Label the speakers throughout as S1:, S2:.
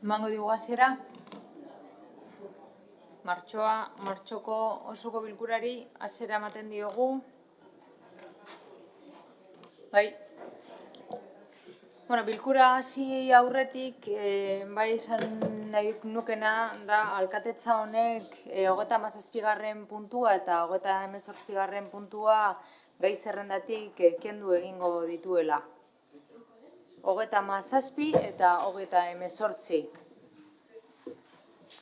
S1: Emango digu hasiera. Martxoko osoko bilkurari hasiera ematen diogu. Bai. Bilkura hasi aurretik, bai esan nahi nukena da alkatetza honek 37. puntua eta 38. puntua gai zerrendatik kendu egingo dituela. 37 eta 38.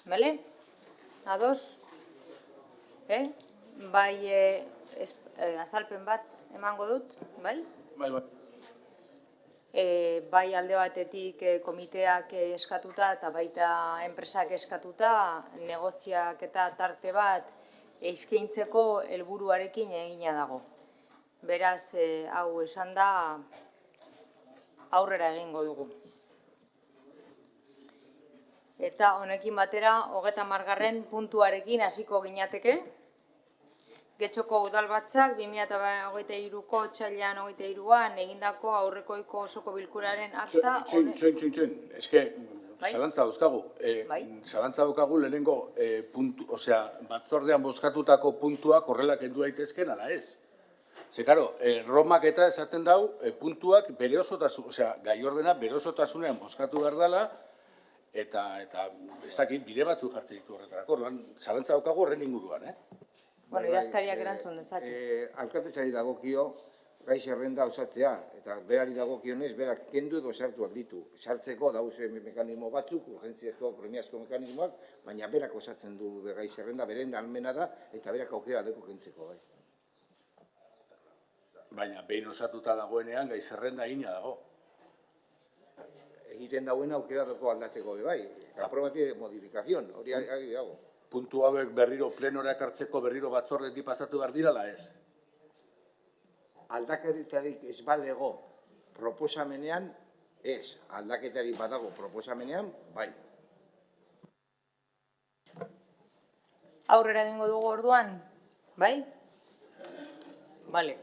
S1: Bale? Ados? Bai, azalpen bat emango dut, bai?
S2: Bai.
S1: Bai alde batetik komiteak eskatuta eta baita enpresak eskatuta negoziak eta tarte bat eskaintzeko helburuarekin egina dago. Beraz, hau esan da aurrera egingo dugu. Eta honekin batera 30. puntuarekin hasiko ginateke. Getxoko udalbatzak 2023ko otsailean 23an egindako aurrekoiko osoko bilkuraren akta...
S2: Txoin, eske, zalantza dauzkagu. Zalantza daukagu lehenengo batzordean bozkatutako puntuak horrela kendu daitezken, ala ez? Ze, karo, Romak eta esaten dau puntuak bere osotasun, gai ordena bere osotasunean bozkatu behar dela, eta ez dakit, bide batzuk jartzen ditu horretarako, zalantza daukagu horren inguruan,
S1: idazkariak erantzun dezake.
S3: Alkatetzari dagokio gai zerrenda osatzea, eta berari dagokionez, berak kendu edo sartuak ditu. Sartzeko dauze mekanismo batzuk, urgentziazko, premiazko mekanismoak, baina berak osatzen du gai zerrenda, beren almena da, eta berak aukera deko kentzeko, bai.
S2: Baina behin osatuta dagoenean gai zerrenda egina dago.
S3: Egiten dagoena aukera deko aldatzeko, bai. Aprobati modifikazion, hori dago.
S2: Puntu hauek berriro plenora ekartzeko berriro batzordetik pasatu behar dirala ez?
S3: Aldaketarik ez balego proposamenean, ez. Aldaketarik badago proposamenean, bai.
S1: Aurrera egingo dugu orduan, bai? Bale.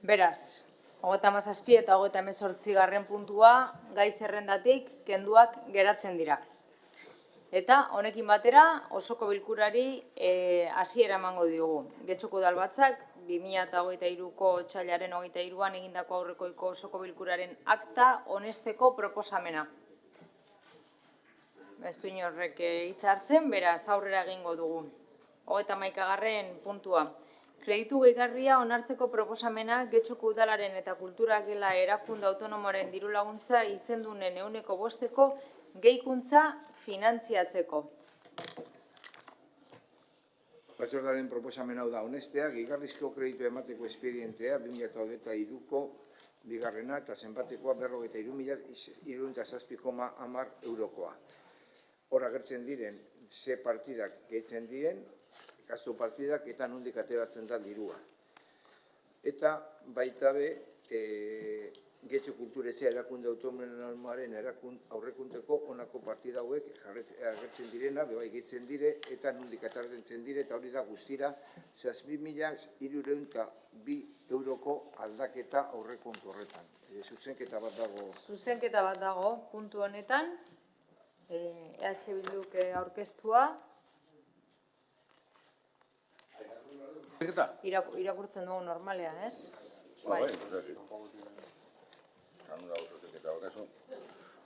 S1: Beraz, 37 eta 38. puntua gai zerrendatik kenduak geratzen dira. Eta honekin batera osoko bilkurari hasiera emango diogu. Getxoko udalbatzak 2023ko otsailaren 23an egindako aurrekoiko osoko bilkuraren akta onesteko proposamena. Ez du inorrek hitza hartzen, beraz aurrera egingo dugu. 31. puntua. Kreditu gehigarria onartzeko proposamena Getxoko udalaren eta kultura gela erakunde autonomoaren diru laguntza izendunen 5% gehikuntza finantziatzeko.
S3: Batzordearen proposamen hau da onestea, gehigarrizko kreditu emateko espedientea 2023ko bigarrena eta zenbatekoa 43.007,10 eurokoa. Hor agertzen diren, ze partidak gehitzen diren, gastu partidak eta nondik ateratzen da dirua. Eta baita be, Getxo kulturetxea erakunde autonomoaren aurrekunteko honako partida hauek agertzen direna, bebai gehitzen dire, eta nondik ateratzen dire, eta hori da guztira 6.302 euroko aldaketa aurrekontu horretan. Zuzenketa bat dago.
S1: Zuzenketa bat dago puntu honetan, EH Bilduk aurkeztua. Irakurtzen dugu normalean, ez?
S2: Bai.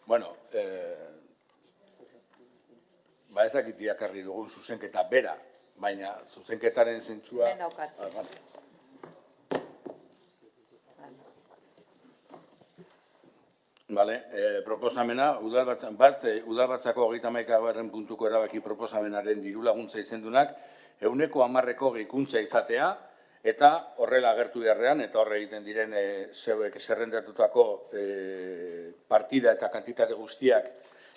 S2: Bueno, ez dakit irakarri dugun zuzenketa bera, baina zuzenketaren zentzua...
S1: Ben daukat.
S2: Proposamena, udalbatzako 31. puntuko erabaki proposamenaren diru laguntza izendunak 110%ko gehikuntza izatea, eta horrela agertu beharrean, eta horre egiten diren zeuek zerrendatutako partida eta kantitate guztiak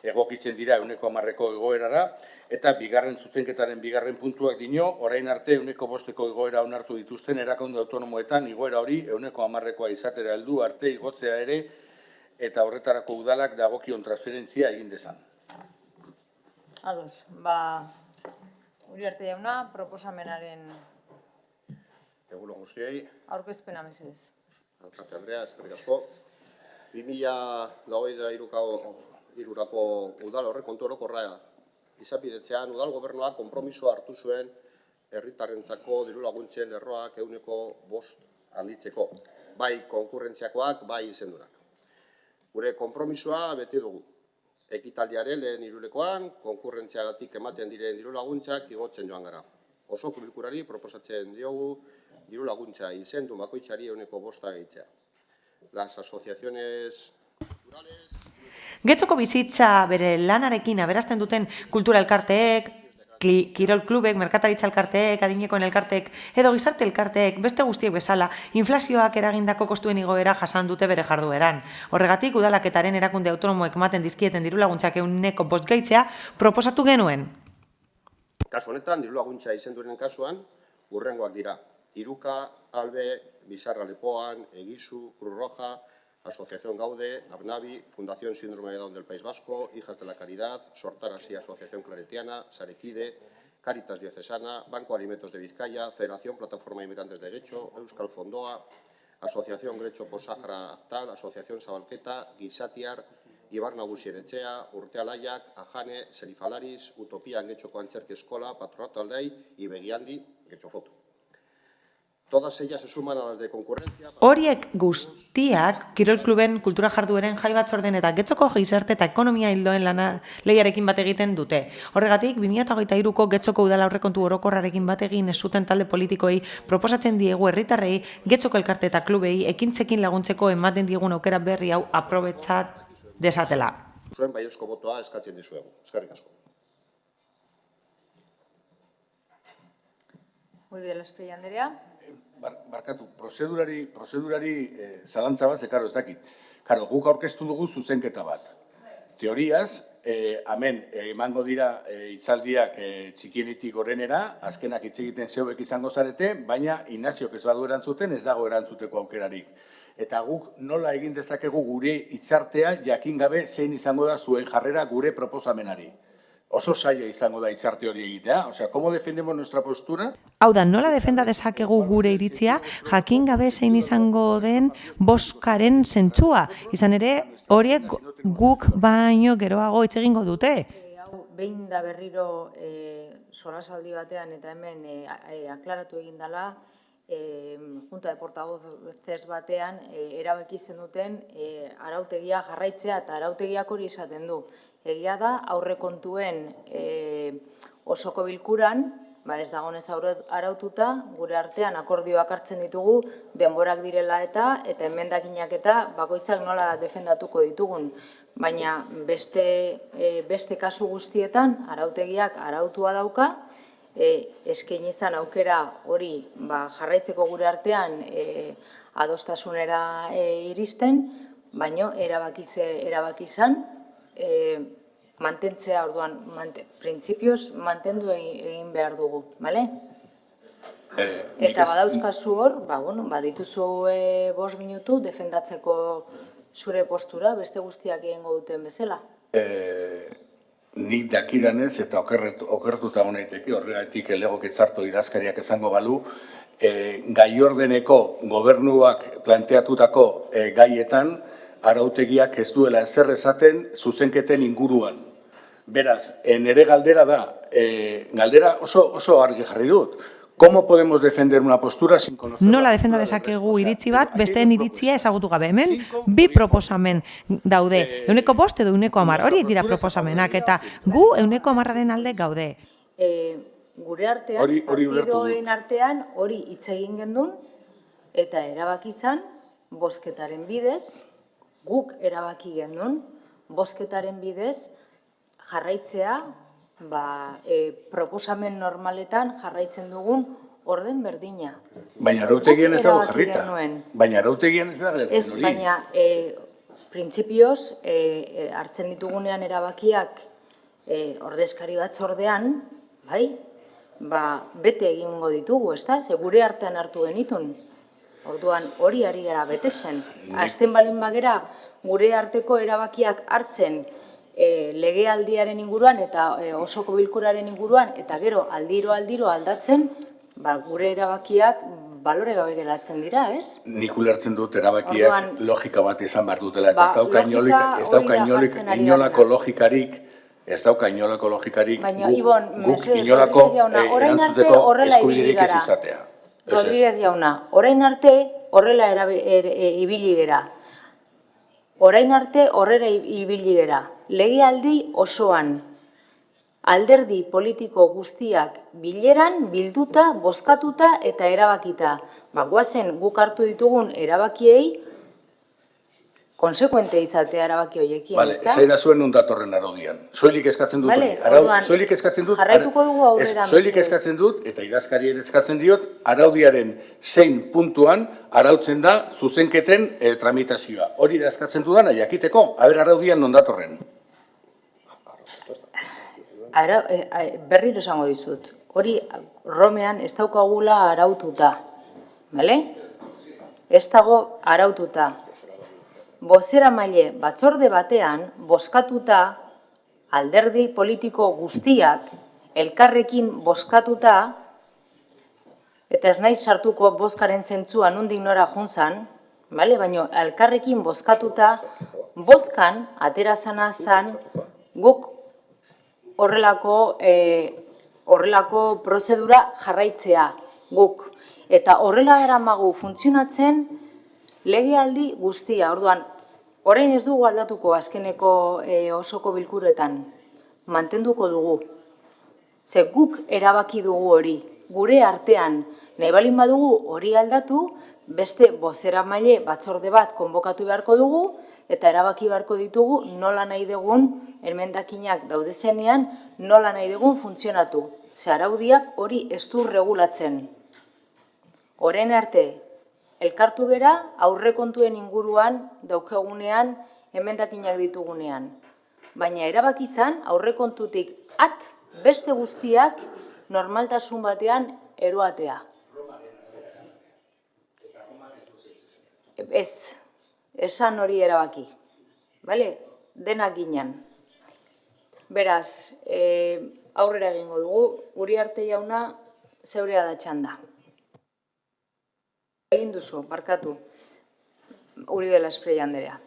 S2: egokitzen dira 110%ko egoerara, eta bigarren zuzenketaren bigarren puntuak dino, orain arte 105%ko egoera onartu dituzten erakunde autonomoetan, igoera hori 110%koa izatera heldu arte igotzea ere, eta horretarako udalak dagokion transferentzia egin dezan.
S1: Ados, Uriarte jauna, proposamenaren
S4: Egunon guztiei.
S1: aurkezpena mesedez.
S4: Alkate Andrea, eskerrik asko. 2023ko udal aurrekontu orokorra izapidetzean, udal gobernuak konpromisoa hartu zuen herritarrentzako diru laguntzen lerroak 5% handitzeko, bai konkurrentziakoak, bai izendunak. Gure konpromisoa bete dugu. Ekitaldiaren lehen hirulekoan, konkurrentziagatik ematen diren diru laguntzak igotzen joan gara. Osoko bilkurari proposatzen diogu diru laguntza izendu bakoitzari 5% gehitzea. Las asociaciones culturales...
S5: Getxoko bizitza bere lanarekin aberasten duten kultura elkarteek, kirol klubek, merkataritza elkarteek, adinekoen elkarteek edo gizarte elkarteek beste guztiek bezala inflazioak eragindako kostuen igoera jasan dute bere jardueran. Horregatik udalaketaren erakunde autonomoek ematen dizkieten dirulaguntzak 5% gehitzea proposatu genuen.
S4: Kasu honetan, dirulaguntza izenduren kasuan, hurrengoak dira. Iruka, Albe, Bizarra Lepoan, Egizu, Cruz Roja, Asociación Gaude, Arnabi, Fundación Síndrome de Down del País Vasco, Hijas de la Caridad, Sortarasi Asociación Claretiana, Sarekide, Caritas Diocesana, Banco Alimentos de Vizcaya, Federación Plataforma Inmigrantes de Getxo, Euskal Fondoa, Asociación Getxo Posahara Aftal, Asociación Zabalketa, Gizatiar, Ibar Nagusi Eretxea, Urtealaiak, Ajane, Serifalaris, Utopia Getxoko Antzerki Eskola, Patronato Aldei y Begiandi, Getxo Foto. Todas ellas se suman a las de concurrencia.
S5: Horiek guztiak kirol kluben kultura jardueren jai batzorden eta Getxoko gizarte eta ekonomia ildoen lana lehiarekin bat egiten dute. Horregatik, 2023ko Getxoko udala aurrekontu orokorrarekin bat egin ez zuten talde politikoei proposatzen diegu herritarrei, Getxoko elkarte eta klubei ekintzekin laguntzeko ematen diegun aukera berri hau aprobetxat desatela.
S4: Zuen baiezko botoa eskatzen dizuegu. Eskerrik asko.
S1: Muy bien, Esprilla Andrea.
S2: Barkatu, prozedurari zalantza bat, ez dakit. Karo, guk aurkeztu dugu zuzenketa bat. Teoriaz, hemen emango dira hitzaldiak txikienetik gorenera, azkenak hitz egiten zeuek izango zarete, baina Ignaziok ez badu erantzuten, ez dago erantzuteko aukerarik. Eta guk nola egin dezakegu gure hitzartea jakin gabe zein izango da zuen jarrera gure proposamenari. Oso zaila izango da hitzarte hori egitea. Osea, ¿cómo defendemos nuestra postura?
S5: Hau da, nola defenda dezakegu gure iritzia, jakin gabe zein izango den boskaren zentzua. Izan ere, horiek guk baino geroago hitz egingo dute.
S1: Hau, behin da berriro solasaldi batean eta hemen aklaratu egin dela, Junta de Portavoces batean erabaki zenuten arautegia jarraitzea eta arautegiak hori izaten du. Egia da, aurrekontuen osoko bilkuran, ez dagoenez araututa, gure artean akordioak hartzen ditugu, denborak direla eta emendakinak eta bakoitzak nola defendatuko ditugun. Baina beste kasu guztietan, arautegiak arautua dauka, eskaini izan aukera hori jarraitzeko gure artean adostasunera iristen, baino erabaki izan mantentzea, orduan, printzipioz mantendu egin behar dugu, bale? Eta badauzkazu hor, dituzu 5 minutu defendatzeko zure postura, beste guztiak egingo duten bezala.
S2: Nik dakidanez eta okertuta honaiteke, horregatik legoke txarto idazkariak izango balu, gai ordeneko gobernuak planteatutako gaietan, arautegiak ez duela ezer esaten zuzenketen inguruan. Beraz, nire galdera da, galdera oso argi jarri dut. ¿Cómo podemos defender una postura sin conocer?
S5: Nola defenda dezakegu iritzi bat, besteen iritzia ezagutu gabe. Hemen, bi proposamen daude. 5% edo 10%. Horiek dira proposamenak eta gu 10%aren alde gaude.
S1: Gure artean, partidoen artean, hori hitz egin gendun eta erabaki izan, bozketaren bidez, guk erabaki gendun, bozketaren bidez jarraitzea, proposamen normaletan jarraitzen dugun orden berdina.
S2: Baina arautegian ez dago jarrita. Baina arautegian ez dago
S1: ez hori. Baina, printzipioz, hartzen ditugunean erabakiak ordezkari batzordean, bete egingo ditugu, ez da? Gure artean hartu genitun. Orduan, hori ari gara betetzen. Azten balin bagera, gure arteko erabakiak hartzen legealdiaren inguruan eta osoko bilkuraren inguruan, eta gero aldiro aldatzen, gure erabakiak balore gabe geratzen dira, ez?
S2: Nik ulertzen dut erabakiak
S1: Orduan,
S2: logika bat izan behar dutela, eta
S1: ba,
S2: ez dauka
S1: logika hori da jartzen ari
S2: inolako
S1: garena.
S2: logikarik, ez dauka inolako logikarik
S1: Baina, Ibon,
S2: guk
S1: mesedez,
S2: inolako
S1: Rodríguez jauna, orain arte
S2: erantzuteko
S1: horrela ibili
S2: eskubiderik ez
S1: gara.
S2: izatea. Ez, ez.
S1: Rodríguez jauna, orain arte horrela ibili gera. Orain arte horrela ibili gera. Legealdi osoan alderdi politiko guztiak bileran, bilduta, bozkatuta eta erabakita. Guazen guk hartu ditugun erabakiei konsekuente izatea erabaki horiekin,
S2: Vale,
S1: ezta?
S2: esai da zuen datorren araudian. Soilik eskatzen dut
S1: Vale,
S2: hori.
S1: orduan,
S2: Soilik eskatzen dut.
S1: jarraituko dugu aurrera,
S2: Soilik
S1: mesedez.
S2: eskatzen dut, eta idazkari ere eskatzen diot, araudiaren zein puntuan arautzen da zuzenketen tramitazioa. Hori da eskatzen dudana, jakiteko, aber araudian non datorren.
S1: Berriro esango dizut. Hori Romean ez daukagula araututa. Bale? Ez dago araututa. Bozeramaile batzorde batean bozkatuta alderdi politiko guztiak elkarrekin bozkatuta, eta ez naiz sartuko bozkaren zentzua nondik nora juntzan, bale? Baina elkarrekin bozkatuta, bozkan atera zana zan guk horrelako prozedura jarraitzea guk. Eta horrela daramagu funtzionatzen legealdi guztia. Orduan, orain ez dugu aldatuko azkeneko osoko bilkuretan. Mantenduko dugu. Ze guk erabaki dugu hori. Gure artean nahi balin badugu hori aldatu, beste bozeramaile batzorde bat konbokatu beharko dugu, eta erabaki beharko ditugu nola nahi dugun, emendakinak daude zenean, nola nahi dugun funtzionatu. Ze araudiak hori ez du regulatzen. Orain arte, elkartu gera aurrekontuen inguruan daukagunean emendakinak ditugunean. Baina erabaki izan aurrekontutik beste guztiak normaltasun batean eroatea. Ez, esan hori erabaki. Bale? Denak ginen. Beraz, aurrera egingo dugu, Uriarte jauna zeurea da txanda. Egin duzu, barkatu, Uribe Lasprey anderea.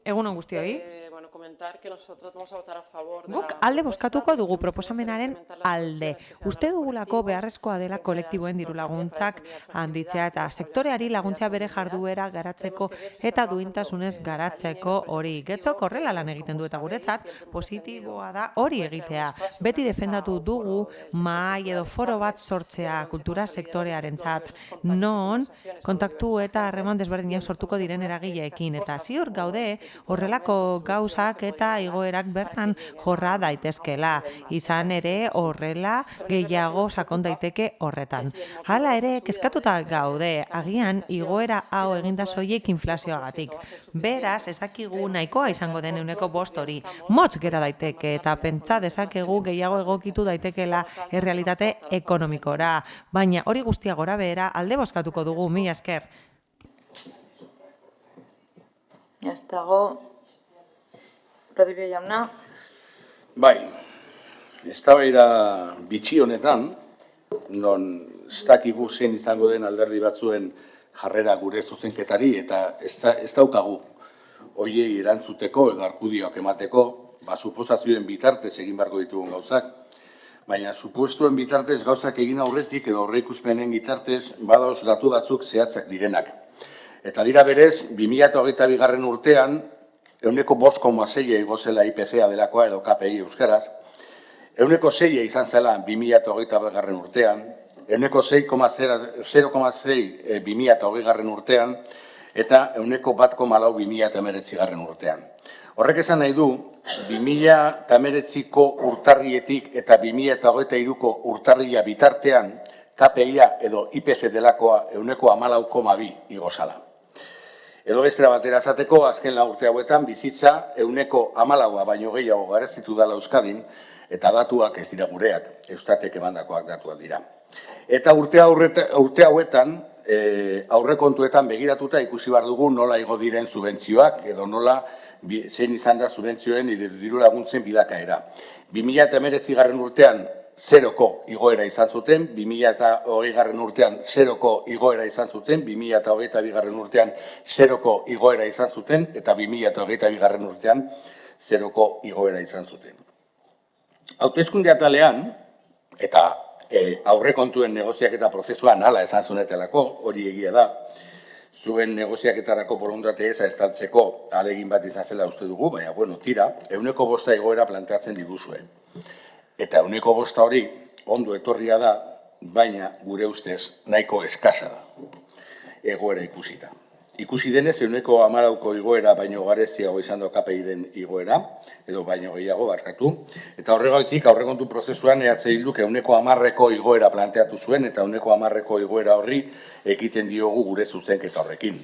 S5: Egunon guztioi.
S6: Comentar que nosotros vamos a votar a favor de
S5: Guk alde bozkatuko dugu proposamenaren alde. Uste dugulako beharrezkoa dela kolektiboen dirulaguntzak handitzea eta sektoreari laguntzea bere jarduera garatzeko eta duintasunez garatzeko hori. Getzok horrela lan egiten du eta guretzat positiboa da hori egitea. Beti defendatu dugu mahai edo foro bat sortzea kultura sektorearentzat, non kontaktu eta harreman desberdinak sortuko diren eragileekin eta ziur gaude horrelako gauzak eta igoerak bertan jorra daitezkela. Izan ere horrela gehiago sakon daiteke horretan. Hala ere kezkatuta gaude, agian igoera hau eginda soilik inflazioagatik. Beraz, ez dakigu nahikoa izango den 5% hori. Motz gera daiteke eta pentsa dezakegu gehiago egokitu daitekeela errealitate ekonomikora. Baina hori guztia gora behera alde bozkatuko dugu, mila esker.
S1: Ez dago, Rodríguez jauna.
S2: Bai, eztabaida bitxi honetan, non ez dakigu zein izango den alderdi batzuen jarrera gure zuzenketari, eta ez daukagu horiei erantzuteko edo argudioak emateko, suposazioen bitartez egin beharko ditugun gauzak, baina supuestuen bitartez gauzak egin aurretik edo aurreikuspenen bitartez badauz datu batzuk zehatzak direnak. Eta dira berez, 2022 urtean, 5,6 igozela IPC-a delakoa edo KPI euskaraz, 6,6 izan zela 2021 urtean, 0,6 2020 urtean, eta 1,4 2019 urtean. Horrek esan nahi du, 2019ko urtarrietik eta 2023ko urtarria bitartean, KPI-a edo IPC delakoa 14,2 igozala. Edo bestera batera azateko, azken urte hauetan bizitza 14 baino gehiago garestitu dela Euskadin, eta datuak ez dira gureak, Eustatek emandakoak datuak dira. Eta urte hauetan, aurrekontuetan begiratuta ikusi behar dugu nola igo diren subentzioak edo nola zein izan da subentzioen diru laguntzen bilakaera. 2019 garren urtean 0ko igoera izan zuten, 2020 garren urtean 0ko igoera izan zuten, 2022 garren urtean 0ko igoera izan zuten, eta 2022 garren urtean 0ko igoera izan zuten. Hauteskunde atalean, eta aurrekontuen negoziaketa prozesuan hala esan zunetelako, hori egia da, zuen negoziaketarako borondate eza estaltzeko alegin bat izan zela uste dugu, baina, bueno, tira, 105 igoera planteatzen diguzue. Eta 105 hori ondo etorria da, baina gure ustez nahiko eskasa da, egoera ikusita. Ikusi denez, 114ko igoera baino gareziago izan da KPI-den igoera, edo baino gehiago barkatu, eta horregaitik aurrekontu prozesuan EH Bilduk 110ko igoera planteatu zuen, eta 110ko igoera horri ekiten diogu gure zuzenketa horrekin.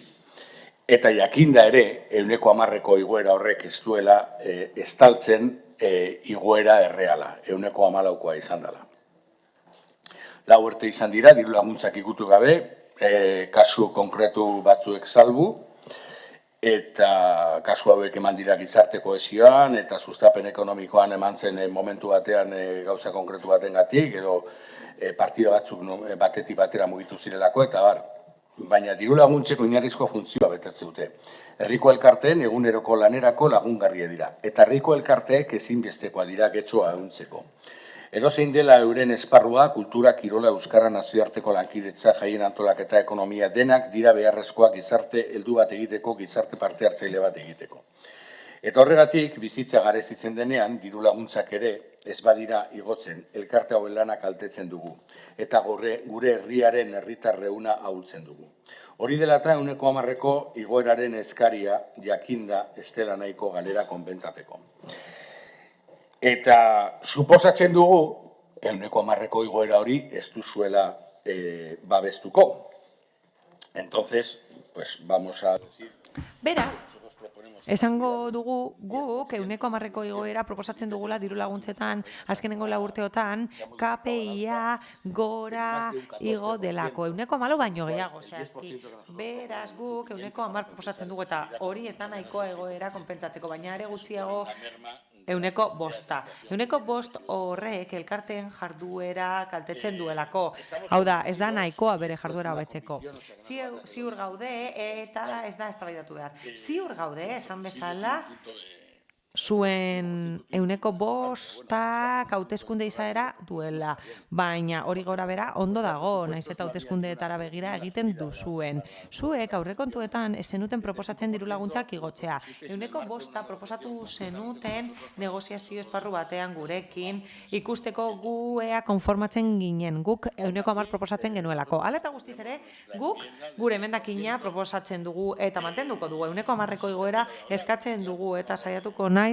S2: Eta jakinda ere, 110ko igoera horrek ez duela estaltzen igoera erreala, 114koa izan dela. 4 urte izan dira, diru laguntzak ikutu gabe, kasu konkretu batzuek salbu, eta kasu hauek eman dira gizarte kohesioan, eta sustapen ekonomikoan eman zen momentu batean gauza konkretu batengatik, edo partida batzuk batetik batera mugitu zirelako, eta bar. Baina diru laguntzeko oinarrizko funtzioa betetze dute. Herriko elkarteen eguneroko lanerako lagungarria dira, eta herriko elkarteek ezinbestekoa dira getxoa ehuntzeko. Edozein dela euren esparrua, kultura, kirola, euskara, nazioarteko lankidetza, jaien antolaketa, ekonomia denak dira beharrezkoak gizarte heldu bat egiteko, gizarte parte hartzaile bat egiteko. Eta horregatik, bizitza garezitzen denean, diru laguntzak ere ez badira igotzen, elkarte hauen lanak kaltetzen dugu, eta gure herriaren herritarreuna ahultzen dugu. Hori dela eta 110ko igoeraren eskaria jakinda ez dela nahiko galera konpentsateko. Eta suposatzen dugu, 110ko igoera hori ez duzuela babestuko. Entonces, pues vamos a decir...
S5: Beraz, esango dugu guk 110ko igoera proposatzen dugula diru laguntzetan azkenengo 4 urteotan KPIa gora igo delako. 110 baino gehiago, zehazki. Beraz guk 110 proposatzen dugu eta hori ez da nahikoa egoera konpentsatzeko, baina ere gutxiago 105. 105 horrek elkarteen jarduera kaltetzen duelako. Hau da, ez da nahikoa bere jarduera hobetzeko. Ziur gaude eta ez da eztabaidatu behar. Ziur gaude, esan bezala, zuen 105ak hauteskunde izaera duela, baina hori gora bera ondo dago, naiz eta hauteskundeetara begira egiten duzuen. Zuek aurrekontuetan ez zenuten proposatzen diru laguntzak igotzea. 105 proposatu zenuten negoziazio esparru batean gurekin, ikusteko gu ea konformatzen ginen, guk 110 proposatzen genuelako. Hala eta guztiz ere, guk gure emendakina proposatzen dugu eta mantenduko dugu. 110ko igoera eskatzen dugu eta saiatuko naiz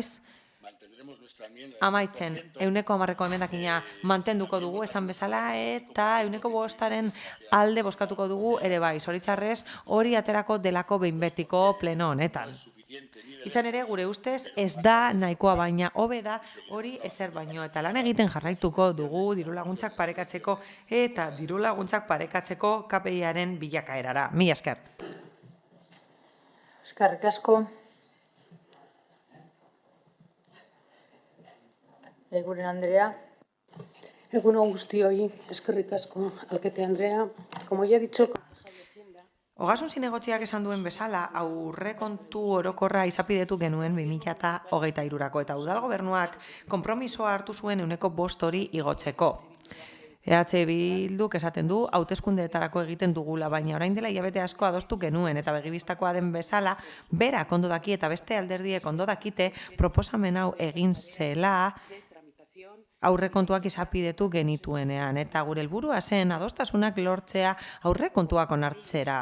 S5: amaitzen 110ko emendakina mantenduko dugu esan bezala eta 105aren alde bozkatuko dugu ere bai, zoritxarrez hori aterako delako behin betiko pleno honetan. Izan ere, gure ustez ez da nahikoa baina hobe da hori ezer baino eta lan egiten jarraituko dugu diru laguntzak parekatzeko eta diru laguntzak parekatzeko KPIaren bilakaerara. Mila esker.
S1: Eskerrik asko. Eguren Andrea.
S7: Egun on guztioi, eskerrik asko, Alkete Andrea. Como ya he dicho...
S5: Ogasun zinegotziak esan duen bezala, aurrekontu orokorra izapidetu genuen 2023ko eta udal gobernuak konpromisoa hartu zuen 105 hori igotzeko. EH Bilduk esaten du hauteskundeetarako egiten dugula, baina orain dela hilabete asko adostu genuen eta begibistakoa den bezala, berak ondo daki eta beste alderdiek ondo dakite proposamen hau egin zela aurrekontuak izapidetu genituenean, eta gure helburua zen adostasunak lortzea aurrekontuak onartzera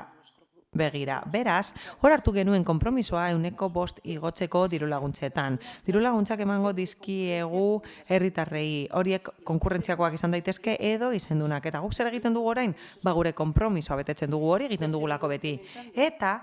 S5: begira. Beraz, hor hartu genuen konpromisoa 105 igotzeko diru laguntzetan. Diru laguntzak emango dizkiegu herritarrei, horiek konkurrentziakoak izan daitezke edo izendunak. Eta guk zer egiten dugu orain? Ba gure konpromisoa betetzen dugu, hori egiten dugulako beti. Eta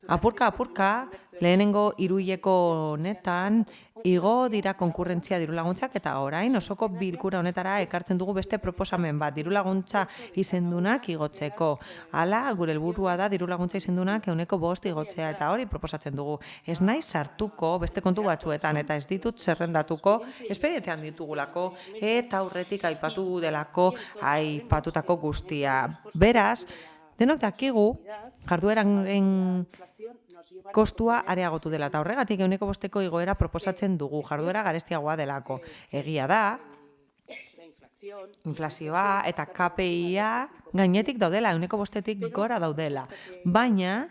S5: Apurka, lehenengo hiruhileko honetan, igo dira konkurrentzia dirulaguntzak eta orain osoko bilkura honetara ekartzen dugu beste proposamen bat, dirulaguntza izendunak igotzeko. Hala, gure helburua da dirulaguntza izendunak 5% igotzea eta hori proposatzen dugu. Ez naiz sartuko beste kontu batzuetan eta ez ditut zerrendatuko espedientean ditugulako eta aurretik aipatutako guztia. Beraz, denok dakigu jardueraren kostua areagotu dela eta horregatik 5% igoera proposatzen dugu, jarduera garestiagoa delako. Egia da, inflazioa eta KPIa gainetik daudela, 5%tik gora daudela, baina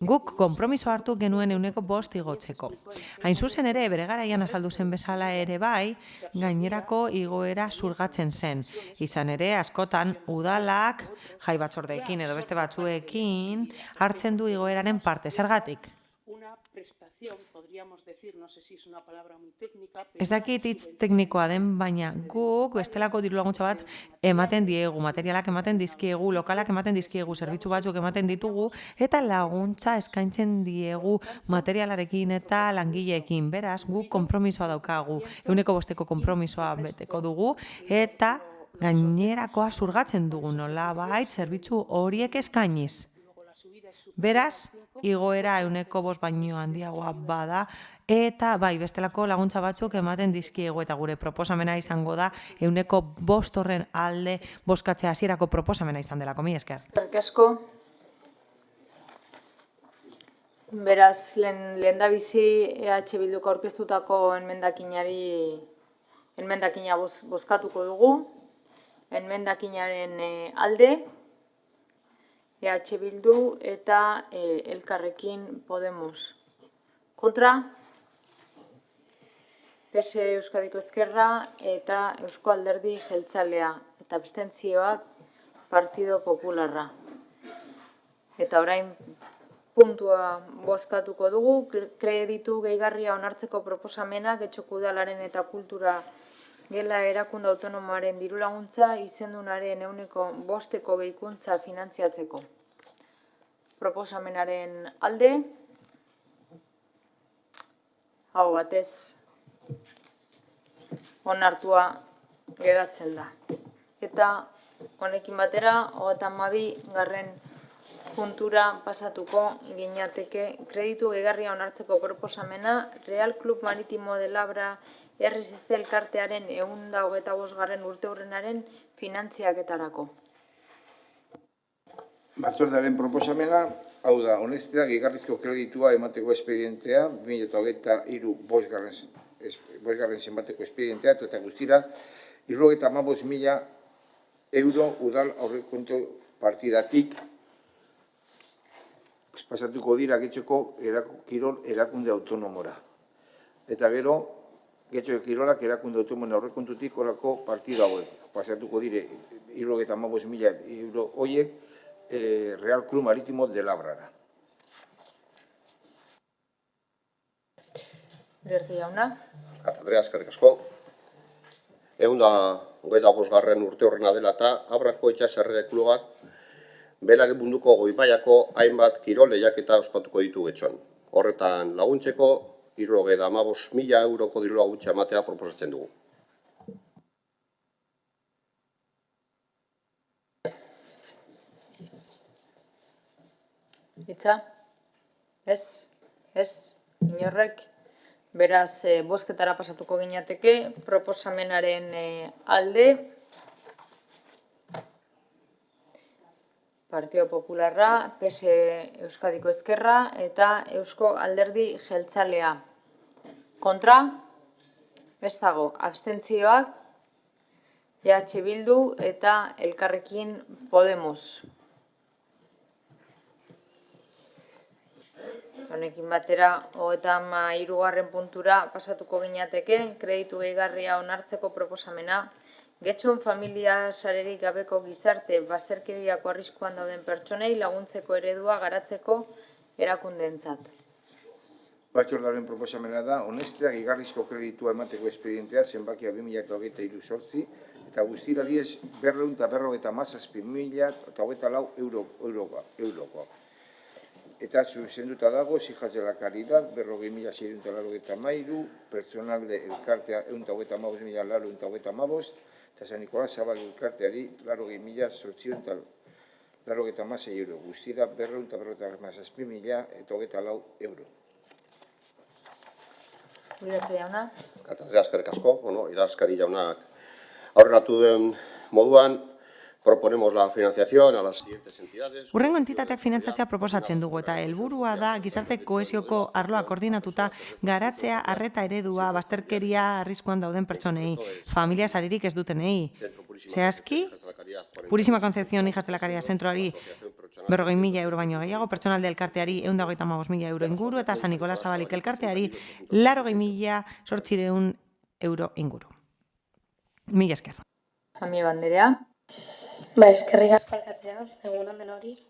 S5: guk konpromiso hartu genuen 5% igotzeko. Hain zuzen ere, bere garaian azaldu zen bezala ere bai, gainerako igoera zurgatzen zen. Izan ere, askotan udalak jai batzordeekin edo beste batzuekin hartzen du igoeraren parte. Zergatik? Ez dakit hitz teknikoa den, baina guk bestelako dirulaguntza bat ematen diegu, materialak ematen dizkiegu, lokalak ematen dizkiegu, zerbitzu batzuk ematen ditugu, eta laguntza eskaintzen diegu materialarekin eta langileekin. Beraz, guk konpromisoa daukagu, 5%ko konpromisoa beteko dugu, eta gainerakoa zurgatzen dugu nolabait zerbitzu horiek eskainiz. Beraz, igoera 5% baino handiagoa bada, eta bai, bestelako laguntza batzuk ematen dizkiegu eta gure proposamena izango da 5% horren alde bozkatzea hasierako proposamena izan delako. Mila esker.
S1: Eskerrik asko. Beraz, lehendabizi EH Bilduk aurkeztutako enmendakina bozkatuko dugu. Enmendakinaren alde, EH Bildu eta Elkarrekin Podemos. Kontra, PS Euskadiko Ezkerra eta Eusko Alderdi Jeltzalea eta abstentzioak Partido Popularra. Eta orain puntua bozkatuko dugu, kreditu gehigarria onartzeko proposamena Getxoko Udalaren eta Kultura Gela erakunde autonomoaren dirulaguntza izendunaren 5% gehikuntza finantziatzeko. Proposamenaren alde, hau batez, onartua geratzen da. Eta honekin batera, 32. puntura pasatuko ginateke kreditu gehigarria onartzeko proposamena Real Club Marítimo de Labra RSC elkartearen 125. urteurrenaren finantziaketarako.
S3: Batzordearen proposamena, hau da, honestea, gehigarrizko kreditua emateko espedientea, 2023 bosgarren zenbateko espedientea, eta guztira, 75.000 euro udal aurrekontu partidatik pasatuko dira Getxoko Kirol erakunde autonomora. Eta gero, Getxoko Kirolak erakunde autonomoen aurrekontutik horako partida hauek. Pasatuko dire 75.000 euro horiek Real Club Marítimo de Labrara.
S1: Lerdi jauna.
S4: Andrea, eskerrik asko. 125. urteurrena dela eta Abrako Itxaserre klubak belaren munduko Goibaiako hainbat kirol lehiaketa ospatuko ditu Getxon. Horretan laguntzeko 75.000 euroko diru laguntza ematea proposatzen dugu.
S1: Itza? Ez? Inorrek? Beraz, bozketara pasatuko ginateke, proposamenaren alde, Partido Popularra, PS Euskadiko Ezkerra eta Eusko Alderdi Jeltzalea. Kontra? Ez dago, abstentzioak, EH Bildu eta Elkarrekin Podemos. Honekin batera, 33. puntura pasatuko ginateke, kreditu gehigarria onartzeko proposamena, Getxon familia sarerik gabeko gizarte bazterkeriako arriskuan dauden pertsonei laguntzeko eredua garatzeko erakundeentzat.
S3: Batzordearen proposamena da, honestea gehigarrizko kreditua emateko espedientea zenbakia 2023 eta guztira 10.257.024 eurokoa. eta zuzenduta dago Hijas de la Caridad 40.683, Pertsonalde elkartea 135.435, eta San Nikolas Zabal elkarteari 40.886 euro, guztira 257.024 euro.
S1: Uriarte jauna.
S4: Katedra eskerrik asko, idazkari jaunak aurreratu den moduan, proponemos la financiación a las siguientes entidades.
S5: Hurrengo entitateak finantzatzea proposatzen dugu eta helburua da gizarte kohesioko arloa koordinatuta garatzea arreta eredua bazterkeria arriskuan dauden pertsonei, familia saririk ez dutenei. Zehazki, Purísima Concepción Hijas de la Caridad zentroari 40.000 euro baino gehiago, Pertsonalde elkarteari 135.000 euro inguru eta San Nikolas Zabalik elkarteari 80.800 euro inguru. Mila esker.
S1: Jami Banderea.
S8: Eskerrik asko alkatea, egun onden hori.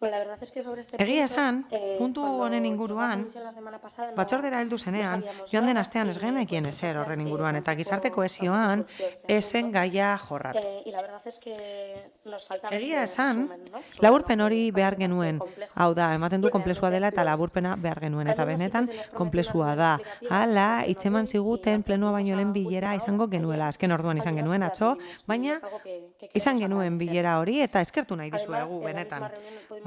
S8: La verdad es que sobre este
S5: Egia esan, puntu honen inguruan, batzordera heldu zenean, joan den astean ez genekien ezer horren inguruan, eta gizarte kohesioan esen gaia jorratu. Egia esan, laburpen hori behar genuen, hau da, ematen du konplexua dela eta laburpena behar genuen, eta benetan konplexua da. Hala, hitzeman ziguten plenua baino lehen bilera izango genuela, azken orduan izan genuen atzo, baina izan genuen bilera hori eta eskertu nahi dizuegu benetan.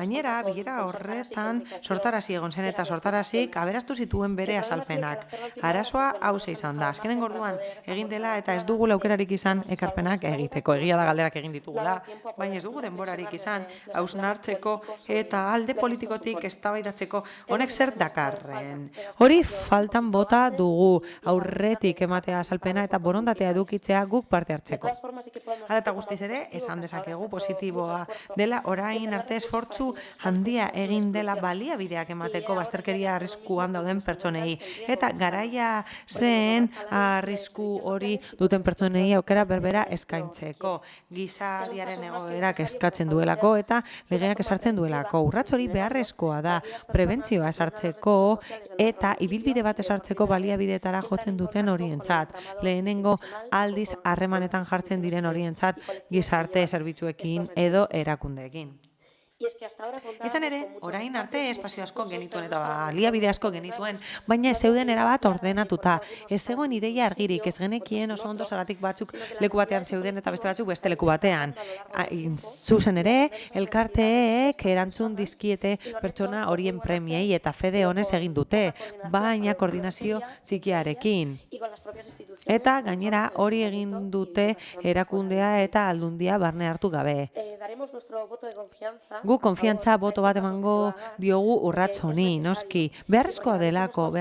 S5: Gainera, bilera horretan sortarazi egon zen eta sortarazik aberastu zituen bere azalpenak. Arazoa hauze izan da. Azkenen orduan egin dela eta ez dugu aukerarik izan ekarpenak egiteko. Egia da galderak egin ditugula, baina ez dugu denborarik izan hausnartzeko eta alde politikotik eztabaidatzeko honek zer dakarren. Hori faltan bota dugu aurretik ematea azalpena eta borondatea edukitzea guk parte hartzeko. Hala eta guztiz ere, esan dezakegu positiboa dela orain arte esfortzu handia egin dela baliabideak emateko bazterkeria arriskuan dauden pertsonei. Eta garaia zen arrisku hori duten pertsonei aukera berbera eskaintzeko. Gizadiaren egoerak eskatzen duelako eta legeak esartzen duelako. Urrats hori beharrezkoa da prebentzioa esartzeko eta ibilbide bat esartzeko baliabideetara jotzen duten horientzat. Lehenengo aldiz harremanetan jartzen diren horientzat gizarte zerbitzuekin edo erakundeekin. Izan ere, orain arte espazio asko genituen eta baliabide asko genituen, baina ez zeuden erabat ordenatuta. Ez zegoen ideia argirik, ez genekien oso ondo zaratik batzuk leku batean zeuden eta beste batzuk beste leku batean. Zuzen ere, elkarteek erantzun dizkiete pertsona horien premiei eta fede honez egin dute, baina koordinazio txikiarekin. Eta gainera hori egin dute erakundea eta aldundia barne hartu gabe. Gu konfiantza boto bat emango diogu urrats honi, noski. Beharrezkoa delako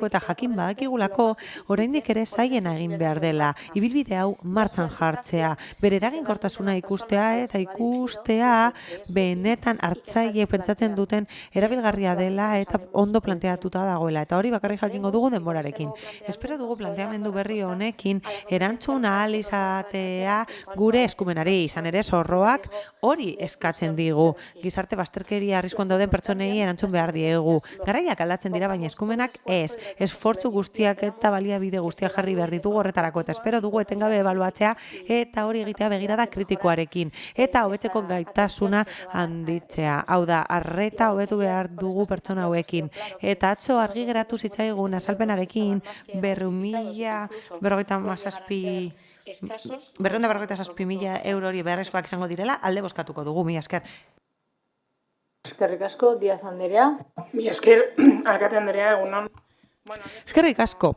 S5: eta jakin badakigulako oraindik ere zaiena egin behar dela. Ibilbide hau martxan jartzea, bere eraginkortasuna ikustea eta ikustea benetan hartzaile pentsatzen duten erabilgarria dela eta ondo planteatuta dagoela. Eta hori bakarrik jakingo dugu denborarekin. Espero dugu planteamendu berri honekin erantzun ahal izatea gure eskumenari, izan ere zorroak hori eskatzen digu. Gizarte bazterkeria arriskuan dauden pertsonei erantzun behar diegu. Garaiak aldatzen dira, baina eskumenak ez. Esfortzu guztiak eta baliabide guztiak jarri behar ditugu horretarako eta espero dugu etengabe ebaluatzea eta hori egitea begirada kritikoarekin eta hobetzeko gaitasuna handitzea. Hau da, arreta hobetu behar dugu pertsona hauekin. Eta atzo argi geratu zitzaigun azalpenarekin 457.000 euro hori beharrezkoak izango direla, alde bozkatuko dugu, mila esker.
S1: Eskerrik asko, Diaz Anderea.
S9: Mila esker, alkate Anderea, egunon.
S5: Eskerrik asko.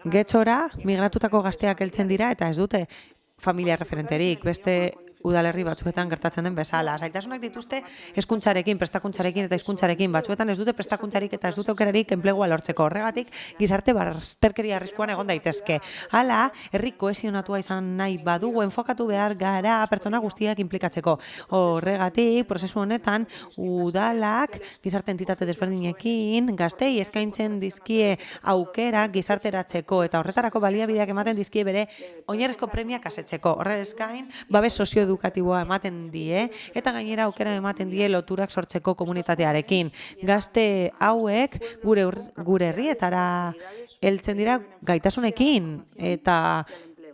S5: Getxora, migratutako gazteak heltzen dira eta ez dute familia referenterik, beste udalerri batzuetan gertatzen den bezala. Zailtasunak dituzte hezkuntzarekin, prestakuntzarekin eta hizkuntzarekin. Batzuetan ez dute prestakuntzarik eta ez dute aukerarik enplegua lortzeko. Horregatik gizarte bazterkeria arriskuan egon daitezke. Hala, herri kohesionatua izan nahi badugu enfokatu behar gara pertsona guztiak inplikatzeko. Horregatik, prozesu honetan, udalak gizarte entitate desberdinekin gaztei eskaintzen dizkie aukera gizarteratzeko eta horretarako baliabideak ematen dizkie bere oinarrizko premiak asetzeko. Horrez gain, babes sozioedukatiboa ematen die eta gainera aukera ematen die loturak sortzeko komunitatearekin. Gazte hauek gure herrietara heltzen dira gaitasunekin eta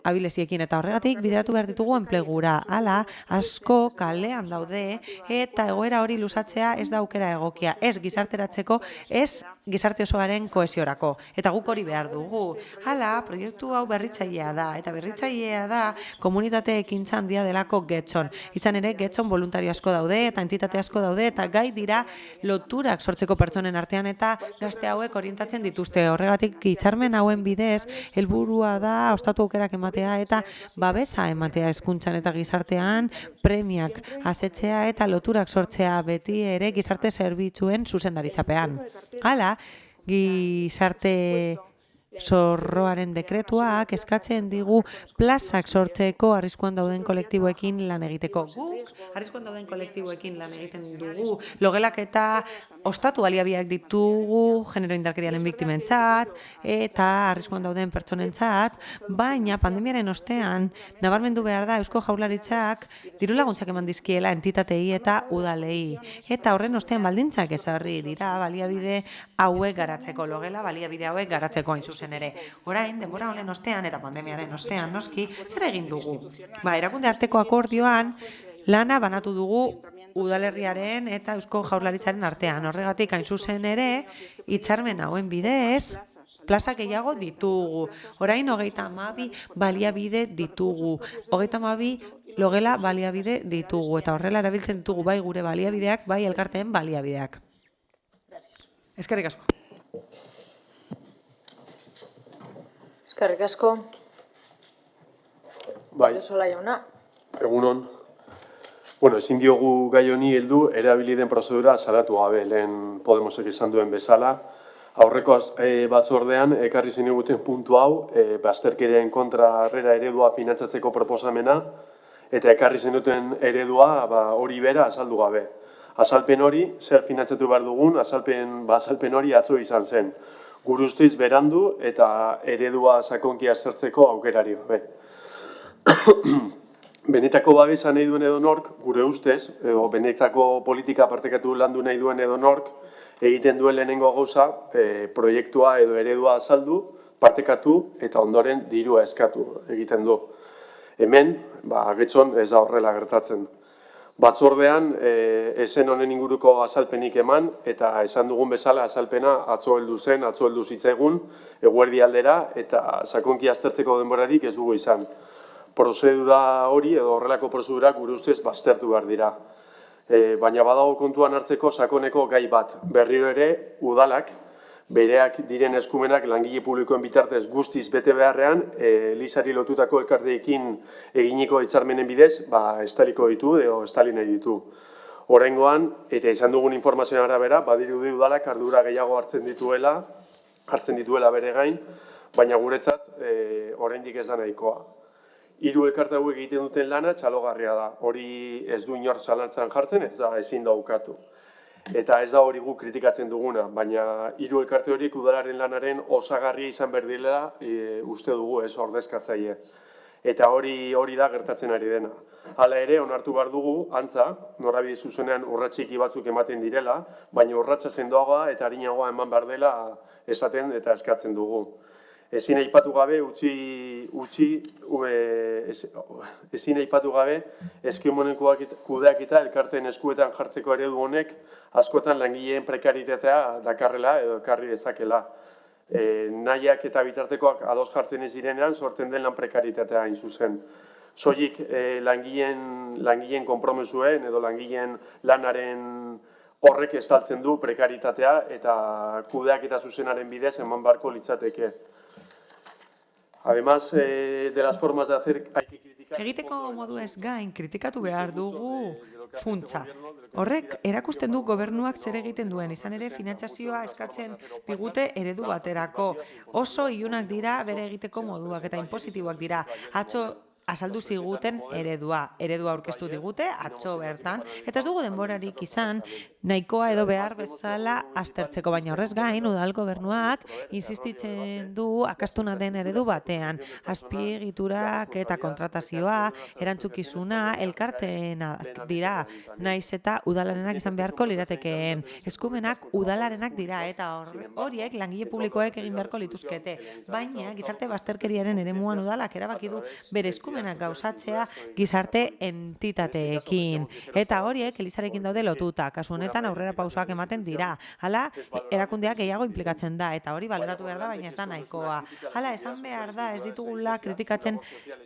S5: abileziekin eta horregatik bideratu behar ditugu enplegura. Hala, asko kalean daude eta egoera hori luzatzea ez da aukera egokia, ez gizarteratzeko, ez gizarte osoaren kohesiorako. Eta guk hori behar dugu. Hala, proiektu hau berritzailea da, eta berritzailea da komunitate ekintza handia delako Getxon. Izan ere, Getxon voluntario asko daude, eta entitate asko daude, eta gai dira loturak sortzeko pertsonen artean, eta gazte hauek orientatzen dituzte. Horregatik, hitzarmen hauen bidez, helburua da ostatu aukerak ematea, eta babesa ematea hezkuntzan eta gizartean, premiak asetzea eta loturak sortzea beti ere gizarte zerbitzuen zuzendaritzapean. Hala, gizarte zorroaren dekretuak eskatzen digu plazak sortzeko arriskuan dauden kolektiboekin lan egiteko. Guk arriskuan dauden kolektiboekin lan egiten dugu. Logelak eta ostatu baliabideak ditugu genero indarkeriaren biktimentzat eta arriskuan dauden pertsonentzat, baina pandemiaren ostean nabarmendu behar da Eusko Jaurlaritzak dirulaguntzak eman dizkiela entitatei eta udalei. Eta horren ostean baldintzak ezarri dira baliabide hauek garatzeko, logela baliabide hauek garatzeko hain zuzen ere. Orain, denbora honen ostean eta pandemiaren ostean noski, zer egin dugu? Erakunde arteko akordioan lana banatu dugu udalerriaren eta Eusko Jaurlaritzaren artean. Horregatik hain zuzen ere, hitzarmen hauen bidez, plaza gehiago ditugu. Orain 32 baliabide ditugu. 32 logela baliabide ditugu. Eta horrela erabiltzen ditugu bai gure baliabideak, bai elkarteen baliabideak. Eskerrik asko.
S1: Eskerrik asko.
S10: Bai,
S1: Sola jauna.
S10: egunon. Bueno, ezin diogu gai honi heldu erabiliden prozedura salatu gabe, lehen Podemosek izan duen bezala. Aurreko batzordean ekarri zeniguten puntu hau, bazterkeriaren kontra harrera eredua finantzatzeko proposamena, eta ekarri zenuten eredua hori bera azaldu gabe. Azalpen hori, zer finantzatu behar dugun, azalpen hori atzo izan zen. Gure ustez berandu eta eredua sakonki aztertzeko aukerari gabe. Benetako babesa nahi duen edonork, gure ustez, benetako politika partekatu landu nahi duen edonork, egiten duen lehenengo gauza, proiektua edo eredua azaldu, partekatu eta ondoren dirua eskatu egiten du. Hemen, Getxon ez da horrela gertatzen. Batzordean, esen honen inguruko azalpenik eman, eta esan dugun bezala azalpena atzo heldu zitzaigun, eguerdi aldera, eta sakonki aztertzeko denborarik ez dugu izan. Prozedura hori, edo horrelako prozedura gure ustez baztertu behar dira. Baina badago kontuan hartzeko sakoneko gai bat. Berriro ere, udalak, bereak diren eskumenak langile publikoen bitartez guztiz bete beharrean, Elizari lotutako elkarteekin eginiko hitzarmenen bidez, estaliko ditu edo estali nahi ditu. Oraingoan, eta izan dugun informazioan arabera, badirudi udalak ardura gehiago hartzen dituela bere gain, baina guretzat oraindik ez da nahikoa. 3 elkarte hauek egiten duten lana txalogarria da. Hori ez du inor zalantzan jartzen, ez da ezin da ukatu. Eta ez da hori guk kritikatzen duguna, baina 3 elkarte horiek udalaren lanaren osagarria izan behar direla uste dugu ez ordezkatzaile. Eta hori da gertatzen ari dena. Hala ere, onartu behar dugu, antza, norabide zuzenean urratxiki batzuk ematen direla, baina urratsa sendoagoa eta arinagoa eman behar dela esaten eta eskatzen dugu. Ezin aipatu gabe, eskimonen kudeaketa elkarteen eskuetan jartzeko eredu honek askotan langileen prekaritatea dakarrela edo ekarri dezakela. Nahiak eta bitartekoak ados jartzen ez direnean sortzen den lan prekaritatea hain zuzen. Soilik langileen konpromesuen edo langileen lanaren horrek estaltzen du prekaritatea eta kudeaketa zuzenaren bidez eman beharko litzateke. Además de las formas de hacer, hay que criticar...
S5: Egiteko modu ez gain, kritikatu behar dugu funtsa. Horrek erakusten du gobernuak zer egiten duen, izan ere finantzazioa eskatzen digute eredu baterako. Oso ilunak dira bere egiteko moduak eta inpositiboak dira. Atzo azaldu ziguten eredua aurkeztu digute, atzo bertan, eta ez dugu denborarik izan, nahikoa edo behar bezala aztertzeko, baina horrez gain, udal gobernuak insistitzen du akastuna den eredu batean, azpiegiturak eta kontratazioa, erantzukizuna, elkarteenak dira, naiz eta udalarenak izan beharko liratekeen, eskumenak udalarenak dira, eta horiek langile publikoek egin beharko lituzkete, baina gizarte bazterkeriaren eremuan udalak erabaki du bere eskumenak gauzatzea gizarte entitateekin, eta horiek elizarekin daude lotuta, kasu honetan aurrera pausoak ematen dira, hala erakundeak gehiago inplikatzen da, eta hori baloratu behar da, baina ez da nahikoa. Hala, esan behar da, ez ditugula kritikatzen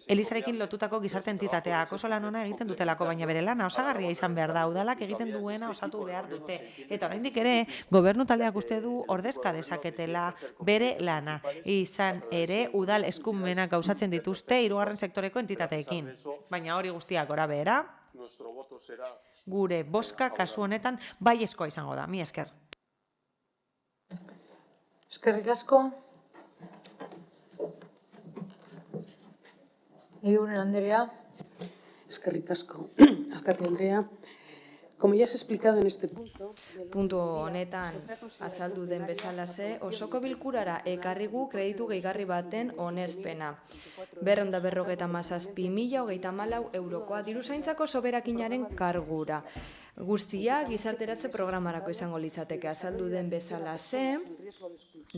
S5: elizarekin lotutako gizarte entitateak, oso lan ona egiten dutelako, baina bere lana osagarria izan behar da, udalak egiten duena osatu behar dute. Eta oraindik ere, gobernu taldeak uste du ordezka dezaketela bere lana. Izan ere, udal eskumenak gauzatzen dituzte hirugarren sektoreko entitateekin. Baina hori guztiak gora behera, gure bozka kasu honetan baiezkoa izango da. Mi esker.
S7: Eskerrik asko. Eguren Andrea. Eskerrik asko, alkate Andrea. Como ya se ha explicado en este punto...
S1: Puntu honetan azaldu den bezalaxe, osoko bilkurara ekarrigu kreditu gehigarri baten onespena. 257.034 eurokoa diruzaintzako soberakinaren kargura. Guztia gizarteratze programarako izango litzateke azaldu den bezalaxe,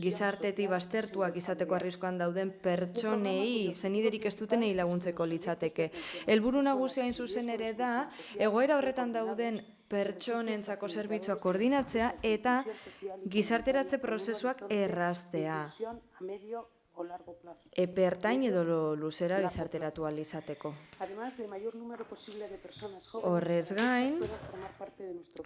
S1: gizartetik baztertuak izateko arriskuan dauden pertsonei, zeniderik ez dutenei laguntzeko litzateke. Helburu nagusia hain zuzen ere da, egoera horretan dauden pertsonentzako zerbitzuak koordinatzea eta gizarteratze prozesuak erraztea. Epertain edo luzera gizarteratu ahal izateko. Horrez gain,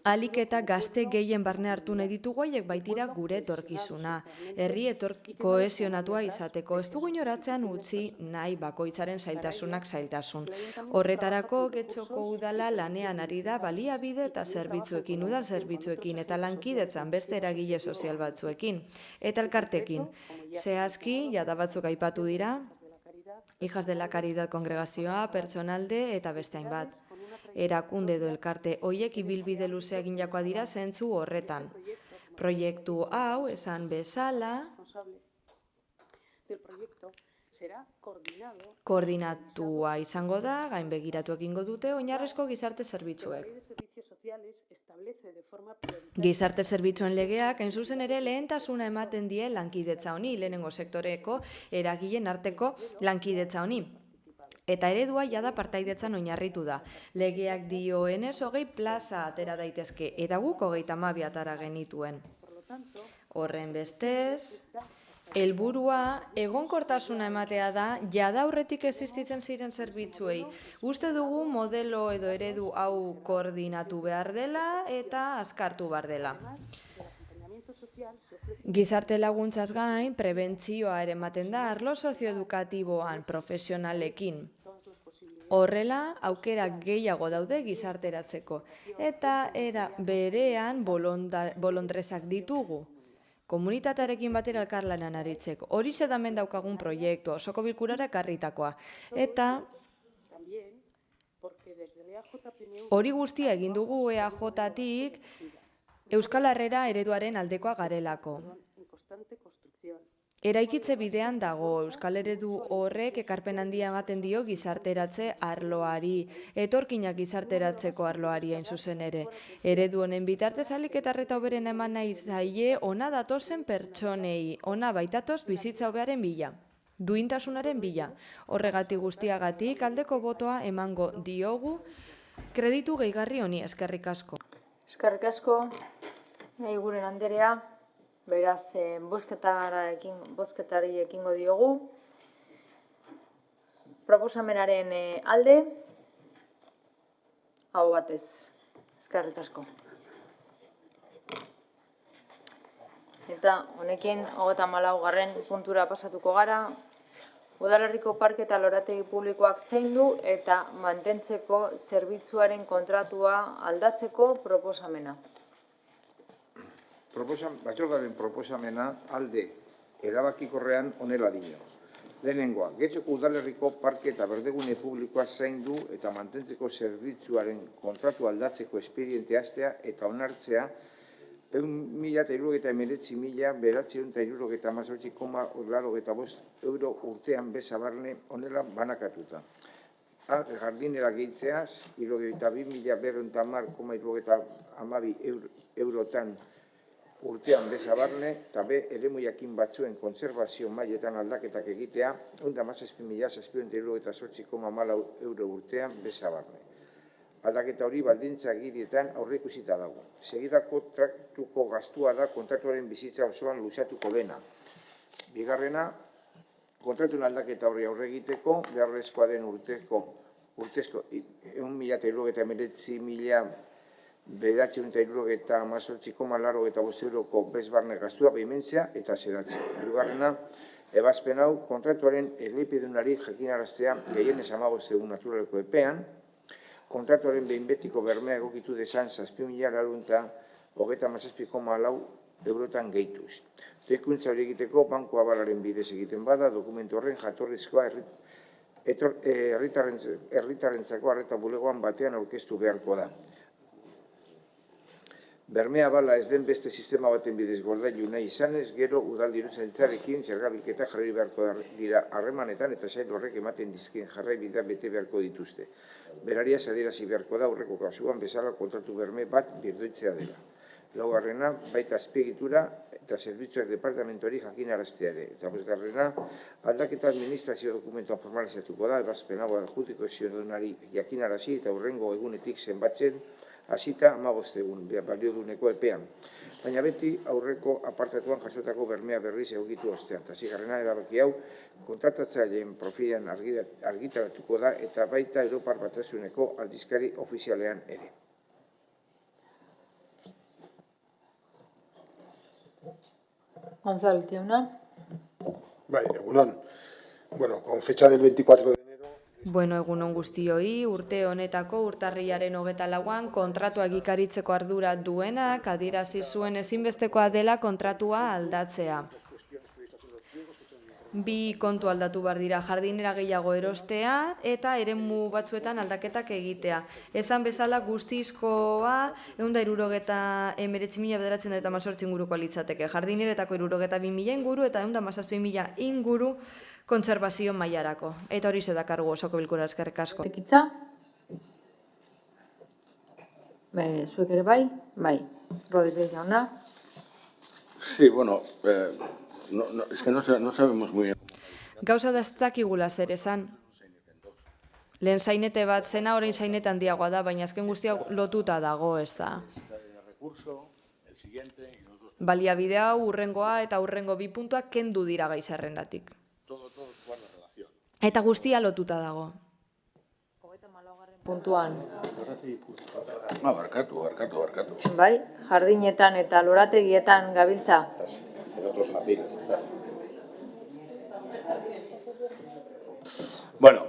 S1: ahalik eta gazte gehien barne hartu nahi ditugu haiek baitira gure etorkizuna. Herri kohesionatua izateko. Ez dugu inoratzean utzi nahi bakoitzaren zailtasunak zailtasun. Horretarako Getxoko udala lanean ari da baliabide eta zerbitzuekin, udal zerbitzuekin eta lankidetzan beste eragile sozial batzuekin. Eta elkartekin. Zehazki, jada batzuk aipatu dira, Hijas de la Caridad kongregazioa, pertsonalde eta beste hainbat. Erakunde edo elkarte hoiek ibilbide luzea egin jakoa dira zentzu horretan. Proiektu hau, esan bezala, koordinatua izango da, gainbegiratu egingo dute oinarrizko gizarte zerbitzuek. Gizarte zerbitzuen legeak hain zuzen ere lehentasuna ematen die lankidetza honi, lehenengo sektoreko eragileen arteko lankidetza honi. Eta eredua jada partaidetzan oinarritu da. Legeak dioenez 20 plaza atera daitezke, eta guk 32 atara genituen. Horren bestez, helburua egonkortasuna ematea da jada aurretik existitzen ziren zerbitzuei. Uste dugu modelo edo eredu hau koordinatu behar dela eta azkartu behar dela. Gizarte laguntzaz gain, prebentzioa ere ematen da arlo sozioedukatiboan profesionalekin. Horrela, aukerak gehiago daude gizarteratzeko. Eta era berean bolondresak ditugu. Komunitatearekin batera elkarlanan aritzeko. Horixe damen daukagun proiektu, osoko bilkurara ekarritakoa. Eta hori guztia egin dugu EAJ-tik Euskal Herrera ereduaren aldekoa garelako. Eraikitze bidean dago, Euskal eredu horrek ekarpen handia ematen dio gizarteratze arloari, etorkinak gizarteratzeko arloari hain zuzen ere. Eredu honen bitartez ahalik eta arreta hoberen eman nahi zaie ona datozen pertsonei, ona baitatoz bizitza hobearen bila, duintasunaren bila. Horregatik guztiagatik aldeko botoa emango diogu kreditu gehigarri honi. Eskerrik asko. Eskerrik asko, Eguren Andrea. Beraz, bozketari ekingo diogu. Proposamenaren alde, hau batez. Eskerrik asko. Eta honekin 34. puntura pasatuko gara. Udalerriko parke eta lorategi publikoak zaindu eta mantentzeko zerbitzuaren kontratua aldatzeko proposamena.
S3: Batzordearen proposamena alde erabakikorrean honela dio. Lehenengoa, Getxoko udalerriko parke eta berdegune publikoa zaindu eta mantentzeko zerbitzuaren kontratu aldatzeko espedientea hastea eta onartzea 1.038.978,85 euro urtean bezabarne honela banakatuta. Jardinera gehitzea, 22.210,72 eurotan urtean bezabarne, eta eremu jakin batzuen kontserbazio mailetan aldaketak egitea, 117.678,14 euro urtean bezabarne. Aldaketa hori baldintza agirietan aurreikusita dago. Segidako traktuko gastua da kontratuaren bizitza osoan luzatuko dena. Bigarrena, kontratuen aldaketa horri aurre egiteko, beharrezkoa den urtezko 1.038.978,85 euroko bezbarne gastua behimentzea eta zeratzea. Hirugarrena, ebazpen hau kontratuaren elepidunari jakinaraztea gehienez 15 egun naturaleko epean, kontratuaren behin betiko bermea egokitu dezan 7.037,4 eurotan gehituz. Doikuntza hori egiteko banku abalaren bidez egiten bada, dokumentu horren jatorrizkoa herritarrentzako arreta bulegoan batean aurkeztu beharko da. Bermea bala ez den beste sistema baten bidez gordailu nahi izanez, gero udal diruzaintzarekin zergabilketa jarri beharko dira harremanetan eta sail horrek ematen dizkien jarraibidea bete beharko dituzte. Berariaz adierazi beharko da aurreko kasuan bezala kontratu berme bat birdoitzea dela. Laugarrena, baita azpiegitura eta zerbitzuak departamentuari jakinaraztea ere. Eta bosgarrena, aldaketa administrazio dokumentuan formalizatuko da, ebazpen hau adjudikazionari jakinarazi eta hurrengo egunetik zenbatzen hasita 15 egun balioduneko epean. Baina beti aurreko apartatuan jasotako bermea berriz egokitu ostean. Eta zigarrena erabaki hau kontratatzaileen profilean argitaratuko da eta baita Europar Batasuneko aldizkari ofizialean ere.
S1: Gonzalo, jauna.
S11: Bai, egunon. Bueno, con fecha del 24 de enero...
S12: Egunon guztioi, urte honetako urtarrilaren 24an kontratua egikaritzeko ardura duenak adierazi zuen ezinbestekoa dela kontratua aldatzea. Bi kontu aldatu behar dira, jardinera gehiago erostea eta eremu batzuetan aldaketak egitea. Esan bezala guztizkoa 169.918 inguruko litzateke. Jardineretako 62.000 inguru eta 117.000 inguru kontserbazio mailarako. Eta hori zedakargu osoko bilkura eskerrik asko.
S1: Ekitza? Zuek ere bai? Bai. Rodríguez jauna?
S2: Sí, bueno, es que no sabemos muy bien.
S12: Gauza da ez dakigula zer esan. Lehen sainete bat zena, orain sainete handiagoa da, baina azken guztia lotuta dago, ez da. Baliabide hau, urrengoa eta urrengo 2 puntuak kendu dira gai zerrendatik. Eta guztia lotuta dago.
S1: Puntuan.
S2: Barkatu.
S1: Bai, jardinetan eta lorategietan gabiltza.
S4: En otros jardines, está.
S2: Bueno,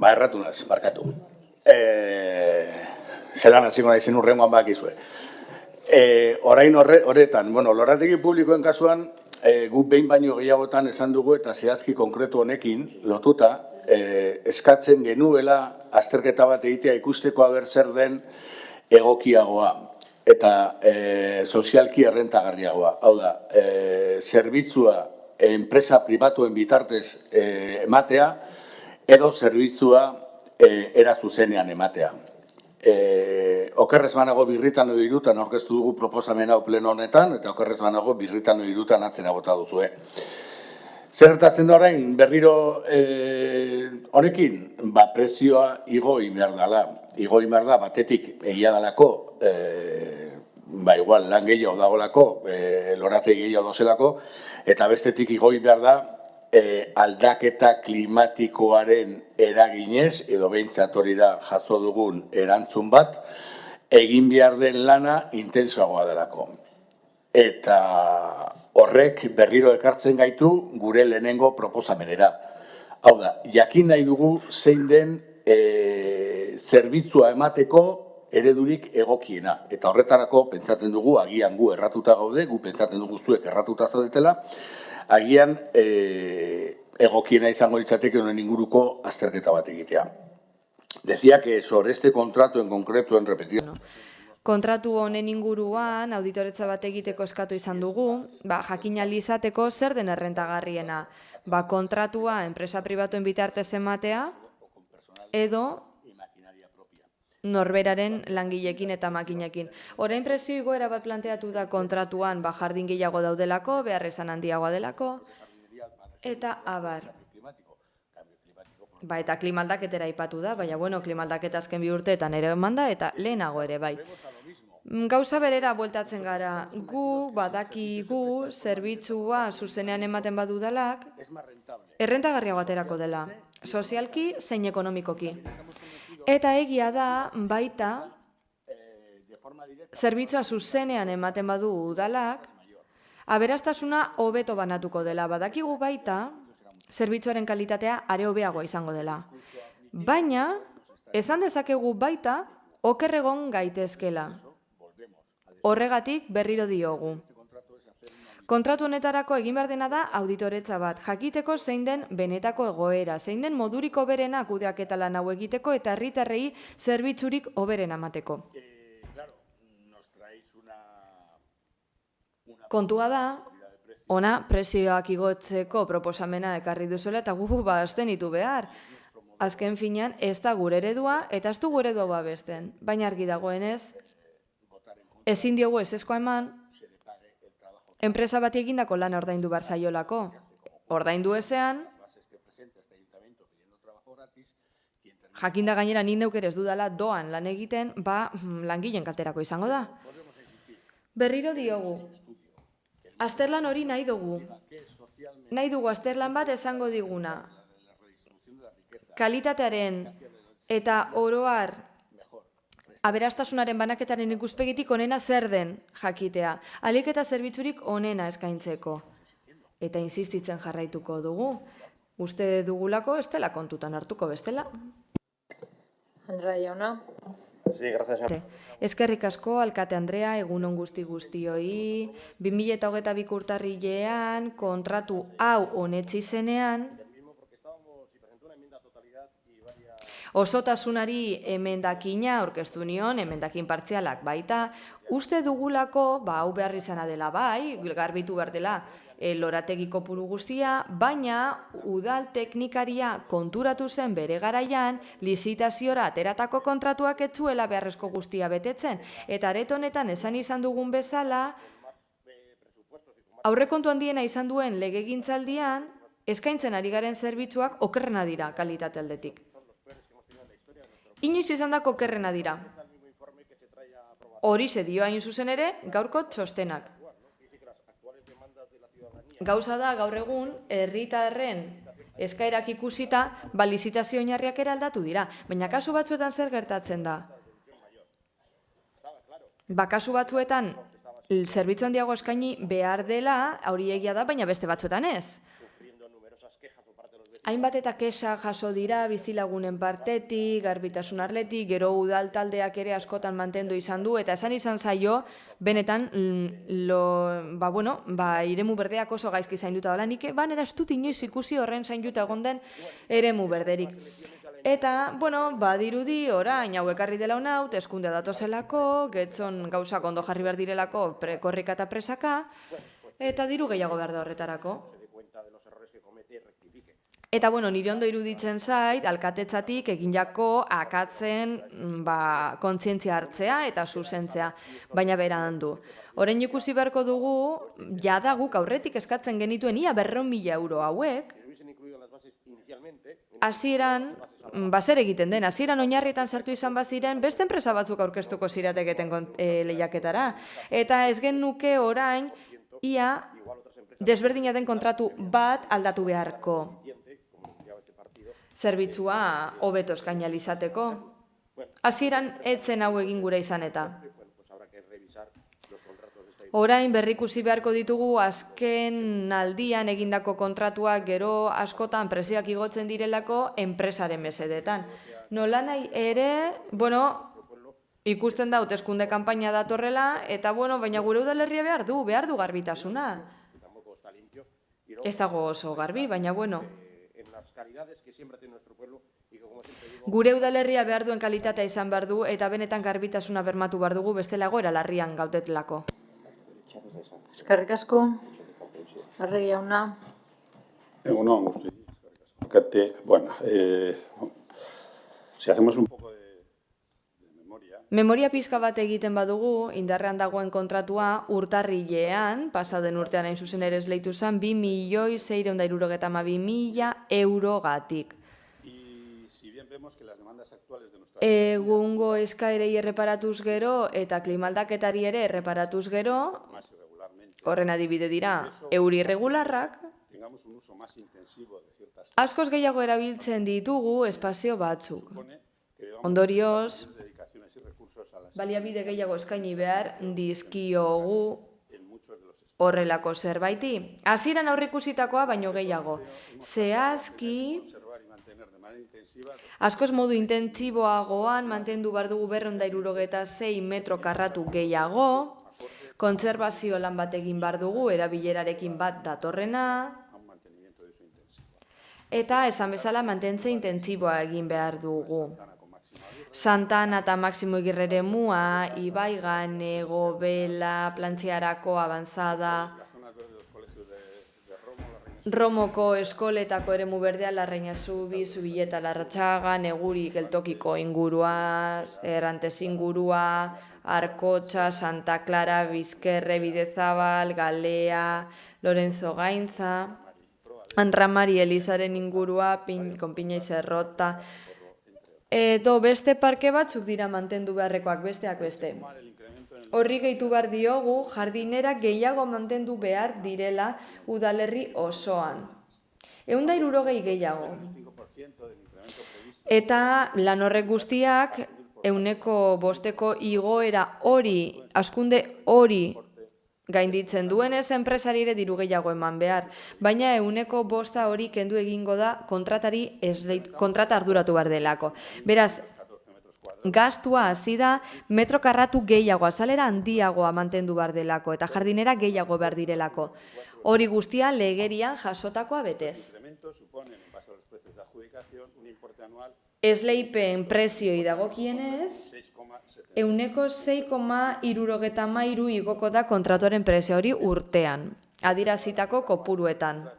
S2: erratu naz, barkatu. Zelan hasiko naizen urrengoan bakizue. Orain horretan, lorategi publikoen kasuan, guk behin baino gehiagotan esan dugu eta zehazki konkretu honekin lotuta, eskatzen genuela azterketa bat egitea ikusteko aber zer den egokiagoa eta sozialki errentagarriagoa. Hau da, zerbitzua enpresa pribatuen bitartez ematea edo zerbitzua era zuzenean ematea. Okerrez banago birritan edo irutan aurkeztu dugu proposamen hau pleno honetan eta okerrez banago birritan edo irutan atzera bota duzue. Zer gertatzen da orain berriro honekin, prezioa igoi behar dela. Igoi behar da batetik egia dalako, igual lan gehiago dagolako, lorate gehiago dozelako, eta bestetik igoi behar da aldaketa klimatikoaren eraginez, edo behintzat hori da jaso dugun erantzun bat, egin behar den lana intensoagoa delako. Eta horrek berriro ekartzen gaitu gure lehenengo proposamenera. Hau da, jakin nahi dugu zein den zerbitzua emateko eredurik egokiena. Eta horretarako pentsatzen dugu, agian gu erratuta gaude, gu pentsatzen dugu zuek erratuta zaudetela, agian egokiena izango litzateke honen inguruko azterketa bat egitea. Decía que sobre este contrato en concreto en repetido.
S12: Kontratu honen inguruan auditoretza bat egiteko eskatu izan dugu, jakin ahal izateko zer den errentagarriena. Kontratua enpresa pribatuen bitartez ematea edo norberaren langilekin eta makinekin. Orain prezio igoera bat planteatu da kontratuan jardin gehiago daudelako, beharrezan handiagoa delako, eta abar. Eta klimaldaketera aipatu da, baina klimaldaketa azken 2 urteetan ere eman da, eta lehenago ere bai. Gauza berera bueltatzen gara, gu badakigu zerbitzua zuzenean ematen badudalak, errentagarriago aterako dela, sozialki zein ekonomikoki. Eta egia da baita zerbitzua zuzenean ematen badu udalak, aberastasuna hobeto banatuko dela, badakigu baita zerbitzuaren kalitatea are hobeagoa izango dela. Baina, esan dezakegu baita oker egon gaitezkela. Horregatik berriro diogu. Kontratu honetarako egin behar dena da auditoretza bat, jakiteko zein den benetako egoera, zein den moduriko berena kudeaketa lan hau egiteko eta herritarrei zerbitzurik hoberena emateko. Kontua da, ona prezioak igotzeko proposamena ekarri duzuela eta gu abstenitu behar. Azken finean ez da gure eredua eta ez du gure eredua babesten, baina argi dagoenez, ezin diogu ezezkoa eman, enpresa bati egindako lana ordaindu behar zaiolako. Ordaindu ezean, jakinda gainera nik neuk ere ez dudala doan lan egiten, langileen kalterako izango da. Berriro diogu, azterlan hori nahi dugu. Nahi dugu azterlan bat esango diguna. Kalitatearen eta oroar aberastasunaren banaketaren ikuspegitik onena zer den jakitea. Ahalik eta zerbitzurik onena eskaintzeko. Eta insistitzen jarraituko dugu. Uste dugulako ez dela kontutan hartuko bestela.
S1: Andrea jauna.
S4: Sí, gracias.
S12: Eskerrik asko, alkate Andrea, egunon guztioi. 2022 urtarrilean kontratu hau onetsi zenean, osotasunari emendakina aurkeztu nion, emendakin partzialak baita, uste dugulako, hau behar izana dela bai, garbitu behar dela lorategi kopuru guztia, baina udal teknikaria konturatu zen bere garaian, lizitaziora ateratako kontratuak ez zuela beharrezko guztia betetzen. Eta areto honetan esan izan dugun bezala, aurrekontu handiena izan duen legegintzaldian, eskaintzen ari garen zerbitzuak okerrena dira kalitate aldetik. Inoiz izan dako okerrena dira. Horixe dio hain zuzen ere, gaurko txostenak. Gauza da, gaur egun, herritarren eskaerak ikusita, lizitazio oinarriak ere aldatu dira. Baina kasu batzuetan zer gertatzen da? Kasu batzuetan, zerbitzu handiago eskaini behar dela, hori egia da, baina beste batzuetan ez. Hainbat eta kexa jaso dira bizilagunen partetik, garbitasun arletik, gero udal taldeak ere askotan mantendu izan du, eta esan izan zaio, benetan, eremu berdeak oso gaizki zainduta dola, nik banera ez dut inoiz ikusi horren zainduta egon den eremu berderik. Eta, badirudi, orain hau ekarri dela honaut, eskunde datozelako, getzon gauzak ondo jarri behar direlako, korrika eta presaka, eta diru gehiago behar da horretarako. Eta, nire ondo iruditzen zait, alkatetzatik egin jako akatzen kontzientzia hartzea eta zuzentzea, baina beran du. Orain ikusi beharko dugu, jada guk aurretik eskatzen genituen ia 200.000 euro hauek, hasieran, zer egiten den, hasieran oinarrietan sartu izan baziren, beste enpresa batzuk aurkeztuko zirateketen lehiaketara. Eta ez genuke orain, ia desberdina den kontratu bat aldatu beharko. Zerbitzua hobeto eskaini ahal izateko. Hasieran etzen hau egin gura izan eta. Orain berrikusi beharko ditugu azken aldian egindako kontratuak gero askotan presioak igotzen direlako enpresaren mesedetan. Nolanahi ere, ikusten da hauteskunde kanpaina datorrela eta baina gure udalerria behar du garbitasuna. Ez dago oso garbi, baina Gure udalerria behar duen kalitatea izan behar du eta benetan garbitasuna bermatu behar dugu bestela egoera larrian gaudetelako.
S1: Eskerrik asko. Arregi jauna.
S13: Egunon, guzti. Bueno, si hacemos un poco de memoria...
S12: Memoria pixka bat egiten badugu, indarrean dagoen kontratua urtarrilean, pasaden urtean hain zuzen ere esleitu zen, 2.672.000 eurogatik. Egungo eskaerei erreparatuz gero eta klimaldaketari ere erreparatuz gero, horren adibide dira, euri irregularrak, askoz gehiago erabiltzen ditugu espazio batzuk. Ondorioz, baliabide gehiago eskaini behar dizkiogu horrelako zerbaiti. Hasieran aurreikusitakoa baino gehiago. Zehazki, askoz modu intentsiboagoan mantendu behar dugu 276 metro karratu gehiago, kontserbazio lan bat egin behar dugu, erabilerarekin bat datorrena, eta esan bezala mantentze intentsiboa egin behar dugu. Santana eta Maximo Igirreremua, Ibaigane, Gobela, Plantziarako, Avanzada, Romoko eskoletako eremu berdea, Larraina Zubi, Zubileta, Larratxaga, Neguri, Geltokiko ingurua, Errantes ingurua, Arkotxa, Santa Clara, Bizkerre, Bidezabal, Galea, Lorenzo Gaintza, Anramari Elizaren ingurua, Konpina Izerrota, edo beste parke batzuk dira mantendu beharrekoak besteak beste. Horri gehitu behar diogu, jardinera gehiago mantendu behar direla udalerri osoan. 160 gehiago. Eta lan horrek guztiak, 100% igoera hori, hazkunde hori gainditzen duenez, enpresarire diru gehiago eman behar. Baina 100% hori kendu egingo da kontrata arduratu behar delako. Beraz, gastua hasi da metro karratu gehiago, azalera handiagoa mantendu behar delako eta jardinera gehiago behar direlako. Hori guztia legerian jasotakoa betez. Esleipen prezioi dagokienez, 6,73 igoko da kontratuaren prezio hori urtean, adierazitako kopuruetan.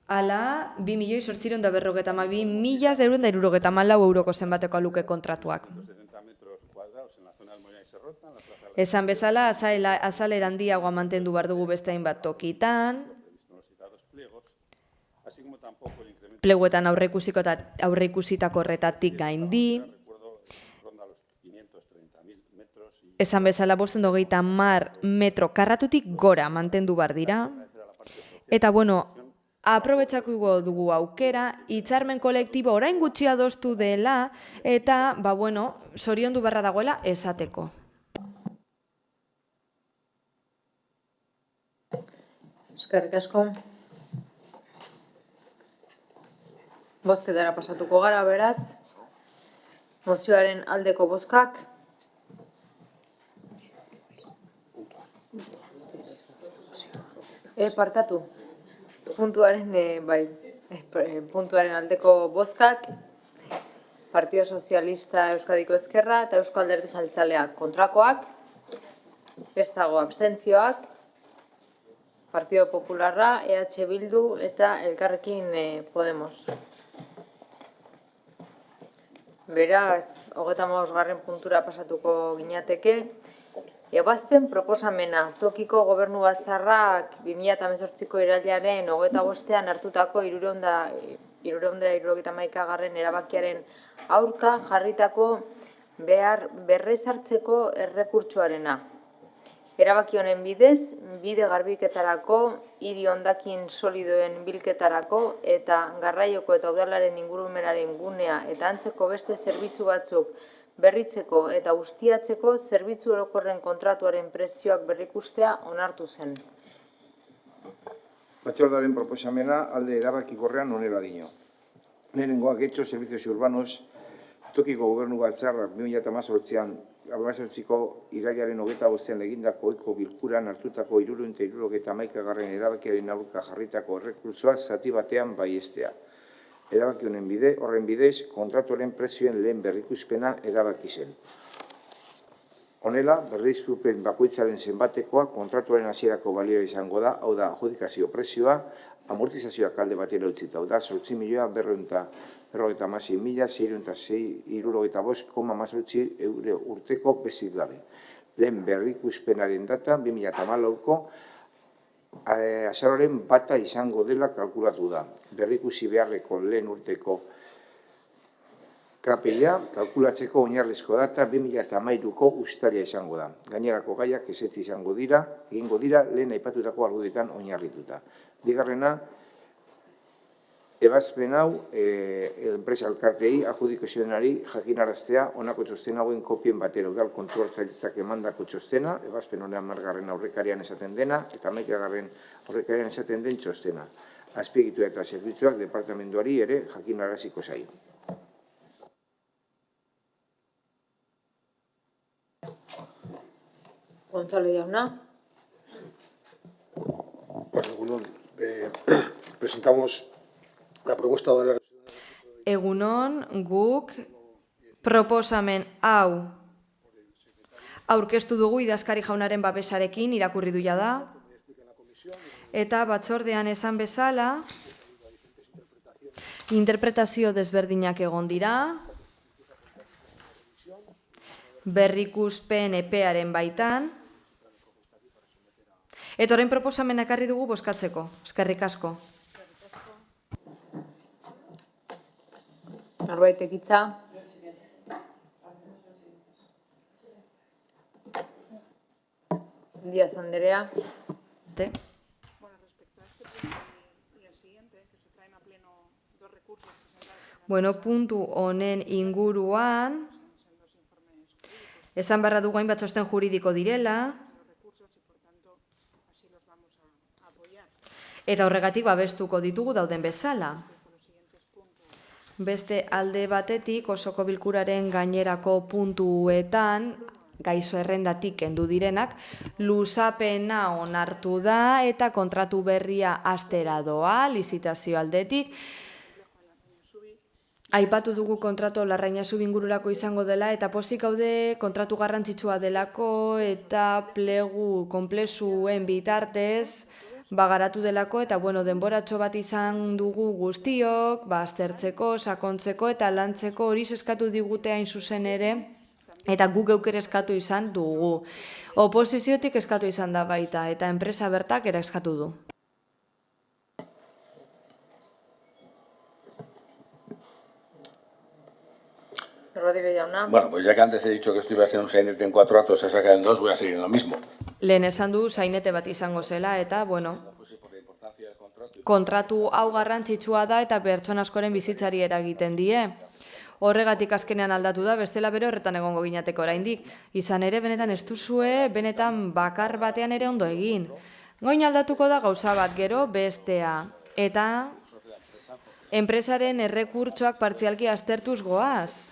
S12: Hala, 2.852.694 euroko zenbateko luke kontratuak. Esan bezala, azalera handiagoa mantendu behar dugu beste hainbat tokitan, pleguetan aurreikusitako horretatik gaindi, esan bezala 520 metro karratutik gora mantendu behar dira, eta bueno, aprobetxako dugu aukera, hitzarmen kolektibo orain gutxi adostu dela, eta, zoriondu beharra dagoela esateko.
S1: Eskerrik asko. Bozketara pasatuko gara, beraz. Mozioaren aldeko bozkak. Parkatu. Puntuaren aldeko bozkak. Partido Sozialista Euskadiko Ezkerra eta Eusko Alderdi Jeltzaleak kontrakoak. Ez dago abstentzioak. Partido Popularra, EH Bildu eta Elkarrekin Podemos. Beraz, 35. puntura pasatuko ginateke. Ebazpen proposamena, tokiko gobernu batzarrak 2018ko irailaren 25ean hartutako 371. Erabakiaren aurka jarritako berrezartzeko errekurtsoarena. Erabaki honen bidez, bide garbiketarako, hiri hondakin solidoen bilketarako eta garraioko eta udalaren ingurumenaren gunea eta antzeko beste zerbitzu batzuk berritzeko eta ustiatzeko zerbitzu orokorren kontratuaren prezioak berrikustea onartu zen.
S3: Batzordearen proposamena alde erabakikorrean honela dio. Lehenengoa, Getxo Servicios Urbanos Tokiko Gobernu Batzarrak 2018ko irailaren 25ean egindako ohiko bilkuran hartutako 371. Erabakiaren aurka jarritako errekurtsoa zati batean baiestea. Erabaki horren bidez, kontratuaren prezioen lehen berrikuspena erabaki zen. Honela, berrizkupen bakoitzaren zenbatekoa kontratuaren hasierako balioa izango da, hau da, adjudikazio prezioa, amortizazioak alde batera utzita, hau da, 8.456.665,18 euro urteko bezik gabe. Lehen berrikuspenaren data 2014ko azaroaren 1 izango dela kalkulatu da. Berrikusi beharreko lehen urteko KPIa kalkulatzeko oinarrizko data 2013ko uztaila izango da. Gainerako gaiak ezetz egingo dira lehen aipatutako argudietan oinarrituta. Bigarrena, ebazpen hau enpresa elkarteei adjudikazioari jakinaraztea honako txosten hauen kopien batera udal kontroltzailetzak emandako txostena, ebazpen honean 10. aurrekarian esaten dena eta 11. aurrekarian esaten den txostena. Azpiegitura eta zerbitzuak departamentuari ere jakinaraziko zaio.
S1: Gonzalo jauna.
S11: Bueno, presentamos la propuesta de la
S12: Egunon, guk proposamen hau aurkeztu dugu idazkari jaunaren babesarekin irakurri du da. Eta batzordean esan bezala, interpretazio desberdinak egon dira, berrikuspen epearen baitan, eta orain proposamen ekarri dugu bozkatzeko. Eskerrik asko.
S1: Norbaitek hitza? Díaz Andrea.
S12: Bueno, puntu honen inguruan, esan barra dugu hainbat txosten juridiko direla, eta horregatik babestuko ditugu dauden bezala. Beste alde batetik osoko bilkuraren gainerako puntuetan, gaizo errendatik kendu direnak, luzapena onartu da eta kontratu berria hastera doa, lizitazio aldetik. Aipatu dugu kontratu Larrainazu ingururako izango dela eta pozik gaude kontratu garrantzitsua delako eta plegu konplexuen bitartez garatu delako eta denboratxo bat izan dugu guztiok, aztertzeko, sakontzeko eta lantzeko hori eskatu digute hain zuzen ere eta guk geuk ere eskatu izan dugu. Oposiziotik eskatu izan da baita eta enpresa bertak ere eskatu du.
S1: Rodríguez jauna.
S2: Bueno, pues ya que antes he dicho que esto iba a ser un sainete en 4 actos, se saca en 2, voy a seguir en lo mismo.
S12: Lehen esan du sainete bat izango zela eta, kontratu hau garrantzitsua da eta pertsona askoren bizitzari eragiten die. Horregatik azkenean aldatu da, bestela bere horretan egongo ginateko oraindik. Izan ere, benetan ez duzue, benetan bakar batean ere ondo egin. Goin aldatuko da gauza bat gero bestea. Eta enpresaren errekurtsoak partzialki aztertuz goaz.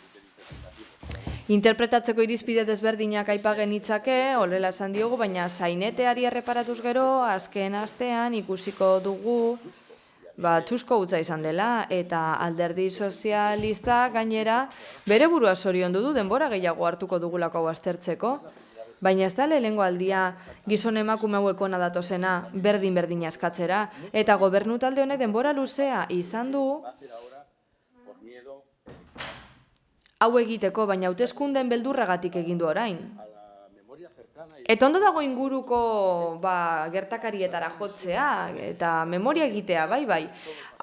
S12: Interpretatzeko irizpide desberdinak aipagen itzake, horrela esan diogu, baina saineteari erreparatuz gero, azken astean ikusiko dugu, txusko utza izan dela, eta alderdi sozialista gainera, bere burua zoriondu du denbora gehiago hartuko dugulako hau aztertzeko. Baina ez da lehenengo aldia gizon emakume hauekona datozena berdin-berdina eskatzera, eta gobernu talde honek denbora luzea izan du, hau egiteko, baina hauteskunden beldurragatik egin du orain. Eta ondo dago inguruko gertakarietara jotzea eta memoria egitea, bai.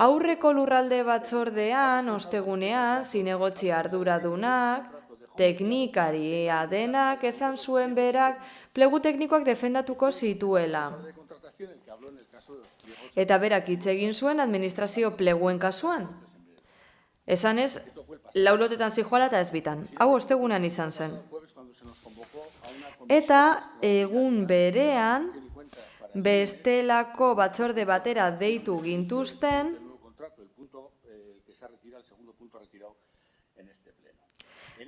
S12: Aurreko lurralde batzordean, ostegunean, zinegotzi arduradunak, teknikaria denak esan zuen berak, plegu teknikoak defendatuko zituela. Eta berak hitz egin zuen administrazio pleguen kasuan. Esan ez, laulotetan zijoala eta ez bitan. Hau ostegunean izan zen. Eta egun berean, bestelako batzorde batera deitu gintuzten,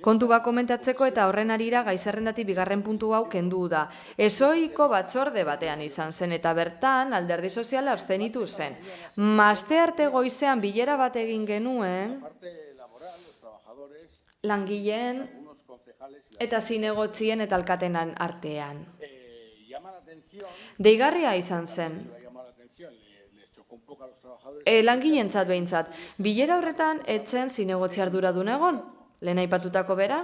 S12: Kontu bat komentatzeko eta horren arira gai zerrendatik bigarren puntu hau kendu da. Ezohiko batzorde batean izan zen eta bertan alderdi soziala abstenitu zen. Astearte goizean bilera bat egin genuen langileen eta zinegotzien eta alkatenan artean. Deigarria izan zen. Langileentzat behintzat. Bilera horretan etzen zinegotzi arduradun egon. Lehen aipatutako bera,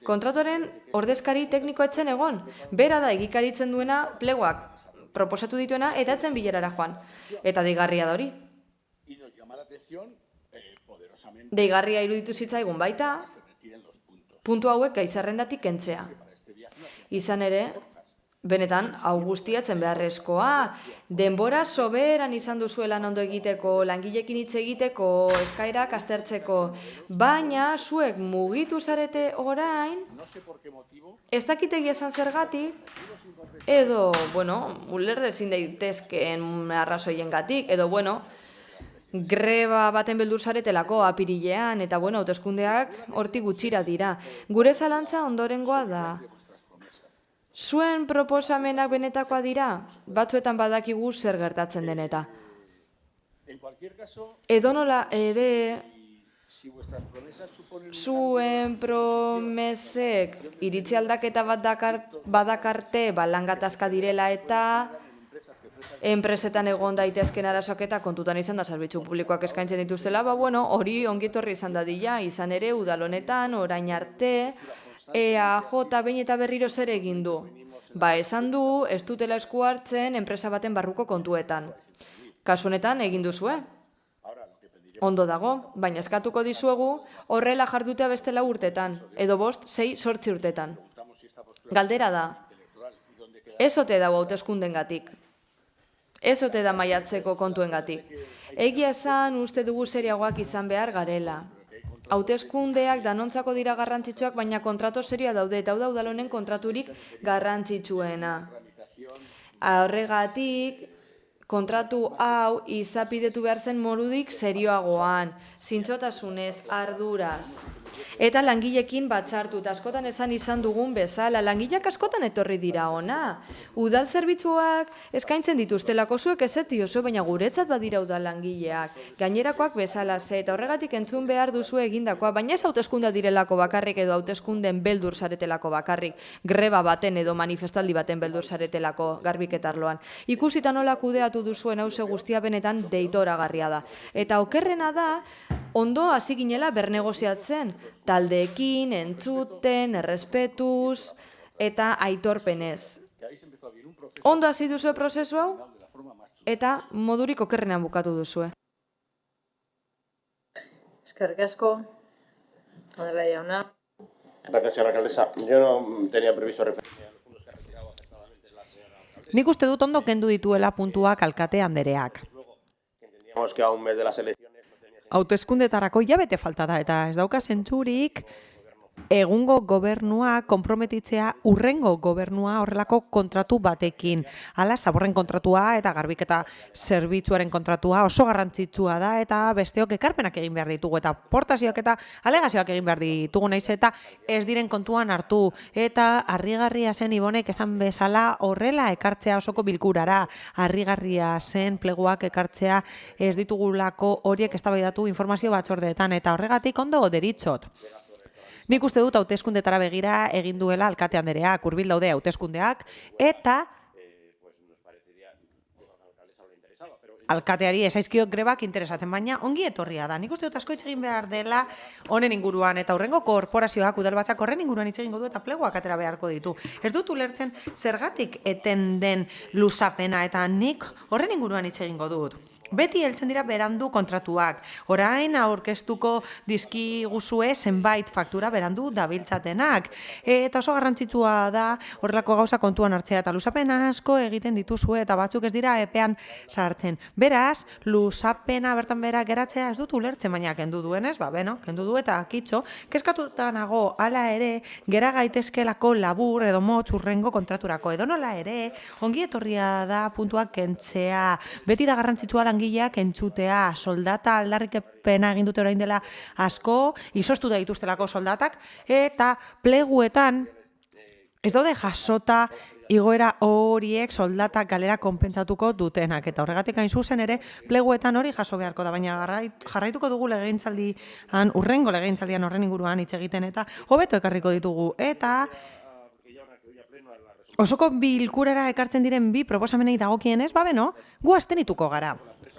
S12: kontratuaren ordezkari tekniko etzen egon. Bera da egikaritzen duena pleguak proposatu dituena eta etzen bilerara joan. Eta deigarria da hori. Deigarria iruditu zitzaigun baita, puntu hauek gai zerrendatik kentzea. Izan ere, benetan, hau guztiatzen beharrezkoa, denbora soberan izan duzuela ondo egiteko, langilekin hitz egiteko, eskaerak aztertzeko, baina zuek mugitu zarete orain, ez dakitegi esan zergatik, edo, uler ezin daitezkeen arrazoiengatik, edo, greba baten beldur zaretelako apirilean, eta, hauteskundeak hortik gutxira dira. Gure zalantza ondorengoa da. Zuen proposamenak benetakoa dira, batzuetan badakigu zer gertatzen deneta. Edonola ere, zuen promesek iritzi aldaketa bat badakarte lan gatazka direla eta enpresetan egon daitezken arazoak eta kontutan izan da zerbitzu publikoak eskaintzen dituztela, hori ongitorri izan dadila, izan ere udal honetan, orain arte, EAJ behin eta berriro zer egin du. Esan du, ez dutela esku hartzen enpresa baten barruko kontuetan. Kasu honetan egin duzue. Ondo dago, baina eskatuko dizuegu horrela jardutea beste 4 urtetan, edo 5, 6, 8 urtetan. Galdera da, ez ote dago hauteskundengatik. Ez ote da maiatzeko kontuengatik. Egia esan uste dugu seriagoak izan behar garela. Hauteskundeak danontzako dira garrantzitsuak, baina kontratu serioa daude, eta hau da udalonen kontraturik garrantzitsuena. Horregatik, kontratu hau izapidetu behar zen modurik serioagoan, zintzotasunez, arduraz. Eta langilekin batzartu, eta askotan esan izan dugun bezala, langileak askotan etorri dira ona. Udal zerbitzuak eskaintzen dituztelako zuek ezeti oso, baina guretzat badira udal langileak. Gainerakoak bezala ze, eta horregatik entzun behar duzu egindakoa, baina ez hauteskunda direlako bakarrik edo hauteskunden beldur zaretelako bakarrik, greba baten edo manifestaldi baten beldur zaretelako garbiketarloan. Ikusita nola kudeatu duzuen hause guztia benetan deitoragarria da. Eta okerrena da, ondo hasi ginela bernegoziatzen, taldeekin, entzuten, errespetuz eta aitorpenez. Ondo hasi duzue prozesu hau eta modurik okerrenean bukatu duzue.
S1: Eskerrik asko, Andrea jauna.
S4: Gracias, señora alcaldesa. Yo no tenía previsto referirme a los puntos que ha retirado acertadamente la señora.
S5: Nik uste dut ondo kendu dituela puntuak alkate andereak.
S4: Entendíamos que a un mes de las elecciones
S5: Hauteskundetarako hilabete falta da eta ez dauka zentzurik egungo gobernua konprometitzea urrengo gobernua horrelako kontratu batekin. Hala, zaborren kontratua eta garbiketa zerbitzuaren kontratua oso garrantzitsua da eta besteok ekarpenak egin behar ditugu eta portazioak eta alegazioak egin behar ditugu naiz eta ez diren kontuan hartu. Eta harrigarria zen Ibonek esan bezala horrela ekartzea osoko bilkurara. Harrigarria zen pleguak ekartzea ez ditugulako horiek eztabaidatu informazio batzordeetan eta horregatik ondo deritzot. Nik uste dut hauteskundetara begira egin duela alkate andereak, hurbil daude hauteskundeak eta alkateari esaizkiok grebak interesatzen, baina ongi etorria da. Nik uste dut asko hitz egin behar dela honen inguruan eta hurrengo korporazioak udalbatzak horren inguruan hitz egingo du eta pleguak atera beharko ditu. Ez dut ulertzen zergatik eten den luzapena eta nik horren inguruan hitz egingo dut. Beti heltzen dira berandu kontratuak. Orain aurkeztuko dizkiguzue zenbait faktura berandu dabiltzatenak. Eta oso garrantzitsua da horrelako gauza kontuan hartzea eta luzapena asko egiten dituzue eta batzuk ez dira epean sartzen. Beraz, luzapena bertan bera geratzea ez dut ulertzen, baina kendu duenez, kendu du eta kitxo, kezkatuta nago hala ere gera gaitezkelako labur edo motz urrengo kontraturako. Edo nola ere, ongi etorria da puntuak kentzea. Beti da garrantzitsua langileak entzutea, soldata aldarrikapena egin dute orain dela asko, izoztu da dituztelako soldatak, eta pleguetan ez daude jasota igoera horiek soldatak galera konpentsatuko dutenak. Eta horregatik hain zuzen ere, pleguetan hori jaso beharko da, baina jarraituko dugu legegintzaldian, urrengo legegintzaldian horren inguruan hitz egiten eta hobeto ekarriko ditugu. Eta osoko bilkurara ekartzen diren bi proposamenei dagokienez, beno, gu abstenituko gara.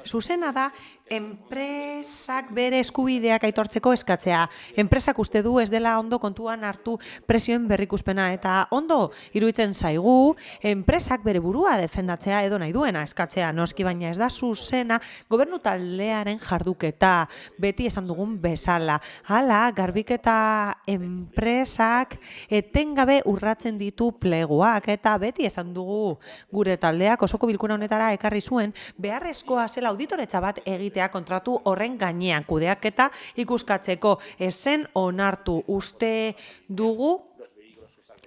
S5: Zuzena da, enpresak bere eskubideak aitortzeko eskatzea. Enpresak uste du ez dela ondo kontuan hartu prezioen berrikuspena eta ondo iruditzen zaigu, enpresak bere burua defendatzea edo nahi duena eskatzea. Noski baina ez da zuzena gobernu taldearen jarduketa, beti esan dugun bezala. Hala, garbiketa enpresak etengabe urratzen ditu pleguak eta beti esan dugu gure taldeak osoko bilkura honetara ekarri zuen beharrezkoa zela auditoretza bat egitea kontratu horren gainean kudeaketa ikuskatzeko ezen onartu uste dugu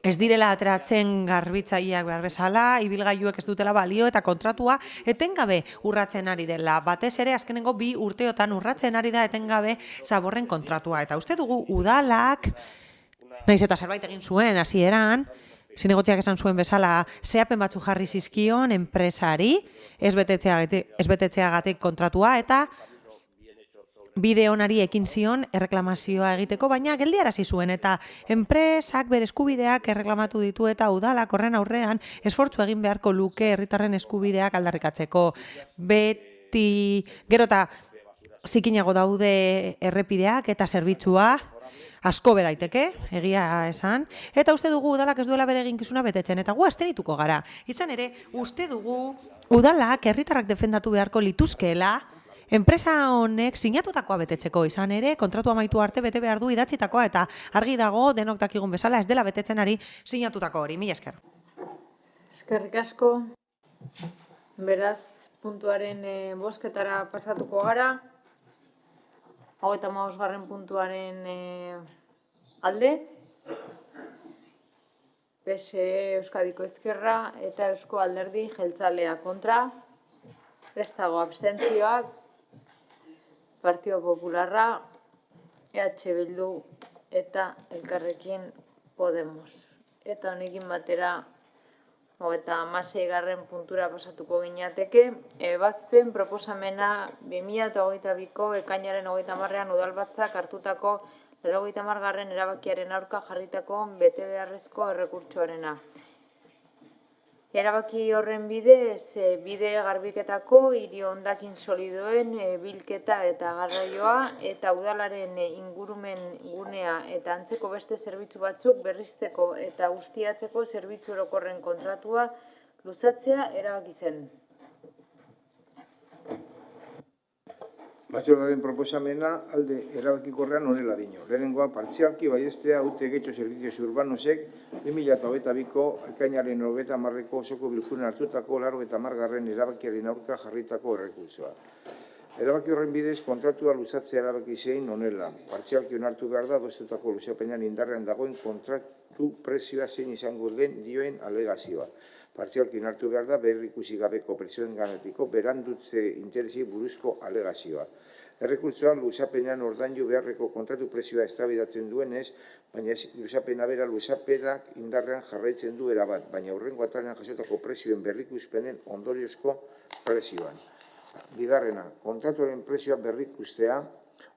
S5: ez direla ateratzen garbitzaileak behar bezala, ibilgailuek ez dutela balio eta kontratua etengabe urratzen ari dela. Batez ere azkenengo 2 urteotan urratzen ari da etengabe zaborren kontratua. Eta uste dugu udalak, nahiz eta zerbait egin zuen hasieran, zinegotziak esan zuen bezala, zehapen batzu jarri zizkion enpresari, ez betetzeagatik kontratua, eta bide onari ekin zion erreklamazioa egiteko, baina geldiarazi zuen, eta enpresak bere eskubideak erreklamatu ditu eta udalak horren aurrean esfortzu egin beharko luke herritarren eskubideak aldarrikatzeko. Beti, gero eta zikinago daude errepideak eta zerbitzua, asko bedaiteke, egia esan, eta uste dugu udalak ez duela bere eginkizuna betetzen, eta gu abstenituko gara. Izan ere, uste dugu udalak herritarrak defendatu beharko lituzkeela, enpresa honek sinatutakoa betetzeko, izan ere, kontratu amaitu arte bete behar du idatzitakoa, eta argi dago denok dakigun bezala ez dela betetzen ari sinatutako hori. Mila esker.
S1: Eskerrik asko. Beraz, puntuaren bozketara pasatuko gara. 35. puntuaren alde, PSE Euskadiko Ezkerra eta Eusko Alderdi Jeltzalea kontra, ez dago abstentzioak, Partido Popularra, EH Bildu eta Elkarrekin Podemos. Eta honekin batera 36. puntura pasatuko gineateke, ebazpen proposamena 2022ko ekainaren 30ean udalbatzak hartutako 80. erabakiaren aurka jarritako bete beharrezko errekurtsoarena. Erabaki horren bidez, bide garbiketako hiri hondakin solidoen bilketa eta garraioa eta udalaren ingurumen gunea eta antzeko beste zerbitzu batzuk berrizteko eta ustiatzeko zerbitzu orokorren kontratua luzatzea erabaki zen.
S3: Batzordearen proposamena alde erabakikorrean honela dio. Lehenengoa, partzialki baiestea UTE Getxo Servicios Urbanosek 2022ko ekainaren 30ko osoko bilkuran hartutako 80. erabakiaren aurka jarritako errekurtsoa. Erabaki horren bidez kontratua luzatzea erabaki zein honela. Partzialki onartu behar da adostutako luzapenean indarrean dagoen kontratu prezioa zein izango den dioen alegazioa. Partzialki onartu behar da berrikusi gabeko prezioenganatiko berandutze interesi buruzko alegazioa. Errekurtsoa luzapenean ordaindu beharreko kontratu prezioa eztabaidatzen duenez, baina luzapena bera luzapenak indarrean jarraitzen du erabat, baina hurrengo atalean jasotako prezioen berrikuspenen ondoriozko prezioan. Bigarrena, kontratuaren prezioa berrikustea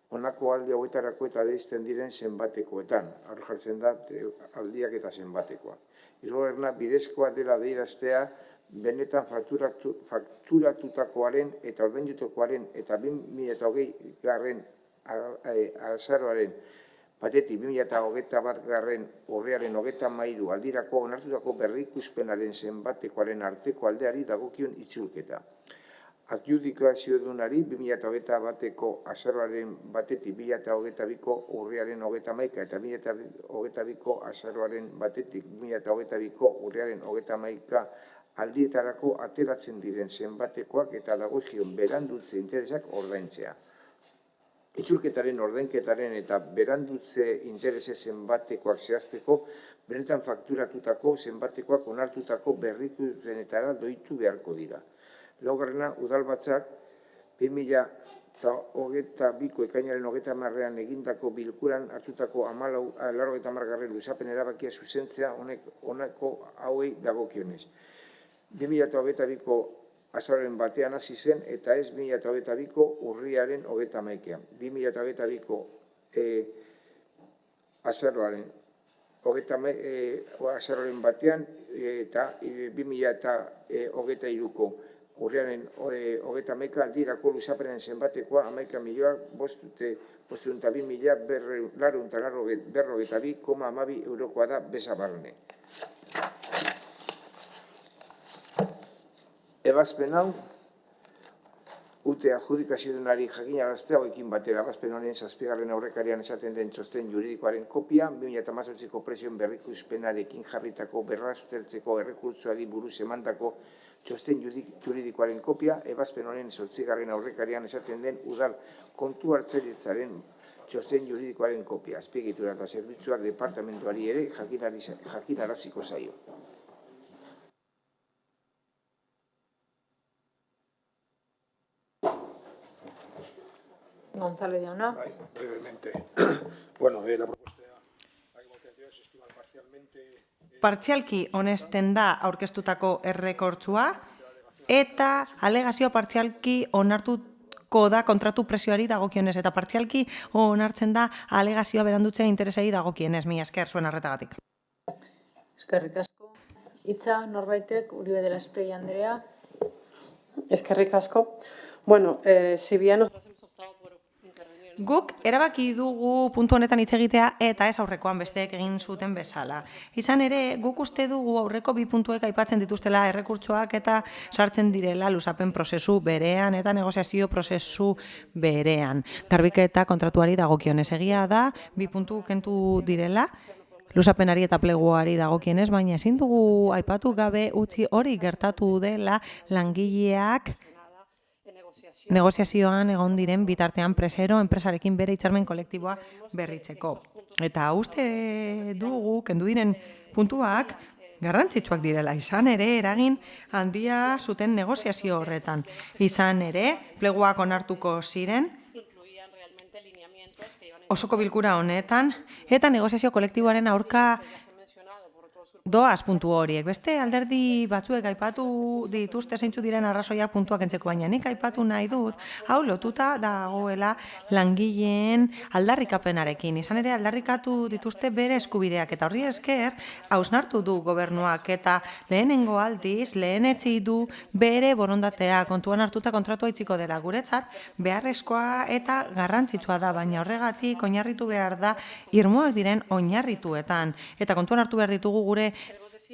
S3: honako alde hauetarako eta deizten diren zenbatekoetan. Hor jartzen da aldiak eta zenbatekoak. Hirugarrena, bidezkoa dela adieraztea benetan fakturatutakoaren eta ordaindutakoaren eta 2020 azaroaren batetik 2021 urriaren 33 aldirako onartutako berrikuspenaren zenbatekoaren arteko aldeari dagokion itzulketa. Adjudikazio-dunari 2021ko azaroaren batetik 2022ko urriaren 31 eta 2022ko azaroaren batetik 2022ko urriaren 31 aldietarako ateratzen diren zenbatekoak eta dagokion berandutze interesak ordaintzea. Itzulketaren, ordainketaren eta berandutze interese zenbatekoak zehazteko, benetan fakturatutako zenbatekoak onartutako berrikuspenetara doitu beharko dira. Laugarrena, udalbatzak 2022ko ekainaren 30ean egindako bilkuran hartutako 80. luzapen erabakia zuzentzea honako hauei dagokionez. 2022ko azaroaren batean hasi zen eta ez 2022ko urriaren 31ean. 2022ko azaroaren batean eta 2023ko urriaren 31ean aldirako luzapenen zenbatekoa 11.502.442,12 eurokoa da beza barne. Ebazpen hau, adjudikaziodunari jakinaraztea hauekin batera. Ebazpen honen 7. aurrekarian esaten den txosten juridikoaren kopia, 2018ko prezioen berrikuspenarekin jarritako berraztertzeko errekurtsoari buruz emandako txosten juridikoaren kopia, ebazpen honen 8. aurrekarian esaten den udal kontu hartzailetzaren txosten juridikoaren kopia. Azpiegitura eta zerbitzuak departamentuari ere jakinaraziko zaio.
S1: Gonzalo jauna.
S11: Bai, brevemente. Bueno, la propuesta de votación se estima parcialmente.
S5: Partzialki onesten da aurkeztutako errekortzua eta alegazio partzialki onartuko da kontratu prezioari dagokionez eta partzialki onartzen da alegazioa berandutzea interesei dagokienez. Mila esker zuen arretagatik.
S1: Eskerrik asko. Hitza norbaitek Uribe de la Esprey Andrea.
S6: Eskerrik asko. Bueno, si bien nosotros hemos optado por intervenir...
S5: Guk erabaki dugu puntu honetan hitz egitea eta ez aurrekoan besteek egin zuten bezala. Izan ere, guk uste dugu aurreko 2 puntuek aipatzen dituztela errekurtsoak eta sartzen direla luzapen prozesu berean eta negoziazio prozesu berean. Garbiketa kontratuari dagokionez egia da, 2 puntu kentu direla, luzapenari eta pleguari dagokienez, baina ezin dugu aipatu gabe utzi hori gertatu dela langileak negoziazioan egon diren bitartean presero enpresarekin bere hitzarmen kolektiboa berritzeko. Eta uste dugu, kendu diren puntuak, garrantzitsuak direla. Izan ere, eragin handia zuten negoziazio horretan. Izan ere, pleguak onartuko ziren, osoko bilkura honetan, eta negoziazio kolektiboaren aurka doaz puntu horiek. Beste alderdi batzuek aipatu dituzte zeintzu diren arrazoiak puntuak entzeko, baina nik aipatu nahi dut, hau lotuta dagoela langileen aldarrikapenarekin. Izan ere aldarrikatu dituzte bere eskubideak eta horri esker hausnartu du gobernuak eta lehenengo aldiz lehenetsi du bere borondatea kontuan hartuta kontratua itziko dela. Guretzat beharrezkoa eta garrantzitsua da, baina horregatik oinarritu behar da irmoak diren oinarrituetan eta kontuan hartu behar ditugu gure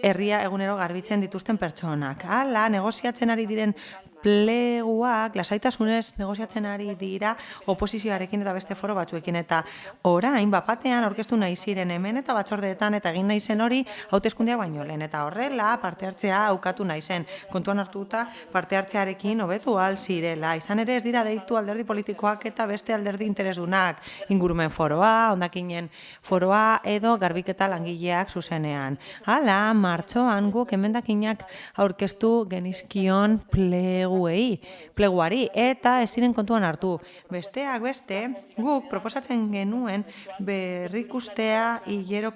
S5: herria egunero garbitzen dituzten pertsonak. Hala, negoziatzen ari diren pleguak, lasaitasunez negoziatzen ari dira oposizioarekin eta beste foro batzuekin eta orain bapatean aurkeztu nahi ziren hemen eta batzordeetan eta egin nahi zen hori hauteskundea baino lehen eta horrela parte hartzea aukatu nahi zen. Kontuan hartuta parte hartzearekin hobetu ahal zirela. Izan ere ez dira deitu alderdi politikoak eta beste alderdi interesdunak, ingurumen foroa, hondakinen foroa edo garbiketa langileak zuzenean. Hala, martxoan guk emendakinak aurkeztu genizkion pleguari eta ez ziren kontuan hartu. Besteak beste, guk proposatzen genuen berrikustea hilero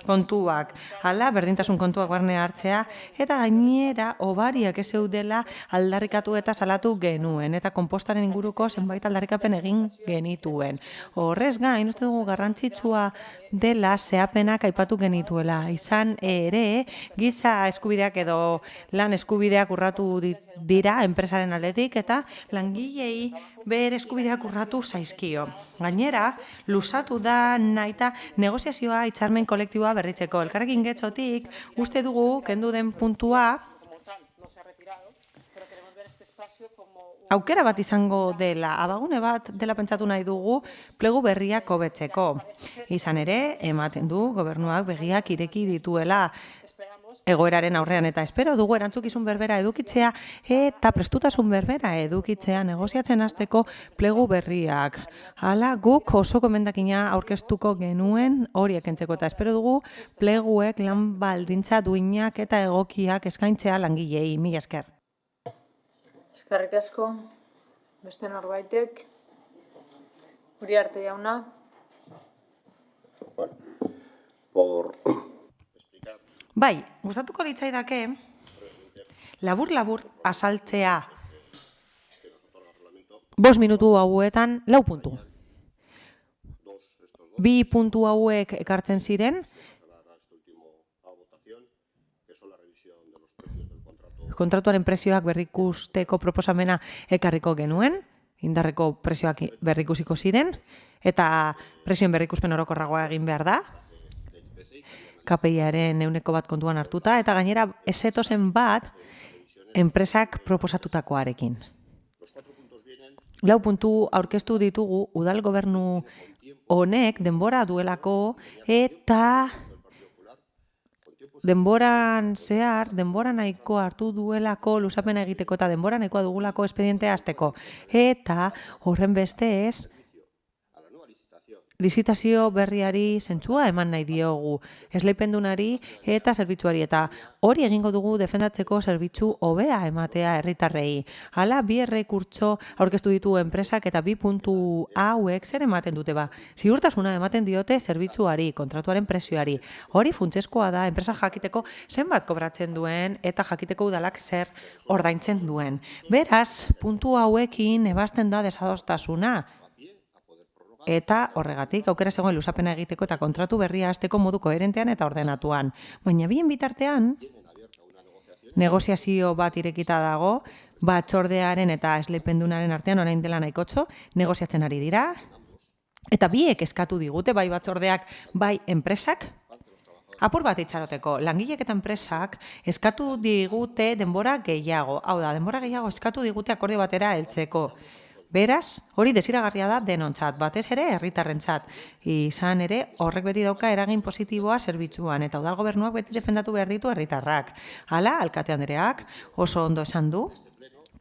S5: kontuak. Hala, berdintasun kontuak barne hartzea eta gainera hobariak ez zeudela aldarrikatu eta salatu genuen eta konpostaren inguruko zenbait aldarrikapen egin genituen. Horrez gain, uste dugu garrantzitsua dela zehapenak aipatu genituela. Izan ere, giza eskubideak edo lan eskubideak urratu dira enpresaren aldetik eta langilei bere eskubideak urratu zaizkio. Gainera, luzatu da nahita negoziazioa hitzarmen kolektiboa berritzeko. Elkarrekin getxotik uste dugu kendu den puntua aukera bat izango dela, abagune bat dela pentsatu nahi dugu plegu berriak hobetzeko. Izan ere, ematen du gobernuak begiak ireki dituela egoeraren aurrean eta espero dugu erantzukizun berbera edukitzea eta prestutasun berbera edukitzea negoziatzen hasteko plegu berriak. Hala, guk osoko emendakina aurkeztuko genuen horiek entzeko eta espero dugu pleguek lan baldintza duinak eta egokiak eskaintzea langilei. Mila esker.
S1: Eskerrik asko. Beste norbaitek? Uriarte jauna?
S5: Bai, gustatuko litzaidake labur-labur azaltzea 5 minutu hauetan 4 puntu. 2 puntu hauek ekartzen ziren kontratuaren prezioak berrikusteko proposamena ekarriko genuen, indarreko prezioak berrikusiko ziren, eta prezioen berrikuspen orokorragoa egin behar da, KPI-aren 100% kontuan hartuta, eta gainera ezetozen bat enpresak proposatutakoarekin. 4 puntu aurkeztu ditugu udal gobernu honek denbora duelako eta denboran zehar, denbora nahiko hartu duelako luzapena egiteko eta denbora nahikoa dugulako espedientea hasteko. Eta horren bestez, lizitazio berriari zentzua eman nahi diogu, esleipendunari eta zerbitzuari, eta hori egingo dugu defendatzeko zerbitzu hobea ematea herritarrei. Hala, bi errekurtso aurkeztu ditu enpresak eta 2 puntu hauek zer ematen dute ba. Ziurtasuna ematen diote zerbitzuari, kontratuaren prezioari. Hori funtsezkoa da, enpresa jakiteko zenbat kobratzen duen eta jakiteko udalak zer ordaintzen duen. Beraz, puntu hauekin ebazten da desadostasuna. Eta horregatik, aukera zegoen luzapena egiteko eta kontratu berria hasteko modu koherentean eta ordenatuan. Baina bien bitartean, negoziazio bat irekita dago, batzordearen eta esleipendunaren artean orain dela nahikotxo, negoziatzen ari dira, eta biek eskatu digute, bai batzordeak, bai enpresak, apur bat itxaroteko, langilek eta enpresak eskatu digute denbora gehiago. Hau da, denbora gehiago eskatu digute akordio batera heltzeko. Beraz, hori desiragarria da denontzat, batez ere herritarrentzat. Izan ere, horrek beti dauka eragin positiboa zerbitzuan, eta udal gobernuak beti defendatu behar ditu herritarrak. Hala, alkate andreak oso ondo esan du,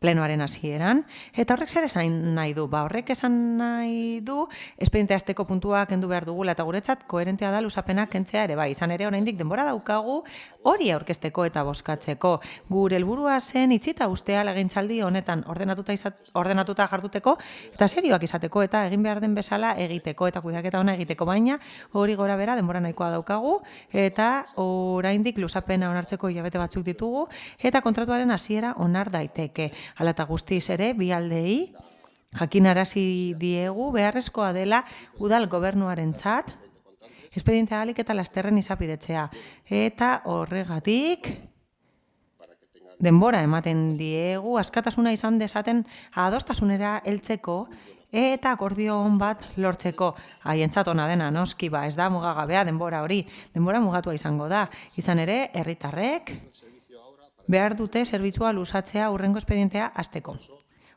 S5: plenoaren hasieran, eta horrek zer esan nahi du? Ba, horrek esan nahi du, espediente hasteko puntua kendu behar dugula, eta guretzat koherentea da luzapena kentzea ere, bai, izan ere oraindik denbora daukagu hori aurkezteko eta bozkatzeko. Gure helburua zen itzita ustea legegintzaldi honetan ordenatuta jarduteko, eta serioak izateko, eta egin behar den bezala egiteko, eta kudeaketa ona egiteko, baina hori gora bera denbora nahikoa daukagu, eta oraindik luzapena onartzeko hilabete batzuk ditugu, eta kontratuaren hasiera onar daiteke. Hala eta guztiz ere, bi aldei jakinarazi diegu beharrezkoa dela udal gobernuarentzat espedientea ahalik eta lasterren izapidetzea. Eta horregatik denbora ematen diegu askatasuna izan dezaten adostasunera heltzeko eta akordio on bat lortzeko. Haientzat ona dena, noski, ba, ez da mugagabea denbora hori, denbora mugatua izango da. Izan ere, herritarrek behar dute zerbitzua luzatzea hurrengo espedientea hasteko.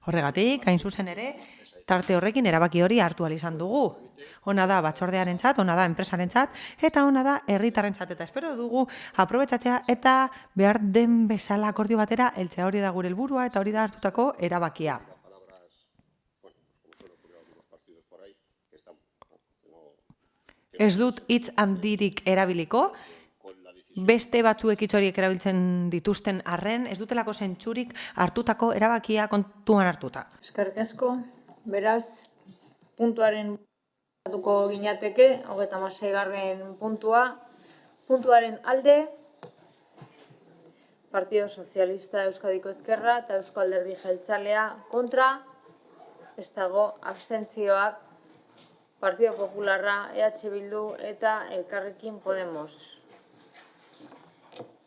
S5: Horregatik, hain zuzen ere, tarte horrekin erabaki hori hartu ahal izan dugu. Ona da batzordearentzat, ona da enpresarentzat, eta ona da herritarrentzat, eta espero dugu aprobetxatzea eta behar den bezala akordio batera heltzea, hori da gure helburua eta hori da hartutako erabakia. Ez dut hitz handirik erabiliko, beste batzuek hitz horiek erabiltzen dituzten arren, ez dutelako zentzurik hartutako erabakia kontuan hartuta.
S1: Eskerrik asko, beraz, puntuaren hartuko ginateke, 36. puntuaren alde, Partido Sozialista Euskadiko Ezkerra eta Eusko Alderdi Jeltzalea kontra, ez dago abstentzioak Partido Popularra, EH Bildu eta Elkarrekin Podemos.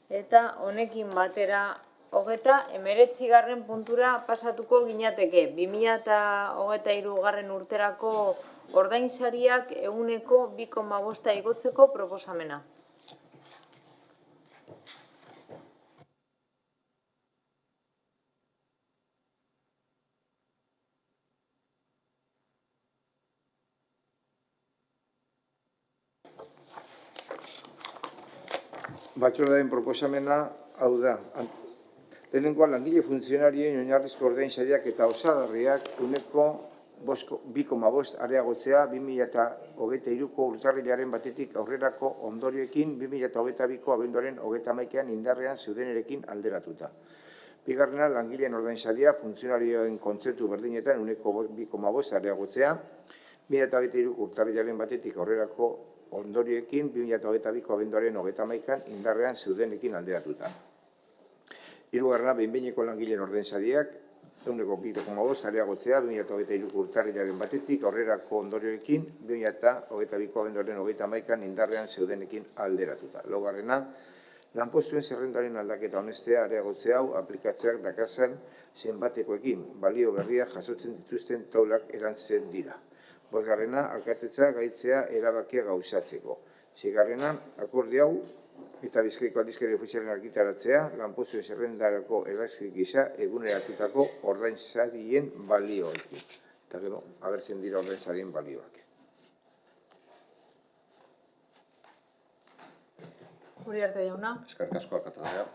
S1: Eta honekin batera 39. puntura pasatuko ginateke. 2023. urterako ordainsariak 2,5 igotzeko proposamena.
S3: Batzordearen proposamena hau da. Lehenengoa langile funtzionarien oinarrizko ordainsariak eta osagarriak 2,5 areagotzea 2023ko urtarrilaren batetik aurrerako ondorioekin 2022ko abenduaren 31ean indarrean zeudenerekin alderatuta. Bigarrena, langileen ordainsaria funtzionarioen kontzeptu berdinetan 2,5 areagotzea, 2023 urtarrilaren batetik aurrerako ondorioekin 2022ko abenduaren 31an indarrean zeudenekin alderatuta. Hirugarrena, behin-behineko langileen ordainsariak 2,5 areagotzea 2023 urtarrilaren batetik aurrerako ondorioekin 2022ko abenduaren 31an indarrean zeudenekin alderatuta. Laugarrena, lanpostuen zerrendaren aldaketa honestea areagotzea hau aplikatzeak dakartzan zenbatekoekin balio berriak jasotzen dituzten taulak erantzen dira. Bosgarrena, alkatetza gaitzea erabakia gauzatzeko. Seigarrena, akordio hau eta Bizkaiko aldizkari ofizialen argitaratzea lanpostuen zerrendarako elastiko gisa eguneratutako ordainsarien balioekin. Eta gero, agertzen dira ordainsarien balioak.
S1: Uriarte jauna.
S4: Eskerrik asko, alkate andrea.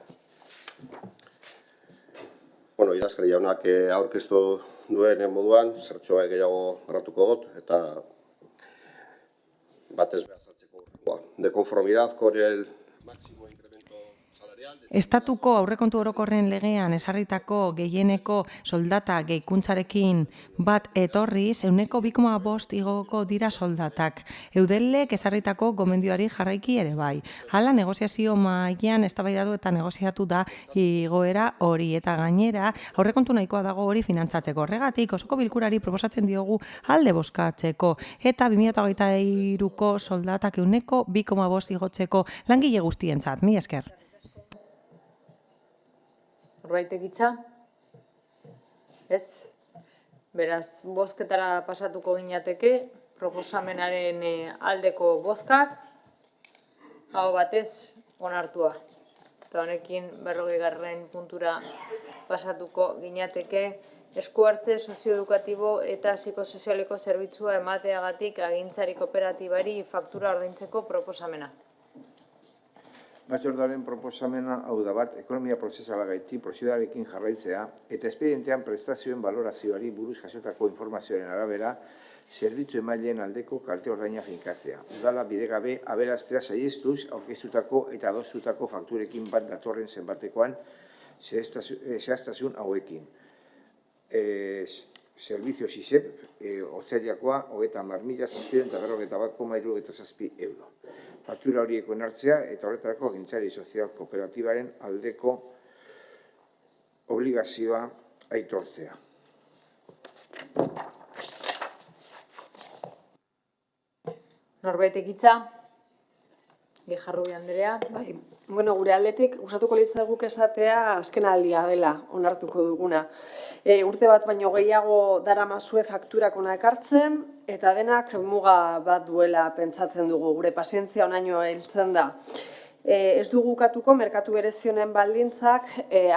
S4: Idazkari jaunak aurkeztu duen moduan, zertxoa gehiago garratuko dut, eta batez behazatzeko de conformidad con el máximo incremento salarial.
S5: Estatuko aurrekontu orokorren legean esarritako gehieneko soldata gehikuntzarekin bat etorriz, 2,5 igoko dira soldatak. Eudelek esarritako gomendioari jarraiki ere bai. Hala, negoziazio mailan eztabaidatu eta negoziatu da igoera hori, eta gainera aurrekontu nahikoa dago hori finantzatzeko. Horregatik, osoko bilkurari proposatzen diogu alde bozkatzeko, eta 2023ko soldatak 2,5 igotzeko langile guztientzat. Mila esker.
S1: Norbaitek hitza? Ez? Beraz, bozketara pasatuko ginateke, proposamenaren aldeko bozkak, hau batez onartua. Eta honekin 40. puntura pasatuko ginateke, esku hartze sozioedukatibo eta psikosozialeko zerbitzua emateagatik agintzari kooperatibari faktura ordaintzeko proposamena.
S3: Batzordearen proposamena hau da bat, ekonomia prozesalagatik prozedurarekin jarraitzea eta espedientean prestazioen valorazioari buruz jasotako informazioaren arabera zerbitzu emaileen aldeko kalte ordaina finkatzea. Udala bidegabe aberastea saihestuz aurkeztutako eta adostutako fakturekin bat datorren zenbatekoan zehaztasun hauekin. Servizio SISEP, otzailakoa, 30.741,77 euro. Faktura horiek onartzea eta horretarako agintzari sozial kooperatibaren aldeko obligazioa aitortzea.
S1: Norbaitek hitza? Gejarrubi Andrea.
S6: Bai, gure aldetik gustatuko litzaiguke esatea azken aldia dela onartuko duguna. Urte bat baino gehiago daramazue fakturak hona ekartzen, eta denak muga bat duela pentsatzen dugu, gure pazientzia onaino heltzen da. Ez dugu ukatuko merkatu berezionen baldintzak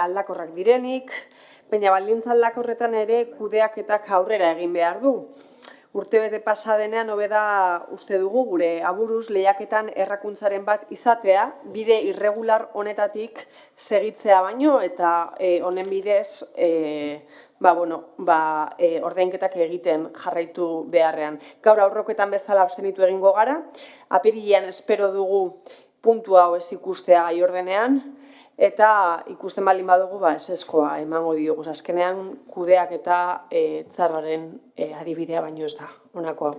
S6: aldakorrak direnik, baina baldintza aldakorretan ere kudeaketak aurrera egin behar du. Urtebete pasa denean hobeda uste dugu gure aburuz lehiaketan errakuntzaren bat izatea, bide irregular honetatik segitzea baino eta honen bidez ordainketak egiten jarraitu beharrean. Gaur aurroketan bezala abstenitu egingo gara, apirilean espero dugu puntu hau ez ikustea gai ordenean, eta ikusten baldin badugu eseskoa emango diogu. Azkenean kudeak eta txarraren adibidea baino ez da, honako hau.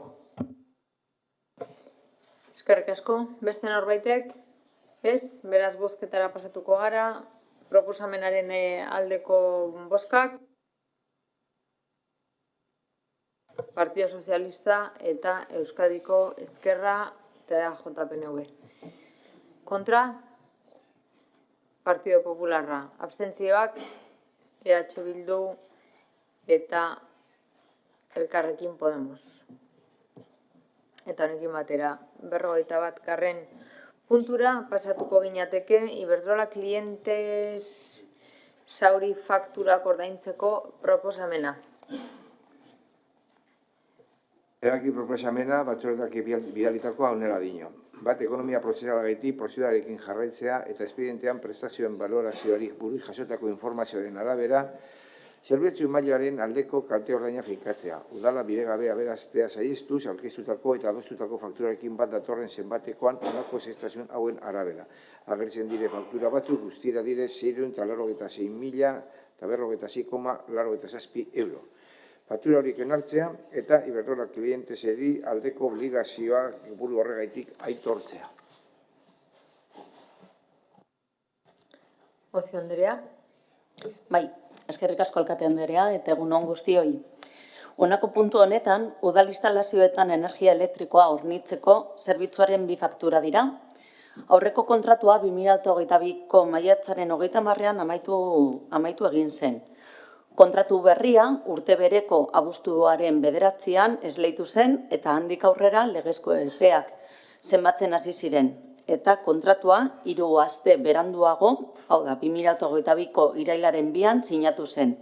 S1: Eskerrik asko, beste norbaitek? Ez, beraz bozketara pasatuko gara, proposamenaren aldeko bozkak. Partido Sozialista eta Euskadiko Ezkerra eta JPNV. Kontra? Partido Popularra. Abstentzioak, EH Bildu eta Elkarrekin Podemos. Eta honekin batera, 41. puntura pasatuko ginateke, Iberdrola klientes zauri fakturak ordaintzeko proposamena.
S3: Eraki proposamena batzordeak bidalitakoa honela dino. Bat, ekonomia prozesalagatik prozedurarekin jarraitzea eta espedientean prestazioen valorazioari buruz jasotako informazioaren arabera Zerbitzu mailaren aldeko kalte ordaina finkatzea. Udala bidegabe aberastea saihestuz, aurkeztutako eta adostutako fakturarekin bat datorren zenbatekoan honako zehaztasun hauen arabera. Agertzen dire faktura batzuk guztira dire 686.096,87 euro. Faktura horiek onartzea eta Iberdrola klienteseri aldeko obligazioa helburu horregaitik aitortzea.
S1: Ocio Andrea.
S14: Bai, eskerrik asko alkate Andrea eta egun on guztioi. Honako puntu honetan, udal instalazioetan energia elektrikoa hornitzeko zerbitzuaren bi faktura dira. Aurreko kontratua 2022ko maiatzaren 30ean amaitu egin zen. Kontratu berria urte bereko abuztuaren 9ean esleitu zen eta handik aurrera legezko epeak zenbatzen hasi ziren. Eta kontratua 3 aste beranduago, hau da, 2022ko irailaren 2an sinatu zen.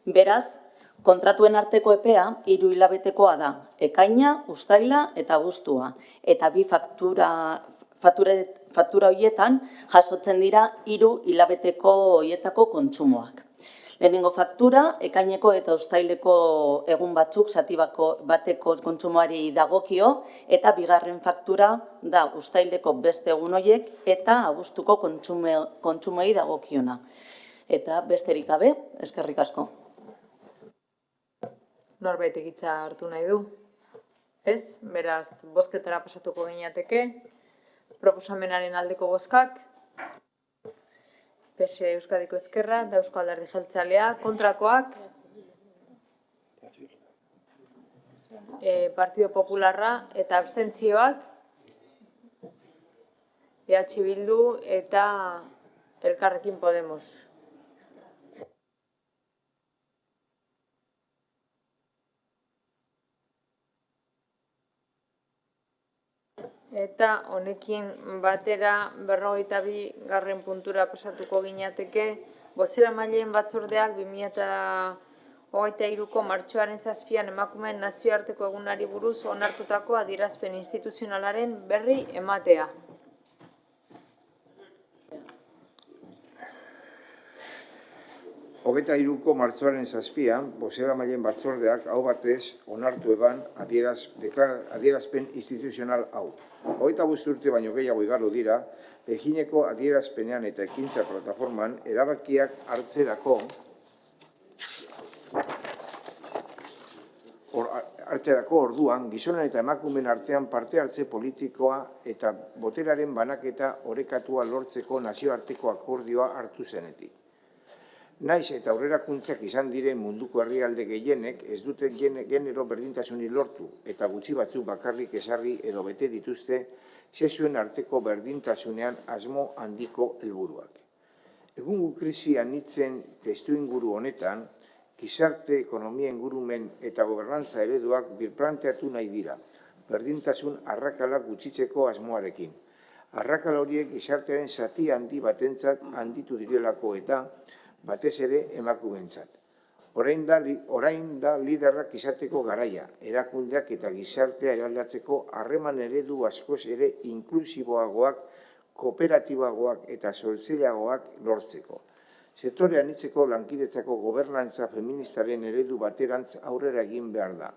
S14: Beraz, kontratuen arteko epea 3 hilabetekoa da, ekaina, uztaila eta abuztua. Eta bi faktura horietan jasotzen dira 3 hilabeteko horietako kontsumoak. Lehenengo faktura, ekaineko eta uztaileko egun batzuk zati bateko kontsumoari dagokio, eta bigarren faktura da uztaileko beste egun horiek eta abuztuko kontsumoei dagokiona. Eta besterik gabe, eskerrik asko.
S1: Norbait hitza hartu nahi du? Ez, beraz, bozketara pasatuko ginateke. Proposamenaren aldeko bozkak. PSE Euskadiko Ezkerra eta Eusko Alderdi Jeltzalea, kontrakoak. Partido Popularra eta abstentzioak. EH Bildu eta Elkarrekin Podemos. Eta honekin batera 42. puntura pasatuko ginateke, bozeramaileen batzordeak 2023ko martxoaren 7an emakumeen nazioarteko egunari buruz onartutako adierazpen instituzionalaren berri ematea.
S3: Hogeita 3ko martxoaren 7an, bozeramaileen batzordeak hau batez onartu eban adierazpen instituzional hau. 25 urte baino gehiago igaro dira, egineko adierazpenean eta ekintza plataforman erabakiak hartzerako orduan gizonen eta emakumeen artean parte hartze politikoa eta boteraren banaketa orekatua lortzeko nazioarteko akordioa hartu zenetik. Naiz eta aurrerakuntzak izan diren munduko herrialde gehienek ez dute genero berdintasuni lortu eta gutxi batzuk bakarrik ezarri edo bete dituzte sexuen arteko berdintasunean asmo handiko helburuak. Egungo krisi anitzen testuinguru honetan, gizarte, ekonomia ingurumen eta gobernantza ereduak birplanteatu nahi dira, berdintasun arrakala gutxitzeko asmoarekin. Arrakala horiek gizartearen zati handi batentzat handitu direlako eta batez ere emakumeentzat. Orain da liderrak izateko garaia, erakundeak eta gizartea eraldatzeko harreman eredu askoz ere inklusiboagoak, kooperatiboagoak eta sortzaileagoak lortzeko. Sektore anitzeko lankidetzako gobernantza feministaren eredu baterantz aurrera egin behar da.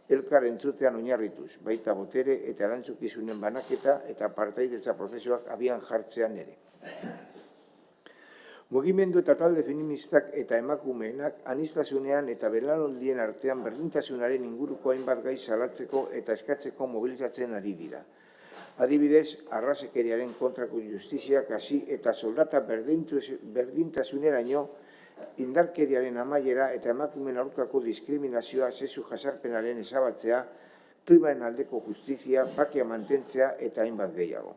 S3: Elkar entzutean oinarrituz, baita botere eta erantzukizunen banaketa eta partaidetza prozesuak abian jartzean ere. Mugimendu eta talde feministak eta emakumeenak aniztasunean eta belaunaldien artean berdintasunaren inguruko hainbat gai salatzeko eta eskatzeko mobilizatzen ari dira. Adibidez, arrazakeriaren kontrako justiziak hasi eta soldata berdintasuneraino indarkeriaren amaiera eta emakumeen aurkako diskriminazioa sexu jazarpenaren ezabatzea, klimaren aldeko justizia, bakea mantentzea eta hainbat gehiago.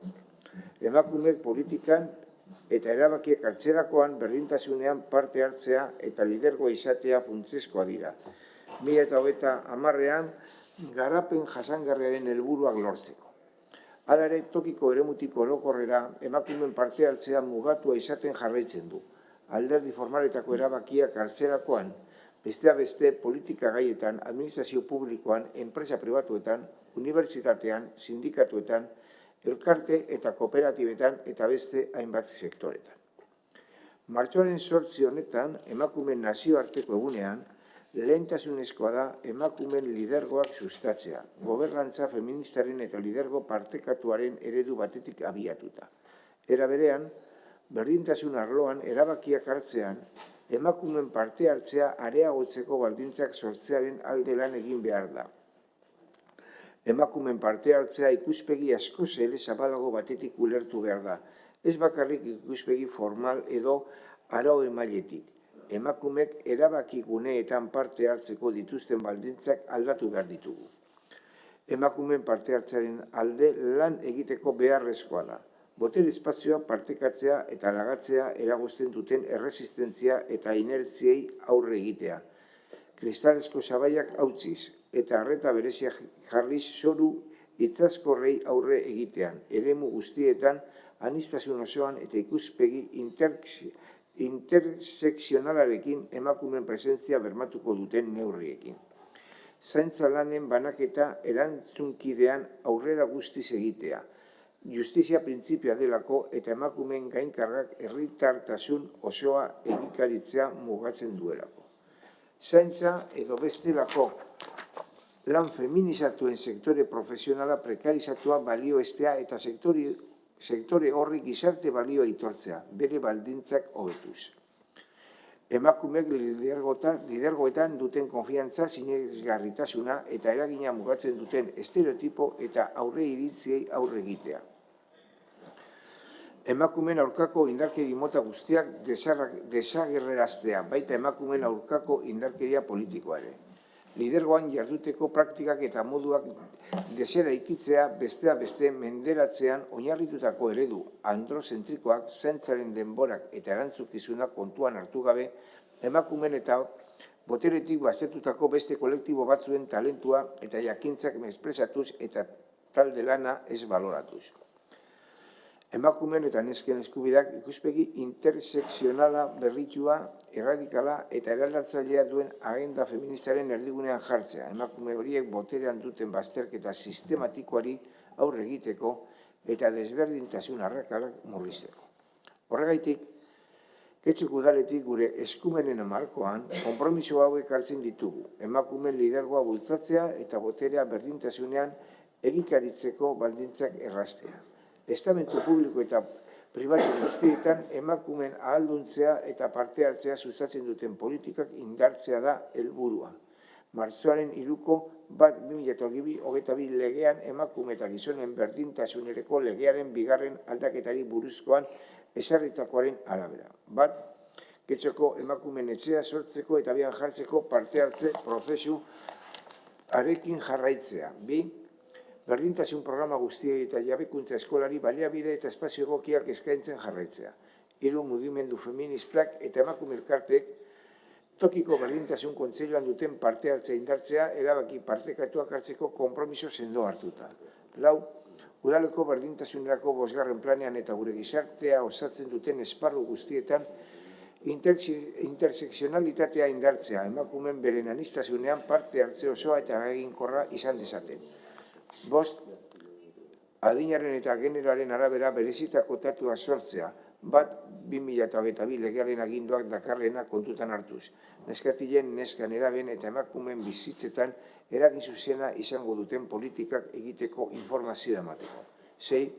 S3: Emakumeek politikan eta erabakiek hartzerakoan berdintasunean parte hartzea eta lidergoa izatea funtsezkoa dira. 2030ean garapen jasangarriaren helburuak lortzeko. Hala ere, tokiko eremutiko orokorrera emakumeen parte hartzea mugatua izaten jarraitzen du. Alderdi formaletako erabakiak hartzerakoan, besteak beste politika gaietan, administrazio publikoan, enpresa pribatuetan, unibertsitatean, sindikatuetan, elkarte eta kooperatibetan eta beste hainbat sektoretan. Martxoaren 8 honetan, emakumeen nazioarteko egunean, lehentasunezkoa da emakumeen lidergoak sustatzea, gobernantza feministaren eta lidergo partekatuaren eredu batetik abiatuta. Era berean, berdintasun arloan erabakiak hartzean, emakumeen parte hartzea areagotzeko baldintzak sortzearen alde lan egin behar da. Emakumeen parte hartzea ikuspegi askoz ere zabalago batetik ulertu behar da, ez bakarrik ikuspegi formal edo arau emailetik. Emakumeek erabaki guneetan parte hartzeko dituzten baldintzak aldatu behar ditugu. Emakumeen parte hartzearen alde lan egiteko beharrezkoa da. Botere espazioa partekatzea eta lagatzea eragozten duten erresistentzia eta inertziei aurre egitea. Kristalezko sabaiak hautziz eta arreta berezia jarriz zoru itzazkorrei aurre egitean, eremu guztietan, aniztasun osoan eta ikuspegi intersekzionalarekin emakumeen presentzia bermatuko duten neurriekin. Zaintza lanen banaketa erantzunkidean aurrera guztiz egitea. Justizia printzipioa delako eta emakumeen gainkargak herritartasun osoa egikaritzea mugatzen duelako. Zaintza edo bestelako lan feminizatuen sektore profesionala prekarizatua balioestea eta sektore horri gizarte balioa aitortzea, bere baldintzak hobetuz. Emakumeek lidergoetan duten konfiantza, sinesgarritasuna eta eragina mugatzen duten estereotipo eta aurre iritziei aurre egitea. Emakumeen aurkako indarkeri mota guztiak desagerraraztea, baita emakumeen aurkako indarkeria politikoare. Lidergoan jarduteko praktikak eta moduak deseraikitzea besteak beste menderatzean oinarritutako eredu androzentrikoak, zaintzaren denborak eta erantzukizunak kontuan hartu gabe, emakumeen eta boteretik baztertutako beste kolektibo batzuen talentua eta jakintzak mesprezatuz eta talde lana ez baloratuz. Emakumeen eta nesken eskubideak ikuspegi intersekzionala berritua, erradikala eta eraldatzailea duen agenda feministaren erdigunean jartzea, emakume horiek boterean duten bazterketa sistematikoari aurre egiteko eta desberdintasun arrakalak murrizteko. Horregaitik, Getxoko udaletik gure eskumenen markoan konpromiso hauek hartzen ditugu, emakumeen lidergoa bultzatzea eta boterea berdintasunean egikaritzeko baldintzak erraztea. Estamentu publiko eta pribatu guztietan emakumeen ahalduntzea eta parte hartzea sustatzen duten politikak indartzea da helburua. Martxoaren 3ko 2022 legean emakume eta gizonen berdintasunereko legearen bigarren aldaketari buruzkoan ezarritakoaren arabera. Bat, Getxoko emakumeen etxea sortzeko eta bian jartzeko parte hartze prozesu arekin jarraitzea. Bi, berdintasun programa guztiei eta jabekuntza eskolari baliabide eta espazio egokiak eskaintzen jarraitzea. Hiru, mugimendu feministak eta emakume elkartek tokiko berdintasun kontseiluan duten parte hartzea indartzea erabaki partekatuak hartzeko konpromiso sendo hartuta. Lau, udaleko berdintasunerako 5. planean eta gure gizartea osatzen duten esparru guztietan intersekzionalitatea indartzea, emakumeen beren aniztasunean parte hartze osoa eta eraginkorra izan dezaten. 5, adinaren eta generoaren arabera berezitako tatua sortzea, bat 2022 legearen aginduak dakarrena kontutan hartuz. Neskatilen, neskan eraben eta emakumeen bizitzetan eragin zuzena izango duten politikak egiteko informazioa emateko. 6,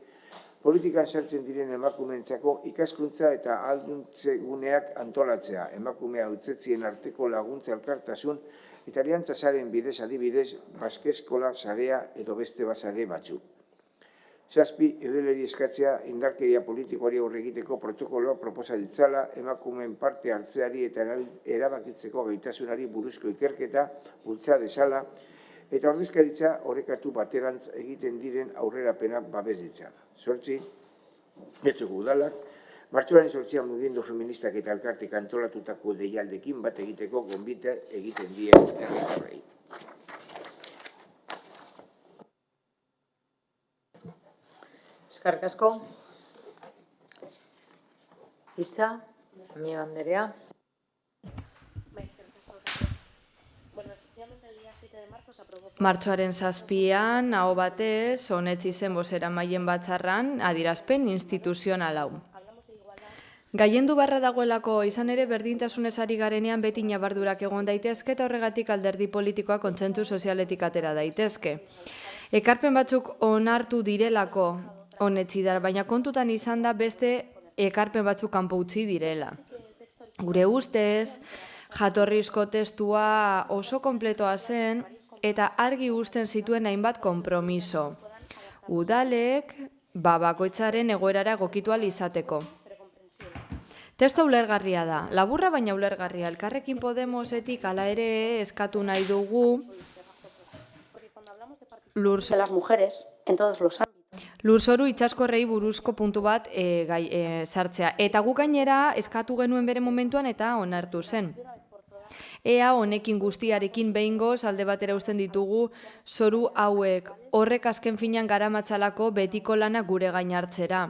S3: politikan sartzen diren emakumeentzako ikaskuntza eta ahalduntze guneak antolatzea, emakumea hautzetzien arteko laguntza elkartasun eta aliantza saren bidez adibidez, baskeskola sarea edo beste basare batzuk. 7, eudeleri eskatzea indarkeria politikoari aurre egiteko protokoloa proposa ditzala, emakumeen parte hartzeari eta erabakitzeko gaitasunari buruzko ikerketa bultza dezala, eta ordezkaritza orekatu baterantz egiten diren aurrerapena babes ditzala. 8, Getxoko udalak, martxoaren 8 mugimendu feministak eta elkartek antolatutako deialdekin bat egiteko gonbite egiten dien herritarrei.
S1: Eskerrik asko. Hitza, Amiga Anderea.
S12: Martxoaren 7an, aho batez, onetsi zen bozeramaileen batzarran adierazpen instituzional hau. Gaiendu barra dagoelako izan ere berdintasunez ari garenean beti nabardurak egon daitezke eta horregatik alderdi politikoa kontsentsu sozialetik atera daitezke. Ekarpen batzuk onartu direlako honetzi da, baina kontutan izan da beste ekarpen batzuk kanpo utzi direla. Gure ustez, jatorrizko testua oso konpletoa zen eta argi uzten zituen hainbat konpromiso. Udalek bakoitzaren egoerara egokitu ahal izateko. Testo ulergarria da, laburra baina ulergarria. Elkarrekin Podemosetik hala ere eskatu nahi dugu lurzoru itsaskorrei buruzko puntu bat sartzea. Eta guk gainera eskatu genuen bere momentuan eta onartu zen. Ea honekin guztiarekin behingoz alde batera uzten ditugu zoru hauek horrek azken finean garamatzalako betiko lana gure gain hartzera.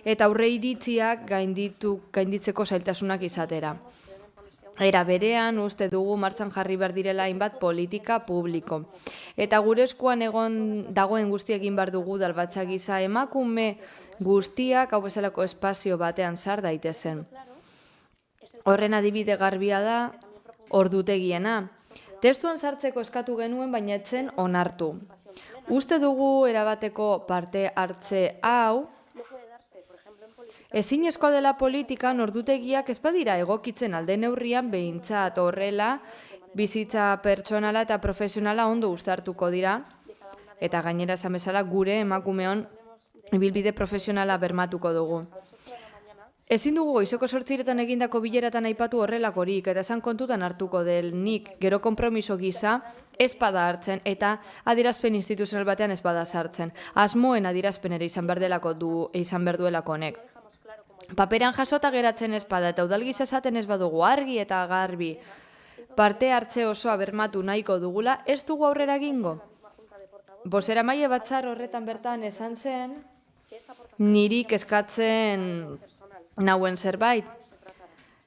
S12: Eta aurre iritziak gainditzeko zailtasunak izatera. Era berean uste dugu martxan jarri behar direla hainbat politika publiko. Eta gure eskuan dagoen guztia egin behar dugu udalbatza gisa emakume guztiak hau bezalako espazio batean sar daitezen. Horren adibide garbia da ordutegiena. Testuan sartzeko eskatu genuen baina etzen onartu. Uste dugu erabateko parte hartze hau ezinezkoa dela politikan ordutegiak ez badira egokitzen alde neurrian behintzat horrela bizitza pertsonala eta profesionala ondo uztartuko dira eta gainera esan bezala gure emakumeon ibilbide profesionala bermatuko dugu. Ezin dugu goizeko 8 egindako bileratan aipatu horrelakorik eta esan kontutan hartuko del nik gero konpromiso gisa ez bada hartzen eta adierazpen instituzional batean ez bada sartzen. Asmoen adierazpen ere izan behar duelako honek. Paperan jasota geratzen ez bada eta udal gisa esaten ez badugu argi eta garbi parte hartze osoa bermatu nahiko dugula, ez dugu aurrera egingo. Bozeramaile batzar horretan bertan esan zen nirik eskatzen nauen zerbait.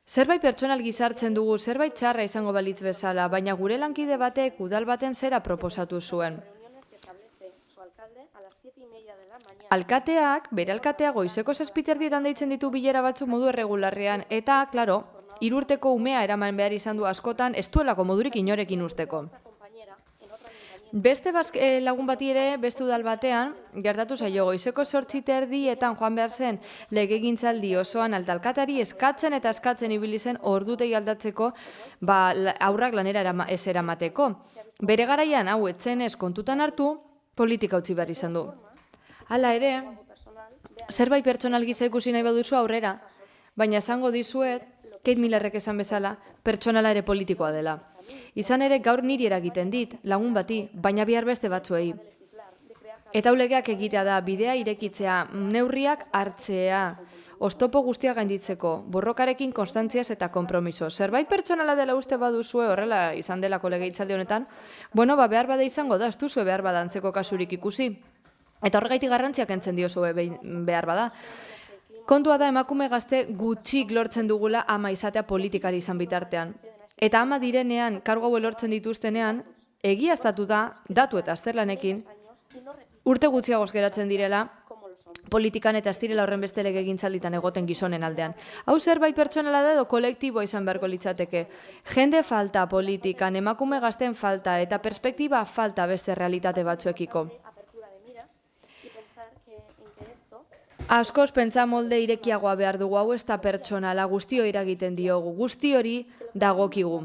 S12: Zerbait pertsonal gizartzen dugu, zerbait txarra izango balitz bezala, baina gure lankide batek udal baten zera proposatu zuen. Bere alkatea goizeko 7:00 deitzen ditu bilera batzuk modu erregularrean, eta, klaro, 3 urteko umea eraman behar izan du askotan, ez duelako modurik inorekin usteko. Beste lagun bati ere, beste udal batean, gertatu zaio goizeko 8:30 joan behar zen legegintzaldi osoan altalkatari eskatzen eta eskatzen ibili zen ordutegi aldatzeko aurrak lanera ez eramateko. Bere garaian hau etzen ez kontutan hartu, politika utzi behar izan du. Hala ere, zerbait pertsonal gisa ikusi nahi baduzu aurrera, baina esango dizuet, Kate Millerrek esan bezala, pertsonala ere politikoa dela. Izan ere gaur niri eragiten dit, lagun bati, baina bihar beste batzuei. Eta ulegeak egitea da, bidea irekitzea, neurriak hartzea, oztopo guztia gainditzeko, borrokarekin konstantziaz eta konpromiso. Zerbait pertsonala dela uste baduzue, horrela izan delako legegintzaldi honetan, behar bada izango da, ez duzue behar bada antzeko kasurik ikusi. Eta horregaitik garrantziak entzen diozue behar bada. Kontua da emakume gazte gutxik lortzen dugula ama izatea politikari izan bitartean. Eta ama direnean, kargu hau lortzen dituztenean, egiaztatu da, datu eta azterlanekin, urte gutxiagoz geratzen direla, politikan eta ez direla horren beste legegintzalditan egoten gizonen aldean. Hau zerbait pertsonala da edo kolektiboa izan beharko litzateke. Jende falta politikan, emakume gazten falta eta perspektiba falta beste realitate batzuekiko. Askoz pentsa molde irekiagoa behar dugu, hau ez da pertsonala, guztio iragiten diogu, guzti hori dagokigu.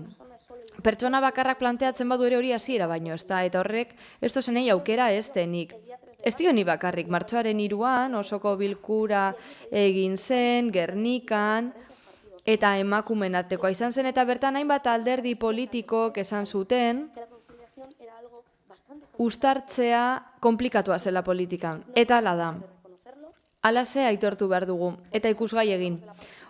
S12: Pertsona bakarrak planteatzen badu ere hori hasiera baino, ez da, eta horrek ez dozenei aukera ez denik. Ez dio ni bakarrik, martxoaren 3 osoko bilkura egin zen, Gernikan, eta emakumeen artekoa izan zen, eta bertan hainbat alderdi politikok esan zuten, uztartzea konplikatua zela politikan, eta hala da. Alase aitortu behar dugu, eta ikusgai egin.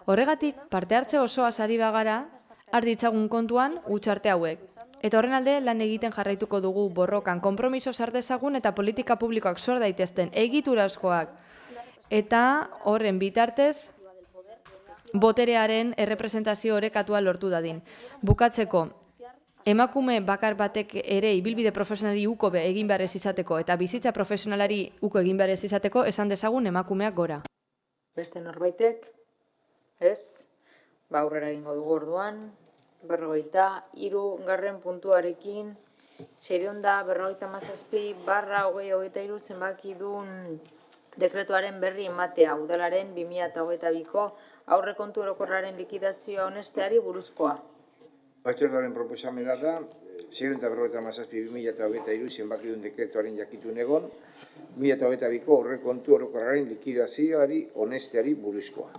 S12: Horregatik, parte hartze osoa sari bagara, arditzagun kontuan hutsarte hauek. Eta horren alde lan egiten jarraituko dugu borrokan, konpromiso sardezagun eta politika publikoak sor daitezten egiturazkoak. Eta horren bitartez, boterearen errepresentazio orekatua lortu dadin. Bukatzeko, emakume bakar batek ere ibilbide profesionalari uko egin behar ez izateko eta bizitza profesionalari uko egin behar ez izateko esan dezagun emakumeak gora.
S15: Beste norbaitek
S1: Ez? Aurrera egingo dugu orduan. 43. puntuarekin 657/2023 zenbakidun dekretuaren berri ematea udalaren 2022ko aurrekontu orokorraren likidazioa onesteari buruzkoa.
S3: Batzordearen proposamena da 657/2023 zenbakidun dekretuaren jakitun egon 2022ko aurrekontu orokorraren likidazioari onesteari buruzkoa.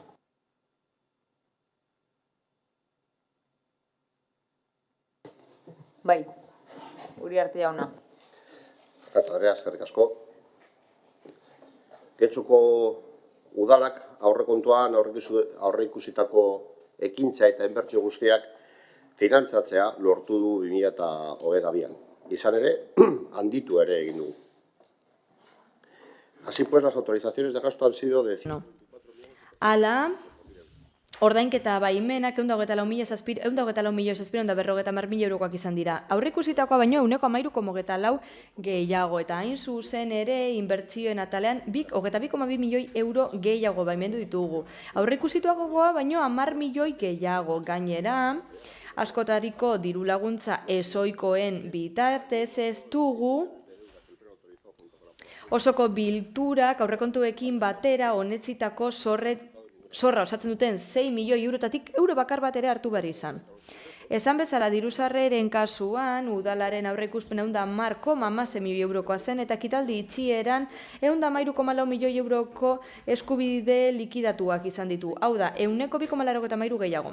S1: Bai, Uriarte jauna.
S4: Andrea, eskerrik asko. Getxoko udalak aurrekontuan aurreikusitako ekintza eta inbertsio guztiak finantzatzea lortu du 2022an. Izan ere, handitu ere egin dugu. Así pues, las autorizaciones de gasto han sido de...
S12: Hala, ordainketa baimenak 124.750.000 eurokoak izan dira. Aurreikusitakoa baino 13,4 gehiago eta hain zuzen ere inbertsioen atalean 22,2 milioi euro gehiago baimendu ditugu. Aurreikusitakoa baino 10 milioi gehiago gainera. Askotariko diru laguntza ezoikoen bitartez ez dugu osoko bilturak aurrekontuekin batera honetzitako zorra osatzen duten 6 milioi eurotatik euro bakar bat ere hartu behar izan. Esan bezala diru-sarreren kasuan, udalaren aurreikuspen 110,6 milioi eurokoa zen eta ekitaldi itxieran 113,4 milioi euroko eskubide likidatuak izan ditu. Hau da, 2,93 gehiago.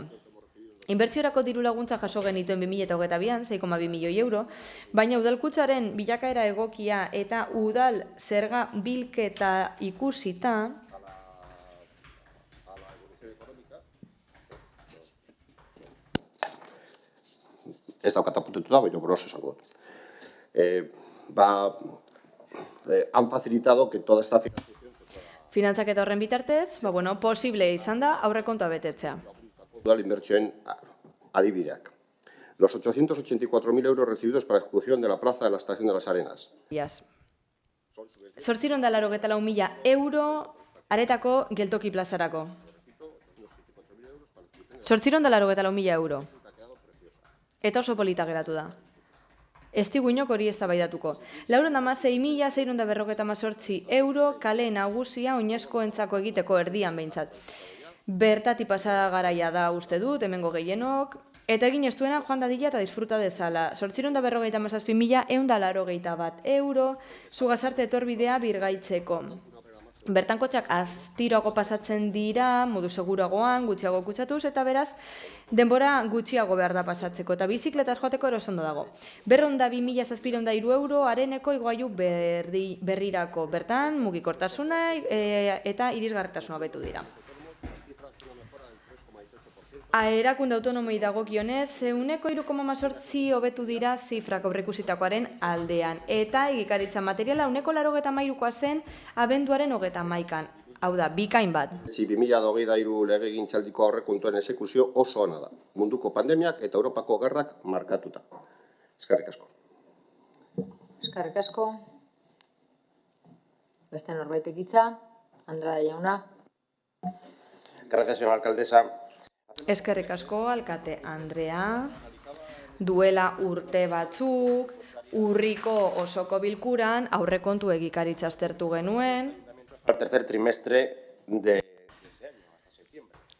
S12: Inbertsiorako diru laguntza jaso genituen 2022an 6,2 milioi euro, baina udalkutsaren bilakaera egokia eta udal zerga bilketa ikusita,
S4: ez daukat apuntetuta, baina bros esango dut. Han facilitado que toda esta
S12: finantzaketa horren bitartez, posible izan da aurrekontua betetzea.
S4: Udal inbertsioen adibideak. Los 884.000 euros recibidos para ejecución de la plaza de la Estación de las Arenas.
S12: 884.000 euro aretako geltoki plazarako. 884.000 euro. Eta oso polita geratu da. Ez diguinok hori eztabaidatuko. 416.658 euro kale nagusia oinezkoentzako egiteko erdian behintzat. Bertati pasada garaia da uste dut, hemengo gehienok, eta egin ez duena joan dadila eta disfruta dezala. 857.181 euro Zugazarte etorbidea birgaitzeko. Bertan kotxak astiroago pasatzen dira, modu seguragoan, gutxiago kutsatuz, eta beraz, denbora gutxiago behar da pasatzeko, eta bizikletaz joateko erosondo dago. 202.703 euro areneko igailu berrirako. Bertan, mugikortasuna eta irisgarritasuna hobetu dira. Erakunde autonomoi dagokionez, 3,18 hobetu dira zifrak aurreikusitakoaren aldean. Eta egikaritza materiala 83koa zen abenduaren 31an. Hau da, bikain bat.
S4: 2023 legegintzaldiko aurrekontuen exekuzio oso ona da. Munduko pandemiak eta Europako gerrak markatuta. Eskerrik asko.
S1: Eskerrik asko. Beste norbaitek hitza, Andrade jauna.
S15: Gracias, señora alcaldesa.
S12: Eskerrik asko, alkate Andrea. Duela urte batzuk, urriko osoko bilkuran aurrekontu egikaritza aztertu genuen.
S15: Al tercer trimestre de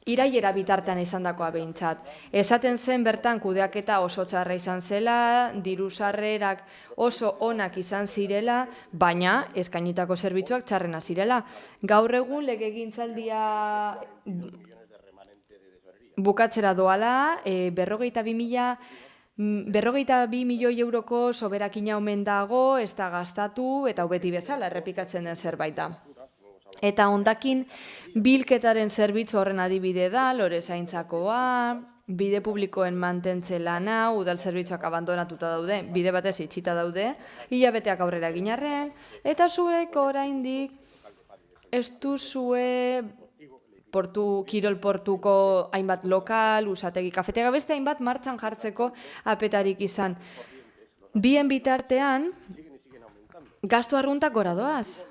S12: Irailera bitartean izandakoa behintzat. Esaten zen bertan kudeaketa oso txarra izan zela, diru-sarrerak oso onak izan zirela, baina eskainitako zerbitzuak txarrena zirela. Gaur egun legegintzaldia bukatzera doala, 42 milioi euroko soberakina omen dago, ez da gastatu eta beti bezala errepikatzen den zerbait da. Eta hondakin bilketaren zerbitzu horren adibide da, lore zaintzakoa, bide publikoen mantentze lana, udal zerbitzuak abandonatuta daude, bide batez itxita daude, hilabeteak aurrera ginarren, eta zuek oraindik ez duzue kirol portuko hainbat lokal, usategi, kafetega, beste hainbat martxan jartzeko apetarik izan. Bien bitartean, gastu arruntak gora doaz.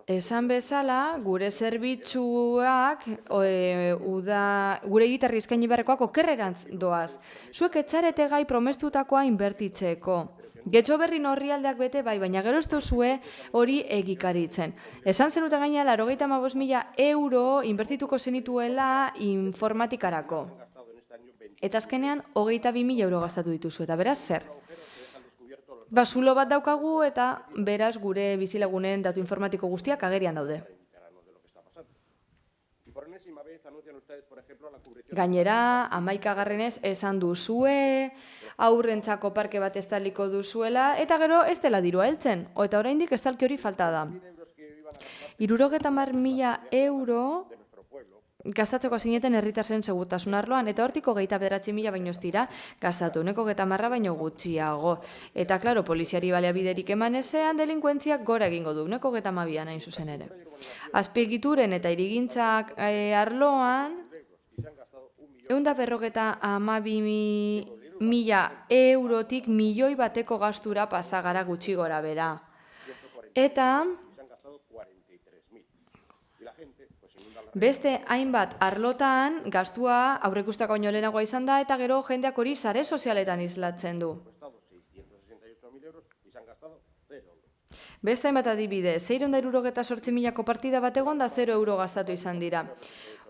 S12: Esan bezala, gure zerbitzuak, gure egitarri eskaini beharrekoak okerrerantz doaz. Zuek etzarete gai promestutakoa inbertitzeko. Getxo berrin orrialdeak bete bai, baina gero ez duzue hori egikaritzen. Esan zenuten gaina, 95.000 euro inbertituko zenituela informatikarako. Eta azkenean, 22.000 euro gastatu dituzu. Eta beraz, zer? Zulo bat daukagu eta beraz gure bizilagunen datu informatiko guztiak agerian daude. Gainera, 11. esan duzue, aurrentzako parke bat estaliko duzuela, eta gero ez dela dirua heltzen, eta oraindik estalki hori falta da. 70.000 euro gastatzeko zineten herritarren segurtasun arloan, eta hortik 29.000 baino ez dira gastatu, 30 baino gutxiago. Eta, klaro, poliziari baliabiderik eman ezean, delinkuentziak gora egingo du, 32 hain zuzen ere. Azpiegituren eta hirigintzak arloan, 152.000 eurotik milioi bateko gastura pasagara gutxi gora bera. Eta beste hainbat arlotan gastua aurreikusteko baino lehenagoa izan da eta gero jendeak hori sare sozialetan islatzen du. Beste hainbat adibide, 668.000ko partida bat egon da 0 euro gastatu izan dira.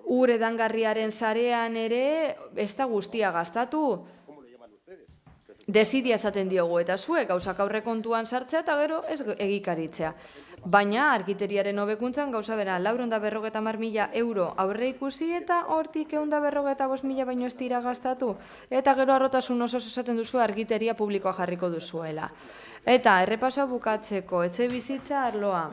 S12: Ur edangarriaren sarean ere ez da guztia gastatu. Desidia esaten diogu eta zuek gauzak aurrekontuan sartzea eta gero ez egikaritzea. Baina argiteriaren hobekuntzan gauza bera 450.000 euro aurre ikusi eta hortik 155.000 baino ez dira gastatu. Eta gero harrotasun osoz esaten duzu argiteria publikoa jarriko duzuela. Eta errepasoa bukatzeko etxe bizitza arloa.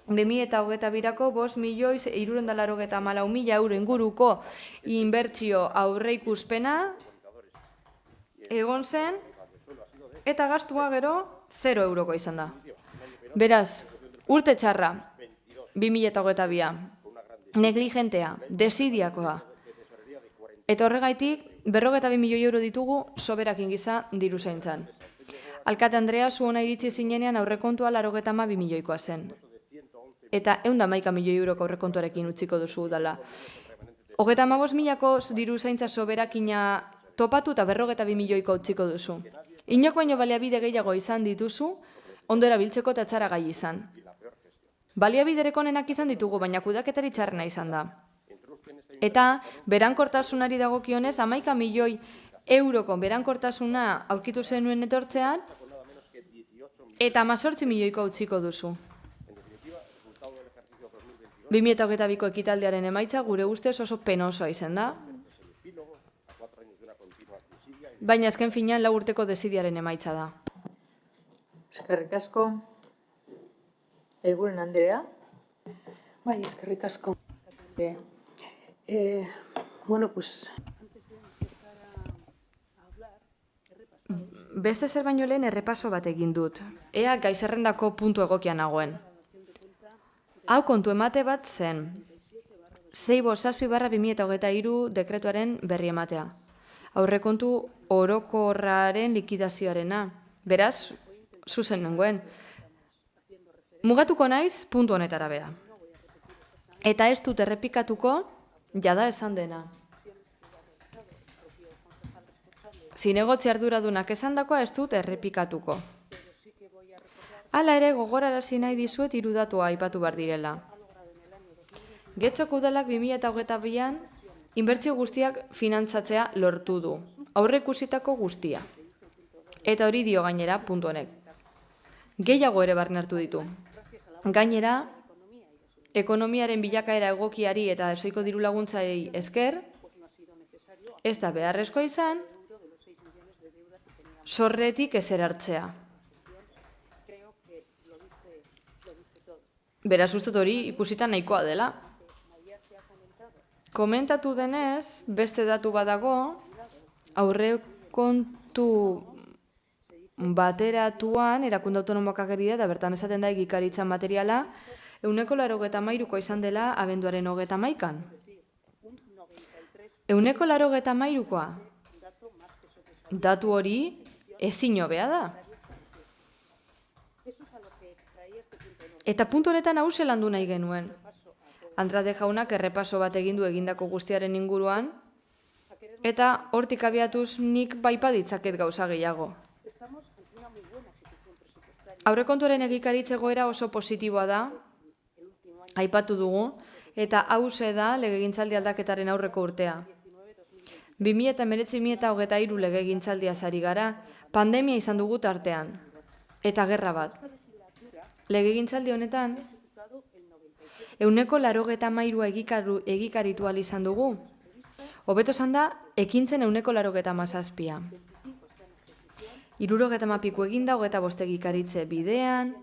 S12: 2022ko 5.694.000 euro inguruko inbertsio aurre ikuspena egon zen eta gastua gero 0 euroko izan da. Beraz, urte txarra, 2022, negligentea, desidiakoa. Eta horregaitik, 42 milioi euro ditugu soberakin gisa diru zaintzan. Alkate Andrea, zu hona iritsi zinenean aurrekontua 82 milioikoa zen. Eta 111 milioi euroko aurrekontuarekin utziko duzu udala. 35.000ko diru zaintza soberakina topatu eta 42 milioiko utziko duzu. Inok baino baliabide gehiago izan dituzu, ondo erabiltzeko eta txara gai izan. Baliabiderek onenak izan ditugu, baina kudaketari txarrena izan da. Eta berankortasunari dagokionez, 11 milioi euroko berankortasuna aurkitu zenuen etortzean, eta 18 milioiko utziko duzu. 2022ko ekitaldiaren emaitza gure ustez oso penosoa izan da, baina azken finean 4 urteko desidiaren emaitza da.
S1: Eskerrik asko. Eguren Andrea.
S7: Bai, eskerrik asko. Bueno, pues
S12: beste zer baino lehen errepaso bat egin dut. Ea gai zerrendako puntu egokia nagoen. Hau kontu emate bat zen. 6/7/2023 dekretuaren berri ematea. Aurrekontu orokorraren likidazioarena. Beraz, zuzen nengoen. Mugatuko naiz puntu honetara bera. Eta ez dut errepikatuko, jada esan dena. Zinegotzi arduradunak esandakoa ez dut errepikatuko. Hala ere, gogorarazi nahi dizuet 3 datua aipatu behar direla. Getxoko udalak 2022an inbertsio guztiak finantzatzea lortu du. Aurreikusitako guztia. Eta hori dio gainera puntu honek. Gehiago ere barne hartu ditu. Gainera, ekonomiaren bilakaera egokiari eta ezoiko diru laguntzari esker, ez da beharrezkoa izan, sorretik ezer hartzea. Beraz, uste hori ikusita nahikoa dela. Komentatu denez, beste datu badago, aurrekontu bateratuan, erakunde autonomoak agerida, eta bertan esaten da egikaritza materiala, 183ko izan dela abenduaren 31an. 183koa. Datu hori ezin hobea da. Eta puntu honetan hause landu nahi genuen. Andrade jaunak errepaso bat egin du egindako guztiaren inguruan, eta hortik abiatuz nik baipa ditzaket gauza gehiago. Aurrekontuaren egikaritze egoera oso positiboa da, aipatu dugu, eta hause da legegintzaldi aldaketaren aurreko urtea. 2019-2023 legegintzaldia ari gara, pandemia izan dugu tartean, eta gerra bat. Legegintzaldi honetan, 193 egikaritu ahal izan dugu. Hobeto esan da, ekintzen 197. 70 eginda, 25 egikaritze bidean,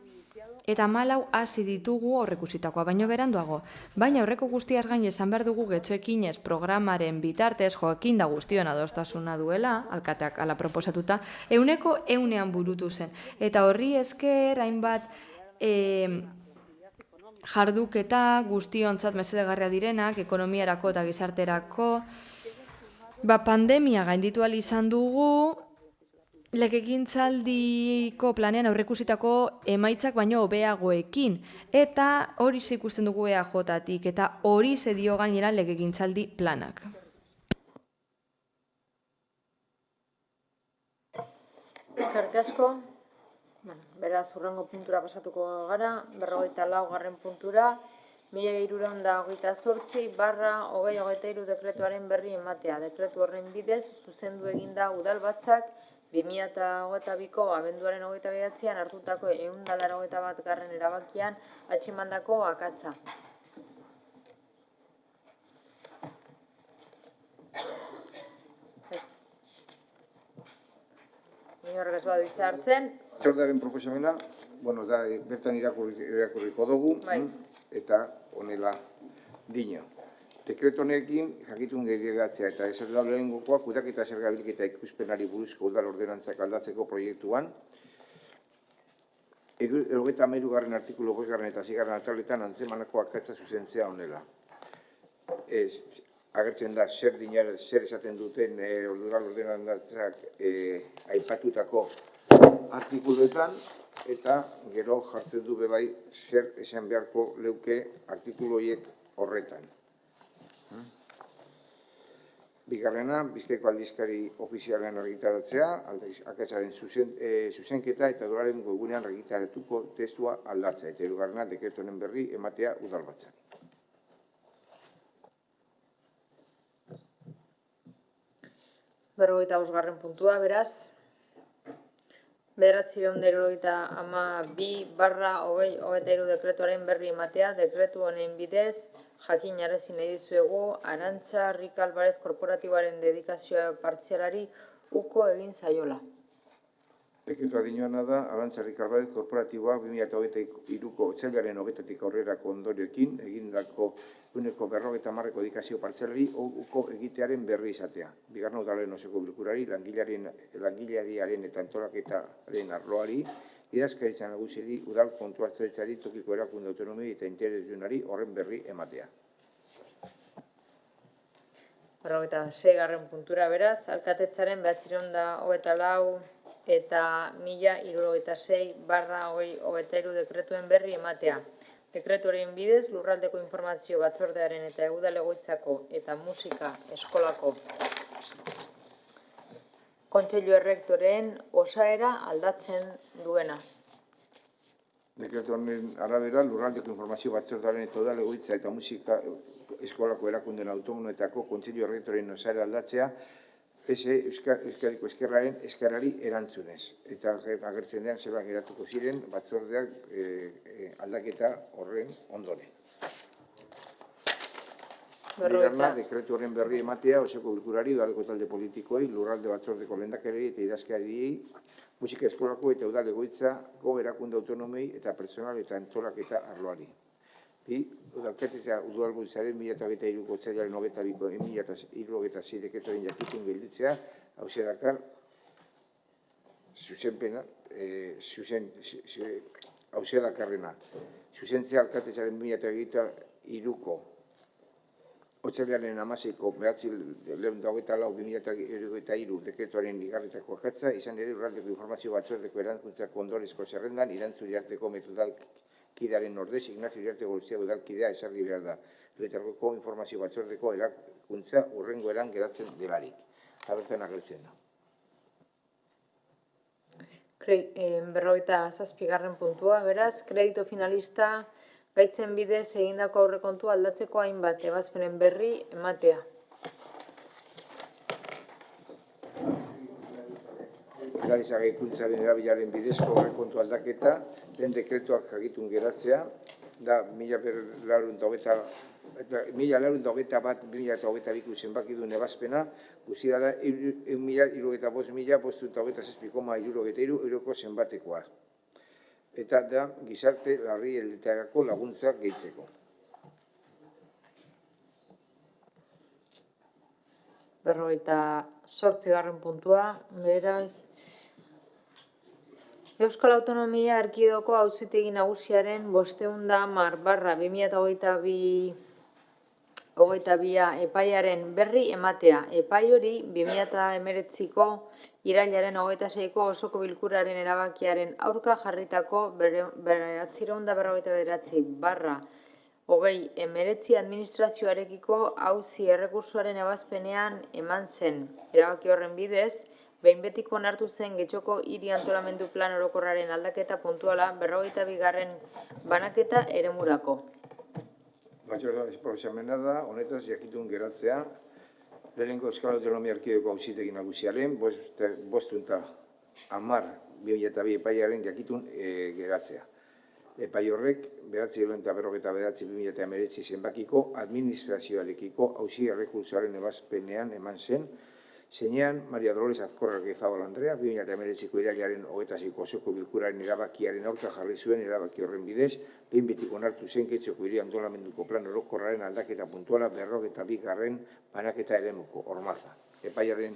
S12: eta 14 hasi ditugu aurreikusitakoa, baino beranduago. Baina aurreko guztiaz gain esan behar dugu getxoekinez programaren bitartez joakinda guztion adostasuna duela, alkateak ala proposatuta, 100% burutu zen. Eta horri esker hainbat jarduketa guztiontzat mesedegarria direnak, ekonomiarako eta gizarterako, pandemia gainditu ahal izan dugu, legegintzaldiko planean aurreikusitako emaitzak baino hobeagoekin, eta hori ikusten dugu EAJ-tik, eta hori dio gainera legegintzaldi planak.
S1: Eskerrik asko. Beraz, hurrengo puntura pasatuko gara, 44. puntura, 1328/2023 dekretuaren berri ematea. Dekretu horren bidez, zuzendu eginda udalbatzak 2022ko abenduaren 29an hartutako 181. erabakian atxemandako akatsa. Inorrek ez badu hitza hartzen.
S3: Batzordearen proposamena, da bertan irakurriko dugu, eta honela dino. Dekretu honekin jakitun gehiagatzea eta ezer lehenengokoa kudeaketa zerga bilketa ikuspenari buruzko udal ordenantzak aldatzeko proiektuan 93. artikulu 5. eta 6. ataletan antzemanako akatsa zuzentzea honela. Agertzen da zer esaten duten udal ordenantzak aipatutako artikuluetan, eta gero jartzen du bebai zer esan beharko leuke artikulu horiek horretan. Bigarrena, Bizkaiko aldizkari ofizialean argitaratzea, akatsaren zuzenketa eta udalaren webgunean argitaratuko testua aldatzea. Eta hirugarrena, dekretu honen berri ematea udalbatzak.
S1: Berrogeita bosgarren puntua, beraz. 992/2023 dekretuaren berri ematea, dekretu honen bidez, jakinarazi nahi dizuegu Arantxa Rica Alvarez korporatiboaren dedikazioa partzialari uko egin zaiola.
S3: Dekretua dinoana da, Arantxa Rica Alvarez korporatiboa 2023ko otsailaren 20tik aurrerako ondorioekin egindako 150 dedikazio partzialari uko egitearen berri izatea. Bigarren udalaren osoko bilkurari, langileriaren eta antolaketaren arloari, idazkaritza nagusiri, udal kontu hartzailetzari, tokiko erakunde autonomia eta interesionari horren berri ematea.
S1: 46. puntura, beraz, alkatetzaren 924 eta 1076/2023 dekretuen berri ematea. Dekretuaren bidez, lurraldeko informazio batzordearen eta udal-egoitzako eta musika eskolako kontseilu errektoreen osaera aldatzen duena.
S3: Dekretu honen arabera, lurraldeko informazio batzordearen eta udal-egoitza eta musika eskolako erakunden autonomoetako kontseilu errektoreen osaera aldatzea, Euskadiko eskerrari erantzunez. Eta agertzen dean zelan geratuko ziren batzordeak aldaketa horren ondoren. Bigarrena, dekretu horren berri ematea osoko bilkurari, udaleko talde politikoei, lurralde batzordeko lehendakariei eta idazkariei, musika eskolako eta udal-egoitzako erakunde autonomei eta personal eta antolaketa arloari. Udalkatetzea udalbiltzaren 2023ko otsailaren 22ko 2076 dekretuaren jakitun gelditzea, hauxe dakar, hauxe dakarrena. Zuzentzea alkatetzaren 2023ko otsailaren 16ko 924/2023 dekretuaren igarritako akatsa, izan ere lurraldeko informazio batzordeko erantzuntzako ondorezko zerrendan irantzuri arteko metodal kidearen ordez Ignacio Iriarte Goltzia udalkidea ezarri behar da. Letragoko informazio batzordeko erakuntza hurrengo eran geratzen delarik. Abertzen agertzen da.
S1: 57. puntua, beraz, kredito finalista gaitzen bidez egindako aurrekontua aldatzeko hainbat ebazpenen berri ematea.
S3: Erabizagekuntzaren erabilaren bidezko aurrekontu aldaketa, den dekretuak jakitun geratzea, da 1021-2022 zenbakidun ebazpena, guztira da 1.075.527,63 euroko zenbatekoa. Eta da gizarte larrialdietako laguntzak gehitzeko.
S1: Berrogeita 8. puntua, beraz, Euskal Autonomia Erkidegoko Auzitegi Nagusiaren 510/2022 epaiaren berri ematea. Epai hori 2019ko irailaren 26ko osoko bilkuraren erabakiaren aurka jarritako 949/2019 administrazioarekiko auzi errekursoaren ebazpenean eman zen. Erabaki horren bidez, behin betiko onartu zen Getxoko hiri antolamendu plan orokorraren aldaketa puntuala 42. banaketa eremurako.
S3: Batzordean proposamena da, honetaz jakitun geratzea, lehenengo Euskal Autonomia Erkidegoko Auzitegi Nagusiaren 5/10/2002 epaiaren jakitun geratzea. Epai horrek, 9/49/2019 zenbakiko administrazioarekiko auzi errekurtsoaren ebazpenean eman zen, zeinean Maria Dolores Azkorrak Ezabal Andrea, 2019ko irailaren 26ko osoko bilkuraren erabakiaren aurka jarri zuen erabaki horren bidez, behin betiko onartu zen Getxoko hiri antolamenduko plan orokorraren aldaketa puntuala 42. banaketa eremuko, Ormaza. Epaiaren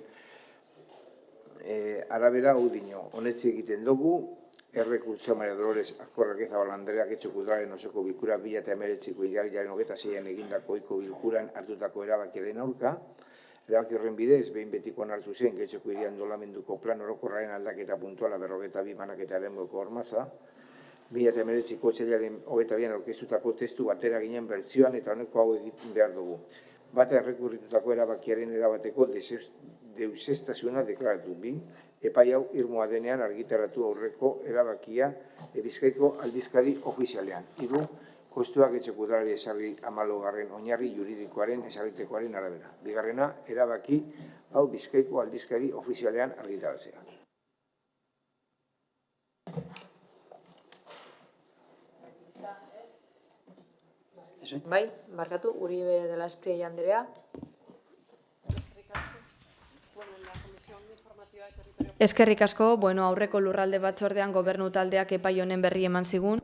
S3: arabera udino, honetzi egiten dugu, errekurtsoa Maria Dolores Azkorrak Ezabal Andrea Getxoko udalaren osoko bilkura 2019ko irailaren 26an egindako ohiko bilkuran hartutako erabakiaren aurka, erabaki horren bidez, behin betiko onartu zen Getxoko hiri antolamenduko plan orokorraren aldaketa puntuala 42 banaketa eremuko Ormaza, 2019ko otsailaren 22an aurkeztutako testu batera ginen bertsioan eta honeko hau egiten behar dugu. Bata errekurritutako erabakiaren erabateko deuseztasuna deklaratu. 2. Epai hau irmoa denean argitaratu aurreko erabakia Bizkaiko aldizkari ofizialean. 3. Kostuak Getxoko udalari ezarri 14. oinarri juridikoaren ezarritekoaren arabera. 2. Erabaki hau Bizkaiko aldizkari ofizialean argitaratzea.
S1: Bai, barkatu, Uribe de la Espriella Andrea.
S12: Eskerrik asko, aurreko lurralde batzordean gobernu taldeak epai honen berri eman zigun.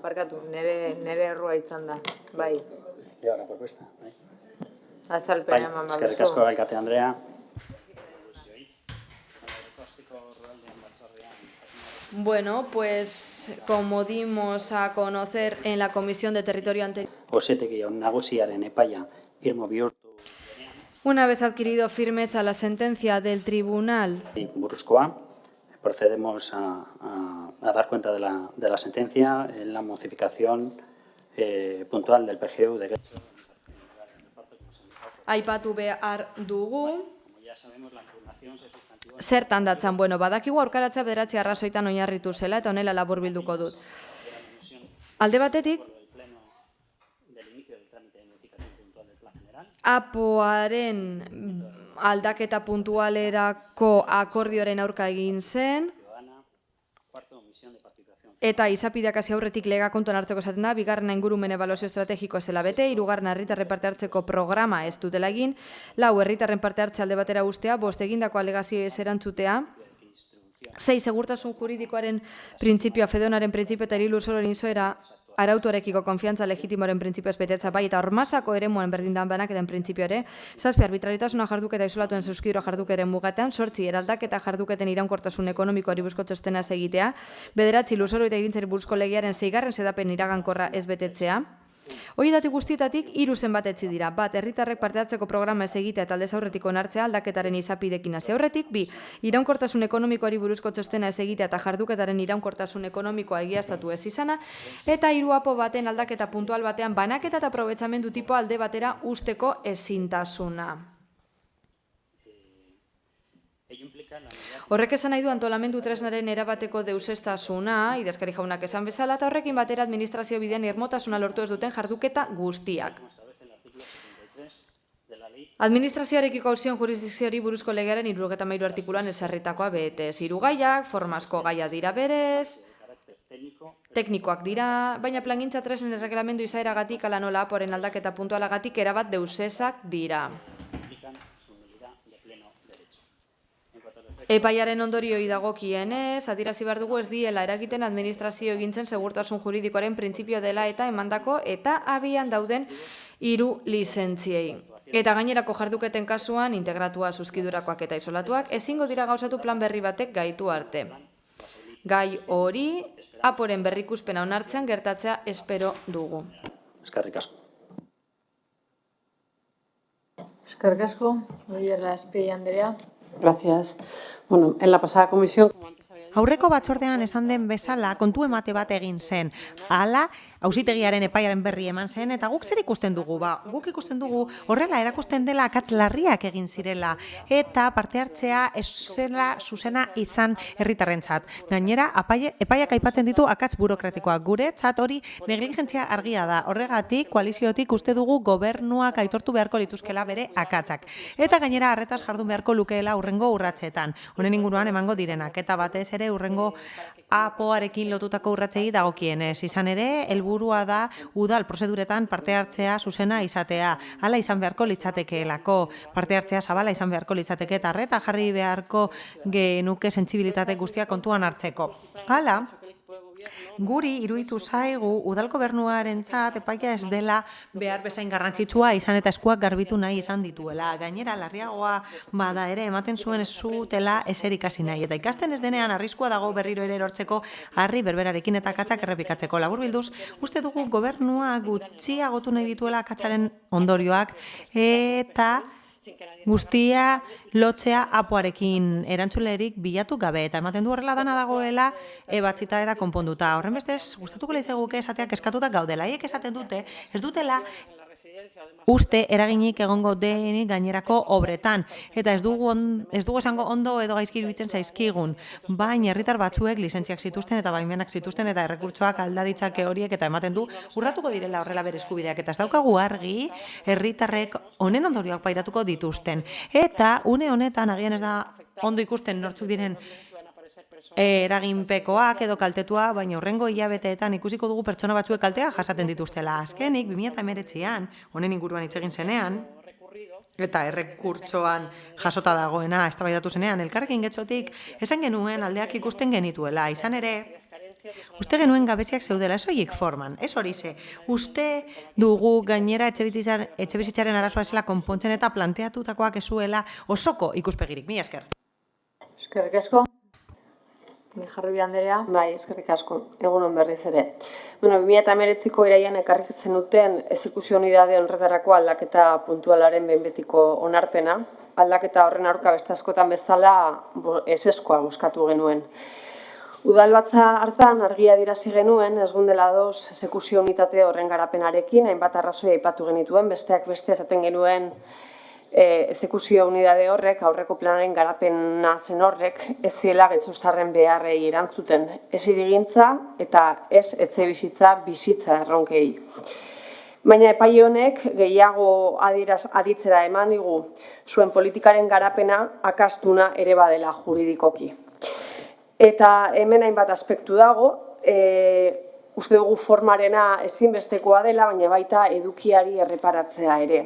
S1: Barkatu, nire errua izan da, bai. Azalpena eman baduzu.
S16: Eskerrik asko, Alkate Andrea.
S12: Bueno, pues como dimos a conocer en la Comisión de Territorio anterior,
S16: Auzitegi Nagusiaren epaia irmo bihurtu
S12: una vez adquirido firmeza la sentencia del tribunal,
S16: buruzkoa, procedemos a dar cuenta de la sentencia en la modificación puntual del PGU de Getxo.
S12: aipatu behar dugu. Zertan datzan, badakigu aurkaratzea 9 arrazoitan oinarritu zela eta honela laburbilduko dut. Alde batetik, APOaren aldaketa puntualerako akordioaren aurka egin zen, eta izapideak hasi aurretik lega kontuan hartzeko esaten da, 2. ingurumen ebaluazio estrategiko ez dela bete, 3. herritarren parte hartzeko programa ez dutela egin, 4. herritarren parte hartze alde batera ustea, 5. egindako alegazio ez erantzutea, 6. segurtasun juridikoaren printzipioa, fedonaren printzipio eta lurzoruaren izoera arautuarekiko konfiantza legitimoaren printzipio ez betetza bai, eta Ormazako eremuan berdindan banaketen printzipio ere, 7. arbitraritasuna jarduketa isolatuen zeuskidro jardukeren mugatean, 8. eraldaketa jarduketen iraunkortasun ekonomikoari buruzko txostena egitea, 9. lurzoru eta irintzari buruzko legearen 6. xedapen iragankorra ez betetzea, Horietatik guztietatik 3 zenbatetzi dira. Bat, herritarrek parte hartzeko programa ez egitea eta aldez aurretik onartzea aldaketaren izapidekin hasi aurretik. Bi, iraunkortasun ekonomikoari buruzko txostena ez egitea eta jarduketaren iraunkortasun ekonomikoa egiaztatu ez izana. Eta 3, apo baten aldaketa puntual batean banaketa eta aprobetxamendu tipo alde batera usteko ezintasuna. Horrek esan nahi du antolamendu tresnaren erabateko deuseztasuna, idazkari jaunak esan bezala, eta horrekin batera administrazio bidean irmotasuna lortu ez duten jarduketa guztiak. Administrazioarekiko auzion jurisdikziori buruzko legearen 73 artikuluan ezarritakoa betez. 3 gaiak, formazko gaia dira berez, teknikoak dira, baina plangintza tresnen erreglamendu izaeragatik ala nola aporen aldaketa puntualagatik erabat deusezak dira. Epaiaren ondorioi dagokienez, adierazi behar dugu ez diela eragiten administrazio egintzen segurtasun juridikoaren printzipio dela eta emandako eta abian dauden 3 lizentziei. Eta gainerako jarduketen kasuan, integratua zuzkidurakoak eta isolatuak, ezingo dira gauzatu plan berri batek gaitu arte. Gai hori, aporen berrikuspena onartzean gertatzea espero dugu.
S16: Eskerrik asko.
S17: Eskerrik asko, Oierra Azpei Andrea.
S6: Gracias. Bueno, en la pasada comisión...
S5: Aurreko batzordean esan den bezala kontu emate bat egin zen. Hala, auzitegiaren epaiaren berri eman zen, eta guk zer ikusten dugu? Guk ikusten dugu horrela erakusten dela akats larriak egin zirela, eta parte hartzea ez zela zuzena izan herritarrentzat. Gainera, epaiak aipatzen ditu akats burokratikoak. Guretzat hori negligentzia argia da. Horregatik, koaliziotik uste dugu gobernuak aitortu beharko lituzkela bere akatsak. Eta gainera, arretaz jardun beharko lukeela hurrengo urratsetan. Honen inguruan emango direnak, eta batez ere hurrengo apoarekin lotutako urratsei dagokienez. Izan ere, helburua da udal prozeduretan parte hartzea zuzena izatea. Hala izan beharko litzatekeelako. Parte hartzea zabala izan beharko litzateke eta arreta jarri beharko genuke sentsibilitate guztia kontuan hartzeko. Hala, guri iruditu zaigu udal gobernuarentzat epaia ez dela behar bezain garrantzitsua izan eta eskuak garbitu nahi izan dituela. Gainera, larriagoa bada ere ematen zuen ez zutela ezer ikasi nahi. Eta ikasten ez denean arriskua dago berriro ere erortzeko harri berberarekin eta akatsak errepikatzeko. Laburbilduz, uste dugu gobernua gutxiagotu nahi dituela akatsaren ondorioak eta guztia lotzea apoarekin erantzulerik bilatu gabe, eta ematen du horrela dana dagoela ebatzita eta konponduta. Horren bestez, gustatuko litzaizuke esateak eskatuta gaudela. Haiek esaten dute, ez dutela uste eraginik egongo denik gainerako obretan, eta ez dugu esango ondo edo gaizki iruditzen zaizkigun, baina herritar batzuek lizentziak zituzten eta baimenak zituzten eta errekurtsoak alda ditzake horiek, eta ematen du urratuko direla horrela bere eskubideak, eta ez daukagu argi herritarrek honen ondorioak pairatuko dituzten. Eta une honetan agian ez da ondo ikusten nortzuk diren eraginpekoak edo kaltetua, baina horrengo hilabeteetan ikusiko dugu pertsona batzuek kaltea jasaten dituztela. Azkenik, 2019an, honen inguruan hitz egin zenean, eta errekurtsoan jasota dagoena eztabaidatu zenean, Elkarrekin Getxotik esan genuen aldeak ikusten genituela. Izan ere, uste genuen gabeziak zeudela, ez horiek forman, ez horize. Uste dugu gainera etxebizitzaren arazoa esela konpontzen eta planteatutakoak ezuela osoko ikuspegirik. Mila esker.
S17: Eskerrik asko. Jarri Andrea.
S6: Bai, eskerrik asko. Egunon berriz ere. 2019ko iraian ekarrik zenuten exekuzio unidade honretarako aldaketa puntualaren behin betiko onarpena. Aldaketa horren aurka beste askotan bezala ezeskoa bozkatu genuen. Udalbatza hartan argia adierazi genuen, ez gundela ados exekuzio unitate horren garapenarekin, hainbat arrazoi aipatu genituen, besteak beste esaten genuen exekuzio unidade horrek, aurreko planaren garapena zen horrek, ez ziela Getxostarren beharrei erantzuten, ez hirigintza eta ez etxebizitza bizitza erronkei. Baina epai honek gehiago aditzera eman digu zuen politikaren garapena akastuna ere badela juridikoki. Eta hemen hainbat aspektu dago, uste dugu formarena ezinbestekoa dela, baina baita edukiari erreparatzea ere.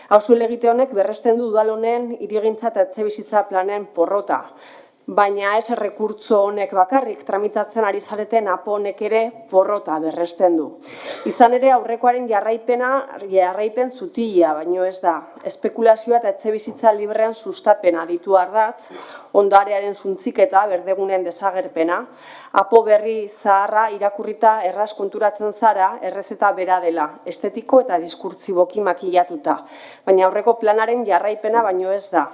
S6: Hauzu egite honek berresten du udal honen hirigintza eta etxebizitza planen porrota, baina ez errekurtso honek bakarrik tramitatzen ari zareten apo honek ere porrota berresten du. Izan ere aurrekoaren jarraipen zutila, baino ez da. Espekulazioa eta etxebizitza librean sustapena ditu ardatz, ondarearen suntziketa, berdegunen desagerpena. Apo berri zaharra irakurrita erraz konturatzen zara, errezeta bera dela, estetiko eta diskurtsiboki makillatuta. Baina aurreko planaren jarraipena baino ez da.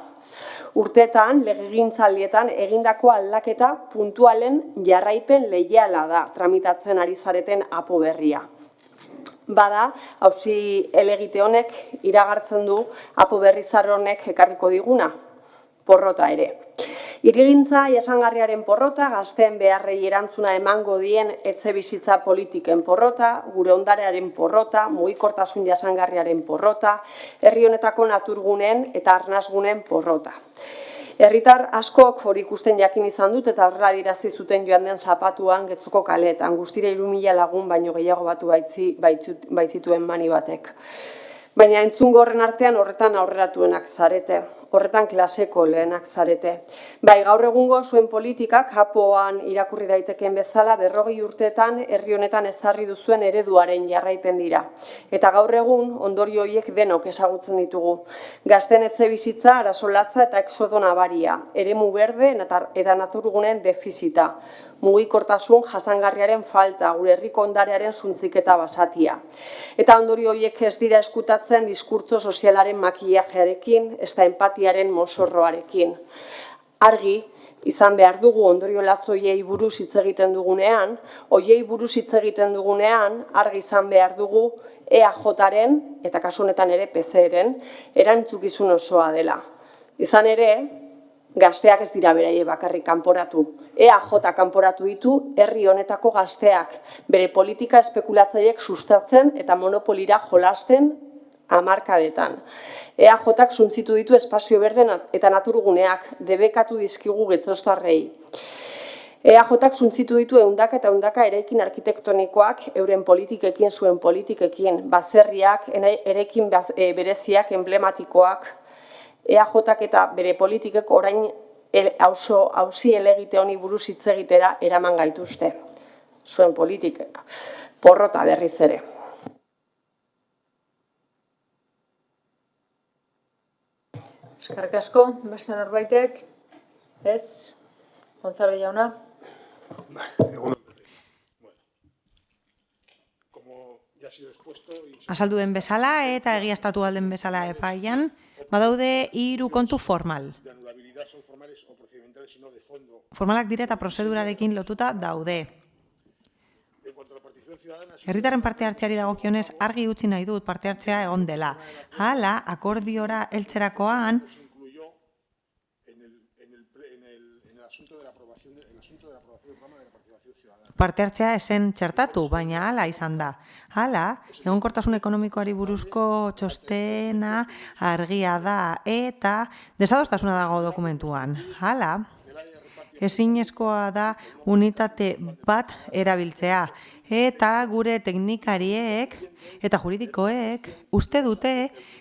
S6: Urteetan, legegintzaldietan egindako aldaketa puntualen jarraipen leiala da, tramitatzen ari zareten apo berria. Bada, auzi helegite honek iragartzen du apo berrizar honek ekarriko diguna, porrota ere. Hirigintza jasangarriaren porrota, gazteen beharrei erantzuna emango dien etxebizitza politiken porrota, gure ondarearen porrota, mugikortasun jasangarriaren porrota, herri honetako naturgunen eta arnasgunen porrota. Herritar askok hori ikusten jakin izan dut eta horrela adierazten zuten joan den zapatuan Getxoko kaleetan, guztira 3.000 lagun baino gehiago batu baitzituen mani batek. Baina entzungo horren artean horretan aurreratuenak zarete, horretan klaseko lehenak zarete. Bai, gaur egungo zuen politikak apoan irakurri daitekeen bezala 40 urteetan herri honetan ezarri duzuen ereduaren jarraipen dira. Eta gaur egun ondorio horiek denok ezagutzen ditugu. Gazteen etxebizitza, arazolatza eta exodo nabaria, eremu berde eta naturgunen defizita, mugikortasun jasangarriaren falta, gure herriko ondarearen suntziketa basatia. Eta ondorio horiek ez dira eskutatzen diskurtso sozialaren makillajearekin, ez da empatiaren mozorroarekin. Argi, izan behar dugu ondorio latz hoiei buruz hitz egiten dugunean, argi izan behar dugu EAJaren, eta kasu honetan ere PSeren, erantzukizun osoa dela. Izan ere, gazteak ez dira beraie bakarrik kanporatu. EAJ kanporatu ditu herri honetako gazteak, bere politika espekulatzaileek sustatzen eta monopolira jolasten hamarkadetan. EAJak suntzitu ditu espazio berden eta naturguneak, debekatu dizkigu getxoztarrei. EAJak suntzitu ditu ehundaka eta ehundaka eraikin arkitektonikoak euren politikekin, zuen politikekin, baserriak, eraikin bereziak, emblematikoak. EAJak eta bere politikek orain auzi helegite honi buruz hitz egitera eraman gaituzte. Zuen politikek. Porrota berriz ere.
S17: Eskerrik asko, beste norbaitek, ez? Gonzalo jauna.
S5: Azaldu den bezala eta egiaztatu alden bezala epaian, badaude 3 kontu formal. Formalak dire eta prozedurarekin lotuta daude. Herritarren parte hartzeari dagokionez argi utzi nahi dut parte hartzea egon dela. Hala, akordiora heltzerakoan parte hartzea esen txertatu, baina hala izan da. Hala, egonkortasun ekonomikoari buruzko txostena argia da eta desadostasuna dago dokumentuan. Hala, ezinezkoa da unitate bat erabiltzea eta gure teknikariek eta juridikoek uste dute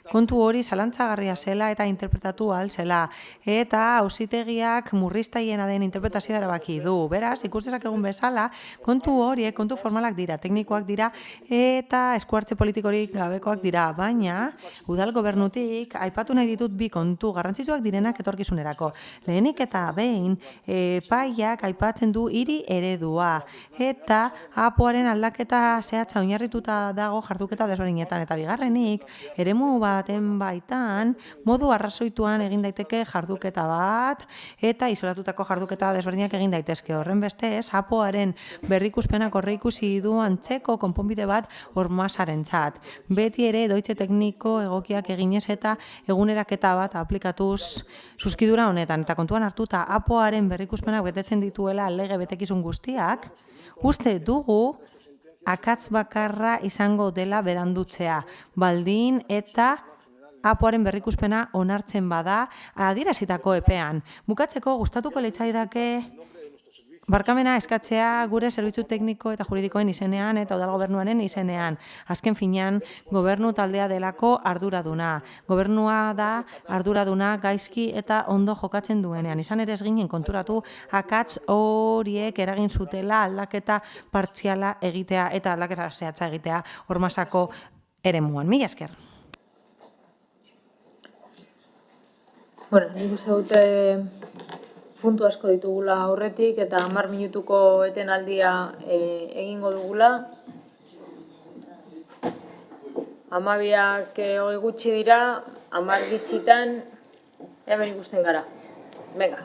S5: kontu hori zalantzagarria zela eta interpretatu ahal zela. Eta auzitegiak murriztaiena den interpretazioa erabaki du. Beraz, ikus dezakegun bezala, kontu horiek, kontu formalak dira, teknikoak dira eta eskuartze politikorik gabekoak dira. Baina, udal gobernutik aipatu nahi ditut 2 kontu garrantzitsuak direnak etorkizunerako. Lehenik eta behin, epaiak aipatzen du hiri eredua eta apoaren aldaketa zehatza oinarrituta dago jarduketa desberdinetan eta bigarrenik, eremu baten baitan, modu arrazoituan egin daiteke jarduketa bat eta isolatutako jarduketa desberdinak egin daitezke. Horren bestez, apoaren berrikuspenak aurreikusi du antzeko konponbide bat hormasarentzat. Beti ere doitze tekniko egokiak eginez eta eguneraketa bat aplikatuz zuzkidura honetan. Eta kontuan hartuta apoaren berrikuspenak betetzen dituela lege betekizun guztiak, uste dugu akats bakarra izango dela berandutzea, baldin eta apoaren berrikuspena onartzen bada adierazitako epean. Bukatzeko gustatuko litzaidake barkamena eskatzea gure zerbitzu tekniko eta juridikoen izenean eta udal gobernuaren izenean. Azken finean, gobernu taldea delako arduraduna. Gobernua da arduraduna gaizki eta ondo jokatzen duenean. Izan ere ez ginen konturatu akats horiek eragin zutela aldaketa partziala egitea eta aldaketa zehatza egitea hormasako eremuan. Mila esker.
S17: Bueno, nik uste dute puntu asko ditugula aurretik eta 10 minutuko etenaldia egingo dugula. 12ak 20 gutxi dira, 10 gitxitan hemen ikusten gara. Venga.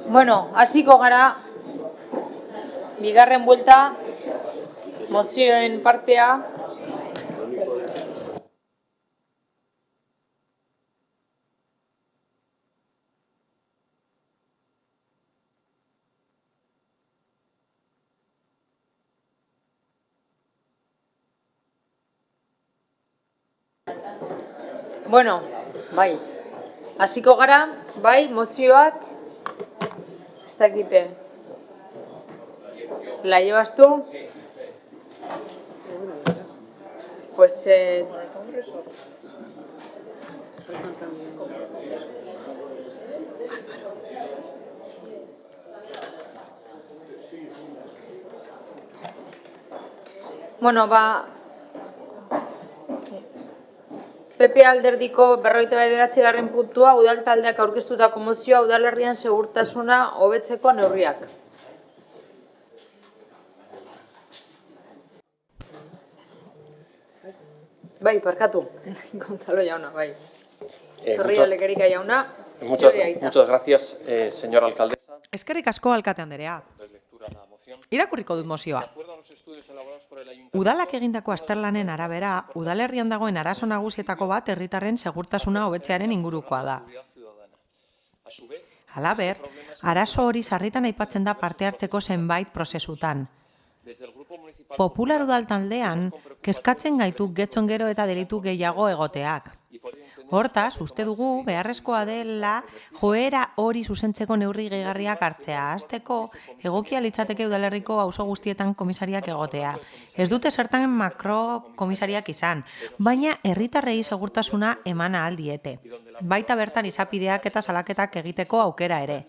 S17: Bueno, hasiko gara, bigarren buelta, mozioen partea. Bueno, bai, hasiko gara, bai, mozioak, ez dakite. ¿La llevas tú? Pues bueno, PP alderdiko 59. puntua, udal taldeak aurkeztutako mozioa udalerrian segurtasuna hobetzeko neurriak. Bai, parkatu. Gonzalo jauna, bai. Zorria lekerika jauna.
S18: Muchas gracias, señora alcaldesa.
S5: Eskerrik asko alkate anderea. Irakurriko dut mozioa. Udalak egindako azterlanen arabera, udalerrian dagoen arazo nagusietako bat herritarren segurtasuna hobetzearen ingurukoa da. Halaber, arazo hori sarritan aipatzen da parte hartzeko zenbait prozesutan. Popular udal taldean, kezkatzen gaitu Getxon gero eta delitu gehiago egoteak. Hortaz, uste dugu beharrezkoa dela joera hori zuzentzeko neurri gehigarriak hartzea. Hasteko, egokia litzateke udalerriko auzo guztietan komisariak egotea. Ez dute zertan makro komisariak izan, baina herritarrei segurtasuna eman ahal diete. Baita bertan izapideak eta salaketak egiteko aukera ere.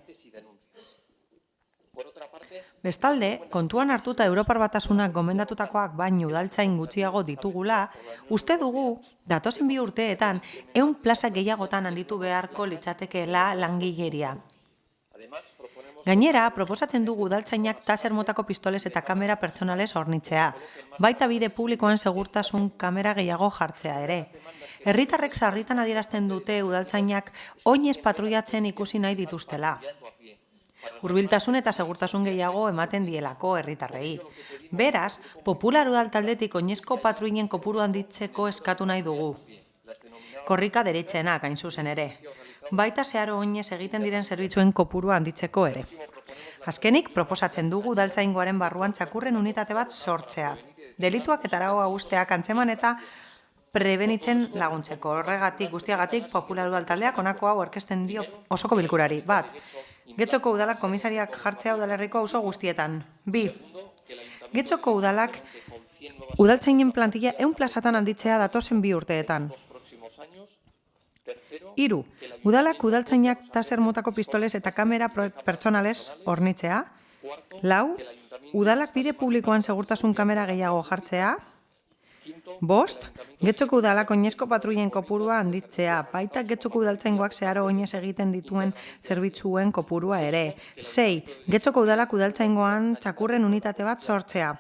S5: Bestalde, kontuan hartuta Europar Batasunak gomendatutakoak baino udaltzain gutxiago ditugula, uste dugu, datozen 2 urteetan, 100 plaza gehiagotan handitu beharko litzatekeela langileria. Gainera, proposatzen dugu udaltzainak taser motako pistoles eta kamera pertsonales hornitzea, baita bide publikoan segurtasun kamera gehiago jartzea ere. Herritarrek sarritan adierazten dute udaltzainak oinez patruiatzen ikusi nahi dituztela. Hurbiltasun eta segurtasun gehiago ematen dielako herritarrei. Beraz, Popular udal taldetik oinezko patruinen kopuru handitzeko eskatu nahi dugu. Korrika deritzenak hain zuzen ere. Baita zeharo oinez egiten diren zerbitzuen kopurua handitzeko ere. Azkenik, proposatzen dugu udaltzaingoaren barruan txakurren unitate bat sortzea. Delituak eta araua usteak antzeman eta prebenitzen laguntzeko. Horregatik, guztiagatik, Popular udal taldeak honako hau aurkezten dio osoko bilkurari. Bat, Getxoko udalak komisariak jartzea udalerriko auzo guztietan. 2. Getxoko udalak udaltzainen plantilla 100 plazatan handitzea datozen 2 urteetan. 3. Udalak udaltzainak taser motako pistoles eta kamera pertsonales hornitzea. 4. Udalak bide publikoan segurtasun kamera gehiago jartzea. 5. Getxoko udalak oinezko patruien kopurua handitzea, baita Getxoko udaltzaingoak zeharo oinez egiten dituen zerbitzuen kopurua ere. 6. Getxoko udalak udaltzaingoan txakurren unitate bat sortzea.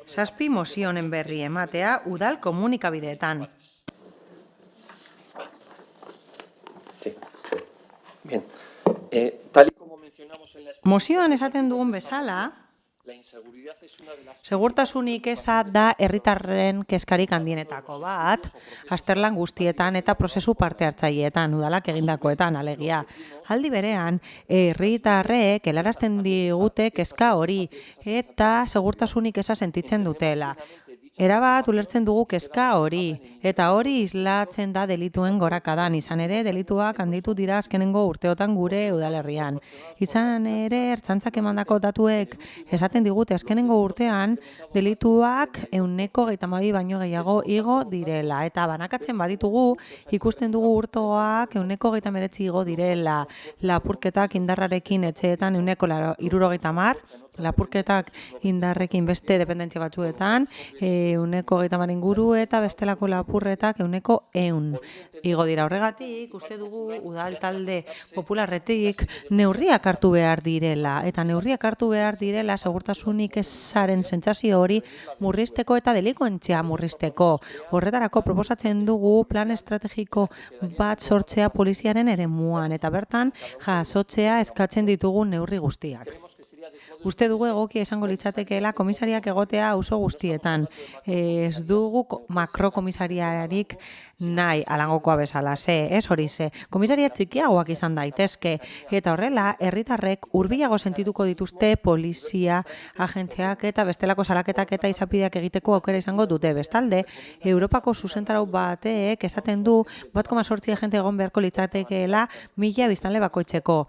S5: 7. Mozionen berri ematea udal komunikabideetan.
S18: Bien.
S5: Mozioan esaten dugun bezala, segurtasunik eza da herritarren kezkarik handienetako bat, azterlan guztietan eta prozesu parte hartzaileetan, udalak egindakoetan, alegia. Aldi berean, herritarrek helarazten digute kezka hori eta segurtasunik eza sentitzen dutela. Erabat ulertzen dugu kezka hori, eta hori islatzen da delituen gorakadan, izan ere delituak handitu dira azkenengo urteotan gure udalerrian. Izan ere, ertzaintzak emandako datuek esaten digute azkenengo urtean delituak 122 baino gehiago igo direla, eta banakatzen baditugu ikusten dugu urtoak 119 igo direla, lapurketak indarrarekin etxeetan 170, lapurketak indarrekin beste dependentzia batzuetan, 130 inguru eta bestelako lapurretak 100 igo dira. Horregatik, uste dugu udal talde popularretik neurriak hartu behar direla, eta neurriak hartu behar direla segurtasunik ezaren sentsazio hori murrizteko eta delikuentzia murrizteko. Horretarako proposatzen dugu plan estrategiko bat sortzea poliziaren eremuan, eta bertan jasotzea eskatzen ditugun neurri guztiak. Uste dugu egokia izango litzatekeela komisariak egotea auzo guztietan. Ez dugu makrokomisariarik nahi alangokoa bezala, ez hori ze. Komisaria txikiagoak izan daitezke, eta horrela, herritarrek hurbilago sentituko dituzte polizia, agentziak eta bestelako salaketak eta izapideak egiteko aukera izango dute. Bestalde, Europako zuzentarau batek esaten du 1,8 agente egon beharko litzatekeela 1000 biztanle bakoitzeko.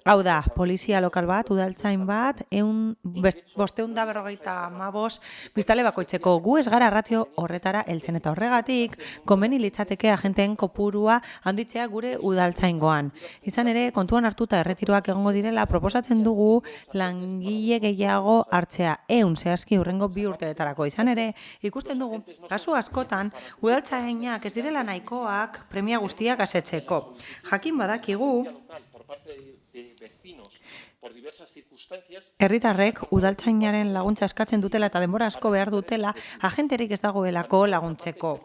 S5: Hau da, polizia lokal bat, udaltzain bat, 555 biztanle bakoitzeko. Gu ez gara ratio horretara heltzen, eta horregatik komeni litzateke agenteen kopurua handitzea gure udaltzaingoan. Izan ere, kontuan hartuta erretiroak egongo direla, proposatzen dugu langile gehiago hartzea 100 zehazki hurrengo 2 urteetarako. Izan ere, ikusten dugu, kasu askotan, udaltzainak ez direla nahikoak premia guztiak asetzeko. Jakin badakigu, herritarrek udaltzainaren laguntza eskatzen dutela eta denbora asko behar dutela agenterik ez dagoelako laguntzeko.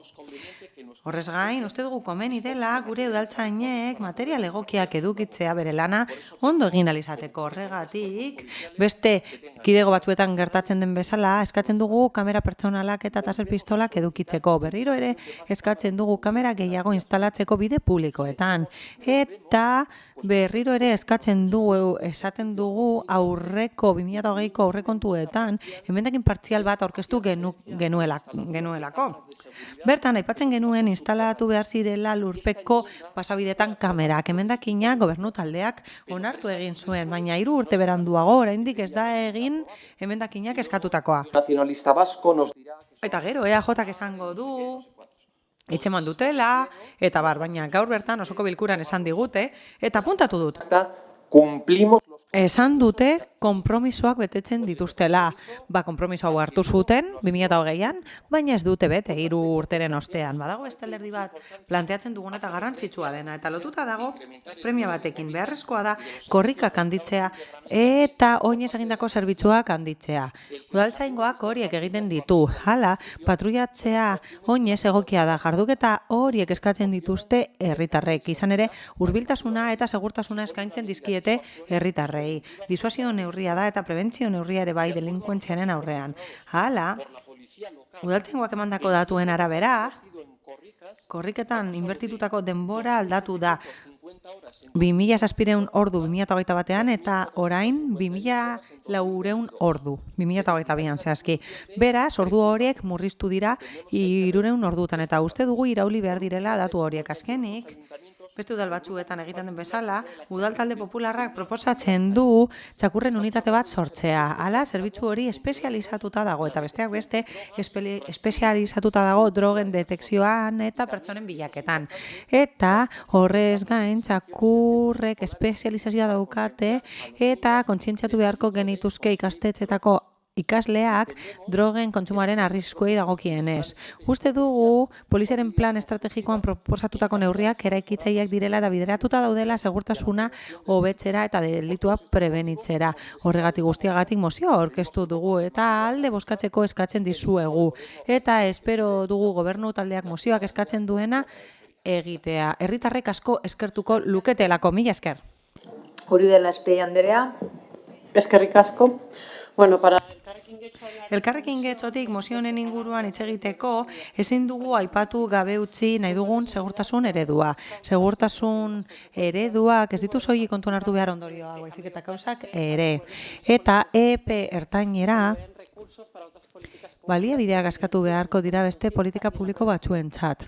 S5: Horrez gain, uste dugu komeni dela gure udaltzainek material egokiak edukitzea bere lana ondo egin ahal izateko. Horregatik, beste kidego batzuetan gertatzen den bezala, eskatzen dugu kamera pertsonalak eta taser pistolak edukitzeko. Berriro ere, eskatzen dugu kamera gehiago instalatzeko bide publikoetan. Eta berriro ere eskatzen esaten dugu aurreko 2020ko aurrekontuetan emendakin partzial bat aurkeztu genuelako. Bertan, aipatzen genuen instalatu behar zirela lurpeko pasabidetan kamerak. Emendakina gobernu taldeak onartu egin zuen, baina 3 urte beranduago oraindik ez da egin emendakinak eskatutakoa.
S18: Nacionalista vasco nos dirá...
S5: Eta gero, EAJak esango du, itxeman dutela, eta baina gaur bertan osoko bilkuran esan digute, eta apuntatu dut.
S18: Cumplimos...
S5: Esan dute konpromisoak betetzen dituztela. Konpromiso hau hartu zuten 2020an, baina ez dute bete 3 urteren ostean. Badago beste alderdi bat planteatzen dugun eta garrantzitsua dena, eta lotuta dago premia batekin. Beharrezkoa da korrikak handitzea eta oinez egindako zerbitzuak handitzea. Udaltzaingoak horiek egiten ditu. Hala, patrullatzea oinez egokia da, jarduketa horiek eskatzen dituzte herritarrek. Izan ere, hurbiltasuna eta segurtasuna eskaintzen dizkiete herritarrei. Disuasio neurria da eta prebentzio neurria ere bai delinkuentziaren aurrean. Hala, udaltzaingoak emandako datuen arabera, korriketan inbertitutako denbora aldatu da. 2.700 ordu 2021an eta orain 2.400 ordu 2022an zehazki. Beraz, ordu horiek murriztu dira 300 ordutan, eta uste dugu irauli behar direla datu horiek. Azkenik, beste udal batzuetan egiten den bezala, udal talde popularrak proposatzen du txakurren unitate bat sortzea. Hala, zerbitzu hori espezializatuta dago, eta besteak beste espezializatuta dago drogen detekzioan eta pertsonen bilaketan. Eta horrez gain txakurrek espezializazioa daukate eta kontzientziatu beharko genituzke ikastetxetako ikasleak drogen kontsumoaren arriskuei dagokienez. Uste dugu poliziaren plan estrategikoan proposatutako neurriak eraikitzaileak direla eta bideratuta daudela segurtasuna hobetzera eta delitua prebenitzera. Horregatik guztiagatik mozioa aurkeztu dugu eta alde bozkatzeko eskatzen dizuegu. Eta espero dugu gobernu taldeak mozioak eskatzen duena egitea. Herritarrek asko eskertuko luketelako. Mila esker.
S17: Hori dela Esplei Anderea.
S7: Eskerrik asko. Bueno, para
S5: Elkarrekin getxotik mozio honen inguruan hitz egiteko ezin dugu aipatu gabe utzi nahi dugun segurtasun eredua. Segurtasun ereduak ez ditu soilik kontuan hartu behar ondorioa, baizik eta kausak ere. Eta epe ertainera baliabideak askatu beharko dira beste politika publiko batzuentzat.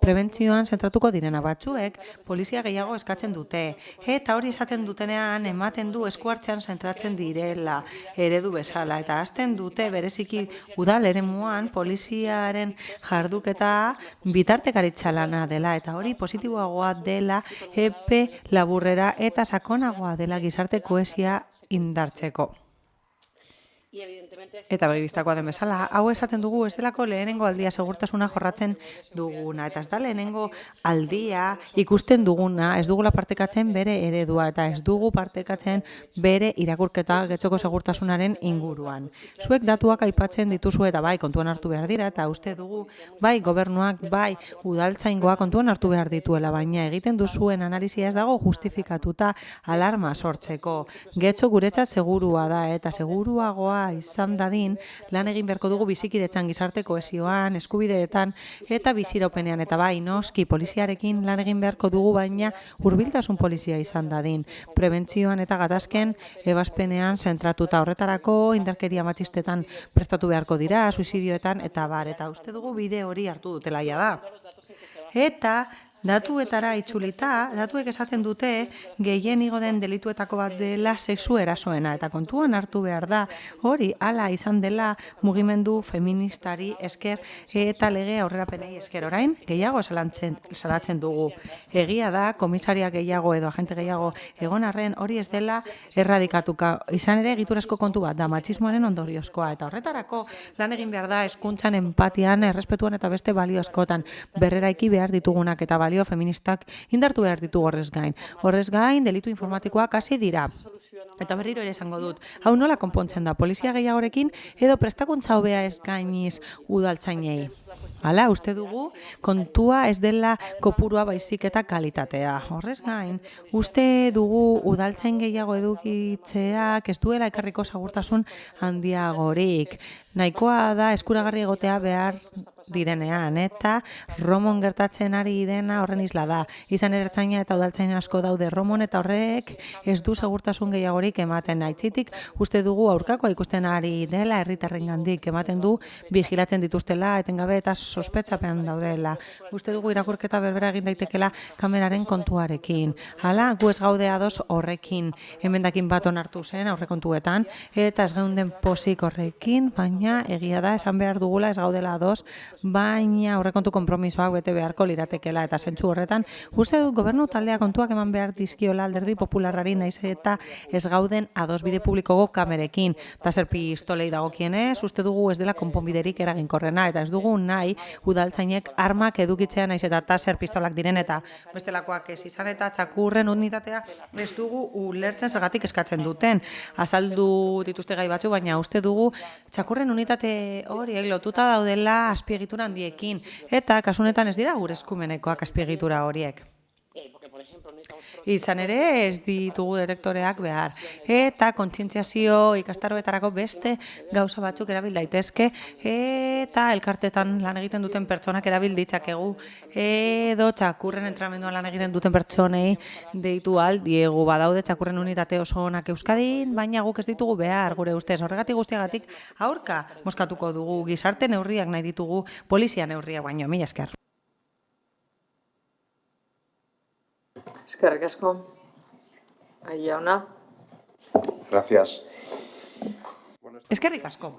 S5: Prebentzioan zentratuko direna batzuek polizia gehiago eskatzen dute. Eta hori esaten dutenean ematen du eskuartzean zentratzen direla eredu bezala. Eta hasten dute bereziki udal eremuan poliziaren jarduketa bitartekaritza lana dela. Eta hori positiboagoa dela epe laburrera eta sakonagoa dela gizarte kohesioa indartzeko. Eta begibistakoa den bezala, hau esaten dugu ez delako lehenengo aldia segurtasuna jorratzen duguna. Eta ez da lehenengo aldia ikusten duguna, ez dugula partekatzen bere eredua eta ez dugu partekatzen bere irakurketa Getxoko segurtasunaren inguruan. Zuek datuak aipatzen dituzu eta bai kontuan hartu behar dira eta uste dugu bai gobernuak bai udaltzaingoa kontuan hartu behar dituela, baina egiten duzuen analisia ez dago justifikatuta alarma sortzeko. Getxo guretzat segurua da eta seguruagoa izan dadin lan egin beharko dugu bizikidetzan, gizarte kohesioan, eskubideetan eta biziropenean eta bai noski poliziarekin lan egin beharko dugu, baina hurbiltasun polizia izan dadin. Prebentzioan eta gatazken ebazpenean zentratuta, horretarako indarkeria matxistetan prestatu beharko dira, suizidioetan eta bar, eta uste dugu bide hori hartu dutela da. Eta datuetara itzulita, datuek esaten dute gehien igo den delituetako bat dela sexu erasoena eta kontuan hartu behar da hori hala izan dela mugimendu feministari esker eta lege aurrerapenei esker. Orain gehiago salatzen dugu. Egia da komisaria gehiago edo agente gehiago egon arren hori ez dela erradikatuka. Izan ere egiturazko kontu bat da matxismoaren ondoriozkoa eta horretarako lan egin behar da hezkuntzan, empatian, errespetuan eta beste balio askotan berreraiki behar ditugunak eta balio feministak indartu behar ditugu horrez gain. Horrez gain, delitu informatikoak hasi dira. Eta berriro ere esango dut, hau nola konpontzen da, polizia gehiagorekin edo prestakuntza hobea ez gainiz udaltzainei. Hala, uste dugu, kontua ez dela kopurua baizik eta kalitatea. Horrez gain, uste dugu udaltzain gehiago edukitzeak ez duela ekarriko segurtasun handiagorik. Nahikoa da eskuragarri egotea behar direnean, eta Romon gertatzen ari dena horren isla da. Izan ertzaina eta udaltzain asko daude Romon eta horrek ez du segurtasun gehiagorik ematen. Aitzitik uste dugu aurkakoa ikusten ari dela herritarrengandik ematen du bigilatzen dituztela etengabe eta sospetxapean daudela. Uste dugu irakurketa berbera egin daitekela kameraren kontuarekin. Hala, gu ez gaude ados horrekin, emendakin bat onartu zen aurrekontuetan eta ez geunden pozik horrekin, baina egia da esan behar dugula ez gaudela ados, baina aurrekontu konpromisoak bete beharko liratekela eta zentzu horretan uste dut gobernu taldea kontuak eman behar dizkiola Alderdi Popularrari naiz eta ez gauden ados bide publikoko kamerekin. Taser pistolei dagokienez uste dugu ez dela konponbiderik eraginkorrena eta ez dugu nahi udaltzainek armak edukitzea naiz eta taser pistolak diren eta bestelakoak ez izan eta txakurren unitatea ez dugu ulertzen zergatik eskatzen duten. Azaldu dituzte gai batzu, baina uste dugu txakurren unitate horiek lotuta daudela azpiegitura handiekin eta kasunetan ez dira gure eskumenekoak azpiegitura horiek. Izan ere ez ditugu detektoreak behar eta kontzientziazio ikastaroetarako beste gauza batzuk erabil daitezke eta elkartetan lan egiten duten pertsonak erabil ditzakegu edo txakurren entrenamenduan lan egiten duten pertsonei deitu diegu. Badaude txakurren unitate oso onak Euskadin, baina guk ez ditugu behar gure ustez. Horregatik guztiagatik aurka moskatuko dugu, gizarte neurriak nahi ditugu, polizia neurriak baino, mila esker.
S17: Eskerrik asko. Jauna.
S18: Gracias.
S5: Eskerrik asko.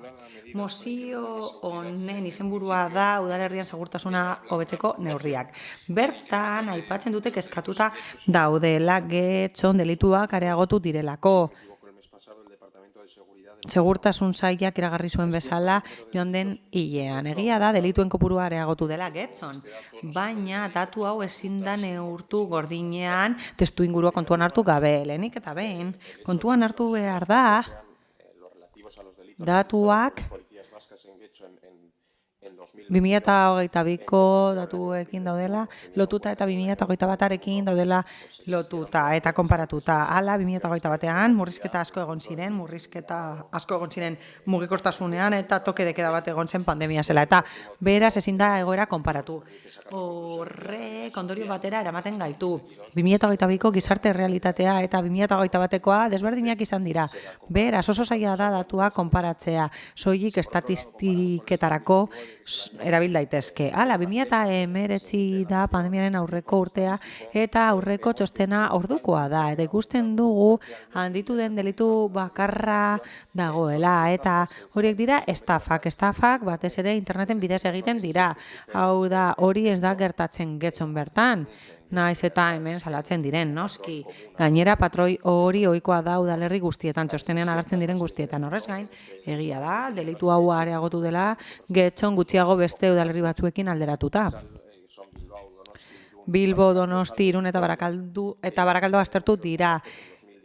S5: Mozio honen izenburua da udalerrian segurtasuna hobetzeko neurriak. Bertan aipatzen dute kezkatuta daudela Getxon delituak areagotu direlako. Segurtasun sailak iragarri zuen bezala joan den hilean. Egia da delituen kopurua areagotu dela Getxon, baina datu hau ezin da neurtu gordinean testu ingurua kontuan hartu gabe. Lehenik eta behin kontuan hartu behar da datuak 2022ko datuekin daudela lotuta eta 2021arekin daudela lotuta eta konparatuta. Hala, 2021ean murrizketa asko egon ziren mugikortasunean eta toke de queda bat egon zen pandemia zela eta beraz ezin da egoera konparatu. Horrek ondorio batera eramaten gaitu. 2022ko gizarte realitatea eta 2021koa desberdinak izan dira. Beraz oso zaila da datua konparatzea, soilik estatistiketarako erabil daitezke. Hala, 2019 da pandemiaren aurreko urtea eta aurreko txostena ordukoa da. Eta ikusten dugu handitu den delitu bakarra dagoela. Eta horiek dira estafak. Estafak batez ere interneten bidez egiten dira. Hau da, hori ez da gertatzen Getxon bertan. naiz eta hemen salatzen diren, noski. Gainera, patroi hori ohikoa da udalerri guztietan, txostenean agertzen diren guztietan. Horrez gain, egia da, delitu hau areagotu dela, Getxon gutxiago beste udalerri batzuekin alderatuta. Bilbo, Donosti, Irun eta Barakaldo aztertu dira.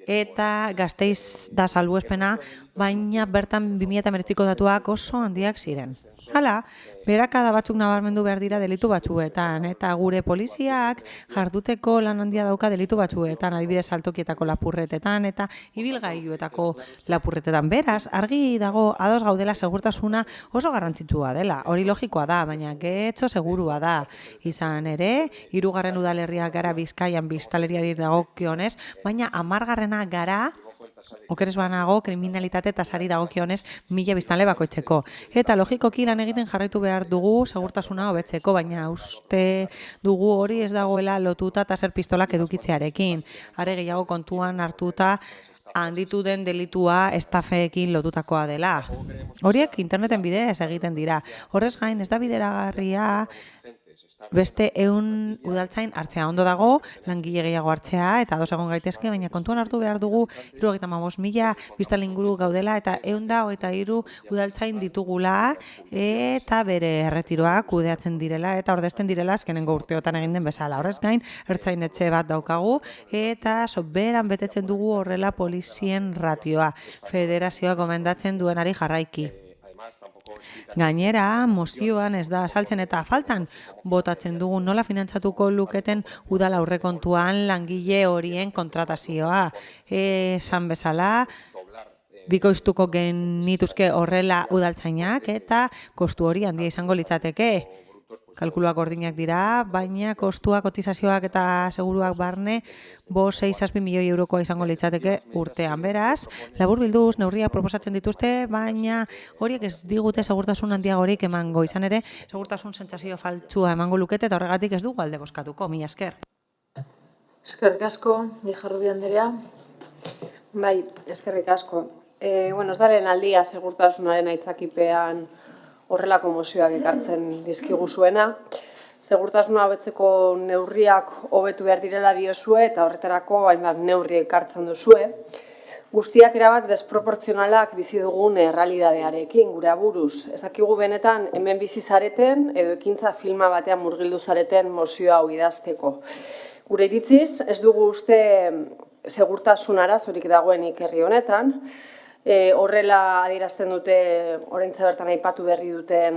S5: Eta Gasteiz da salbuespena, baina bertan 2019ko datuak oso handiak ziren. Hala, berakada batzuk nabarmendu behar dira delitu batzuetan, eta gure poliziak jarduteko lan handia dauka delitu batzuetan, adibidez saltokietako lapurretetan eta ibilgailuetako lapurretetan. Beraz, argi dago ados gaudela segurtasuna oso garrantzitsua dela. Hori logikoa da, baina Getxo segurua da. Izan ere, 3. udalerriak gara Bizkaian biztanleriari dagokionez, baina 10. gara okeres banago, kriminalitate eta sari dagokionez 1000 biztanle bakoitzeko. Eta logikoki lan egiten jarraitu behar dugu segurtasuna hobetzeko, baina uste dugu hori ez dagoela lotuta taser pistolak edukitzearekin. Are gehiago kontuan hartuta handitu den delitua estafeekin lotutakoa dela. Horiek interneten bidez egiten dira. Horrez gain ez da bideragarria beste 100 udaltzain hartzea. Ondo dago, langile gehiago hartzea eta ados egon gaitezke, baina kontuan hartu behar dugu 75.000 biztanle inguru gaudela eta 123 udaltzain ditugula eta bere erretiroak kudeatzen direla eta ordezten direla azkenengo urteotan egin den bezala. Horrez gain, ertzainetxe bat daukagu eta soberan betetzen dugu horrela polizien ratioa. Federazioa gomendatzen duenari jarraiki. Gainera, mozioan ez da azaltzen eta faltan botatzen dugu nola finantzatuko luketen udal aurrekontuan langile horien kontratazioa. Esan bezala, bikoiztuko genituzke horrela udaltzainak eta kostu hori handia izango litzateke. Kalkuluak gordinak dira, baina kostua, kotizazioak eta seguruak barne 5-6 milioi eurokoa izango litzateke urtean. Beraz, labur bilduz, neurriak proposatzen dituzte, baina horiek ez digute segurtasun handiagorik emango. Izan ere, segurtasun sentsazio faltsua emango lukete eta horregatik ez dugu alde bozkatuko. Mila esker.
S17: Eskerrik asko, Jarrubi Andrea.
S6: Bai, eskerrik asko. Ez da lehen aldia segurtasunaren aitzakipean horrelako mozioak ekartzen dizkigu zuena. Segurtasuna hobetzeko neurriak hobetu behar direla diozue eta horretarako hainbat neurri ekartzen duzue. Guztiak erabat desproportzionalak bizi dugun errealitatearekin gure aburuz. Ezakigu benetan hemen bizi zareten edo ekintza filma batean murgildu zareten mozio hau idazteko. Gure iritziz, ez dugu uste segurtasun arazorik dagoenik herri honetan. Horrela adierazten dute, oraintxe bertan aipatu berri duten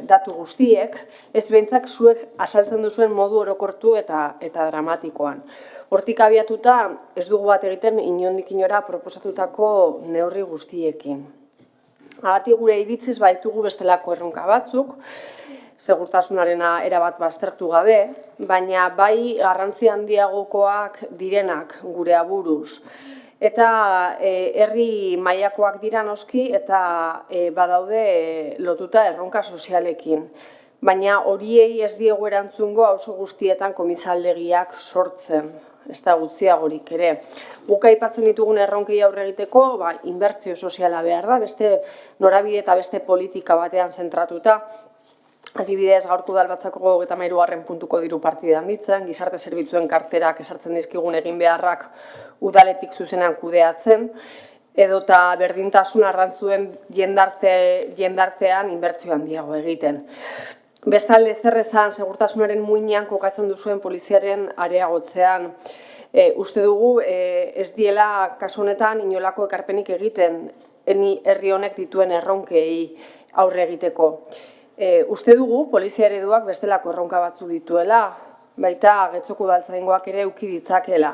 S6: datu guztiek, ez behintzak zuek azaltzen duzuen modu orokortu eta dramatikoan. Hortik abiatuta ez dugu bat egiten inondik inora proposatutako neurri guztiekin. Agatik gure iritziz baitugu bestelako erronka batzuk, segurtasunarena erabat baztertu gabe, baina bai garrantzi handiagokoak direnak gure aburuz. Eta herri mailakoak dira noski eta badaude lotuta erronka sozialekin. Baina horiei ez diegu erantzungo auzo guztietan komisaldegiak sortzen, ez da gutxiagorik ere. Guk aipatzen ditugun erronkei aurre egiteko, inbertsio soziala behar da, beste norabide eta beste politika batean zentratuta. Adibidez, gaurko udalbatzako 33. puntuko diru partida handitzen, gizarte zerbitzuen karterak esartzen dizkigun egin beharrak udaletik zuzenean kudeatzen, edota berdintasun arrantzuen jendartean inbertsio handiago egiten. Bestalde, zer esan segurtasunaren muinean kokatzen duzuen poliziaren areagotzean, uste dugu ez diela kasu honetan inolako ekarpenik egiten herri honek dituen erronkei aurre egiteko. Uste dugu polizia ereduak bestelako erronka batzu dituela, baita Getxoko udaltzaingoak ere eduki ditzakela.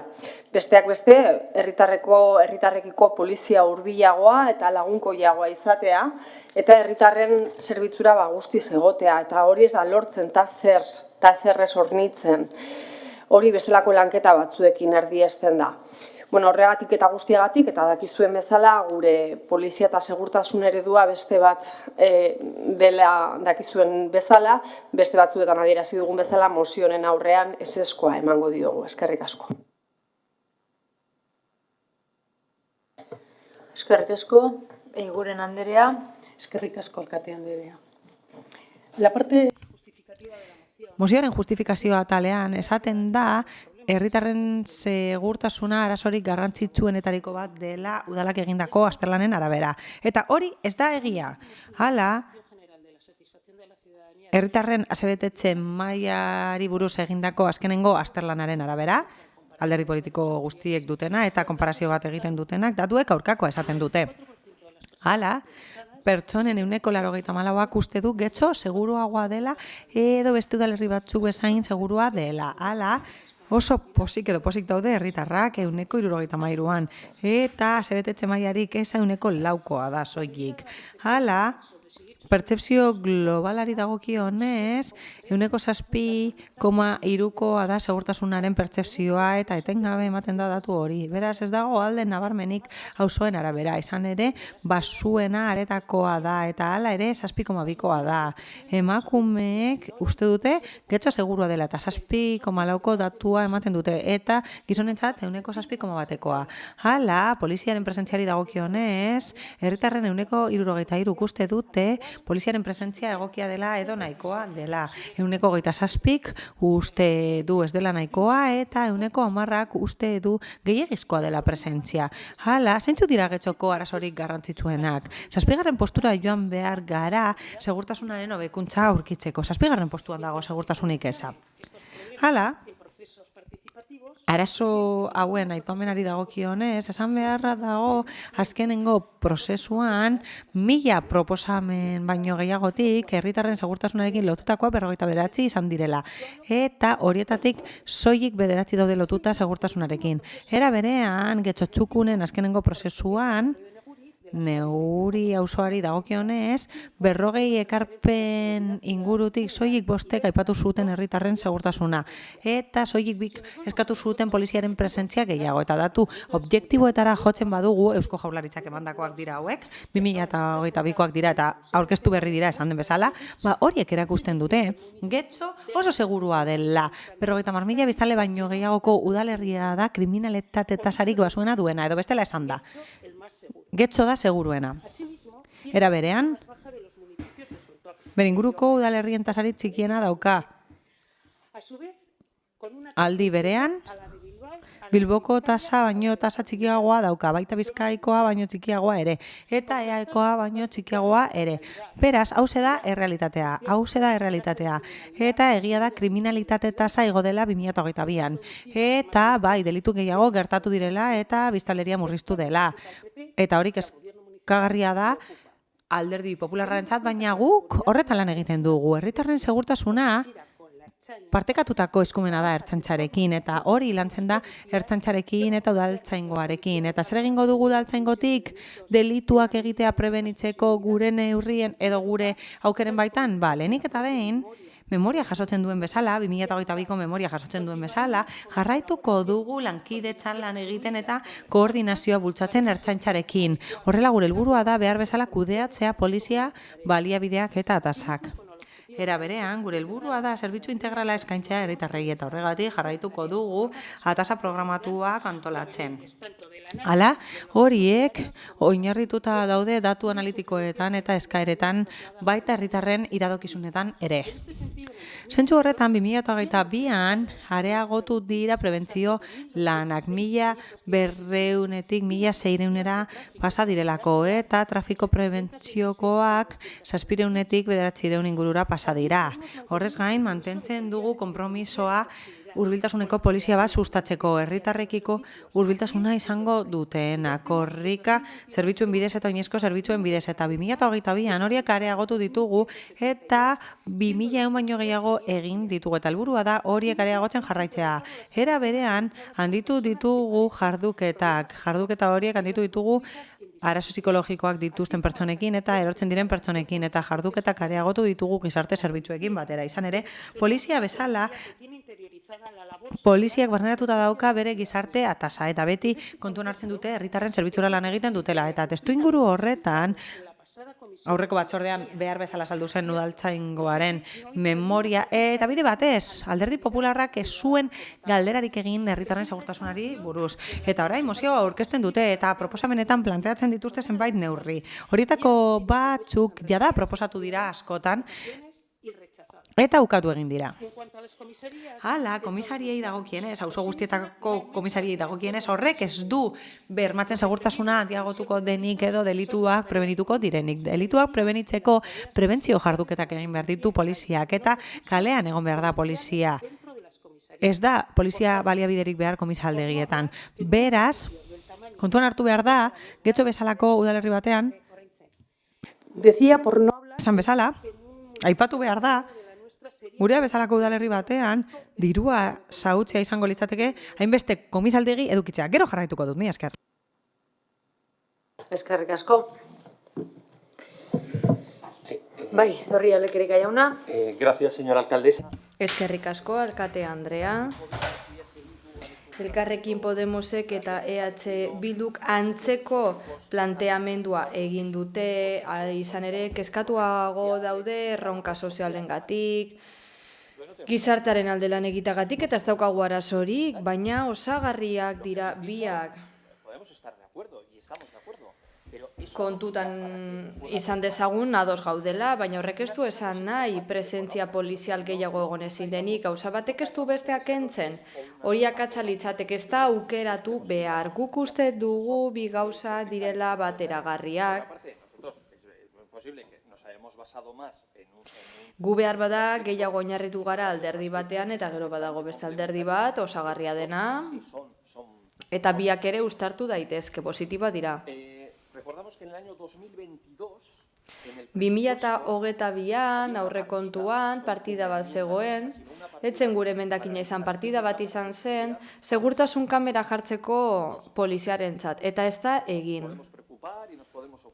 S6: Besteak beste, herritarrekiko polizia hurbilagoa eta lagunkoiagoa izatea, eta herritarren zerbitzura guztiz egotea, eta hori ez da lortzen ta zer ez hornitzen. Hori bezalako lanketa batzuekin erdiesten da. Horregatik eta guztiagatik, eta dakizuen bezala, gure polizia eta segurtasun eredua beste bat dela dakizuen bezala, beste batzuetan adierazi dugun bezala, mozionen aurrean ezezkoa emango diogu. Eskerrik asko.
S17: Eskerrik asko, Eguren Andrea.
S7: Eskerrik asko, alkate Andrea. La parte justificativa de la moción.
S5: Mozioaren justifikazioa atalean esaten da herritarren segurtasuna arazorik garrantzitsuenetariko bat dela udalak egindako azterlanen arabera. Eta hori ez da egia. Hala, herritarren asebetetze mailari buruz egindako azkenengo azterlanaren arabera, alderdi politiko guztiek dutena eta konparazio bat egiten dutenak, datuek aurkakoa esaten dute. Hala, pertsonen 84%ak uste du Getxo seguruagoa dela edo beste udalerri batzuk bezain segurua dela. Hala, oso pozik daude herritarrak 73%an eta asebetetze mailarik eza 4%koa da soilik. Hala, pertzepzio globalari dagokionez, 7,3koa da segurtasunaren pertzepzioa eta etengabe ematen da datu hori. Beraz, ez dago alde nabarmenik auzoen arabera. Izan ere, basuena aretakoa da eta hala ere 7,2koa da. Emakumeek uste dute Getxo segurua dela eta 7,4ko datua ematen dute eta gizonentzat 7,1koa. Hala, poliziaren presentziari dagokionez, herritarren 73% uste dute poliziaren presentzia egokia dela edo nahikoa dela. 27% uste du ez dela nahikoa eta 10%ak uste du gehiegizkoa dela presentzia. Hala, zeintzuk dira Getxoko arazorik garrantzitsuenak? 7. postura joan behar gara segurtasunaren hobekuntza aurkitzeko. 7. postuan dago segurtasunik eza. Hala, arazo hauen aipamenari dagokionez, esan beharra dago azkenengo prozesuan 1000 proposamen baino gehiagotik herritarren segurtasunarekin lotutakoa 59 izan direla. Eta horietatik soilik 9 daude lotuta segurtasunarekin. Era berean, Getxo txukunen azkenengo prozesuan, Neuri auzoari dagokionez, 40 ekarpen ingurutik soilik 5 aipatu zuten herritarren segurtasuna. Eta soilik 2 eskatu zuten poliziaren presentzia gehiago. Eta datu objektiboetara jotzen badugu, Eusko Jaurlaritzak emandakoak dira hauek, 2022koak dira eta aurkeztu berri dira esan den bezala, horiek erakusten dute, Getxo oso segurua dela. 50.000 biztanle baino gehiagoko udalerria da kriminalitate tasarik basuena duena, edo bestela esan da. Getxo da seguruena. Era berean, beringuruko udalerrien tasarik txikiena dauka. Aldi berean, Bilboko tasa baino tasa txikiagoa dauka, baita Bizkaikoa baino txikiagoa ere, eta Eaekoa baino txikiagoa ere. Beraz, hauze da errealitatea, eta egia da kriminalitate tasa igo dela 2022an. Eta bai, delitu gehiago gertatu direla eta biztanleria murriztu dela. Eta horik eskagarria da alderdi popularrarentzat, baina guk horretan lan egiten dugu. Herritarren segurtasuna partekatutako eskumena da ertzaintzarekin eta hori lantzen da ertzaintzarekin eta udaltzaingoarekin. Eta zer egingo dugu udaltzaingotik delituak egitea prebenitzeko gure neurrien edo gure aukeren baitan? Lehenik eta behin, memoria jasotzen duen bezala, 2022ko memoria jasotzen duen bezala, jarraituko dugu lankidetzan lan egiten eta koordinazioa bultzatzen ertzaintzarekin. Horrela gure helburua da behar bezala kudeatzea polizia baliabideak eta atasak. Era berean, gure helburua da zerbitzu integrala eskaintzea herritarrei eta horregatik jarraituko dugu atasa programatuak antolatzen. Hala, horiek oinarrituta daude datu analitikoetan eta eskaeretan baita herritarren iradokizunetan ere. Zentzu horretan, 2022an areagotu dira prebentzio lanak 1200etik 1600era pasa direlako eta trafiko prebentziokoak 700etik 900 ingurura pasa dira. Horrez gain, mantentzen dugu konpromisoa hurbiltasuneko polizia bat sustatzeko, herritarrekiko hurbiltasuna izango dutena, korrika zerbitzuen bidez eta oinezko zerbitzuen bidez eta 2022an horiek areagotu ditugu eta 2000 baino gehiago egin ditugu eta helburua da horiek areagotzen jarraitzea. Era berean handitu ditugu jarduketa horiek handitu ditugu arazo psikologikoak dituzten pertsonekin eta erortzen diren pertsonekin eta jarduketak areagotu ditugu gizarte zerbitzuekin batera. Izan ere, polizia bezala, poliziak barneratuta dauka bere gizarte atasa eta beti kontuan hartzen dute herritarren zerbitzura lan egiten dutela. Eta testuinguru horretan, aurreko batzordean behar bezala saldu zen udaltzaingoaren memoria eta bide batez, alderdi popularrak ez zuen galderarik egin herritarren segurtasunari buruz. Eta orain mozioa aurkezten dute eta proposamenetan planteatzen dituzte zenbait neurri. Horietako batzuk jada proposatu dira askotan eta ukatu egin dira. Hala, komisariei dagokienez, auzo guztietako komisariei dagokienez, horrek ez du bermatzen segurtasuna handiagotuko denik edo delituak prebenituko direnik. Delituak prebenitzeko prebentzio jarduketak egin behar ditu poliziak eta kalean egon behar da polizia. Ez da polizia baliabiderik behar komisaldegietan. Beraz, kontuan hartu behar da, Getxo bezalako udalerri batean, esan bezala, aipatu behar da, gurea bezalako udalerri batean, dirua xahutzea izango litzateke, hainbeste komisaldegi edukitzea. Gero jarraituko dut, mila esker.
S17: Eskerrik asko. Bai, Zorrilla Lekerika jauna.
S15: Gracias, señora alcaldesa.
S12: Eskerrik asko, alkate Andrea. Elkarrekin Podemosek eta EH Bilduk antzeko planteamendua egin dute, izan ere, kezkatuago daude erronka sozialengatik, gizartearen alde lan egitagatik eta ez daukagu arazorik, baina osagarriak dira biak. Kontutan izan dezagun ados gaudela, baina horrek ez du esan nahi presentzia polizial gehiago egon ezin denik, gauza batek ez du besteak kentzen. Hori akatsa litzateke ez da aukeratu behar. Guk uste dugu bi gauza direla bateragarriak. Gu behar bada gehiago oinarritu gara alderdi batean eta gero badago beste alderdi bat, osagarria dena, eta biak ere uztartu daitezke, positiba dira. 2022an aurrekontuan partida bat zegoen, etzen gure emendakina izan partida bat izan zen, segurtasun kamera jartzeko poliziarentzat, eta ez da egin.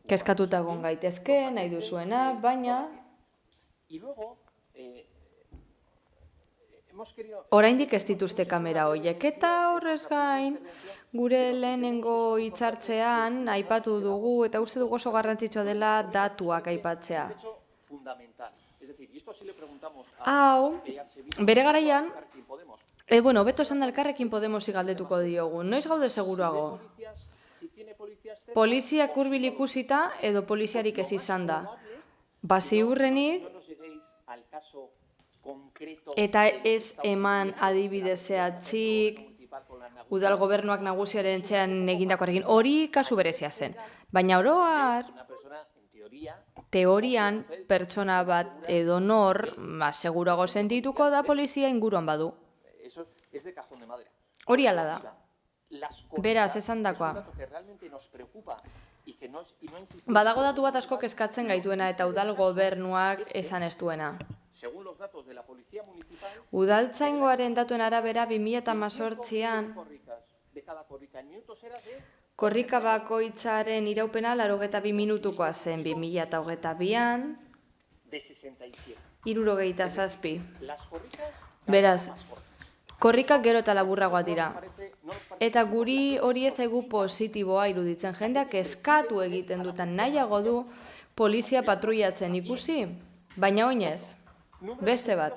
S12: Kezkatuta egon gaitezke, nahi duzuena, baina oraindik ez dituzte kamera horiek, eta horrez gain, gure lehenengo hitzartzean aipatu dugu eta uste dugu oso garrantzitsua dela datuak aipatzea. Hau, bere garaian, beto esan da Elkarrekin Podemosi galdetuko diogu, noiz gaude seguruago? Poliziak hurbil ikusita edo poliziarik ez izan da. Ziurrenik, eta ez eman adibide zehatzik, udal gobernuak nagusiaren etxean egindakoarekin, hori kasu berezia zen. Baina oroar, teorian, pertsona bat edo nor, segurago sentituko da polizia inguruan badu. Hori ala da. Beraz, esan dakoa. Badago datu bat asko kezkatzen gaituena eta udal gobernuak esan ez duena. Udaltzaingoaren datuen arabera 2018an korrika bakoitzaren iraupena 82 minutukoa zen, 2022an 67. Beraz, korrikak gero eta laburragoa dira. Eta guri hori ez zaigu positiboa iruditzen. Jendeak eskatu egiten dutan nahiago du polizia patruiatzen ikusi, baina oinez. Beste bat.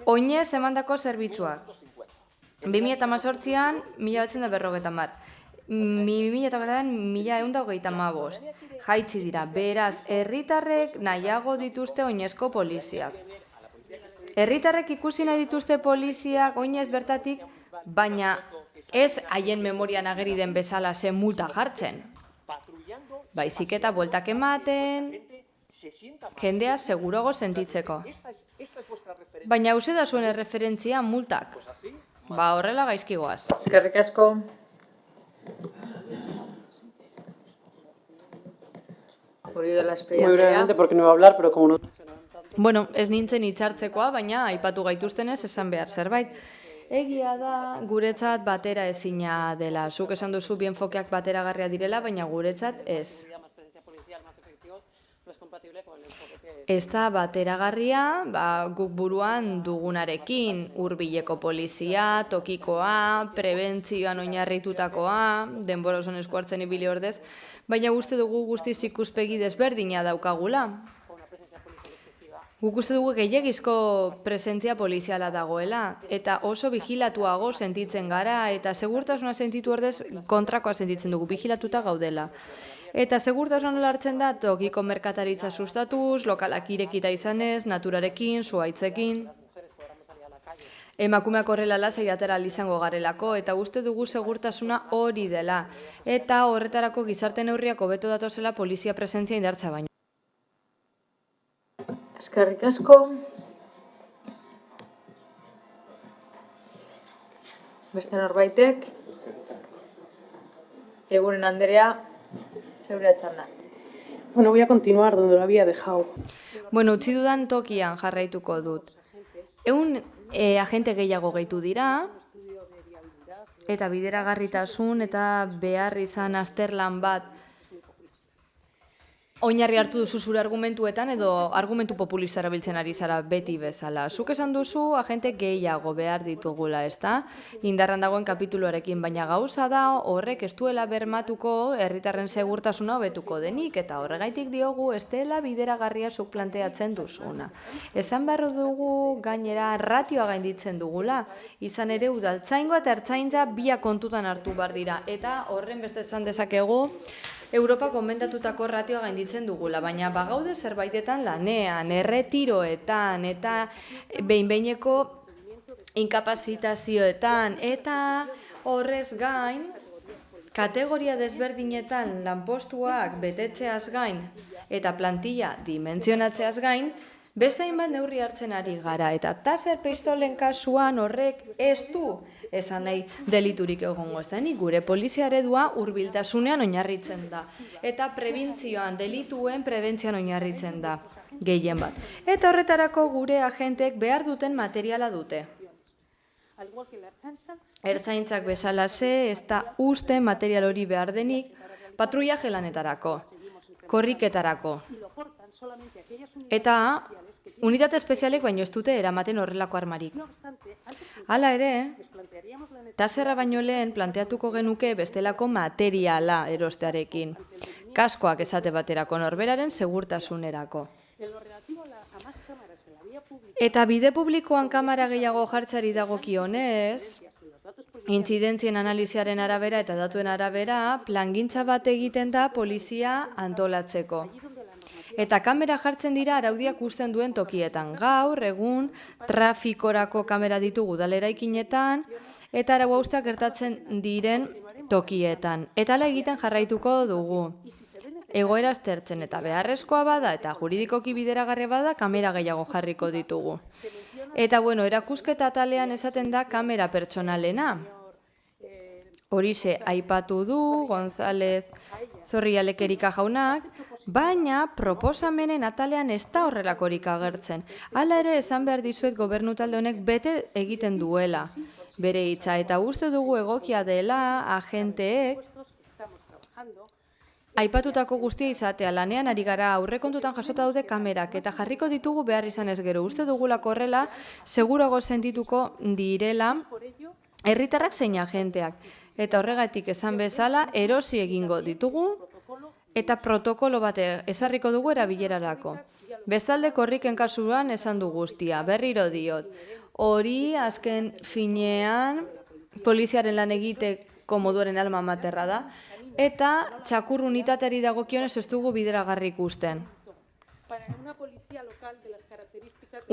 S12: Oinez emandako zerbitzuak. 2018an 1950. 2020an 1135. Jaitsi dira. Beraz, herritarrek nahiago dituzte oinezko poliziak. Herritarrek ikusi nahi dituzte poliziak oinez bertatik, baina ez haien memorian ageri den bezala zen multa jartzen. Baizik eta bueltak ematen, jendea seguruago sentitzeko. Baina hauze da zuen erreferentzia multak. Horrela gaizkigoaz.
S17: Eskerrik asko. Muy
S7: brevemente, porque no iba a hablar, pero como no...
S12: Bueno, ez nintzen hitzartzekoa, baina aipatu gaituztenez esan behar zerbait. Egia da, guretzat batera ezina dela. Zuk esan duzu bien fokeak bateragarria direla, baina guretzat ez. Ez da bateragarria, guk buruan dugunarekin, hurbileko polizia, tokikoa, prebentzioan oinarritutakoa, denbora oso esku hartzen ibili ordez, baina uste dugu guztiz ikuspegi desberdina daukagula. Guk uste dugu gehiagizko presentzia poliziala dagoela, eta oso vigilatuago sentitzen gara, eta segurtasuna sentitu ordez kontrakoa sentitzen dugu, vigilatuta gaudela. Eta segurtasun nola hartzen da, tokiko merkataritza sustatuz, lokalak irekita izanez, naturarekin, zuhaitzekin. Emakumeak horrela lasai atera ahal izango garelako, eta uste dugu segurtasuna hori dela. Eta horretarako gizarte neurriak hobeto datozela polizia presentzia indartza baino.
S17: Eskerrik asko. Beste norbaitek. Egunen Andrea, zeurea txanda.
S7: Bueno, voy a continuar donde lo había dejado.
S12: Bueno, utzi dudan tokian jarraituko dut. Agente gehiago gehitu dira, eta bideragarritasun eta behar izan azterlan bat oinarri hartu duzu zure argumentuetan edo argumentu populista erabiltzen ari zara beti bezala. Zuk esan duzu agente gehiago behar ditugula, ezta? Indarran dagoen kapituluarekin, baina gauza da horrek ez duela bermatuko herritarren segurtasuna hobetuko denik, eta horregaitik diogu ez dela bideragarria zuk planteatzen duzuna. Esan behar dugu gainera ratioa gainditzen dugula, izan ere udaltzaingoa eta ertzaintza biak kontutan hartu behar dira, eta horren beste esan dezakegu Europa konbentatutako ratioa gainditzen dugula, baina bagaude zerbaitetan lanean, erretiroetan eta behin-behineko inkapazitazioetan, eta horrez gain, kategoria desberdinetan lanpostuak betetzeaz gain eta plantilla dimentsionatzeaz gain, beste hainbat neurri hartzen ari gara, eta taser pistolen kasuan horrek ez du esan nahi deliturik egongo ez denik, gure polizia eredua hurbiltasunean oinarritzen da, eta prebentzioan, delituen prebentzioan oinarritzen da, gehien bat. Eta horretarako gure agentek behar duten materiala dute. Ertzaintzak bezalaze, ez da uste material hori behar denik, patruiaje lanetarako, korriketarako. Eta unitate espezialek baino ez dute eramaten horrelako armarik. Hala ere, taserra baino lehen planteatuko genuke bestelako materiala erostearekin. Kaskoak esate baterako norberaren segurtasunerako. Eta bide publikoan kamera gehiago jartzari dagokionez, intzidentzien analiziaren arabera eta datuen arabera, plangintza bat egiten da polizia antolatzeko. Eta kamera jartzen dira araudiak usten duen tokietan. Gaur, egun, trafikorako kamera ditugu udaleraikinetan, eta arau hausteak gertatzen diren tokietan. Eta hala egiten jarraituko dugu. Egoera aztertzen eta beharrezkoa bada eta juridikoki bideragarri bada kamera gehiago jarriko ditugu. Eta bueno, erakusketa atalean esaten da kamera pertsonalena. Horixe aipatu du González Zorrialekerika jaunak, baina proposamenen atalean ez da horrelakorik agertzen. Hala ere esan behar dizuet gobernu talde honek bete egiten duela bere hitza, eta uste dugu egokia dela agenteek aipatutako guztia izatea, lanean ari gara, aurrekontutan jasota daude kamerak, eta jarriko ditugu behar izan ez gero. Uste dugulako horrela, segurago sentituko direla herritarrak zein agenteak. Eta horregatik esan bezala, erosi egingo ditugu, eta protokolo bat ezarriko dugu erabilerarako. Bestalde korriken kasuan esan du guztia, berriro diot. Hori azken finean poliziaren lan egiteko moduaren alma materra da, eta txakur unitateari dagokionez ez dugu bideragarri ikusten.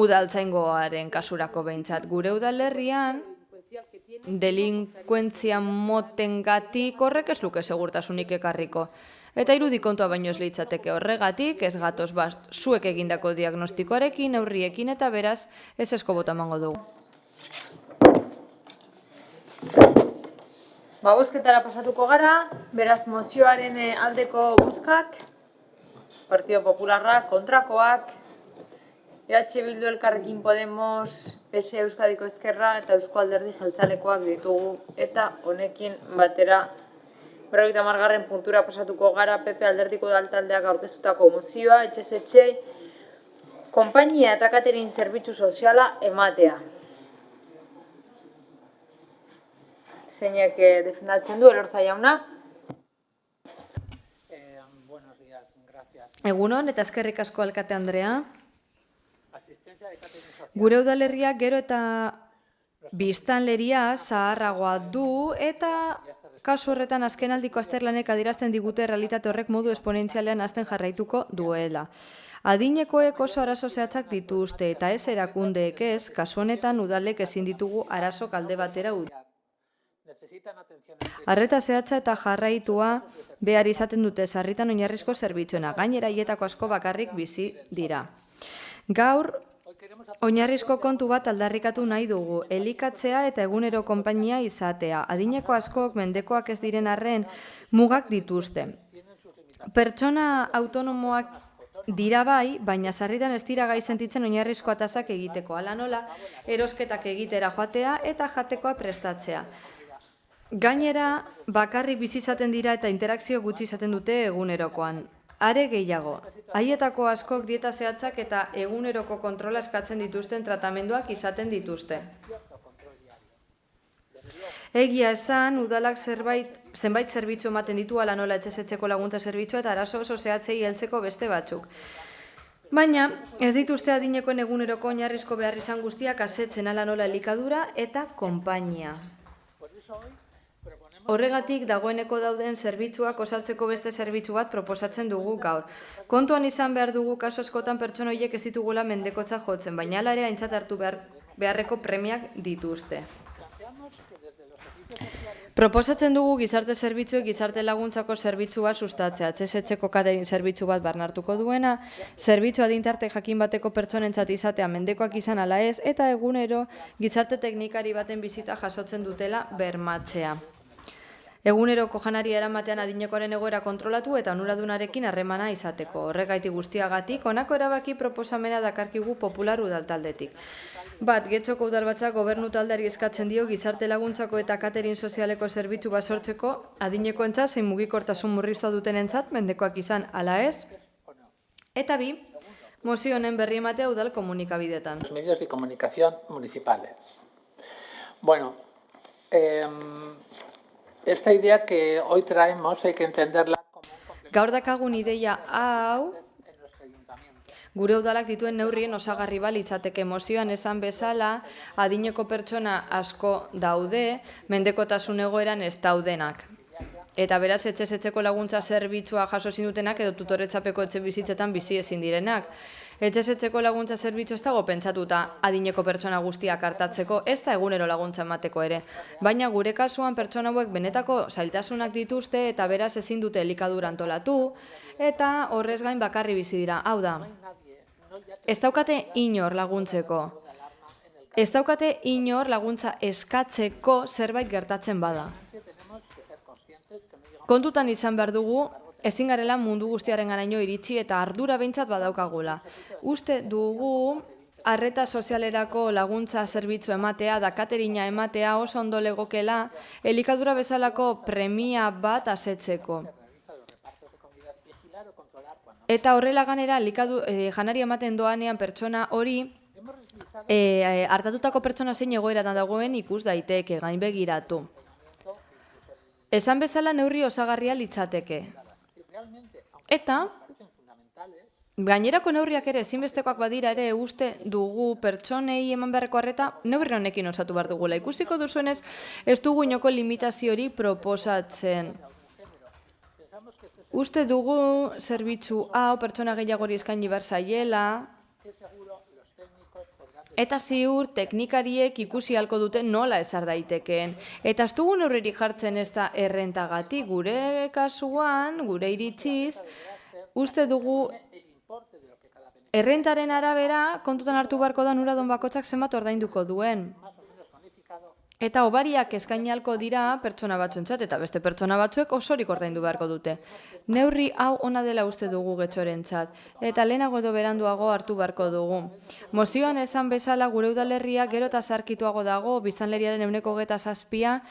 S12: Udaltzaingoaren kasurako behintzat. Gure udalerrian, delinkuentzia motengatik horrek ez luke segurtasunik ekarriko. Eta irudikontua baino ez litzateke horregatik, ez gatoz bat zuek egindako diagnostikoarekin, neurriekin, eta beraz ez esko bota emango dugu.
S17: Bozketara pasatuko gara, beraz mozioaren aldeko bozkak, Partido Popularra, kontrakoak, EH Bildu Elkarrekin Podemos, PSE Euskadiko Ezkerra eta Eusko Alderdi Jeltzalekoak ditugu, eta honekin batera 50. puntura pasatuko gara, PP Alderdiko Udaltaldeak aurkeztutako mozioa, etxez etxe, konpainia eta catering zerbitzu soziala ematea. Zeinek defendatzen du, Elorza jauna?
S12: Egunon eta eskerrik asko alkate Andrea. Gure udalerriak gero eta biztanleria zaharragoa du, eta Kasu horretan azkenaldiko azterlanek adierazten digute realitate horrek modu esponentzialean hasten jarraituko duela. Adinekoek oso arazo zehatzak dituzte eta ez erakundeek ez, kasu honetan udalek ezin ditugu arazo kalde batera utzi. Arreta zehatza eta jarraitua behar izaten dute sarritan oinarrizko zerbitzuena, gainera hietako asko bakarrik bizi dira. Gaur, oinarrizko kontu bat aldarrikatu nahi dugu, elikatzea eta egunero konpainia izatea. Adineko askok mendekoak ez diren arren mugak dituzte. Pertsona autonomoak dira bai, baina sarritan ez dira gai sentitzen oinarrizko tasak egiteko. Hala nola, erosketak egitera joatea eta jatekoa prestatzea. Gainera, bakarrik bizi izaten dira eta interakzio gutxi izaten dute egunerokoan. Are gehiago, haietako askok dieta zehatzak eta eguneroko kontrola eskatzen dituzten tratamenduak izaten dituzte. Egia esan, udalak zenbait zerbitzu ematen ditu hala nola etxez-etxeko laguntza zerbitzua eta arazo oso zehatzei heltzeko beste batzuk. Baina, ez dituzte adinekoen eguneroko oinarrizko behar izan guztiak asetzen hala nola elikadura eta konpainia. Horregatik, dagoeneko dauden zerbitzuak osatzeko beste zerbitzu bat proposatzen dugu gaur. Kontuan izan behar dugu kaso askotan pertsona horiek ez ditugula mendekotza jotzen, baina hala ere aintzat hartu beharreko premiak dituzte. Proposatzen dugu gizarte zerbitzuek gizarte laguntzako zerbitzu bat sustatzea, etxez-etxeko catering zerbitzu bat barnartuko duena, zerbitzu adintarte jakin bateko pertsonentzat izatea mendekoak izan ala ez, eta egunero gizarte teknikari baten bizita jasotzen dutela bermatzea. Eguneroko janaria eramatean adinekoaren egoera kontrolatu eta onuradunarekin harremana izateko. Horregatik guztiagatik, honako erabaki proposamena dakarkigu Popular udaltaldetik. Bat, Getxoko udalbatzak gobernu taldeari eskatzen dio gizarte laguntzako eta catering sozialeko zerbitzu bat sortzeko adinekoentzat zein mugikortasun murriztua dutenentzat mendekoak izan ala ez. Eta bi, mozio honen berri ematea udal komunikabidetan.
S19: Los medios de comunicación municipales. Bueno, esta idea que hoy traemos hay que entenderla como un complemento.
S12: Gaur dakagun ideia hau gure udalak dituen neurrien osagarri litzateke. Mozioan esan bezala, adineko pertsona asko daude, mendekotasun egoeran ez daudenak. Eta beraz, etxez-etxeko laguntza zerbitzua jaso ezin dutenak edo tutoretzapeko etxe bizitzetan bizi ezin direnak. Etxez-etxeko laguntza zerbitzu ez dago pentsatuta adineko pertsona guztiak hartatzeko, ez da egunero laguntza emateko ere. Baina gure kasuan pertsona hauek benetako zailtasunak dituzte eta beraz ezin dute elikadura antolatu eta horrez gain bakarri bizi dira. Hau da, ez daukate inor laguntzeko. Ez daukate inor laguntza eskatzeko zerbait gertatzen bada. Kontutan izan behar dugu, ezin garela mundu guztiaren garaino iritsi eta ardura behintzat badaukagula. Uste dugu arreta sozialerako laguntza zerbitzu ematea da caterina ematea oso ondo legokela elikadura bezalako premia bat asetzeko. Eta horrela ganera janari ematen doanean pertsona hori hartatutako pertsona zein egoeratan dagoen ikus daiteke, gainbegiratu. Esan bezala neurri osagarria litzateke. Eta gainerako neurriak ere ezinbestekoak badira ere uste dugu pertsonei eman beharreko arreta neurri honekin osatu behar dugula. Ikusiko duzuenez ez dugu inoko limitaziorik proposatzen. Uste dugu zerbitzu hau pertsona gehiagori eskaini behar zaiela eta ziur teknikariek ikusi halko dute nola ezar daitekeen. Eta ez dugu neurririk jartzen ez da errentagatik. Gure kasuan, gure iritziz, uste dugu errentaren arabera kontutan hartu beharko da onuradun bakoitzak zenbat ordainduko duen. Eta hobariak eskaini halko dira pertsona batzuentzat eta beste pertsona batzuek osorik ordaindu beharko dute. Neurri hau ona dela uste dugu Getxorentzat eta lehenago edo beranduago hartu beharko dugu. Mozioan esan bezala gure udalerria gero eta zaharkituago dago, biztanleriaren 27%,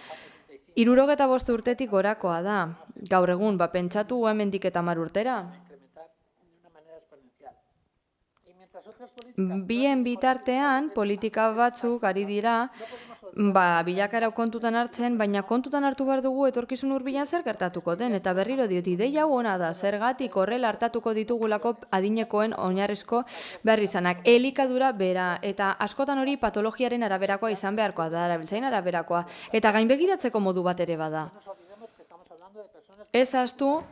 S12: 65 urtetik gorakoa da. Gaur egun, pentsatu hemendik eta 10 urtera. Bien bitartean, politika batzuk ari dira, bilakara kontutan hartzen, baina kontutan hartu behar dugu etorkizun hurbilan zer gertatuko den, eta berriro diot ideia hau ona da, zergatik horrela hartatuko ditugulako adinekoen oinarrizko behar izanak. Elikadura bera, eta askotan hori patologiaren araberakoa izan beharkoa da, erabiltzain araberakoa, eta gainbegiratzeko modu bat ere bada. Ez ahaztu,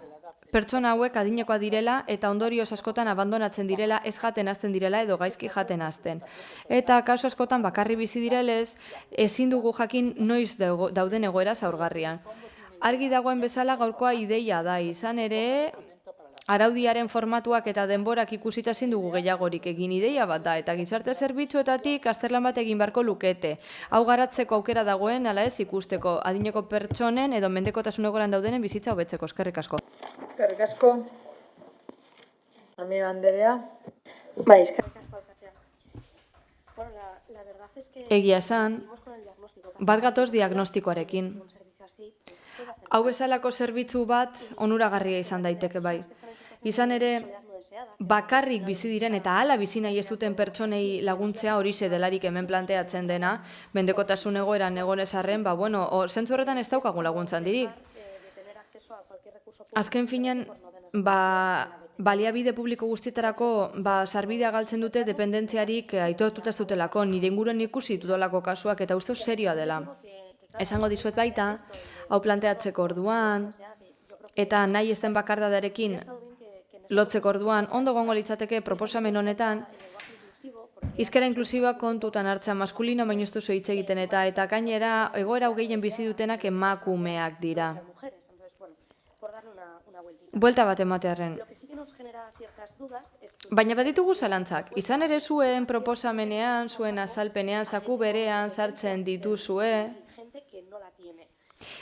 S12: pertsona hauek adinekoa direla eta ondorioz askotan abandonatzen direla, ez jaten hasten direla edo gaizki jaten hasten. Eta kasu askotan bakarri bizi direlez, ezin dugu jakin noiz dauden egoera zaurgarrian. Argi dagoen bezala gaurkoa ideia da, izan ere, araudiaren formatuak eta denborak ikusita ezin dugu gehiagorik egin ideia bat da, eta gizarte zerbitzuetatik azterlan bat egin beharko lukete. Hau garatzeko aukera dagoen, ala ez ikusteko, adineko pertsonen edo mendekotasun egoeran daudenen bizitza hobetzeko. Eskerrik asko.
S17: Eskerrik asko. Amiga Anderea.
S8: Bai, eskerrik asko alkatea. Bueno, la verdad es que
S12: Egia esan, bat gatoz diagnostikoarekin. Hau bezalako zerbitzu bat onuragarria izan daiteke bai. Izan ere, bakarrik bizi diren eta hala bizi nahi ez duten pertsonei laguntzea horixe delarik hemen planteatzen dena, mendekotasun egoeran egonez arren, zentzu horretan ez daukagun laguntzan dirik. Azken finean, baliabide publiko guztietarako sarbidea galtzen dute dependentziarik aitortuta ez dutelako, nire inguruan ikusi dudalako kasuak eta uste serioa dela. Esango dizuet baita, hau planteatzeko orduan, eta nahi ez den bakardadarekin lotzeko orduan, ondo gongo litzateke proposamen honetan, hizkera inklusiboa kontutan hartzea maskulino baino ez duzu hitz egiten eta gainera egoera hau gehien bizi dutenak emakumeak dira. Buelta bat ematearren. Baina baditugu zalantzak. Izan ere zuen proposamenean, zuen azalpenean, zaku berean sartzen dituzue.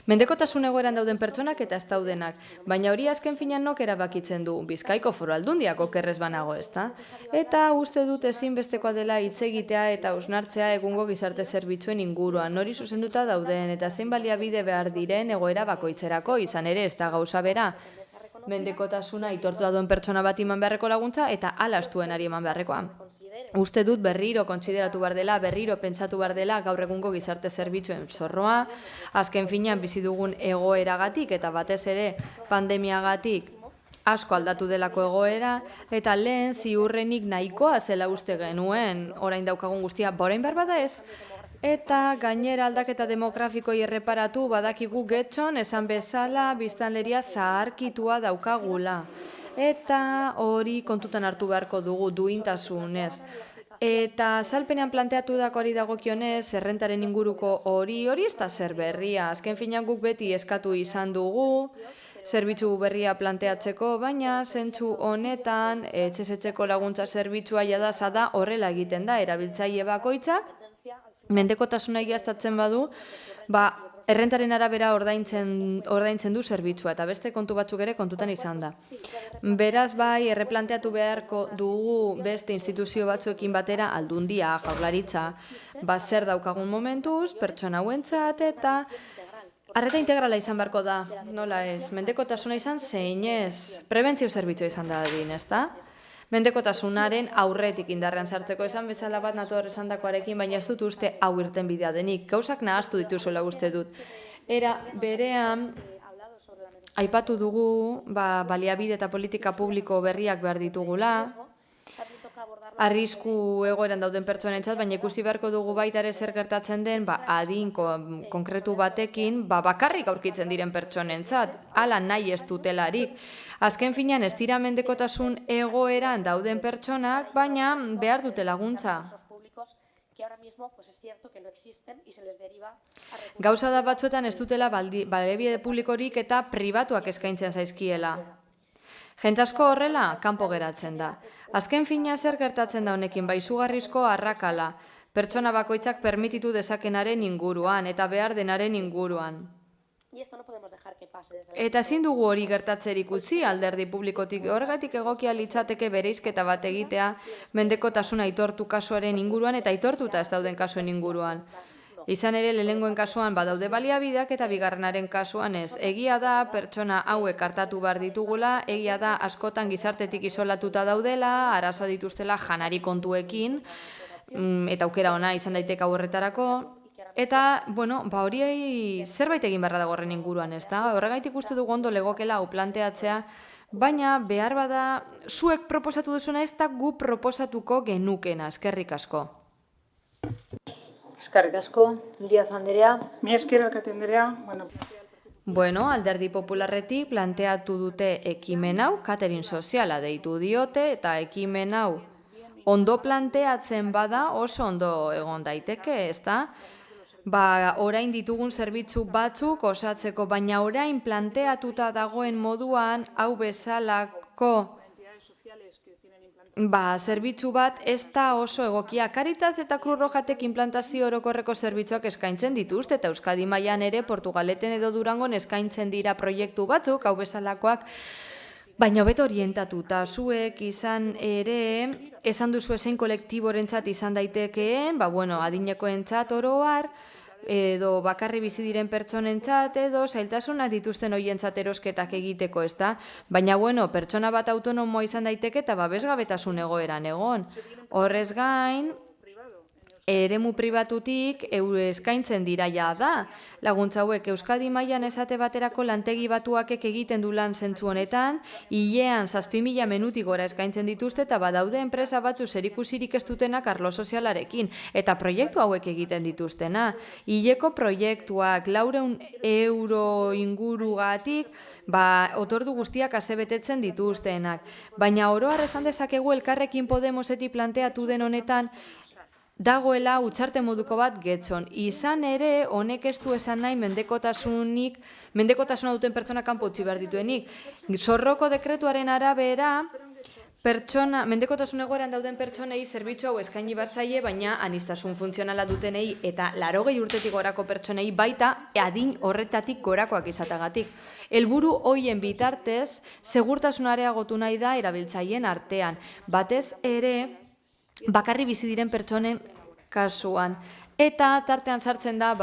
S12: Mendekotasun egoeran dauden pertsonak eta ez daudenak, baina hori azken finean nok erabakitzen du, Bizkaiko Foru Aldundiak okerrez banago, ezta? Eta uste dut ezinbestekoa dela hitz egitea eta hausnartzea egungo gizarte zerbitzuen inguruan, nori zuzenduta dauden eta zein baliabide behar diren egoera bakoitzerako, izan ere ez da gauza bera. Mendekotasuna aitortua duen pertsona bat iman beharreko laguntza eta hala estuenari eman beharrekoa. Uste dut berriro kontsideratu behar dela, berriro pentsatu behar dela gaur egungo gizarte zerbitzuen zorroa, azken finean bizi dugun egoeragatik eta batez ere pandemiagatik asko aldatu delako egoera, eta lehen ziurrenik nahikoa zela uste genuen orain daukagun guztia, orain behar bada ez? Eta gainera aldaketa demografikoi erreparatu badakigu getxon esan bezala biztanleria zaharkitua daukagula. Eta hori kontutan hartu beharko dugu duintasunez. Eta azalpenean planteatu dako hori dagokionez, errentaren inguruko hori ez da zer berria. Azken finean guk beti eskatu izan dugu, zerbitzu berria planteatzeko, baina zentzu honetan etxez-etxeko laguntza zerbitzua jadasa da horrela egiten da, erabiltzaile bakoitzak, mendekotasuna egiaztatzen badu, errentaren arabera ordaintzen du zerbitzua, eta beste kontu batzuk ere kontutan izan da. Beraz bai, erreplanteatu beharko dugu beste instituzio batzuekin batera, Aldundia, Jaurlaritza, zer daukagun momentuz, pertsona hauentzat, eta arreta integrala izan beharko da, nola ez, mendekotasuna izan zein ez, prebentzio zerbitzua izan da adin, ezta? Mendekotasunaren aurretik indarrean sartzeko esan bezala bat nator esandakoarekin, baina ez dut uste hau irten bidea denik. Gauzak nahastu dituzuela uste dut. Era berean, aipatu dugu, baliabide eta politika publiko berriak behar ditugula, arrisku egoeran dauden pertsonentzat, baina ikusi beharko dugu baita ere zer gertatzen den, adin konkretu batekin, bakarrik aurkitzen diren pertsonentzat, hala nahi ez dutelarik. Azken finean ez dira mendekotasun egoeran dauden pertsonak, baina behar dute laguntza. Gauza da batzuetan ez dutela baliabide publikorik eta pribatuak eskaintzen zaizkiela. Jente asko horrela, kanpo geratzen da. Azken fina zer gertatzen da honekin, izugarrizko arrakala, pertsona bakoitzak permititu dezakenaren inguruan eta behar denaren inguruan. Eta ezin dugu hori gertatzerik utzi alderdi publikotik, horregatik egokia litzateke bereizketa bat egitea mendekotasuna aitortu kasuaren inguruan eta aitortuta ez dauden kasuen inguruan. Izan ere, lehenengoen kasuan badaude baliabideak eta bigarrenaren kasuan ez. Egia da, pertsona hauek hartatu behar ditugula, egia da, askotan gizartetik isolatuta daudela, arazoa dituztela janari kontuekin, eta aukera ona izan daiteke horretarako. Eta, hori zerbait egin beharra dago horren inguruan, ez da? Horregaitik uste dugu ondo legokela hau planteatzea, baina behar bada zuek proposatu duzuna ez da gu proposatuko genukena, eskerrik asko.
S17: Eskerrik asko, Díaz Anderea.
S9: Mi esker alkate Anderea.
S12: Bueno, Alderdi Popularretik planteatu dute ekimen hau, catering soziala deitu diote, eta ekimen hau ondo planteatzen bada oso ondo egon daiteke, ezta? Orain ditugun zerbitzu batzuk osatzeko, baina orain planteatuta dagoen moduan hau bezalako zerbitzu bat ez da oso egokia. Caritas eta Cruz Rojatek inplantazio orokorreko zerbitzuak eskaintzen dituzte, eta Euskadi mailan ere Portugaleten edo Durangon eskaintzen dira proiektu batzuk, hau bezalakoak, baina hobeto orientatuta. Zuek izan ere, esan duzu zein kolektiborentzat izan daitekeen, adinekoentzat oro har, edo bakarri bizi diren pertsonentzat edo zailtasunak dituzten hoientzat erosketak egiteko, ezta? Baina pertsona bat autonomoa izan daiteke eta babesgabetasun egoeran egon. Horrez gain, eremu pribatutik eskaintzen dira da. Laguntza hauek Euskadi mailan esate baterako lantegi batuakek egiten du lan zentzu honetan, hilean 7.000 menutik gora eskaintzen dituzte eta badaude enpresa batzu zerikusirik ez dutenak arlo sozialarekin eta proiektu hauek egiten dituztena. Hileko proiektuak 400 euro ingurugatik otordu guztiak asebetetzen dituztenak. Baina oro har esan dezakegu Elkarrekin Podemosetik planteatu den honetan dagoela hutsarte moduko bat Getxon. Izan ere, honek ez du esan nahi mendekotasuna duten pertsona kanpo utzi behar dituenik. Zorroko dekretuaren arabera, mendekotasun egoeran dauden pertsonei zerbitzu hau eskaini behar zaie, baina aniztasun funtzionala dutenei eta 80 urtetik gorako pertsonei baita adin horretatik gorakoak izatagatik. Helburu hoien bitartez, segurtasun areagotu nahi da erabiltzaileen artean. Batez ere, bakarri bizi diren pertsonen kasuan. Eta tartean sartzen da,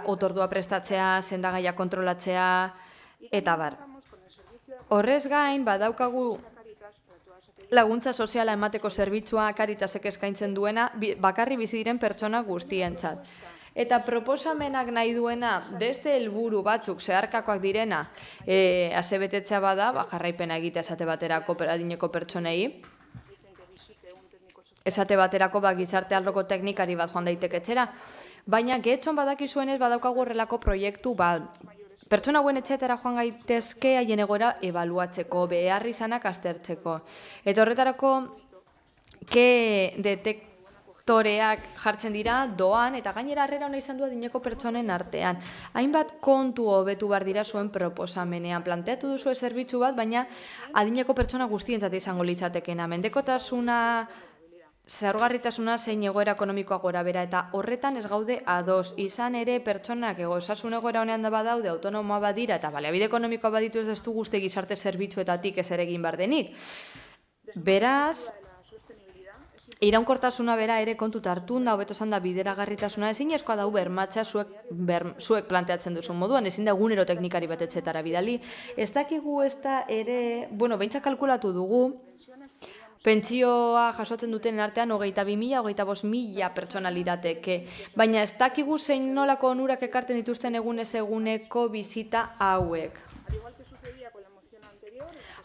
S12: otordua prestatzea, sendagaia kontrolatzea, eta bar. Horrez gain, badaukagu laguntza soziala emateko zerbitzua Caritasek eskaintzen duena, bakarri bizi diren pertsona guztientzat. Eta proposamenak nahi duena, beste helburu batzuk zeharkakoak direna, asebetetzea bada, jarraipena egitea esate baterako adineko pertsonei, esate baterako gizarte alroko teknikari bat joan daiteke etxera. Baina Getxon badakizuenez badaukagu horrelako proiektu bat. Pertsona hauen etxetara joan gaitezke haien egoera ebaluatzeko, behar izanak aztertzeko. Eta horretarako detektoreak jartzen dira doan eta gainera harrera hona izan du adineko pertsonen artean. Hainbat kontu hobetu behar dira zuen proposamenean. Planteatu duzu zerbitzu bat, baina adineko pertsona guztientzat izango litzatekena. Mendekotasuna, zaurgarritasuna zein egoera ekonomikoa gora bera, eta horretan ez gaude ados. Izan ere pertsonak osasun egoera honean da badaude, autonomoa badira eta baliabide ekonomikoa baditu ez du guzti gizarte zerbitzuetatik ez ere egin behar denik. Beraz, iraunkortasuna bera ere kontuta hartun da, hobeto esan da bideragarritasuna ezinezkoa dau bermatzea zuek planteatzen duzun moduan, ezin da egunero teknikari bat etxetara bidali. Ez dakigu ez da ere, behintzat kalkulatu dugu, pentsioa jasotzen duten artean 22.000, 25.000 pertsona lirateke. Baina ez dakigu zein nolako onurak ekarten dituzten egunez eguneko bizita hauek.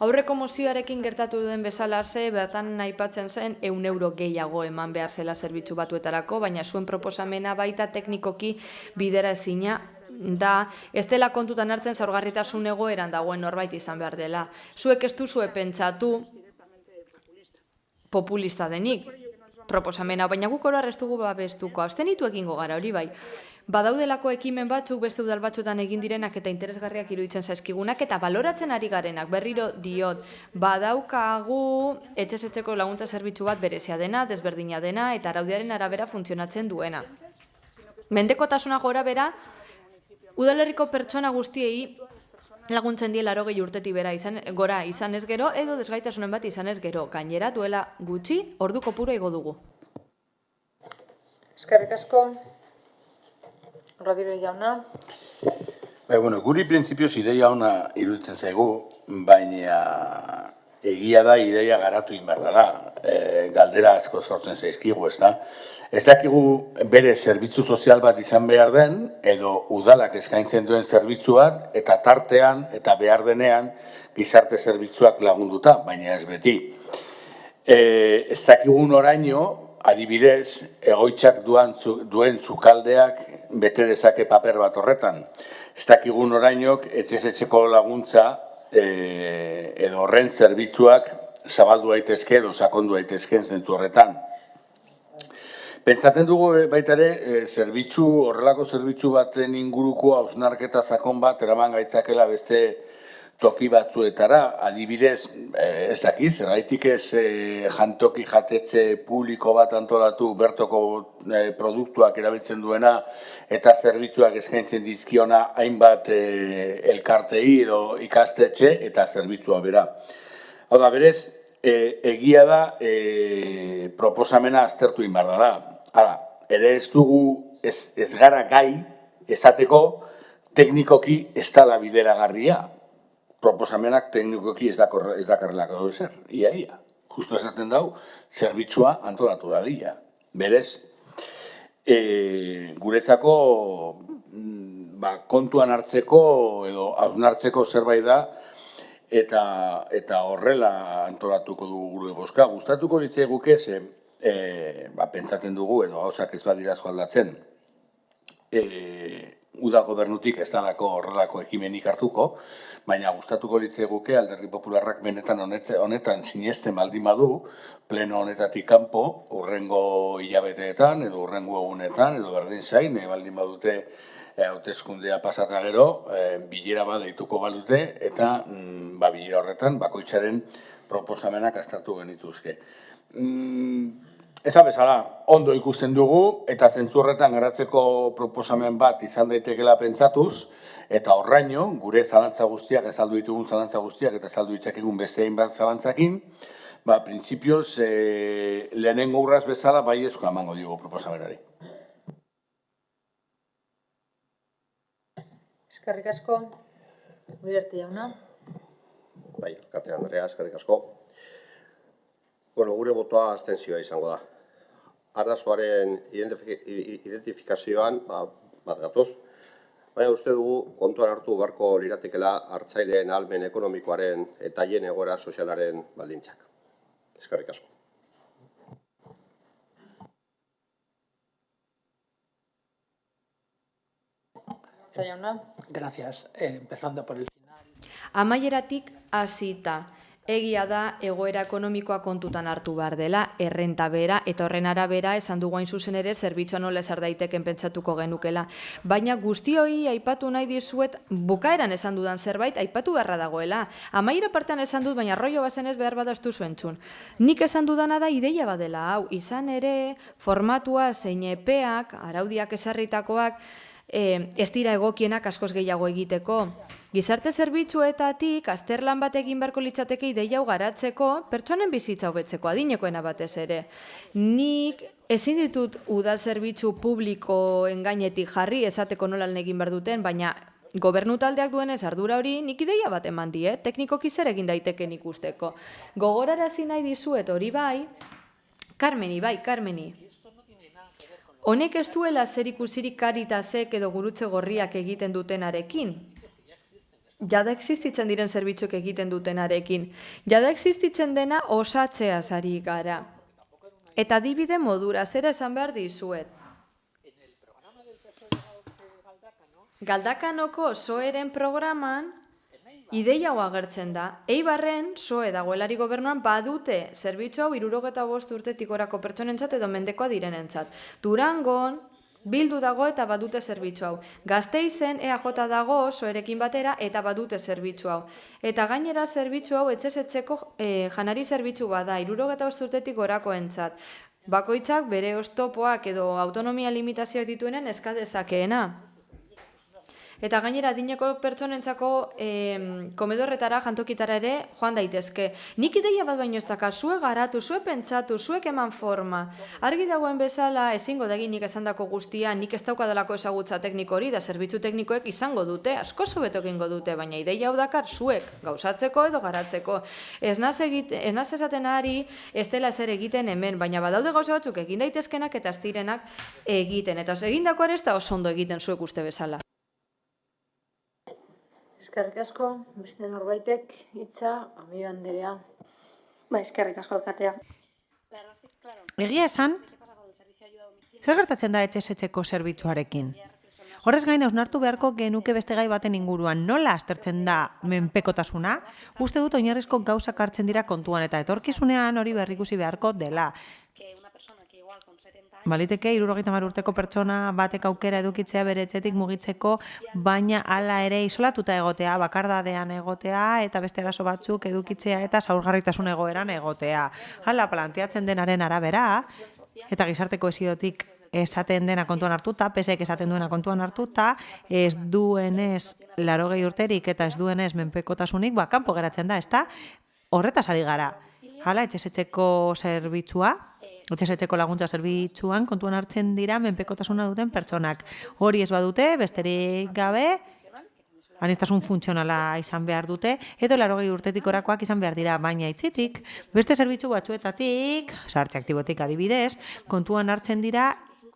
S12: Aurreko mozioarekin gertatu den bezala bertan aipatzen zen 100 euro gehiago eman behar zela zerbitzu batuetarako, baina zuen proposamena baita teknikoki bidera ezina da, ez dela kontutan hartzen zaurgarritasun egoeran dagoen norbait izan behar dela. Zuek ez duzue pentsatu populista denik proposamena, baina guk oro ez dugu babestuko. Abstenitu egingo gara, hori bai. Badaudelako ekimen batzuk, beste udal batzutan egin direnak eta interesgarriak iruditzen zaizkigunak eta baloratzen ari garenak, berriro diot, badaukagu etxez-etxeko laguntza zerbitzu bat berezia dena, desberdina dena eta araudiaren arabera funtzionatzen duena. Mendekotasuna gora bera, udalerriko pertsona guztiei laguntzen diela 80 urtetik gora izan ez gero, edo desgaitasunen bat izan ez gero. Gainera, duela gutxi, ordu kopuru igo dugu.
S17: Eskerrik asko. Rodríguez jauna.
S2: Guri printzipioz ideia ona iruditzen zaigu, baina egia da ideia garatu inberdala. Galdera asko sortzen zaizkigu, ez da? Ez dakigu bere zerbitzu sozial bat izan behar den, edo udalak eskaintzen duen zerbitzu bat, eta tartean eta behar denean gizarte zerbitzuak lagunduta, baina ez beti. Ez dakigun oraino, adibidez, egoitzak duen zukaldeak bete dezake paper bat horretan. ez dakigun orainok etxez-etxeko laguntza edo horren zerbitzuak zabaldu daitezke edo sakondu daitezken zentzu horretan. Pentsatzen dugu baita ere, horrelako zerbitzu baten inguruko hausnarketa sakon bat eraman gaitzakela beste toki batzuetara, adibidez, ez dakit, zergaitik ez jantoki jatetxe publiko bat antolatu bertoko produktuak erabiltzen duena eta zerbitzuak eskaintzen dizkiona hainbat elkartei edo ikastetxe eta zerbitzua bera. Hau da, berez, egia da proposamena aztertu inbar da. Hala, ere ez dugu, ez gara gai esateko teknikoki ez dela bideragarria. Proposamenak teknikoki ez dakarrelako ezer, ia. Justo esaten dau, zerbitzua antolatu dadila. Berez, guretzako kontuan hartzeko edo hausnartzeko zerbait da eta horrela antolatuko dugu gure bozka. Gustatuko litzaiguke ze pentsaten dugu edo gauzak ez badirazko aldatzen. Udal gobernutik ez dalako horrelako ekimenik hartuko, baina gustatuko litzaiguke Alderdi Popularrak benetan honetan sinesten baldin badu, pleno honetatik kanpo, hurrengo hilabeteetan edo hurrengo egunetan edo berdin zain, baldin badute hauteskundea pasata gero, bilera bat deituko balute eta bilera horretan bakoitzaren proposamenak aztertu genituzke. Esan bezala, ondo ikusten dugu eta zentzu horretan garatzeko proposamen bat izan daitekela pentsatuz eta horraino, gure zalantza guztiak, azaldu ditugun zalantza guztiak eta azaldu ditzakegun beste hainbat zalantzakin, printzipioz lehenengo urraz bezala baiezko emango diogu proposamenari.
S17: Eskerrik asko, Uriarte jauna.
S4: Bai, Alkate Andrea, eskerrik asko. Gure botoa abstentzioa izango da. Arazoaren identifikazioan bat gatoz, baina uste dugu kontuan hartu beharko liratekela hartzaileen ahalmen ekonomikoaren eta haien egoera sozialaren baldintzak. Eskerrik asko.
S19: Gracias. Empezando por el final.
S12: Amaieratik hasita. Egia da, egoera ekonomikoa kontutan hartu behar dela, errenta bera, eta horren arabera esan dugu hain zuzen ere, zerbitzua nola ezar daiteken pentsatuko genukela. Baina guztioi aipatu nahi dizuet, bukaeran esan dudan zerbait, aipatu beharra dagoela. Amaiera partean esan dut, baina rollo bazenez behar badaztu zuentzun. Nik esan dudana da ideia badela, hau, izan ere, formatua, zein epeak, araudiak ezarritakoak, ez dira egokienak askoz gehiago egiteko. Gizarte zerbitzuetatik azterlan bat egin beharko litzateke ideia hau garatzeko, pertsonen bizitza hobetzeko, adinekoena batez ere. Nik ezin ditut udal zerbitzu publikoen gainetik jarri esateko nola egin behar duten, baina gobernu taldeak duenez ardura hori nik ideia bat eman diet, teknikoki zer egin daiteken ikusteko. Gogorarazi nahi dizuet hori bai, Carmeni. Honek ez duela zer ikusirik Caritasek edo Gurutze Gorriak egiten dutenarekin. Jada existitzen diren zerbitzuk egiten dutenarekin. Jada existitzen dena osatzeaz ari gara. Eta adibide modura, zer esan behar dizuet. Galdakanoko SOEren programan ideia hau agertzen da. Eibarren SOE dagoelari gobernuan badute zerbitzu hau 75 urtetik gorako pertsonentzat edo mendekoa direnentzat. Durangon Bildu dago eta badute zerbitzu hau. Gasteizen EAJ dago SOErekin batera eta badute zerbitzu hau. Eta gainera zerbitzu hau etxez-etxeko janari zerbitzu bada, 75 urtetik gorakoentzat. Bakoitzak bere oztopoak edo autonomia limitazioak dituenen eska dezakeena. Eta gainera adineko pertsonentzako komedorretara, jantokitara ere joan daitezke. Nik ideia bat baino ez daka, zuek garatu, zuek pentsatu, zuek eman forma. Argi dagoen bezala, ezingo da eginik esandako guztia, nik ez daukadalako ezagutza tekniko hori, da zerbitzu teknikoek izango dute, asko hobeto egingo dute, baina ideia hau dakar zuek gauzatzeko edo garatzeko. Ez naz esaten ari, ez dela ezer egiten hemen, baina badaude gauza batzuk egin daitezkenak eta ez direnak egiten. Eta egindakoa ere ez da oso ondo egiten zuek uste bezala.
S17: Eskerrik asko, beste norbaitek hitza, Amio Andrea.
S8: Eskerrik asko alkatea.
S5: Egia esan, zer gertatzen da etxez-etxeko zerbitzuarekin? Horrez gain, hausnartu beharko genuke beste gai baten inguruan, nola aztertzen da menpekotasuna? Uste dut oinarrizko gauzak hartzen dira kontuan eta etorkizunean hori berrikusi beharko dela. Baliteke, 70 urteko pertsona batek aukera edukitzea bere etxetik mugitzeko, baina hala ere isolatuta egotea, bakardadean egotea eta beste arazo batzuk edukitzea eta zaurgarritasun egoeran egotea. Hala planteatzen denaren arabera eta gizarte kohesiotik esaten dena kontuan hartuta, PSek esaten duena kontuan hartuta, ez duenez 80 urterik eta ez duenez menpekotasunik, kanpo geratzen da, ezta? Horretaz ari gara. Hala, etxezetxeko zerbitzua, etxezetxeko laguntza zerbitzuan kontuan hartzen dira menpekotasuna duten pertsonak. Hori ez badute, besterik gabe, aniztasun funtzionala izan behar dute, edo 80 urtetik orakoak izan behar dira, baina itzitik, beste zerbitzu batzuetatik, zahartze aktibotik adibidez, kontuan hartzen dira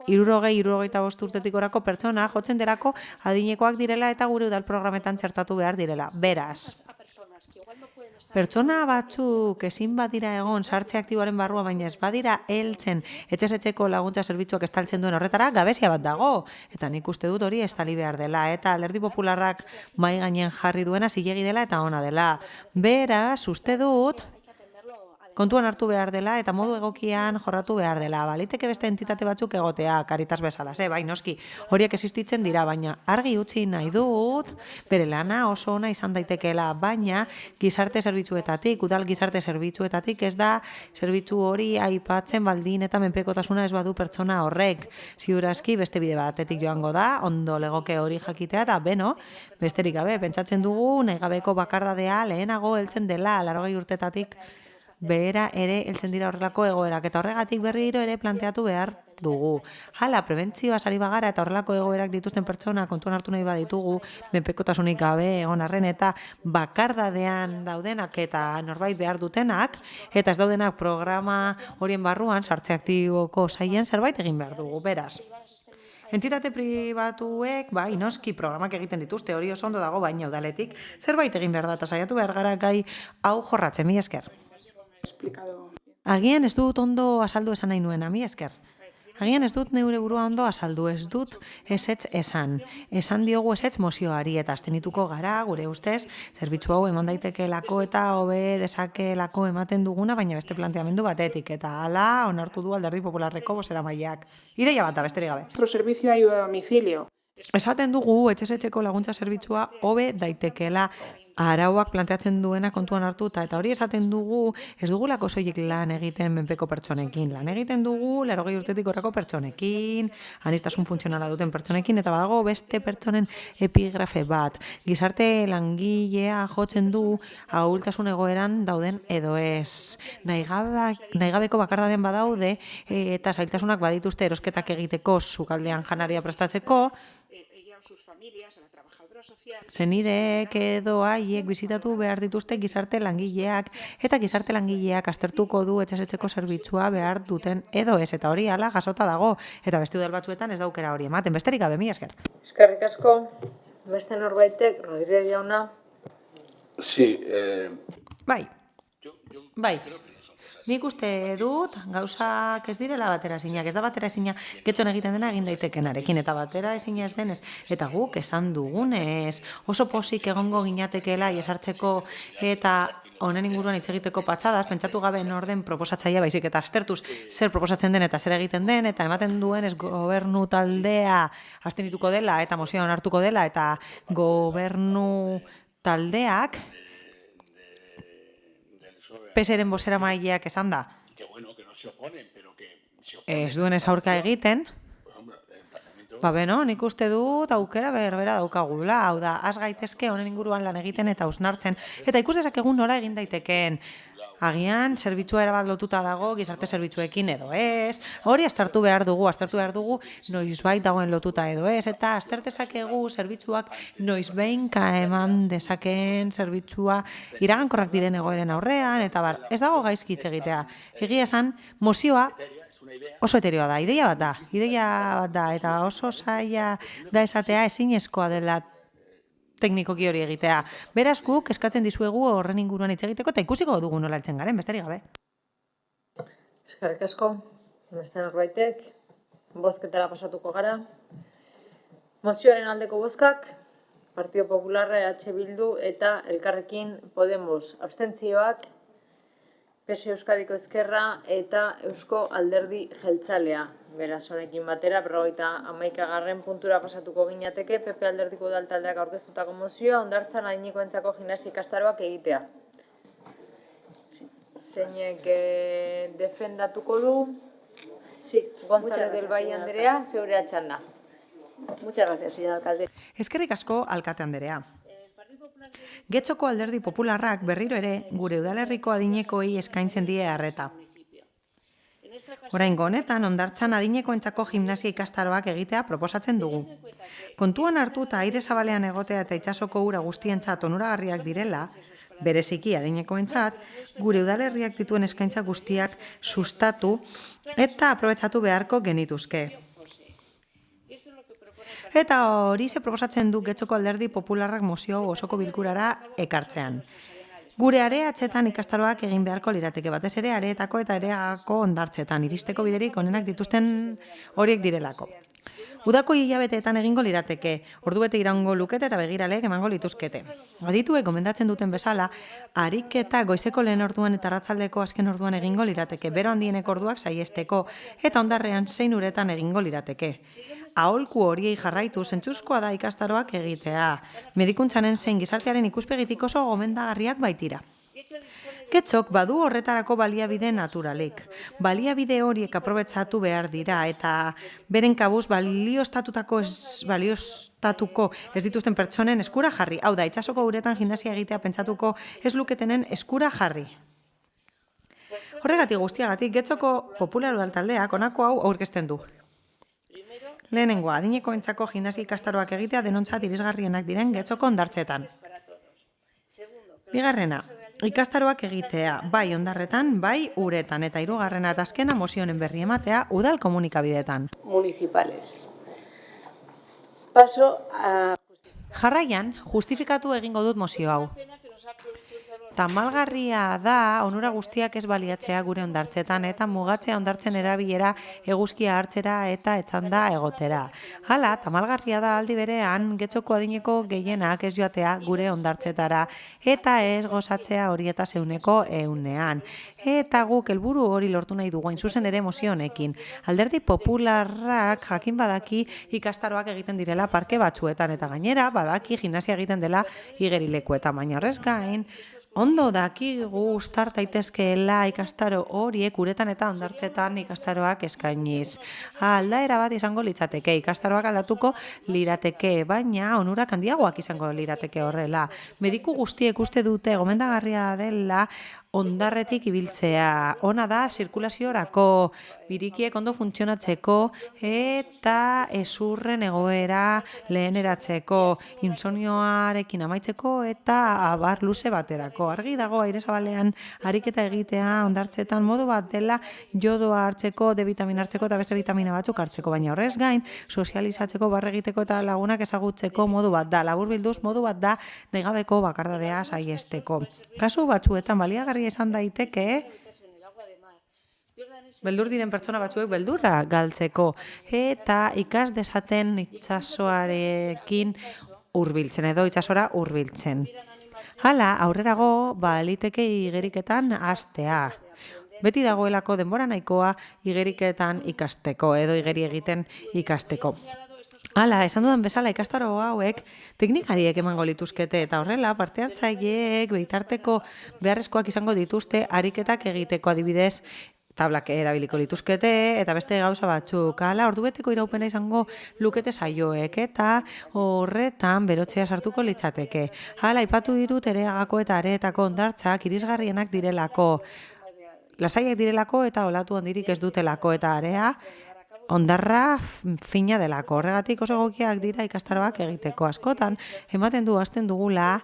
S5: 65 urtetik orako pertsona jotzen derako adinekoak direla eta gure udal programetan txertatu behar direla. Beraz, pertsona batzuk ezin badira egon sartze aktiboaren barrua, baina ez badira heltzen etxezetxeko laguntza zerbitzuak estaltzen duen horretara, gabezia bat dago. Eta nik uste dut hori estali behar dela. Eta Alderdi Popularrak mahai gainen jarri duena zilegi dela eta ona dela. Beraz, uste dut kontuan hartu behar dela eta modu egokian jorratu behar dela. Baliteke beste entitate batzuk egotea, Caritas bezala, bai, noski, horiek existitzen dira, baina argi utzi nahi dut, bere lana oso ona izan daitekeela, baina gizarte zerbitzuetatik, udal gizarte zerbitzuetatik ez da zerbitzu hori aipatzen baldin eta menpekotasuna ez badu pertsona horrek. Ziurazki beste bide batetik joango da, ondo legoke hori jakitea eta beno, besterik gabe, pentsatzen dugu nahi gabeko bakardadea lehenago heltzen dela, 80 urtetatik behera ere heltzen dira horrelako egoerak eta horregatik berriro ere planteatu behar dugu. Hala, prebentzioa sari bagara eta horrelako egoerak dituzten pertsona kontuan hartu nahi baditugu, menpekotasunik gabe egon arren eta bakardadean daudenak eta norbait behar dutenak, eta ez daudenak programa horien barruan sartze aktiboko saien zerbait egin behar dugu, beraz. Entitate pribatuek, bai, noski programak egiten dituzte, hori oso ondo dago, baina udaletik zerbait egin behar da eta saiatu behar gara gai hau jorratzen, mila esker. Agian ez dut ondo azaldu esan nahi nuena, mila esker. Agian ez dut neure burua ondo azaldu, ez dut ezetz esan. Esan diogu ezetz mozioari eta abstenituko gara, gure ustez, zerbitzu hau eman daitekeelako eta hobe dezakeelako ematen duguna, baina beste planteamendu batetik. Eta hala, onartu du Alderdi Popularreko bozeramaileak. Ideia bat da, besterik gabe.
S9: Nuestro servicio de ayuda a domicilio.
S5: Esaten dugu etxezetxeko laguntza zerbitzua hobe daitekeela arauak planteatzen duena kontuan hartuta eta hori esaten dugu ez dugulako soilik lan egiten menpeko pertsonekin. Lan egiten dugu 80 urtetik gorako pertsonekin, aniztasun funtzionala duten pertsonekin eta badago beste pertsonen epigrafe bat. Gizarte langilea jotzen du ahultasun egoeran dauden edo ez. Nahigabeko bakardaden badaude eta zailtasunak badituzte erosketak egiteko sukaldean janaria prestatzeko, zenideek edo haiek bizitatu behar dituzte gizarte langileak eta gizarte langileak aztertuko du etxezetxeko zerbitzua behar duten edo ez, eta hori hala jasota dago eta beste udal batzuetan ez daukera hori ematen, besterik gabe, mila esker.
S17: Eskerrik asko, beste norbaitek, Rodríguez jauna.
S2: Sí,
S5: Bai. Nik uste dut gauzak ez direla bateraezinak, ez da bateraezinak getxon egiten dena egin daitekenarekin eta bateraezina ez denez eta guk esan dugunez oso posik egongo ginatekeela iesartzeko eta honen inguruan hitz egiteko patxadaz, pentsatu gabe norden proposatzailea baizik eta aztertuz zer proposatzen den eta zer egiten den eta ematen duen ez gobernu taldea abstenituko dela eta mozioa onartuko dela eta gobernu taldeak PSren bozeramaileak esan da. Ez duen ez aurka egiten. Beno, nik uste dut aukera berbera daukagula, hau da, az gaitezke honen inguruan lan egiten eta hausnartzen. Eta ikus dezakegun nora egin daitekeen. Agian, zerbitzua erabat lotuta dago, gizarte zerbitzuekin edo ez. Hori aztertu behar dugu noizbait dagoen lotuta edo ez. Eta aztertezakegu zerbitzuak noizbeinka eman dezakeen zerbitzua iragankorrak diren egoeren aurrean, eta bar, ez dago gaizki hitz egitea. Egia esan, mozioa oso eterioa da, ideia bat da, eta oso zaila da esatea ezinezkoa dela teknikoki hori egitea. Beraz guk eskatzen dizuegu horren inguruan hitz egiteko eta ikusiko dugu nola heltzen garen, besterik gabe.
S17: Eskerrik asko, beste norbaitek, bozketara pasatuko gara. Mozioaren aldeko bozkak, Partido Popularra, EH Bildu eta Elkarrekin Podemos. Abstentzioak, PSE Euskadiko Ezkerra eta Eusko Alderdi Jeltzalea. Beraz, honekin batera, 51. puntura pasatuko ginateke, PP Alderdiko Udaltaldeak aurkeztutako mozioa, hondartzan adinekoentzako gimnasia ikastaroak egitea. Zeinek defendatuko du? González del Valle Andrea, zeurea txanda.
S14: Muchas gracias, señor alcalde.
S5: Eskerrik asko alkate anderea. Getxoko Alderdi Popularrak berriro ere gure udalerriko adinekoei eskaintzen die arreta. Oraingo honetan, hondartzan adinekoentzako gimnasia ikastaroak egitea proposatzen dugu. Kontuan hartu eta aire zabalean egotea eta itsasoko ura guztientzat onuragarriak direla, bereziki adinekoentzat, gure udalerriak dituen eskaintza guztiak sustatu eta aprobetxatu beharko genituzke. Eta hori ze proposatzen du Getxoko Alderdi Popularrak mozio osoko bilkurara ekartzean. Gure areatzetan ikastaroak egin beharko lirateke, batez ere areetako eta areagako hondartzetan, iristeko biderik onenak dituzten horiek direlako. Udako hilabeteetan egingo lirateke, ordubete iraungo lukete eta begiraleek emango lituzkete. Adituek gomendatzen duten bezala, ariketa goizeko lehen orduan eta arratsaldeko azken orduan egingo lirateke, bero handieneko orduak saihesteko eta hondarrean 6 uretan egingo lirateke. Aholku horiei jarraitu zentzuzkoa da ikastaroak egitea. Medikuntzaren zein gizartearen ikuspegitik oso gomendagarriak baitira. Getxok badu horretarako baliabide naturalik. Baliabide horiek aprobetxatu behar dira eta beren kabuz balioztatuko ez dituzten pertsonen eskura jarri. Hau da, itsasoko uretan gimnasia egitea pentsatuko ez luketenen eskura jarri. Horregatik guztiagatik, Getxoko Popular Udaltaldeak honako hau aurkezten du. Lehenengoa, adinekoentzako gimnasia ikastaroak egitea denontzat irisgarrienak diren Getxoko hondartzetan. Bigarrena, ikastaroak egitea, bai hondarretan, bai uretan, eta hirugarrena eta azkena mozionen berri ematea udal komunikabideetan.
S7: Municipales. Paso a...
S5: Jarraian, justifikatu egingo dut mozio hau. Tamalgarria da onura guztiak ez baliatzea gure hondartzetan eta mugatzea hondartzen erabilera eguzkia hartzera eta etzanda egotera. Hala, tamalgarria da aldi berean Getxoko adineko gehienak ez joatea gure hondartzetara eta ez gozatzea horieta zeuneko 100. Eta guk helburu hori lortu nahi dugu hain zuzen ere mozio honekin. Alderdi Popularrak jakin badaki ikastaroak egiten direla parke batzuetan eta gainera badaki gimnasia egiten dela igerilekuetan, baina horrez gain, ondo dakigu uztar daitezkeela ikastaro horiek uretan eta hondartzetan ikastaroak eskainiz. Aldaera bat izango litzateke, ikastaroak aldatuko lirateke, baina onurak handiagoak izango lirateke horrela. Mediku guztiek uste dute gomendagarria dela hondarretik ibiltzea. Ona da zirkulaziorako, birikiek ondo funtzionatzeko eta ezurren egoera leheneratzeko, insomnioarekin amaitzeko eta abar luze baterako. Argi dago aire zabalean ariketa egitea hondartzetan modu bat dela jodoa hartzeko, D-vitamina hartzeko eta beste vitamina batzuk hartzeko, baina horrez gain sozializatzeko, barre egiteko eta lagunak ezagutzeko modu bat da. Laburbilduz modu bat da negabeko bakardadea saihesteko. Kasu batzuetan baliagarria izan daiteke beldur diren pertsona batzuek beldurra galtzeko eta ikas dezaten itsasoarekin hurbiltzen edo itsasora hurbiltzen. Hala, aurrerago baliteke igeriketan hastea. Beti dagoelako denbora nahikoa igeriketan ikasteko edo igeri egiten ikasteko. Hala, esan dudan bezala ikastaro hauek teknikariek emango lituzkete eta horrela parte hartzaileek bitarteko beharrezkoak izango dituzte ariketak egiteko, adibidez tablak erabiliko lituzkete eta beste gauza batzuk. Hala, ordubeteko iraupena izango lukete saioek eta horretan berotzea sartuko litzateke. Hala, aipatu ditut Ereagako eta Areetako hondartzak irisgarrienak direlako. Lasaiak direlako eta olatu handirik ez dutelako eta area hondarra fina delako. Horregatik oso egokiak dira ikastaroak egiteko. Askotan ematen du hasten dugula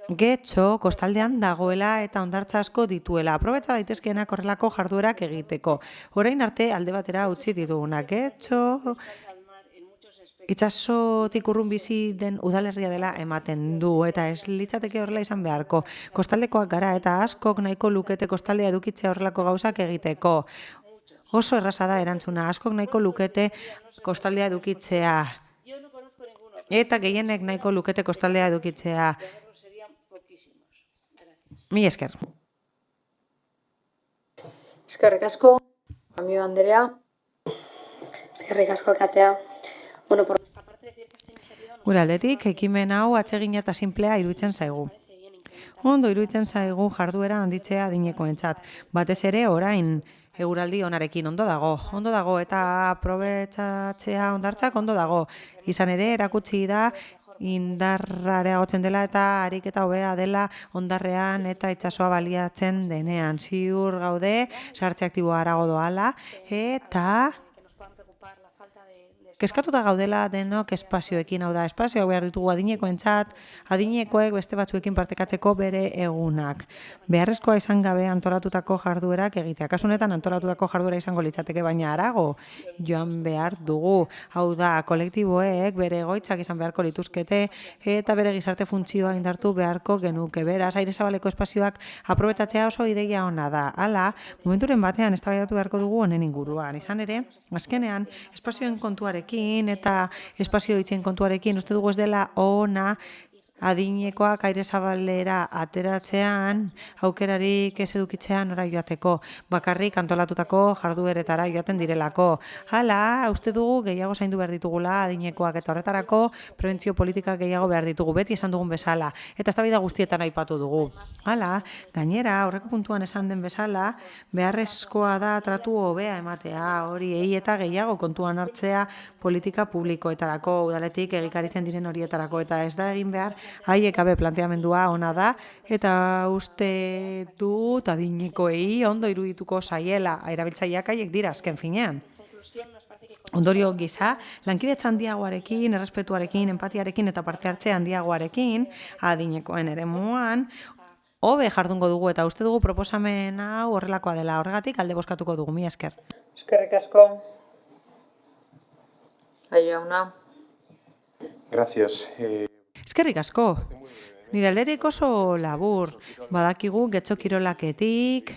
S5: Getxo kostaldean dagoela eta hondartza asko dituela. Aprobetxa daitezkeenak horrelako jarduerak egiteko. Orain arte alde batera utzi ditugunak. Getxo itsasotik urrun bizi den udalerria dela ematen du eta ez litzateke horrela izan beharko. Kostaldekoak gara eta askok nahiko lukete kostaldea edukitzea horrelako gauzak egiteko. Oso erraza da erantzuna, askok nahiko lukete kostaldea edukitzea. eta gehienek nahiko lukete kostaldea edukitzea. Mila esker.
S17: Eskerrik asko, Amio Andrea.
S8: Eskerrik asko alkatea. Bueno, por nuestra parte decir que esta iniciativa...
S5: Gure aldetik, ekimen hau atsegina eta sinplea iruditzen zaigu. Ondo iruditzen zaigu jarduera handitzea adinekoentzat. Batez ere orain eguraldi onarekin ondo dago eta aprobetxatzea hondartzak ondo dago. Izan ere erakutsi da indarra areagotzen dela eta ariketa hobea dela hondarrean eta itsasoa baliatzen denean. Ziur gaude, sartze aktiboa harago doala eta kezkatuta gaudela denok espazioekin, hau da, espazioak behar ditugu adinekoentzat, adinekoek beste batzuekin partekatzeko bere egunak. Beharrezkoa izan gabe antolatutako jarduerak egitea. Kasu honetan antolatutako jarduera izango litzateke, baina harago joan behar dugu. Hau da, kolektiboek bere egoitzak izan beharko lituzkete eta bere gizarte funtzioa indartu beharko genuke. Beraz, aire zabaleko espazioak aprobetxatzea oso ideia ona da. Hala, momenturen batean eztabaidatu beharko dugu honen inguruan. Izan ere, azkenean, espazioen kontuarekin eta espazio hitzen kontuarekin uste dugu ez dela ona adinekoak aire zabalera ateratzean aukerarik ez edukitzean ora joateko, bakarrik antolatutako jardueretara joaten direlako. Hala, uste dugu gehiago zaindu behar ditugula adinekoak eta horretarako prebentzio politika gehiago behar ditugu, beti esan dugun bezala, eta eztabaida guztietan aipatu dugu. Hala, gainera, aurreko puntuan esan den bezala, beharrezkoa da tratu hobea ematea, hori eta gehiago kontuan hartzea politika publikoetarako, udaletik egikaritzen diren horietarako, eta ez da egin behar haiek gabe planteamendua ona da, eta uste dut adinekoei ondo irudituko zaiela, erabiltzaileak haiek dira azken finean. Ondorio gisa, lankidetza handiagoarekin, errespetuarekin, empatiarekin eta parte hartze handiagoarekin, adinekoen eremuan, hobe jardungo dugu eta uste dugu proposamen hau horrelakoa dela, horregatik alde bozkatuko dugu, mila esker.
S17: Eskerrik asko. Jauna.
S18: Gracias.
S5: Eskerrik asko. Nire aldetik oso labur, badakigu getxo kirolaketik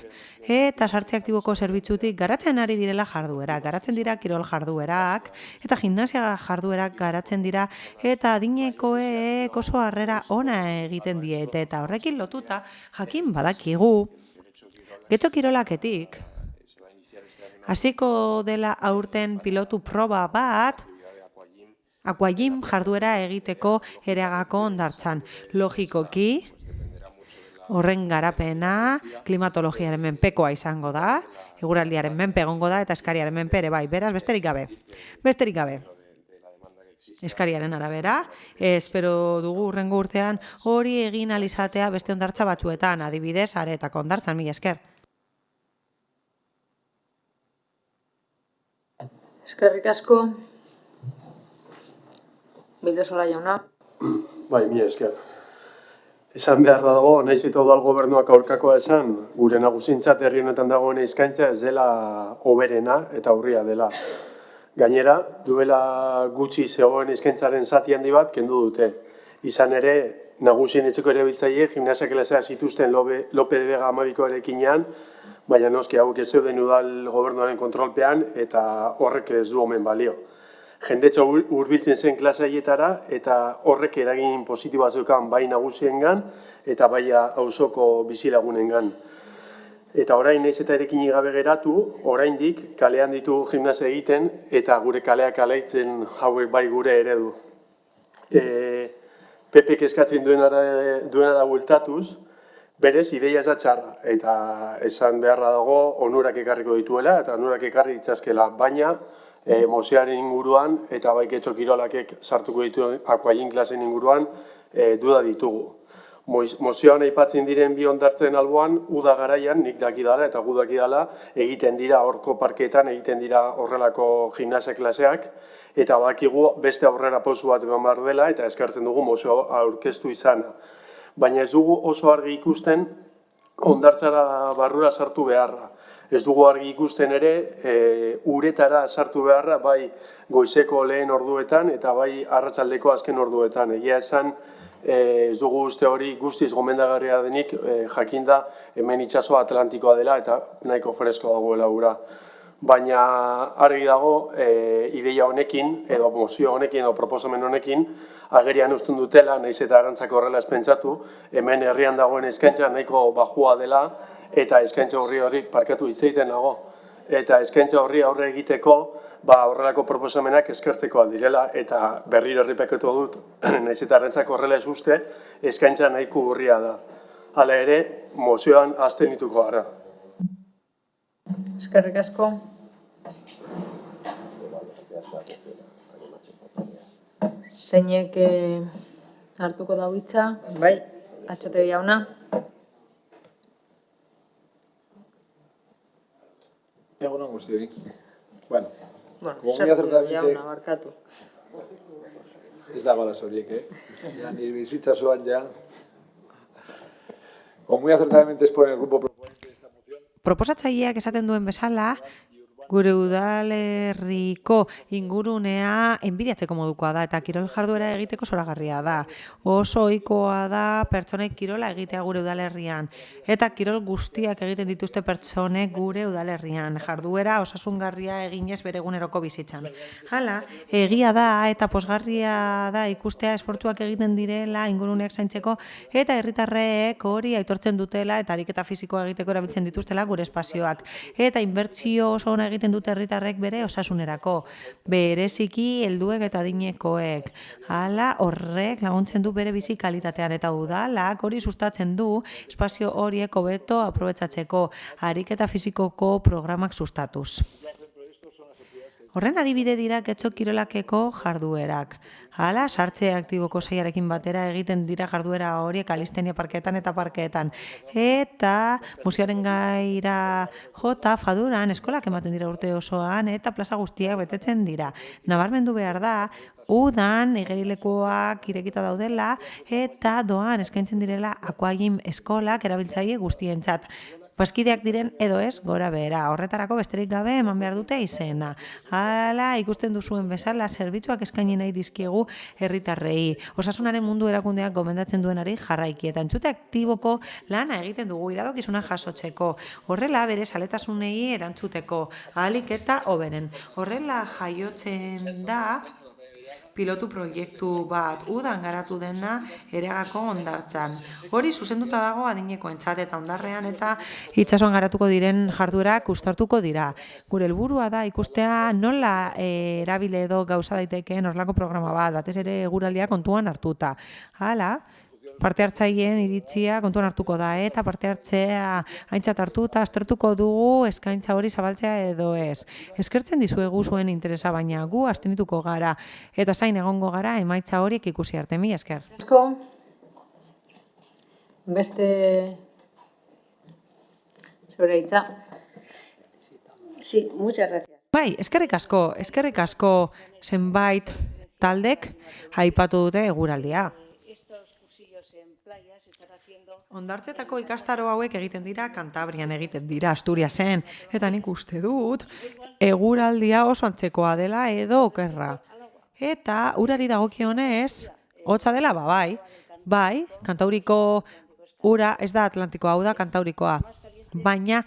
S5: eta sartze aktiboko zerbitzutik garatzen ari direla jarduerak, garatzen dira kirol jarduerak eta gimnasia jarduerak garatzen dira eta adinekoek oso harrera ona egiten diete eta horrekin lotuta jakin badakigu getxo kirolaketik hasiko dela aurten pilotu proba bat Aquagym jarduera egiteko Ereagako hondartzan. Logikoki, horren garapena klimatologiaren menpekoa izango da, eguraldiaren menpe egongo da eta eskariaren menpe ere bai, beraz besterik gabe. Besterik gabe. Eskariaren arabera, espero dugu hurrengo urtean hori egin alizatea beste hondartza batzuetan, adibidez, Areetako hondartzan, mila esker.
S17: Eskerrik asko. Bildesola jauna.
S10: Bai, mila esker. Esan beharra dago, nahiz eta udal gobernuak aurkakoa esan, gure nagusintzat herri honetan dagoen eskaintza ez dela hoberena eta urria dela. Gainera, duela gutxi zegoen eskaintzaren zati handi bat kendu dute. Izan ere, nagusien etxeko erabiltzaile gimnasia klasea zituzten Lope de Vega amabikoarekinean, baina noski hauek ez zeuden udal gobernuaren kontrolpean eta horrek ez du omen balio. Jendetza hurbiltzen zen klase haietara eta horrek eragin positiboa zeukan bai nagusiengan eta bai auzoko bizilagunengan. Eta orain nahiz eta erekin gabe geratu, oraindik kalean ditu gimnasia egiten eta gure kaleak alaitzen hauek bai gure eredu. Pepek eskatzen duenara bueltatuz, berez ideia ez da txarra eta esan beharra dago onurak ekarriko dituela eta onurak ekarri ditzazkela, baina mozioaren inguruan eta bai getxo kirolakek sartuko dituen Aquagym klasen inguruan duda ditugu. Mozioan aipatzen diren bi hondartzen alboan, uda garaian, nik dakidala eta gu dakidala, egiten dira horko parkeetan, egiten dira horrelako gimnasia klaseak, eta badakigu beste aurrera pausu bat eman behar dela eta eskartzen dugu mozio aurkeztu izana. Baina ez dugu oso argi ikusten hondartzara barrura sartu beharra. Ez dugu argi ikusten ere, uretara sartu beharra, bai goizeko lehen orduetan eta bai arratsaldeko azken orduetan. Egia esan, ez dugu uste hori guztiz gomendagarria denik, jakinda hemen itsasoa Atlantikoa dela eta nahiko fresko dagoela ura. Baina argi dago, ideia honekin, edo mozio honekin, edo proposamen honekin, agerian uzten dutela, nahiz eta Arantzak horrela ez pentsatu, hemen herrian dagoen eskaintza nahiko bajua dela, eta eskaintza horri parkatu hitz egiten nago. Eta eskaintza horri aurre egiteko, horrelako proposamenak eskertzeko aldirela, eta berriro errepikatu dut, nahiz eta Arantzak horrela ez uste, eskaintza nahiko urria da. Hala ere, mozioan abstenituko gara.
S17: Eskerrik asko. Zeinek hartuko da hitza? Bai, Atxotegi jauna.
S11: Egun on guztioi. Bueno,
S17: Atxotegi jauna, barkatu.
S11: Ez dago las horiek, Ya ni bizitza zoan ya. Como muy acertadamente expone el grupo proponente de esta moción.
S5: Proposatzaileak esaten duen bezala, gure udalerriko ingurunea enbidiatzeko modukoa da eta kirol jarduera egiteko zoragarria da. Oso ohikoa da pertsonek kirola egitea gure udalerrian eta kirol guztiak egiten dituzte pertsonek gure udalerrian. Jarduera osasungarria eginez bere eguneroko bizitzan. Hala, egia da eta pozgarria da ikustea esfortzuak egiten direla inguruneak zaintzeko eta herritarrek hori aitortzen dutela eta ariketa fisikoa egiteko erabiltzen dituztela gure espazioak. Eta inbertsio oso ona egiten dute herritarrek bere osasunerako, bereziki helduek eta adinekoek. Hala, horrek laguntzen du bere bizi kalitatean eta udalak hori sustatzen du espazio horiek hobeto aprobetxatzeko, ariketa fisikoko programak sustatuz. Horren adibide dira getxo kirolakeko jarduerak. Hala, sartze aktiboko saiarekin batera egiten dira jarduera horiek Kalistenia parkeetan eta parkeetan. Eta museoaren gaira jota faduran eskolak ematen dira urte osoan eta plaza guztiak betetzen dira. Nabarmendu behar da, udan igerilekuak irekita daudela eta doan eskaintzen direla aquagym eskolak erabiltzaile guztientzat. Paskideak diren edo ez gora behera. Horretarako besterik gabe eman behar dute izena. Hala, ikusten duzuen bezala, zerbitzuak eskaini nahi dizkiegu herritarrei. Osasunaren mundu erakundeak gomendatzen duenari jarraiki eta entzute aktiboko lana egiten dugu iradokizuna jasotzeko. Horrela bere zaletasunei erantzuteko, ahalik eta hoberen. Horrela jaiotzen da pilotu proiektu bat udan garatu dena Eragako hondartzan. Hori zuzenduta dago adinekoentzat eta hondarrean eta itsasoan garatuko diren jarduerak uztartuko dira. Gure helburua da ikustea nola erabile edo gauza daitekeen horrelako programa bat, batez ere eguraldia kontuan hartuta. Hala, parte hartzaileen iritzia kontuan hartuko da eta parte hartzea aintzat hartuta aztertuko dugu eskaintza hori zabaltzea edo ez. Eskertzen dizuegu zuen interesa, baina gu abstenituko gara eta zain egongo gara emaitza horiek ikusi arte. Mila esker.
S17: Beste zure hitza.
S8: Sí, muchas gracias.
S5: Bai, eskerrik asko zenbait taldek aipatu dute eguraldia. Hondartzetako ikastaro hauek egiten dira, Kantabrian egiten dira, Asturiasen, eta nik uste dut eguraldia oso antzekoa dela edo okerra. Eta urari dagokionez, hotza dela, bai, Kantauriko ura ez da Atlantikoa, hau da Kantaurikoa, baina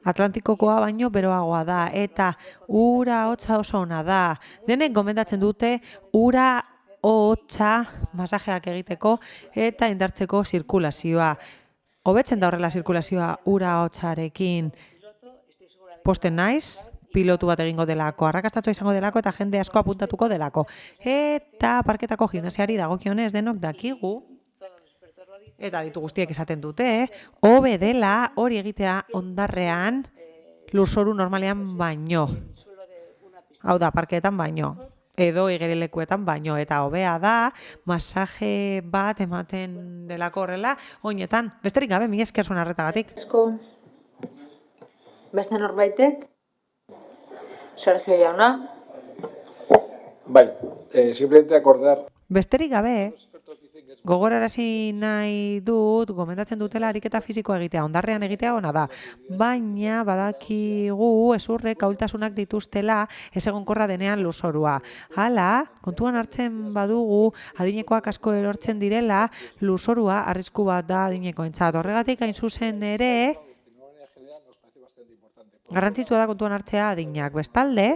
S5: Atlantikokoa baino beroagoa da, eta ura hotza oso ona da. Denek gomendatzen dute ura hotza masajeak egiteko eta indartzeko zirkulazioa. Hobetzen da horrela zirkulazioa ura hotzarekin. Posten naiz, pilotu bat egingo delako, arrakastatua izango delako eta jende asko apuntatuko delako. Eta parketako gimnasiari dagokionez denok dakigu, eta ditu guztiek esaten dute, hobe dela hori egitea hondarrean lurzoru normalean baino. Hau da, parkeetan baino. Edo igerilekuetan baino, eta hobea da masaje bat ematen delako horrela oinetan. Besterik gabe, mila esker zuen arretagatik.
S17: Beste norbaitek? Sergio jauna?
S11: Bai, simplemente acordar.
S5: Besterik gabe, gogorarazi nahi dut, gomendatzen dutela ariketa fisikoa egitea, hondarrean egitea ona da. Baina badakigu ezurrek ahultasunak dituztela ez egonkorra denean lurzorua. Hala, kontuan hartzen badugu adinekoak asko erortzen direla, lurzorua arrisku bat da adinekoentzat. Horregatik hain zuzen ere, garrantzitsua da kontuan hartzea adinak. Bestalde,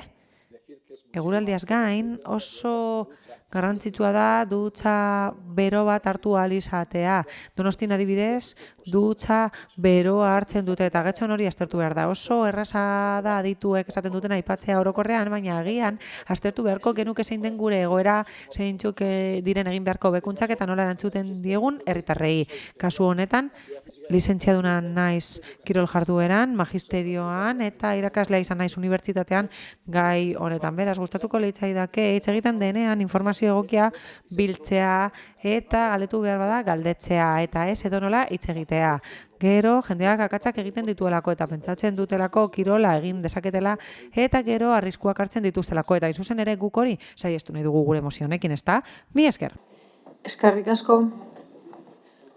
S5: eguraldiaz gain oso garrantzitsua da dutxa bero bat hartu ahal izatea. Donostin adibidez, dutxa beroa hartzen dute eta getxon hori aztertu behar da. Oso erraza da adituek esaten duten aipatzea orokorrean, baina agian aztertu beharko genuke zein den gure egoera, zeintzuk diren egin beharko bekuntzak eta nola erantzuten diegun herritarrei. Kasu honetan, lizentziaduna naiz kirol jardueran, magisterioan eta irakaslea izan naiz unibertsitatean gai honetan. Beraz, gustatuko litzaidake hitz egiten denean informazio egokia biltzea eta galdetu behar bada galdetzea eta ez edonola hitz egitea. Gero, jendeak akatsak egiten dituelako eta pentsatzen dutelako kirola egin dezaketela eta gero arriskuak hartzen dituztelako eta zuzen ere guk hori saihestu nahi dugu gure emozio honekin, ezta? Mila esker.
S17: Eskerrik asko.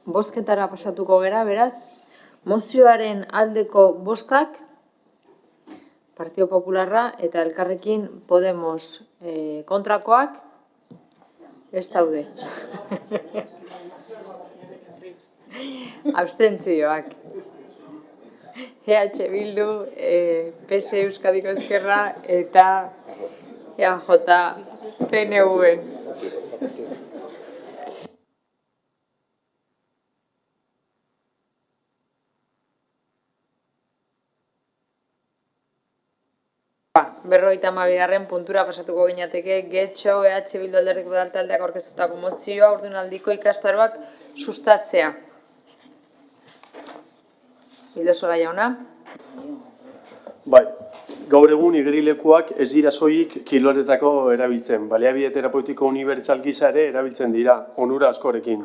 S17: Bozketara pasatuko gera, beraz, mozioaren aldeko bozkak, Partido Popularra eta Elkarrekin Podemos kontrakoak ez daude. Abstentzioak. EH Bildu, PS Euskadiko Ezkerra eta EAJ PNV. Berrogeita hamabigarren puntura pasatuko ginateke Getxo EH Bildu Alderdi Taldeak aurkeztutako mozioa haurdunaldiko ikastaroak sustatzea. Ildosola jauna.
S10: Bai, gaur egun igerilekuak ez dira soilik kiloletako erabiltzen. Baliabide terapeutiko unibertsal gisa ere erabiltzen dira, onura askorekin.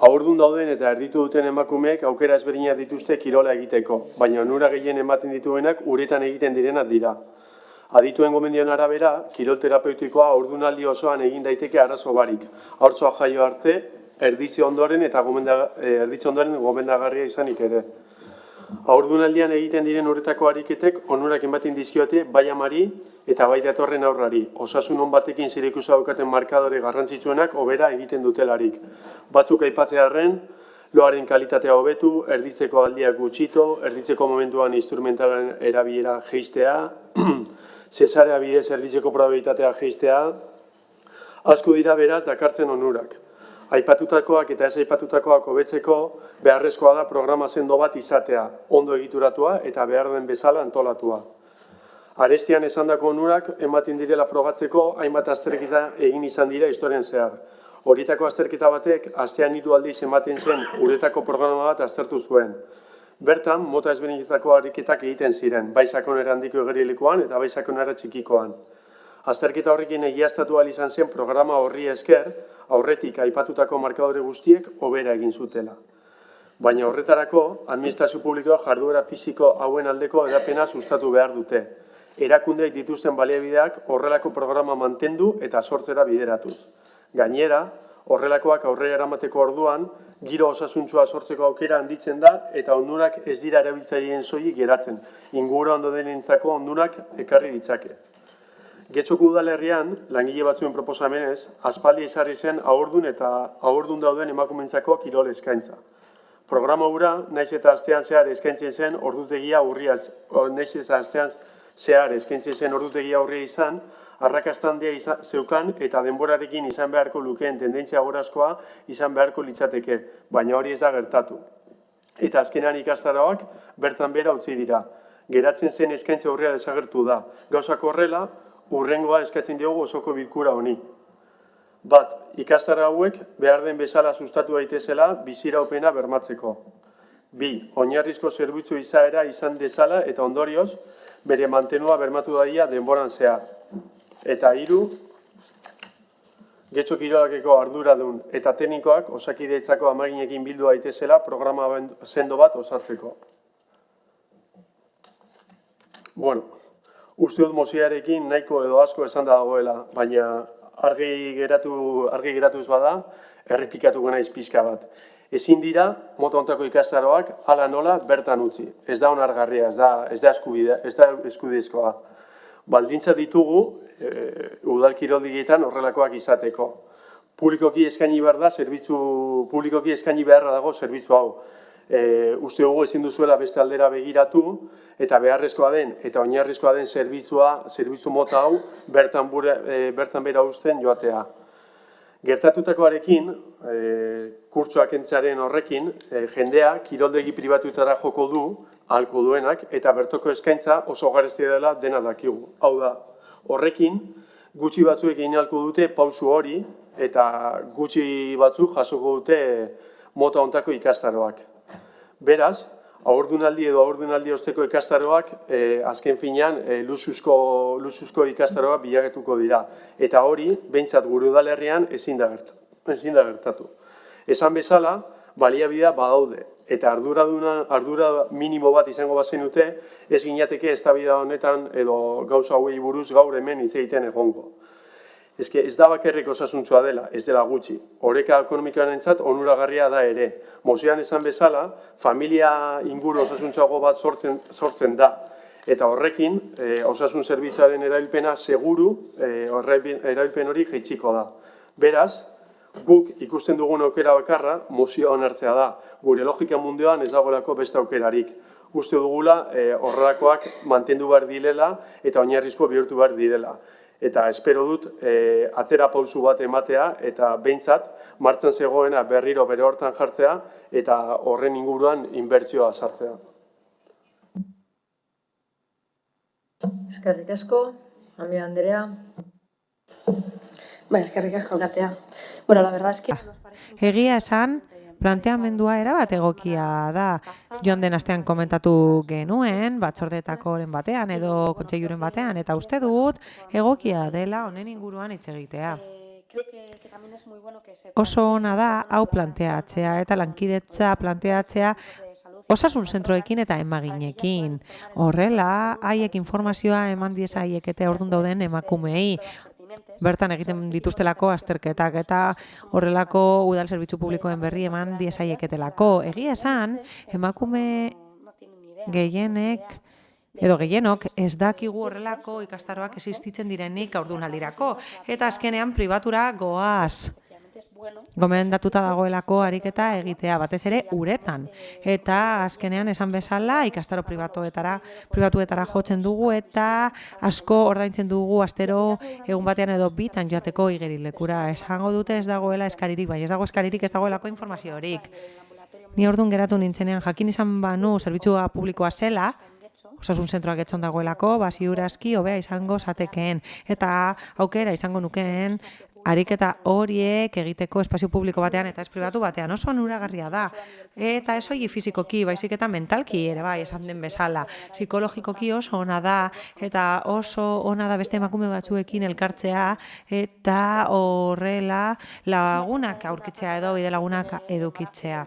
S10: Haurdun dauden eta erditu duten emakumeek aukera ezberdinak dituzte kirola egiteko, baina onura gehien ematen dituenak uretan egiten direnak dira. Adituen gomendioen arabera, kirol terapeutikoa haurdunaldi osoan egin daiteke arazo barik. Haurtzoa jaio arte, erditze ondoren eta gomendagarria izanik ere. Haurdunaldian egiten diren uretako ariketek onurak ematen dizkiote bai amari eta bai datorren aurrari. Osasun on batekin zerikusia daukaten markadore garrantzitsuenak hobera egiten dutelarik. Batzuk aipatzearren, loaren kalitatea hobetu, erditzeko aldiak gutxito, erditzeko momentuan instrumentalen erabilera jeistea, zesarea bidez erditzeko probabilitatea jeistea, asko dira beraz dakartzen onurak. Aipatutakoak eta ez aipatutakoak hobetzeko beharrezkoa da programa sendo bat izatea, ondo egituratua eta behar den bezala antolatua. Arestian esandako onurak ematen direla frogatzeko hainbat azterketa egin izan dira historian zehar. Horietako azterketa batek astean 3 aldiz ematen zen uretako programa bat aztertu zuen. Bertan, mota ezberdinetako ariketak egiten ziren, bai sakonera handiko igerilekuan eta bai sakonera txikikoan. Azterketa horrekin egiaztatu ahal izan zen programa horri esker, aurretik aipatutako markadore guztiek hobera egin zutela. Baina horretarako, administrazio publikoa jarduera fisiko hauen aldeko edapena sustatu behar dute. Erakundeek dituzten baliabideak horrelako programa mantendu eta sortzera bideratuz. Gainera, horrelakoak aurrera eramateko orduan, giro osasuntsua sortzeko aukera handitzen da eta onurak ez dira erabiltzaileen soilik geratzen. Inguru ondo denentzako onurak ekarri ditzake. Getxoko udalerrian, langile batzuen proposamenez, aspaldi ezarri zen haurdun eta haurdun dauden emakumeentzako kirol eskaintza. Programa hura, naiz eta astean zehar eskaintzen zen ordutegia urria izan, arrakasta handia zeukan eta denborarekin izan beharko lukeen tendentzia gorazkoa izan beharko litzateke, baina hori ez da gertatu. Eta azkenean ikastaroak bertan bera utzi dira. Geratzen zen eskaintza aurrea desagertu da. Gauzak horrela, hurrengoa eskatzen diogu osoko bilkura honi. Bat, ikastaro hauek behar den bezala sustatu daitezela biziraupena bermatzeko. Bi, oinarrizko zerbitzu izaera izan dezala eta ondorioz bere mantenua bermatu daia denboran zehar. Eta 3, Getxo kirolakeko arduradun eta teknikoak Osakidetzako amaginekin bildu daitezela programa sendo bat osatzeko. Bueno, uste dut mozioarekin nahiko edo asko esan da dagoela, baina argi geratu ez bada, errepikatuko naiz pixka bat. Ezin dira, mota hontako ikastaroak, hala nola bertan utzi. Ez da onargarria, ez da eskubidezkoa. Baldintza ditugu, udal kiroldigietan horrelakoak izateko. Publikoki eskaini beharra dago zerbitzu hau. uste dugu ezin duzuela beste aldera begiratu, eta beharrezkoa den eta oinarrizkoa den zerbitzu mota hau bertan bera uzten joatea. Gertatutakoarekin, kurtsoak entzaren horrekin, jendea kiroldegi pribatutara joko du, ahalko duenak, eta bertoko eskaintza oso garestia dela dena dakigu. Hau da, horrekin, gutxi batzuek egin ahalko dute pausu hori, eta gutxi batzuk jasoko dute mota hontako ikastaroak. Beraz, haurdunaldi edo haurdunaldi osteko ikastaroak azken finean luxuzko ikastaroak bilagetuko dira. Eta hori, behintzat gure udalerrian ezin da gertatu. Esan bezala, baliabidea badaude. Eta ardura minimo bat izango bazenute, ez ginateke eztabaida honetan edo gauza hauei buruz gaur hemen hitz egiten egongo. Ez da bakarrik osasuntsua dela, ez dela gutxi. Oreka ekonomikoarentzat onuragarria da ere. Mozioan esan bezala, familia inguru osasuntsuago bat sortzen da. Eta horrekin, osasun zerbitzaren erabilpena seguru, erabilpen hori jaitsiko da. Beraz, guk ikusten dugun aukera bakarra, mozioa onartzea da. Gure logika munduan ez dagoelako beste aukerarik. Uste dugula horrelakoak mantendu behar direla eta oinarrizko bihurtu behar direla. Eta espero dut atzera pausu bat ematea eta behintzat martxan zegoena berriro bere hortan jartzea eta horren inguruan inbertsioa sartzea.
S17: Eskerrik asko, Amia Andrea.
S8: Eskerrik asko, alkatea. Bueno, la verdad es que...
S5: Egia esan, planteamendua erabat egokia da. Joan den astean komentatu genuen, batzordetakoren batean edo kontseiluren batean, eta uste dut egokia dela honen inguruan hitz egitea. Oso ona da hau planteatzea eta lankidetza planteatzea osasun zentroekin eta emaginekin. Horrela, haiek informazioa eman diezaiekete ordun dauden emakumeei. Bertan egiten dituztelako azterketak eta horrelako udal zerbitzu publikoen berri eman diezaieketelako. Egia esan, emakume gehienok ez dakigu horrelako ikastaroak existitzen direnik haurdunaldirako. Eta azkenean pribatura goaz. Gomendatuta dagoelako ariketa egitea, batez ere uretan. Eta azkenean esan bezala ikastaro pribatuetara jotzen dugu eta asko ordaintzen dugu astero egun batean edo bitan joateko igerilekura. Esango dute ez dagoela eskaririk, bai ez dago eskaririk, ez dagoelako informaziorik. Ni ordun geratu nintzenean jakin izan banu zerbitzua publikoa zela, osasun zentroak etxon dagoelako, ziurazki hobea izango zatekeen eta aukera izango nukeen ariketa horiek egiteko espazio publiko batean eta ez pribatu batean oso onuragarria da. Eta ez hori fizikoki, baizik eta mentalki ere bai, esan den bezala. Psikologikoki oso ona da eta oso ona da beste emakume batzuekin elkartzea eta horrela lagunak aurkitzea edo bide lagunak edukitzea.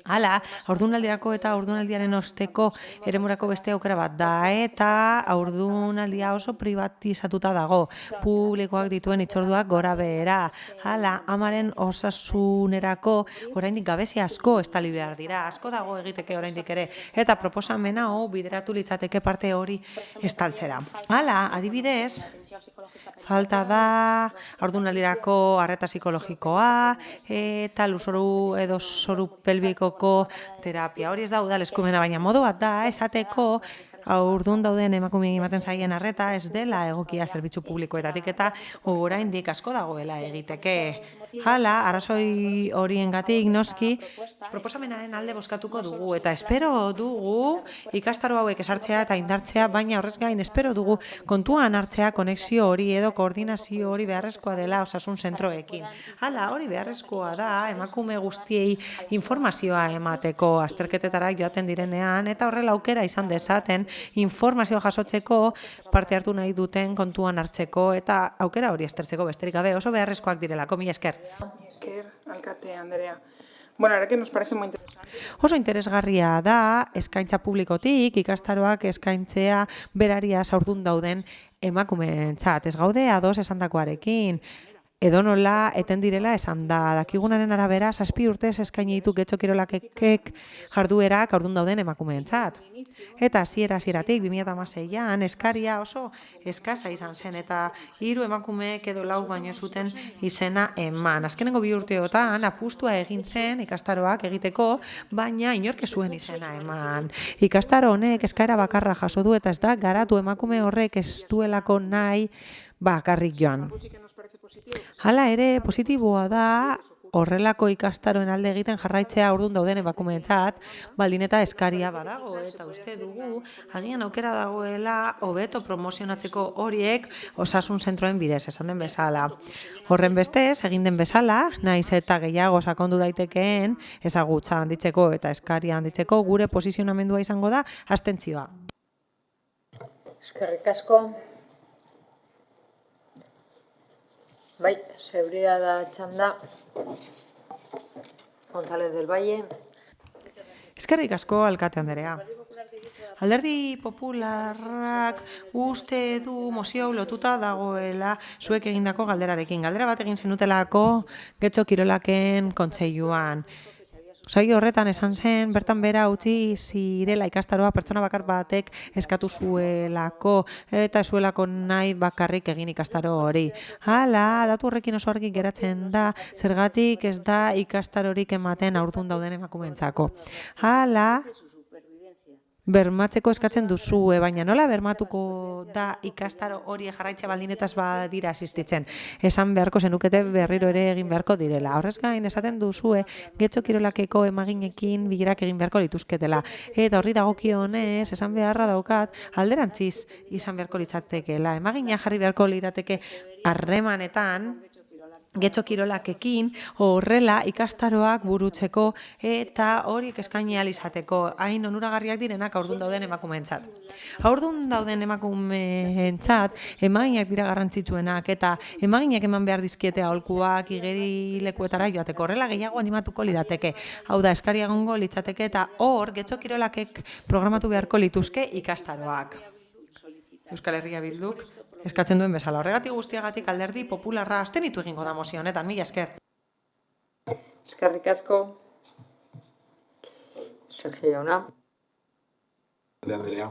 S5: Hala, haurdunaldirako eta haurdunaldiaren osteko eremurako beste aukera bat da eta haurdunaldia oso privatizatuta dago. Publikoak dituen hitzorduak gora behera. Hala, amaren osasunerako oraindik gabezia asko estali behar dira. Asko dago egiteke oraindik ere. Eta proposamena bideratu litzateke parte hori estaltzera. Hala, adibidez, falta da haurdunaldirako arreta psikologikoa eta lurzoru edo zoru pelbikoko terapia. Hori ez da udal eskumena, baina modu bat da esateko haurdun dauden emakumeei ematen zaien arreta ez dela egokia zerbitzu publikoetatik eta oraindik asko dagoela egiteke. Hala, arrazoi horiengatik noski proposamenaren alde bozkatuko dugu eta espero dugu ikastaro hauek esartzea eta indartzea, baina horrez gain espero dugu kontuan hartzea konexio hori edo koordinazio hori beharrezkoa dela osasun zentroekin. Hala, hori beharrezkoa da emakume guztiei informazioa emateko azterketetara joaten direnean eta horrela aukera izan dezaten informazioa jasotzeko, parte hartu nahi duten kontuan hartzeko eta aukera hori aztertzeko besterik gabe oso beharrezkoak direlako. Mila esker.
S9: Esker, alkate Andrea. Bueno, ahora que nos parece muy interesante.
S5: Oso interesgarria da eskaintza publikotik ikastaroak eskaintzea berariaz haurdun dauden emakumeentzat. Ez gaude ados esandakoarekin. edonola eten direla esan da. Dakigunaren arabera, 7 urtez eskaini ditu Getxo Kirolakek jarduerak haurdun dauden emakumeentzat. Eta hasieratik 2016an eskaria oso eskasa izan zen eta 3 emakumeek edo 4 baino zuten izena eman. Azkenengo 2 urteotan apustua egin zen ikastaroak egiteko, baina inork ez zuen izena eman. Ikastaro honek eskaera bakarra jaso du eta ez da garatu emakume horrek ez duelako nahi bakarrik joan. Hala ere, positiboa da horrelako ikastaroen alde egiten jarraitzea haurdun dauden emakumeentzat, baldin eta eskaria badago eta uste dugu agian aukera dagoela hobeto promozionatzeko horiek osasun zentroen bidez, esan den bezala. Horren bestez, egin den bezala, naiz eta gehiago sakondu daitekeen ezagutza handitzeko eta eskaria handitzeko gure posizionamendua izango da abstentzioa.
S17: Eskerrik asko. Bai, zeurea da txanda. González del Valle.
S5: Eskerrik asko, alkate anderea. Alderdi Popularrak uste du mozio lotuta dagoela zuek egindako galderarekin. Galdera bat egin zenutelako Getxo Kirolaken kontseiluan. Saio horretan esan zen, bertan bera utzi zirela ikastaroa pertsona bakar batek eskatu zuelako eta zuelako nahi bakarrik egin ikastaro hori. Hala, datu horrekin oso argi geratzen da, zergatik ez da ikastarorik ematen haurdun dauden emakumeentzako. Hala, bermatzeko eskatzen duzue, baina nola bermatuko da ikastaro hori jarraitzea baldin eta ez badira asistitzen. Esan beharko zenukete berriro ere egin beharko direla. Horrez gain esaten duzue Getxo Kirolakeko emaginekin bilerak egin beharko lituzketela. Eta horri dagokionez esan beharra daukat alderantziz izan beharko litzatekeela. Emagina jarri beharko lirateke harremanetan Getxo Kirolakekin horrela ikastaroak burutzeko eta horiek eskaini ahal izateko hain onuragarriak direnak haurdun dauden emakumeentzat. Haurdun dauden emakumeentzat emaginak dira garrantzitsuenak eta emaginak eman behar dizkiete aholkuak igerilekuetara joateko. Horrela gehiago animatuko lirateke. Hau da, eskaria egongo litzateke eta hor Getxo Kirolakek programatu beharko lituzke ikastaroak. Euskal Herria Bilduk eskatzen duen bezala. Horregatik guztiagatik Alderdi Popularra abstenitu egingo da mozio honetan, mila esker.
S17: Eskerrik asko. Sergio jauna.
S11: Andrea.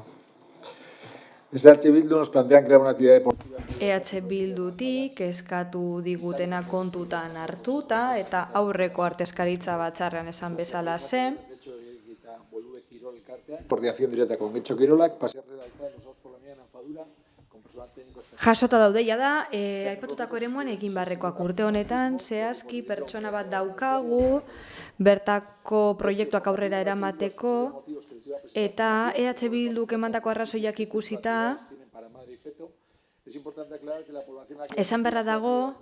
S11: Desde EH Bildu nos plantean crear una actividad deportiva.
S12: EH Bildutik eskatu digutena kontutan hartuta eta aurreko arteskaritza batzarrean esan bezala zen.
S11: Coordinación directa con Getxo Kirolak, pase a redactar los dos por la mañana en Fadura.
S12: Jasota daudeia da, aipatutako eremuan egin barrekoak urte honetan, zehazki pertsona bat daukagu, bertako proiektuak aurrera eramateko, eta EH Bilduk emandako arrazoiak ikusita, esan berra dago,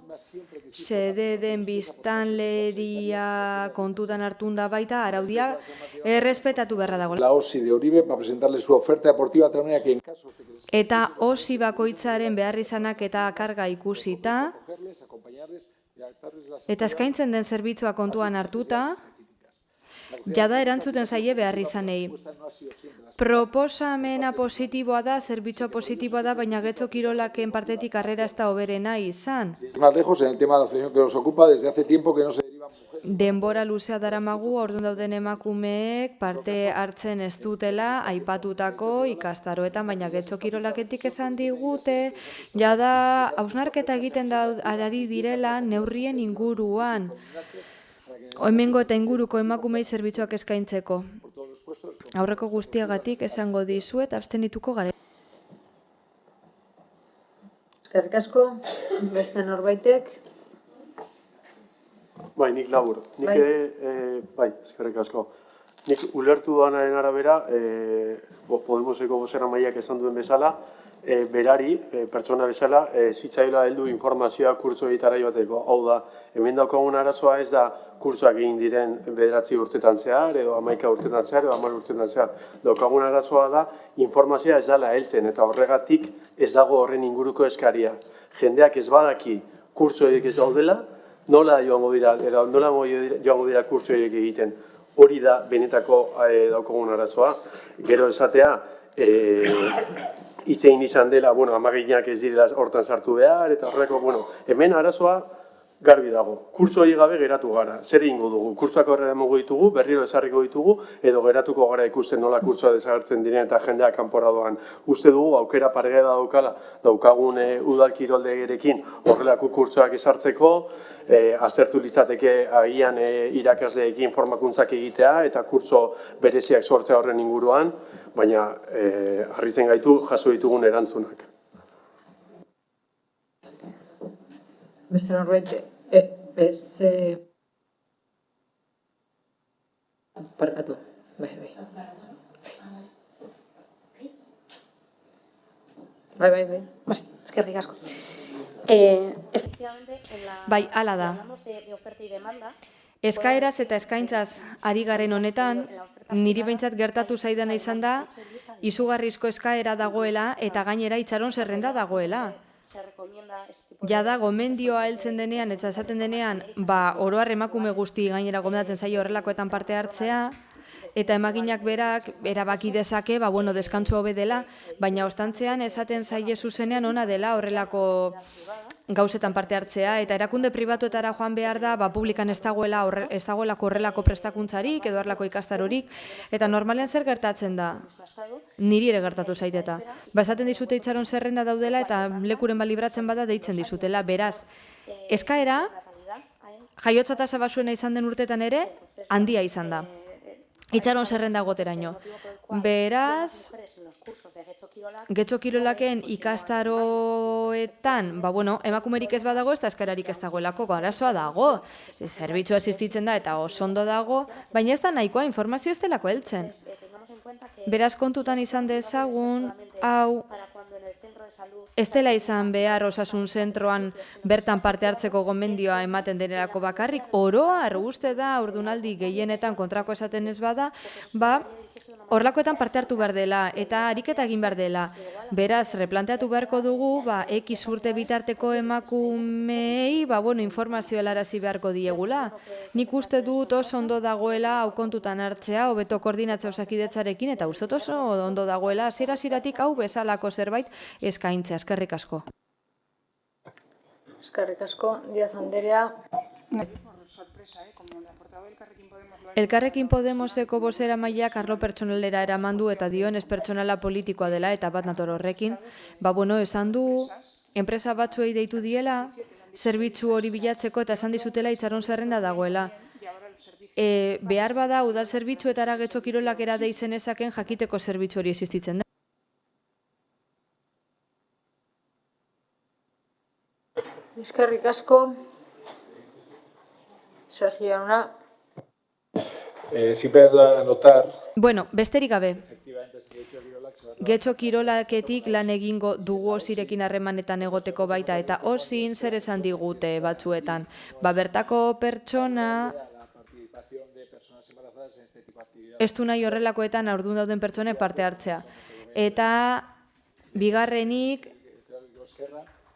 S12: xede den biztanleria kontutan hartunda baita, araudia errespetatu berra dago.
S11: La OSI de Uribe va a presentarle su oferta deportiva de manera que en caso de que
S12: eta OSI bakoitzaren beharrizanak eta karga ikusita, eta eskaintzen den zerbitzua kontuan hartuta, jada erantzuten zaie beharrizanei. Proposamena positiboa da, zerbitzua positiboa da, baina Getxo Kirolaken partetik harrera ez da hoberena izan.
S11: Más lejos en el tema de la asociación que nos ocupa desde hace tiempo que no se deriva mujeres.
S12: Denbora luzea daramagu haurdun dauden emakumeek parte hartzen ez dutela aipatutako ikastaroetan, baina Getxo Kirolaketik esan digute, jada hausnarketa egiten da ari direla neurrien inguruan. Hemengo eta inguruko emakumei zerbitzuak eskaintzeko. Aurreko guztiagatik esango dizuet abstenituko gare.
S17: Eskerrik asko, beste norbaitek.
S10: Bai, nik labur. Nik ere, bai, eskerrik asko. Nik ulertu duanaren arabera, Podemoseko bozeramaileak esan duen bezala, berari, pertsona bezala, zitzaila heldu informazioa kurtso egitara joateko. Hau da, hemen daukagun arazoa ez da kurtsoak egin diren 9 urtetan zehar, edo 11 urtetan zehar, edo 10 urtetan zehar. Daukagun arazoa da, informazioa ez dela heltzen, eta horregatik ez dago horren inguruko eskaria. Jendeak ez badaki kurtsoek ez daudela, nola joango dira kurtsoek egiten. Hori da benetako daukagun arazoa. Gero esatea, hitzein izan dela, amaginak ez direla hortan sartu behar, eta horreko, hemen arazoa garbi dago. Kurtso hori gabe geratu gara. Zer egingo dugu? Kurtsoak aurrera emango ditugu, berriro ezarriko ditugu, edo geratuko gara ikusten nola kurtsoa desagertzen diren eta jendeak kanpora doan. Uste dugu aukera paregeda daukagun udal kiroldegirekin horrelako kurtsoak ezartzeko, aztertu litzateke agian irakasleekin formakuntzak egitea eta kurtso bereziak sortzea horren inguruan, baina harritzen gaitu jaso ditugun erantzunak.
S17: Beste norbait, parkatu. Bai.
S8: Bai, eskerrik asko. Efectivamente,
S12: Bai, hala da.
S8: hablamos de oferta y demanda,
S12: Eskaeraz eta eskaintzaz ari garen honetan, niri behintzat gertatu zaidana izan da, izugarrizko eskaera dagoela eta gainera itxaron zerrenda dagoela.
S8: se recomienda este tipo
S12: Jada, gomendioa heltzen denean, eta esaten denean, oro har emakume guzti gainera gomendatzen zaio horrelakoetan parte hartzea, eta emaginak berak erabaki dezake, deskantzu hobe dela, baina ostantzean esaten zaie zuzenean ona dela horrelako gauzetan parte hartzea, eta erakunde pribatuetara joan behar da, publikan ez dagoelako horrelako prestakuntzarik, edo horrelako ikastarorik, eta normalean zer gertatzen da? Niri ere gertatu zaiteta. Esaten dizute itxaron zerrenda daudela, eta lekuren libratzen bada deitzen dizutela. Beraz, eskaera, jaiotza tasa basuena izan den urtetan ere, handia izan da. Itxaron zerrenda goteraino. Beraz, Getxo Kirolaken ikastaroetan, emakumerik ez badago, ez da eskararik ez dagoelako, arazoa dago. Zerbitzua existitzen da eta oso ondo dago, baina ez da nahikoa informazio ez delako heltzen. Beraz kontutan izan dezagun, hau, ez dela izan behar osasun zentroan bertan parte hartzeko gomendioa ematen denerako bakarrik, oroar uste da, ordunaldi gehienetan kontrako esaten ez bada, horlakoetan parte hartu behar dela eta ariketa egin behar dela. Beraz, replanteatu beharko dugu, X urte bitarteko emakumeei, informazio helarazi beharko diegula. Nik uste dut oso ondo dagoela hau kontutan hartzea, hobeto koordinatzea osakidetzarekin, eta uste oso ondo dagoela hasiera-hasieratik hau bezalako zerbait eskaintzea. Eskerrik asko.
S17: Eskerrik asko, Díaz Anderea.
S12: Elkarrekin Podemoseko bozeramaileak arlo pertsonalera eraman du eta dioenez pertsonala politikoa dela eta bat nator horrekin. Esan du, enpresa batzuei deitu diela, zerbitzu hori bilatzeko eta esan dizutela itxaron zerrenda dagoela. Behar bada, udal zerbitzuetara Getxo Kirolakera deizen ezaken jakiteko zerbitzu hori existitzen da.
S17: Eskerrik asko. Sergio Jauna.
S11: Siempre anotar...
S12: Besterik gabe. Getxo Kirolaketik lan egingo dugu osirekin harremanetan egoteko baita eta osin zer esan digute batzuetan. Bertako pertsona ez du nahi horrelakoetan aurdun dauden pertsonen parte hartzea. Eta bigarrenik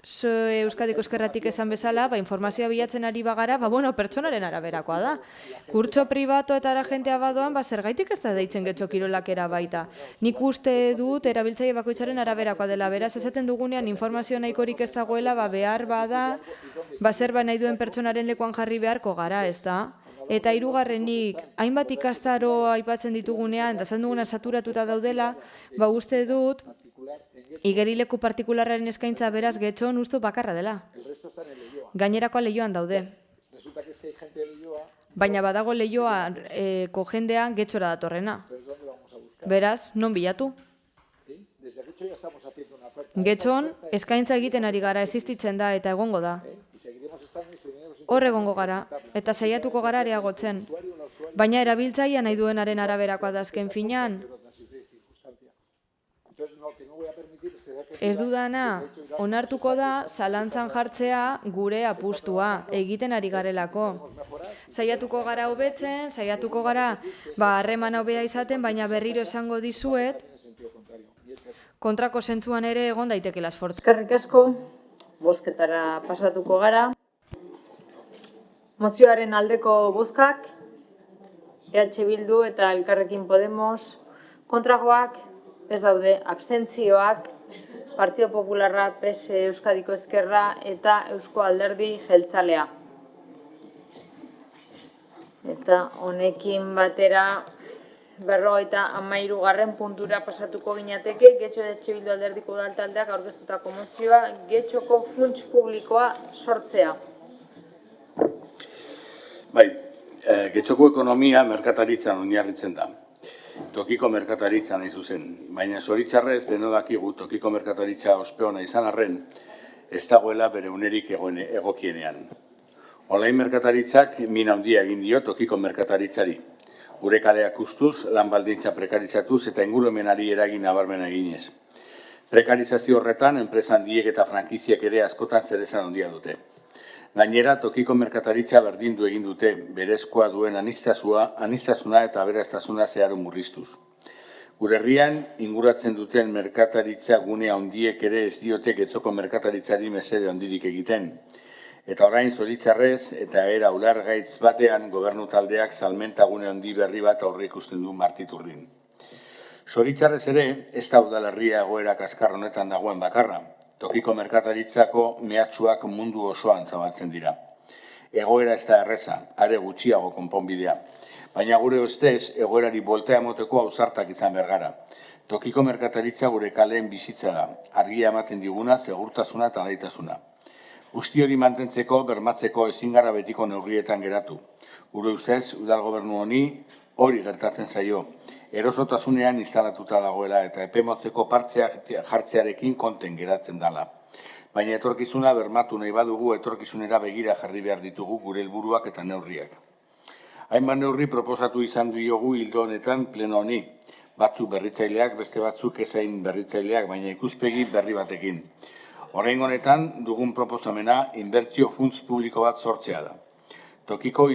S12: Euskadiko Ezkerratik esan bezala, informazioa bilatzen ari bagara, pertsonaren araberakoa da. Kurtso pribatuetara jentea badoan, zergaitik ez da deitzen Getxo Kirolakera baita. Nik uste dut erabiltzaile bakoitzaren araberakoa dela, beraz, esaten dugunean informazio nahikorik ez dagoela, behar bada, zer nahi duen pertsonaren lekuan jarri beharko gara, ez da? Eta hirugarrenik, hainbat ikastaro aipatzen ditugunean, eta esan duguna saturatuta daudela, uste dut, igerileku partikularraren eskaintza beraz Getxon uste bakarra dela. Gainerakoa Leioan daude. Baina badago Leioa jendean Getxora datorrena. Beraz, non bilatu? Getxon eskaintza egiten ari gara, existitzen da eta egongo da. Hor egongo gara, eta saiatuko gara areagotzen. Baina erabiltzaia nahi duenaren araberakoa da azken finean. Ez dudana, onartuko da, zalantzan jartzea gure apustua, egiten ari garelako. Saiatuko gara hobetzen, saiatuko gara harremana hobea izaten, baina berriro esango dizuet, kontrako zentzuan ere egon daiteke esfortzu.
S17: Eskerrik asko, bozketara pasatuko gara. Mozioaren aldeko bozkak, EH Bildu eta Elkarrekin Podemos, kontrakoak, ez daude, abstentzioak, Partido Popularra, PS Euskadiko Ezkerra eta Eusko Alderdi Jeltzalea. Eta honekin batera 53. puntura pasatuko ginateke, Getxo EH Bildu Alderdiko Udaltaldeak aurkeztutako mozioa, Getxoko funts publikoa sortzea.
S2: Bai, Getxoko ekonomia merkataritzan oinarritzen da. Tokiko merkataritza nahi zuzen, baina zoritxarrez denodakigu tokiko merkataritza ospeona izan arren, ez dagoela bere unerik egokienean. Olain merkataritzak min handia egin dio tokiko merkataritzari. Gure kaleak ustuz, lan baldintza prekarizatuz eta ingurumenari eragin nabarmena eginez. Prekarizazio horretan, enpresa handiek eta frankiziek ere askotan zeresan handia dute. Gainera, tokiko merkataritza berdindu egin dute, berezkoa duen aniztasuna eta aberastasuna zeharo murriztuz. Gure herrian, inguratzen duten merkataritza gune handiek ere ez diote Getxoko merkataritzari mesede handirik egiten. Eta orain zoritxarrez eta era ulargaitz batean gobernu taldeak salmentagune handi berri bat aurre ikusten du Martiturrin. Zoritxarrez ere, ez da udalerria egoera kaskar honetan dagoen bakarra. Tokiko merkataritzako mehatxuak mundu osoan zabaltzen dira. Egoera ez da erreza, are gutxiago konponbidea. Baina gure ustez, egoerari boltea emoteko ausartak izan behar gara. Tokiko merkataritza gure kaleen bizitza da, argia ematen diguna, segurtasuna eta alaitasuna. Guzti hori mantentzeko, bermatzeko ezin gara betiko neurrietan geratu. Gure ustez, udal gobernu honi hori gertatzen zaio. Erosotasunean instalatuta dagoela eta epemotzeko partzeak jartzearekin konten geratzen dela. Baina etorkizuna bermatu nahi badugu etorkizunera begira jarri behar ditugu gure helburuak eta neurriak. Hainbat neurri proposatu izan diogu hildo honetan pleno honi. Batzuk berritzaileak, beste batzuk ezain berritzaileak, baina ikuspegi berri batekin. Orain honetan dugun proposamena inbertsio funts publiko bat sortzea da. Tokiko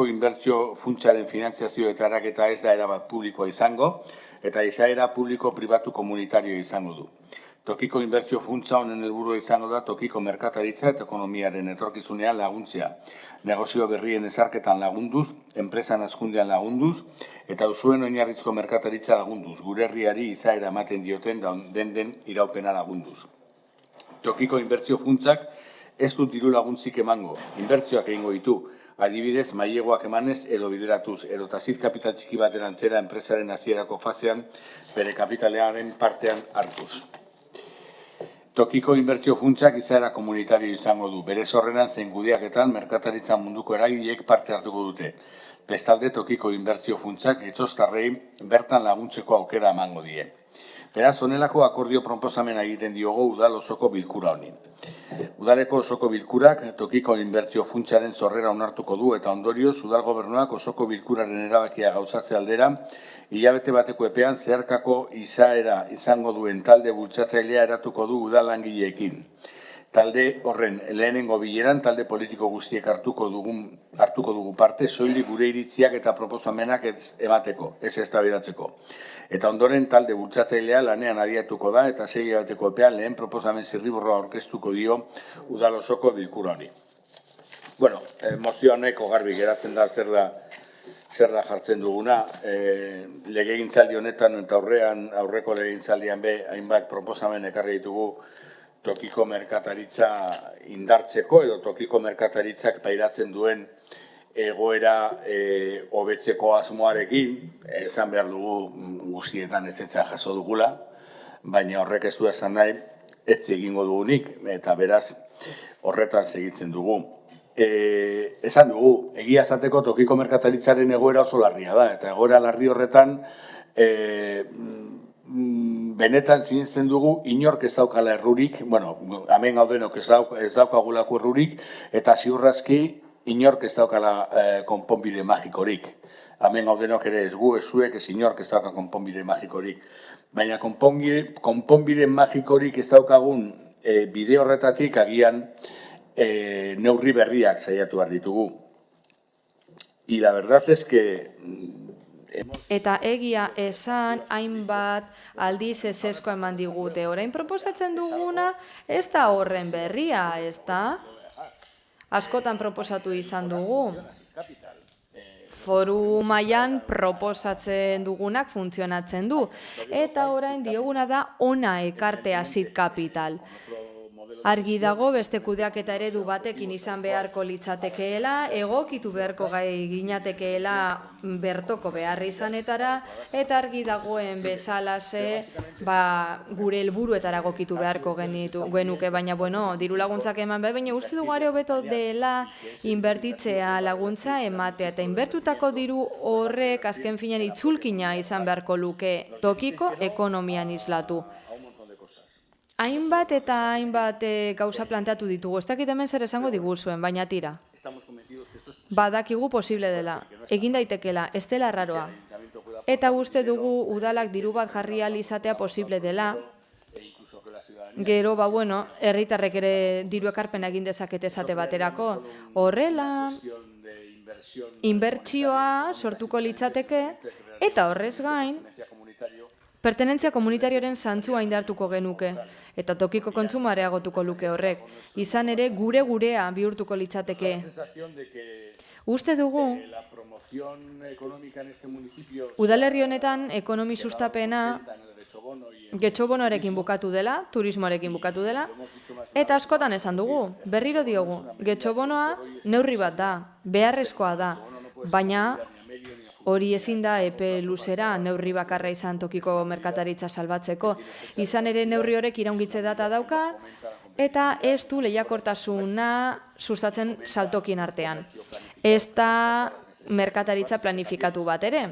S2: inbertsio funtsaren finantziazio eta eraketa ez da erabat publikoa izango, eta izaera publiko-pribatu komunitarioa izango du. Tokiko inbertsio funtsa honen helburua izango da tokiko merkataritza eta ekonomiaren etorkizunean laguntzea. Negozio berrien ezarketan lagunduz, enpresan hazkundean lagunduz, eta usuen oinarrizko merkataritza lagunduz, gure herriari izaera ematen dioten den iraupena lagunduz. Tokiko inbertsio funtsak ez dut diru laguntzik emango, inbertsioak egingo ditu, adibidez maileguak emanez edo bideratuz, edo tazit kapital txiki baten antzera enpresaren hasierako fasean bere kapitalearen partean hartuz. Tokiko inbertsio funtsak izaera komunitario izango du, bere zorrenan zein kudeaketan merkataritza munduko eragileek parte hartuko dute. Bestalde tokiko inbertsio funtsak Getxoztarrei bertan laguntzeko aukera emango die. Beraz, honelako akordio proposamena egiten diogo udal osoko bilkura honi. Udaleko osoko bilkurak tokiko inbertsio funtsaren zorrera onartuko du eta ondorioz udal gobernuak osoko bilkuraren erabakia gauzatze aldera, hilabete bateko epean zeharkako izaera izango duen talde bultzatzailea eratuko du udal langileekin. Talde horren lehenengo bileran talde politiko guztiek hartuko dugu parte, soilik gure iritziak eta proposamenak emateko, ez eztabaidatzeko. Eta ondoren talde bultzatzailea lanean abiatuko da eta 6 hilabeteko epean lehen proposamen zirriborroa aurkeztuko dio udal osoko bilkura honi. Bueno, mozio honeko garbi geratzen da zer da jartzen duguna. Legegintzaldi honetan eta aurreko legegintzaldian hainbat proposamen ekarri ditugu tokiko merkataritza indartzeko edo tokiko merkataritzak pairatzen duen egoera hobetzeko asmoarekin, esan behar dugu guztietan ezetza jaso dugula, baina horrek ez du esan nahi, ez egingo dugunik, eta beraz horretan segitzen dugu. Esan dugu, egia zateko tokiko merkataritzaren egoera oso larria da, eta egoera larri horretan benetan sinesten dugu inork ez daukala errurik, bueno, hemen gaudenok ez daukagulako errurik, eta ziurrazki inork ez daukala konponbide magikorik. Hemen gaudenok ere ez gu, ez zuek, ez inork ez dauka konponbide magikorik. Baina konponbide magikorik ez daukagun bide horretatik agian neurri berriak saiatu behar ditugu. Y la verdad es que
S12: Eta egia esan hainbat aldiz ezesko eman digute. Orain proposatzen duguna ez da horren berria, ez da? Askotan proposatu izan dugu. Foru mailan proposatzen dugunak funtzionatzen du. Eta orain dioguna da ona ekartea zit kapital. Argi dago beste kudeaketa eredu batekin izan beharko litzatekeela, egokitu beharko gai ginatekeela bertoko beharri izanetara, eta argi dagoen bezalase gure helburuetara egokitu beharko genuke, baina diru laguntzak eman behar, baina uste dugu are hobeto dela inbertitzea laguntza ematea, eta inbertutako diru horrek azken finean itzulkina izan beharko luke tokiko ekonomian islatu. Hainbat eta hainbat gauza planteatu ditugu. Ez dakit hemen zer esango diguzuen, baina tira. Badakigu posible dela, egin daitekela, ez dela arraroa. Eta uste dugu udalak diru bat jarri ahal izatea posible dela. Gero, herritarrek ere diru ekarpena egin dezakete esate baterako. Horrela, inbertsioa sortuko litzateke, eta horrez gain, pertenentzia komunitarioaren zantzua indartuko genuke, eta tokiko kontsumo areagotuko luke horrek. Izan ere, gurea bihurtuko litzateke. Uste dugu, udalerri honetan ekonomi sustapena getxobonoarekin bukatu dela, turismoarekin bukatu dela, eta askotan esan dugu, berriro diogu, getxobonoa neurri bat da, beharrezkoa da, baina hori ezin da epe luzera neurri bakarra izan tokiko merkataritza salbatzeko. Izan ere neurri horrek iraungitze data dauka eta ez du lehiakortasuna sustatzen saltokien artean. Ez da merkataritza planifikatu bat ere.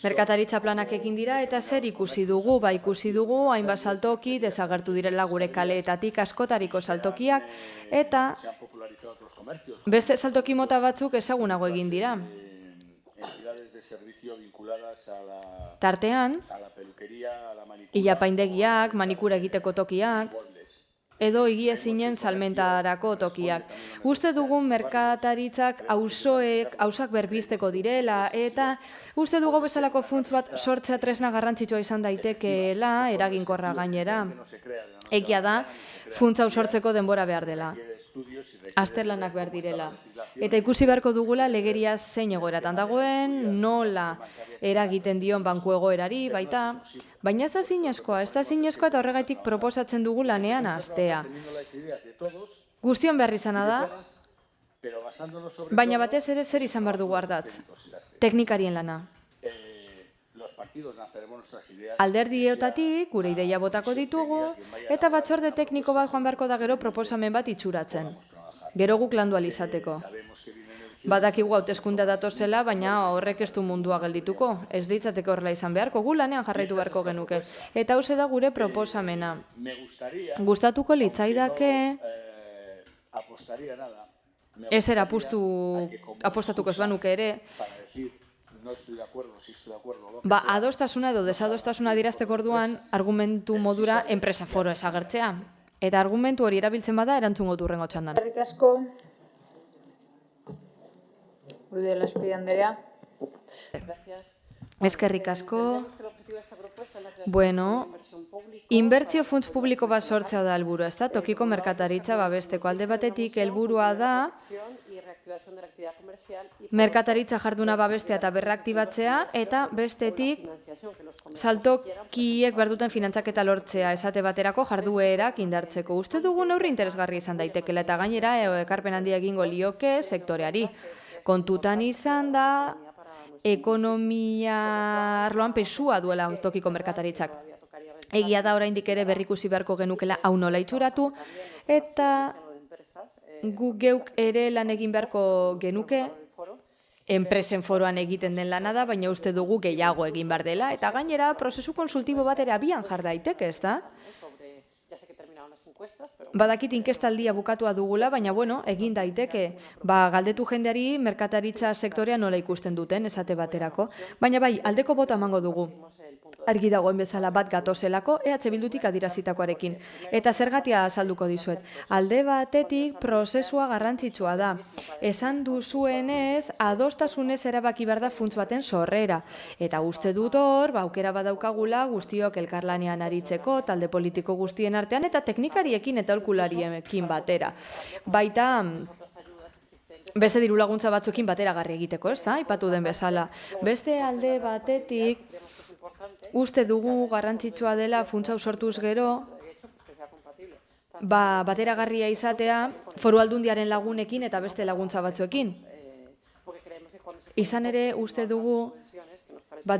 S12: Merkataritza planak egin dira eta zer ikusi dugu? Ikusi dugu hainbat saltoki desagertu direla gure kaleetatik askotariko saltokiak eta beste saltoki mota batzuk ezagunago egin dira. Tartean, ilapaindegiak, manikura egiteko tokiak, edo higiezinen salmentarako tokiak. Uste dugun merkataritzak auzoak berbizteko direla, eta uste dugu bezalako funts bat sortzea tresna garrantzitsua izan daitekeela, eraginkorra gainera. Egia da, funts hau sortzeko denbora behar dela. Azterlanak behar direla. Eta ikusi beharko dugula legeria zein egoeratan dagoen, nola eragiten dion banku egoerari, baita. Baina ez da zinezkoa eta horregatik proposatzen dugu lanean hastea. Guztion behar izana da, baina batez ere zer izan behar dugu ardatz. Teknikarien lana. Alderdiotatik gure ideia botako ditugu, eta batzorde tekniko bat joan beharko da gero proposamen bat itxuratzen. Gero guk landu ahal izateko. Badakigu hauteskunde datozela, baina horrek ez du mundua geldituko. Ez ditzateke horrela izan beharko, gu lanean jarraitu beharko genuke. Eta hauze da gure proposamena. Gustatuko litzaidake ez apostatuko ez banuke ere, adostasuna edo desadostasuna adierazteko orduan argumentu modura enpresa foro esagertzea. Eta argumentu hori erabiltzen bada erantzungo du hurrengo txandan.
S17: Eskerrik asko. Urudela Espide Andrea.
S12: Eskerrik asko. Inbertsio funts publiko bat sortzea da helburua, ezta? Tokiko merkataritza babesteko alde batetik helburua da merkataritza jarduna babestea eta berraktibatzea, eta bestetik saltokiek behar duten finantzaketa lortzea esate baterako jarduerak indartzeko. Uste dugu neurri interesgarri izan daitekela eta gainera ekarpen handia egingo lioke sektoreari. Kontutan izan da ekonomia arloan pesua duela tokiko merkataritzak. Egia da oraindik ere berrikusi beharko genukela hau nola itxuratu, eta gu geuk ere lan egin beharko genuke, enpresen foroan egiten den lana da, baina uste dugu gehiago egin behar dela, eta gainera prozesu konsultibo bat ere abian jar daiteke, ez da? Badakit inkestaldia bukatua dugula, baina egin daiteke. Galdetu jendeari merkataritza sektorea nola ikusten duten, esate baterako. Baina bai, aldeko bota emango dugu. Argi dagoen bezala bat gatozelako, EH Bildutik adirazitakoarekin. Eta zergatia azalduko dizuet. Alde batetik prozesua garrantzitsua da. Esan duzuenez, adostasunez erabaki behar da funts baten sorrera. Eta uste dut hor, aukera badaukagula guztiok elkarlanean aritzeko, talde politiko guztien artean, eta teknikariekin eta aholkulariekin batera. Baita, beste diru laguntza batzuekin bateragarri egiteko, ez da? Aipatu den bezala. Beste alde batetik, uste dugu garrantzitsua dela funtsa sortuz gero, bateragarria izatea foru aldundiaren lagunekin eta beste laguntza batzuekin. Izan ere uste dugu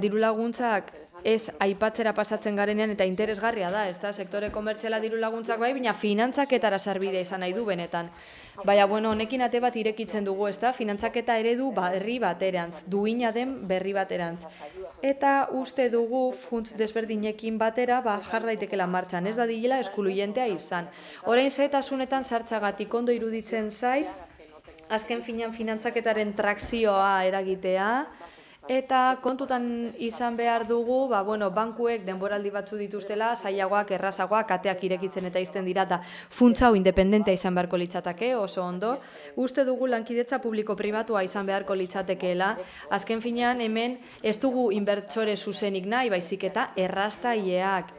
S12: diru laguntzak ez aipatzera pasatzen garenean eta interesgarria da, ez da, sektore komertziala diru laguntzak bai, baina finantzaketara sarbidea izan nahi du benetan. Baina, honekin ate bat irekitzen dugu, ez da, finantzaketa eredu berri baterantz, duina den berri baterantz. Eta uste dugu funts desberdinekin batera jar daitekela martxan, ez da digela eskuluientea izan. Orain zetasunetan sartzagatik ondo iruditzen zait, azken finan finantzaketaren trakzioa eragitea, eta kontutan izan behar dugu, bankuek denboraldi batzu dituztela, zailagoak, errazagoak, ateak irekitzen eta izten dira, eta funtsa hau independentea izan beharko litzateke, oso ondo. Uste dugu lankidetza publiko-pribatua izan beharko litzatekeela, azken finean hemen ez dugu inbertsore zuzenik nahi, baizik eta errastaileak.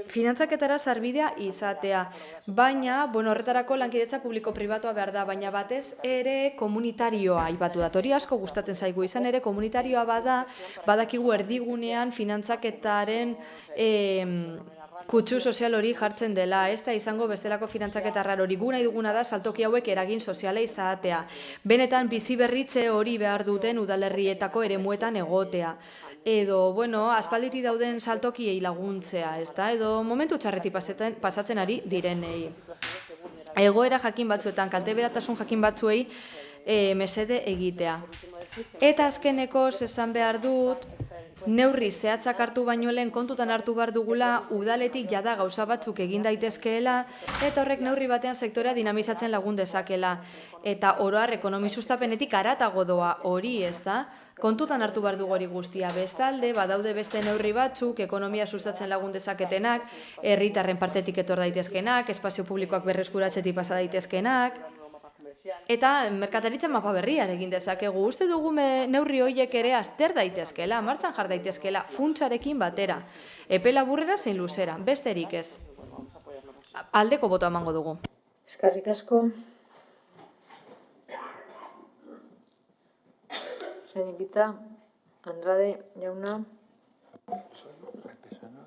S12: Finantzaketara sarbidea izatea, baina, horretarako lankidetza publiko-pribatua behar da, baina batez ere komunitarioa aipatu da. Hori asko gustatzen zaigu, izan ere komunitarioa badakigu erdigunean finantzaketaren kutsu sozial hori jartzen dela, ez da izango bestelako finantzaketa rar hori. Gu nahi duguna da saltoki hauek eragin soziala izatea. Benetan bizi berritze hori behar duten udalerrietako eremuetan egotea. Edo, aspalditi dauden saltokiei laguntzea, ez da? Edo momentu txarreti pasatzen ari direnei. Egoera jakin batzuetan, kalteberatasun jakin batzuei mesede egitea. Eta azkeneko esan behar dut, neurri zehatzak hartu baino lehen kontutan hartu behar dugula udaletik jada gauza batzuk egin daitezkeela eta horrek neurri batean sektorea dinamizatzen lagun dezakela. Eta oroar ekonomi sustapenetik haratago doa hori, ez da? Kontutan hartu behar dugu hori guztia. Bestalde, badaude beste neurri batzuk, ekonomia sustatzen lagun dezaketenak, herritarren partetik etor daitezkenak, espazio publikoak berreskuratzetik pasa daitezkenak, eta merkataritza mapa berria egin dezakegu. Uste dugu neurri horiek ere azter daitezkela, martxan jar daitezkela, funtsarekin batera. Epe laburrera zein luzera, besterik ez. Aldeko botoa emango dugu.
S17: Eskerrik asko. Zainikitza, Andrade, jauna.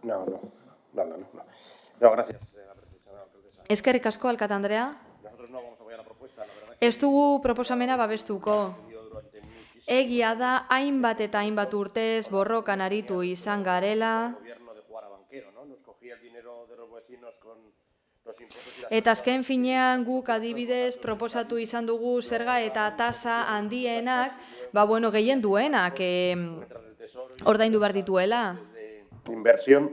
S4: No, gracias.
S12: Eskerrik asko, alkate Andrea. Ez dugu proposamena babestuko. Egia da, hainbat eta hainbat urtez borrokan aritu izan garela. Eta azken finean guk adibidez proposatu izan dugu zerga eta tasa handienak, gehien duenak ordaindu behar dituela.
S4: Inversión.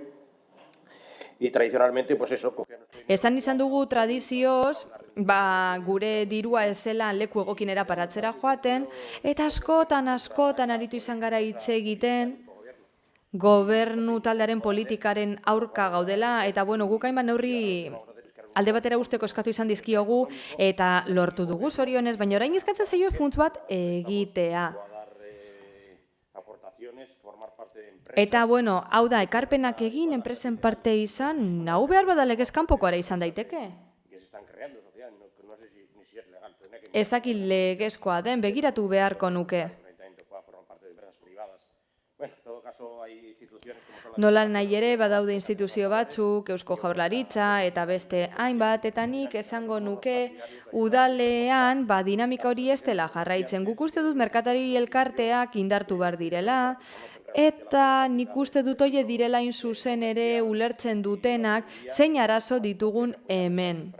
S4: Y tradicionalmente, pues eso,
S12: Esan izan dugu tradizioz, gure dirua ez zela leku egokinera paratzera joaten, eta askotan aritu izan gara hitz egiten, gobernu taldearen politikaren aurka gaudela, eta guk hainbat neurri alde batera usteko eskatu izan dizkiogu, eta lortu dugu zorionez, baina orain eskatzen zaio funts bat egitea. Eta, hau da, ekarpenak egin, enpresen parte izan, hau behar bada legez kanpokoara izan daiteke. Ez dakit legezkoa den, begiratu beharko nuke. Nola nahi ere, badaude instituzio batzuk, Eusko Jaurlaritza eta beste hainbat, eta nik esango nuke udalean dinamika hori ez dela jarraitzen. Guk uste dut merkatari elkarteak indartu behar direla, eta nik uste dut hori direla zuzen ere ulertzen dutenak zein arazo ditugun hemen.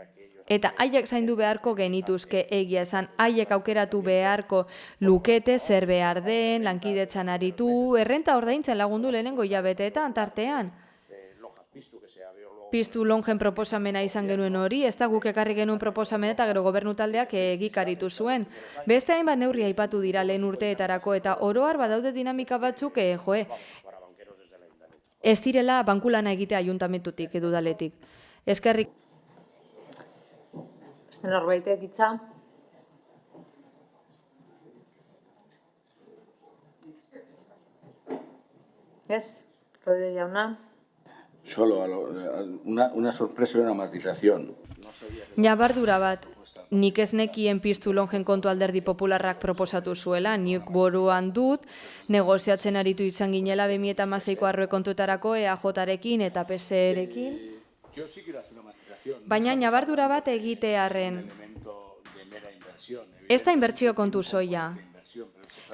S12: Eta haiek zaindu beharko genituzke egia esan, haiek aukeratu beharko lukete, zer behar den, lankidetzan aritu, errenta ordaintzen lagundu lehenengo hilabeteetan tartean. Piztu longen proposamena izan genuen hori, ez da guk ekarri genuen proposamena eta gero gobernu taldeak egikaritu zuen. Beste hainbat neurri aipatu dira lehen urteetarako eta oroar badaude dinamika batzuk, ez direla bankulana egitea ayuntamentutik edo udaletik. Eskerrik.
S17: Beste norbaitek hitza? Ez, Rodríguez jauna.
S2: Solo una sorpresa y una matización.
S12: Ñabardura bat, nik ez nekien piztu longen kontu alderdi popularrak proposatu zuela, nik buruan dut, negoziatzen aritu izan ginela 2016ko aurrekontuetarako EAJ-rekin eta PSE-rekin. Baina nabardura bat egitearren. Ez da inbertsio kontu soila.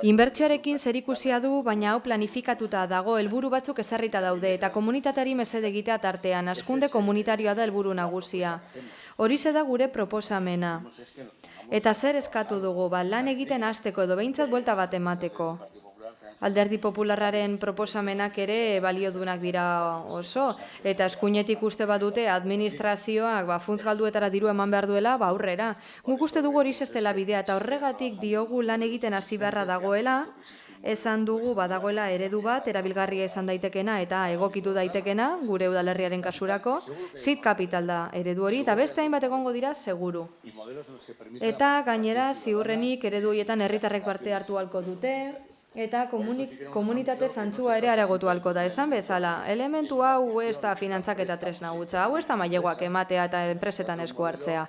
S12: Inbertsioarekin zerikusia du, baina hau planifikatuta dago, helburu batzuk ezarrita daude, eta komunitateari mesede egitea tartean, hazkunde komunitarioa da helburu nagusia. Horixe da gure proposamena. Eta zer eskatu dugu, lan egiten hasteko edo behintzat buelta bat emateko. Alderdi Popularraren proposamenak ere baliodunak dira oso, eta eskuinetik uste badute administrazioak funts galduetara diru eman behar duela, aurrera. Guk uste dugu hori ez dela bidea, eta horregatik diogu lan egiten hasi beharra dagoela, esan dugu badagoela eredu bat, erabilgarria izan daitekena eta egokitu daitekena, gure udalerriaren kasurako, seed capital da eredu hori, eta beste hainbat egongo dira seguru. Eta gainera, ziurrenik eredu horietan herritarrek parte hartu halko dute, eta komunitate zantzua ere areagotu halko da, esan bezala. Elementu hau ez da finantzak eta tresna hutsa, hau ez da maileguak ematea eta enpresetan esku hartzea.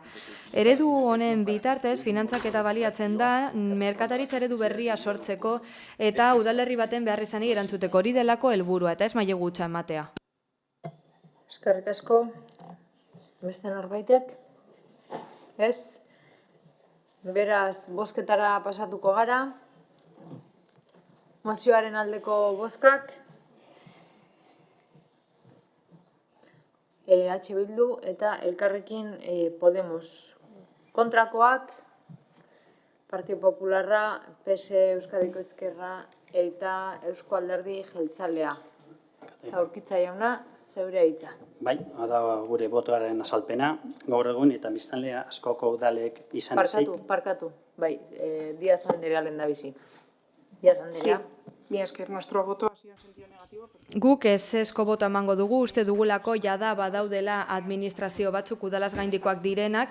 S12: Eredu honen bitartez, finantzak eta baliatzen da, merkataritza eredu berria sortzeko eta udalerri baten behar izanei erantzuteko hori delako helburua eta ez mailegu hutsa ematea.
S17: Eskerrik asko. Beste norbaitek? Ez? Beraz, bozketara pasatuko gara. Mozioaren aldeko bozkak. Bildu eta Elkarrekin Podemos. Kontrakoak, Partido Popularra, PS Euskadiko Ezkerra eta Eusko Alderdi Jeltzalea. Aurkitza jauna, zeure hitza.
S16: Bai, da gure botoaren azalpena, gaur egun eta biztanlea askoko udalek izan ezik.
S17: Parkatu, bai, Díaz Andrea lehendabizi. Díaz Andrea.
S9: Mila esker, nuestro voto ha sido en sentido negativo.
S12: Guk ezezko boto emango dugu, uste dugulako jada badaudela administrazio batzuk udalaz gaindikoak direnak,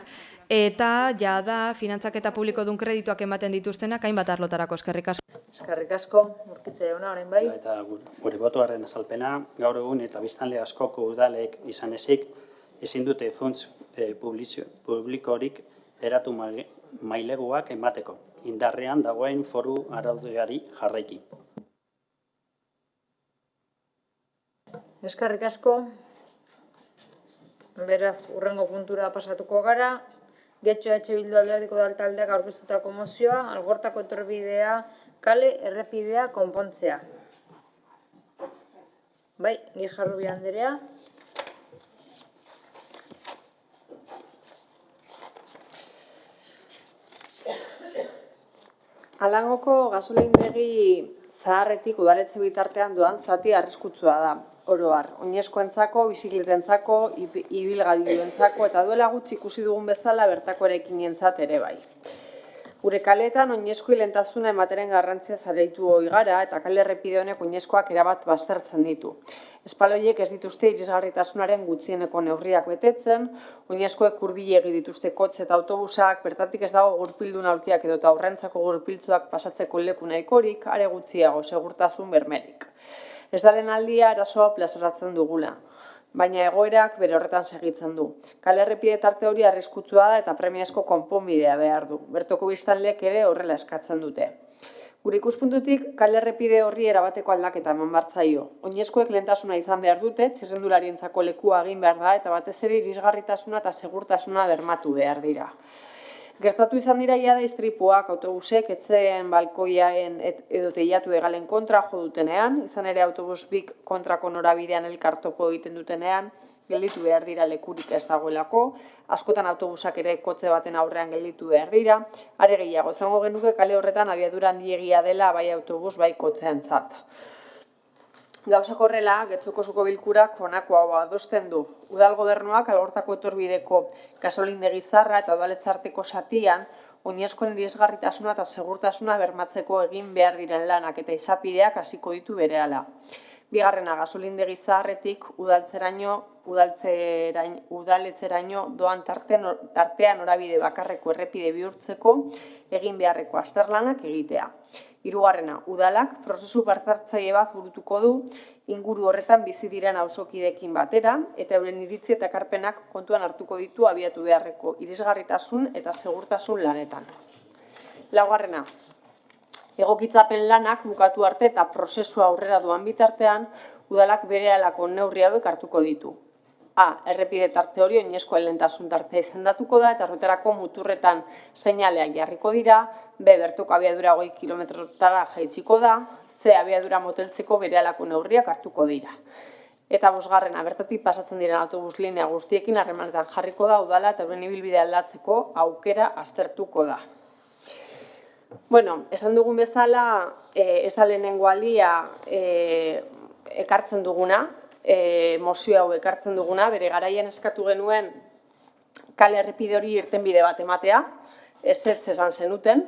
S12: eta jada finantzaketa publikodun kredituak ematen dituztenak hainbat arlotarako. Eskerrik asko.
S17: Eskerrik asko, Urkitza jauna, orain bai.
S16: Eta gure botoaren azalpena, gaur egun eta biztanle askoko udalek izan ezik, ezin dute funts publikorik eratu maileguak emateko, indarrean dagoen foru araudiari jarraiki.
S17: Eskerrik asko. Beraz, hurrengo puntura pasatuko gara. Getxo Bildu Alderdiko taldeak aurkeztutako mozioa, Algortako etorbidea, kale errepidea konpontzea. Bai, Gijarrubi Andrea.
S6: Alangoko gasolindegi zaharretik udaletxe bitartean doan zati arriskutsua da, oro har. Oinezkoentzako, bizikletentzako, ibilgailuentzako eta duela gutxi ikusi dugun bezala bertako eraikinentzat ere bai. Gure kaleetan oinezkoi lehentasuna emateren garrantzia zareitu ohi gara eta kale errepide honek oinezkoak erabat baztertzen ditu. Espaloiek ez dituzte irisgarritasunaren gutxieneko neurriak betetzen, oinezkoek hurbilegi dituzte kotxe eta autobusak, bertatik ez dago gurpildun aulkiak edo eta aurrentzako gurpiltzuak pasatzeko leku nahikorik, are gutxiago segurtasun bermerik. Ez daren aldia arazoa plazaratzen dugula, baina egoerak bere horretan segitzen du. Kale errepide tarte hori arriskutsua da eta premiazko konponbidea behar du. Bertoko biztanleek ere horrela eskatzen dute. Gure ikuspuntutik, kale errepide horri erabateko aldaketa eman behar zaio. Oinezkoek lehentasuna izan behar dute, txirrendularientzako lekua egin behar da eta batez ere irisgarritasuna eta segurtasuna bermatu behar dira. Gertatu izan dira jada istripuak autobusek etxeen balkoiaen edo teilatu egalen kontra jo dutenean, izan ere autobus bik kontrako norabidean elkartopo egiten dutenean, gelditu behar dira lekurik ez dagoelako, askotan autobusak ere kotxe baten aurrean gelditu behar dira, are gehiago, izango genuke kale horretan abiadura handiegia dela bai autobus bai kotxeentzat. Gauzak horrela, Getxoko osoko bilkurak honako hau adosten du. Udal gobernuak Algortako etorbideko gasolindegi zarra eta udaletxarteko satian oinezkoen irisgarritasuna eta segurtasuna bermatzeko egin behar diren lanak eta izapideak hasiko ditu berehala. Bigarrena, gasolindegi zaharretik udaletxeraino doan tartea norabide bakarreko errepide bihurtzeko egin beharreko azterlanak egitea. Hirugarrena, udalak prozesu parte-hartzaile bat burutuko du inguru horretan bizi diren auzokideekin batera eta euren iritzi eta ekarpenak kontuan hartuko ditu abiatu beharreko irisgarritasun eta segurtasun lanetan. Laugarrena, egokitzapen lanak bukatu arte eta prozesua aurrera doan bitartean udalak berehalako neurri hauek hartuko ditu. Errepide tarte hori oinezkoen lehentasun tartea izendatuko da, eta horretarako muturretan seinaleak jarriko dira, B, bertoko abiadura 20 kilometrotara jaitsiko da, C, abiadura moteltzeko berehalako neurriak hartuko dira. Eta bosgarrena, bertatik pasatzen diren autobus linea guztiekin harremanetan jarriko da udala eta euren ibilbidea aldatzeko aukera aztertuko da. Bueno, esan dugun bezala, ez da lehenengo aldia ekartzen duguna, mozio hau ekartzen duguna, bere garaian eskatu genuen kale errepide hori irtenbide bat ematea, ezetz esan zenuten,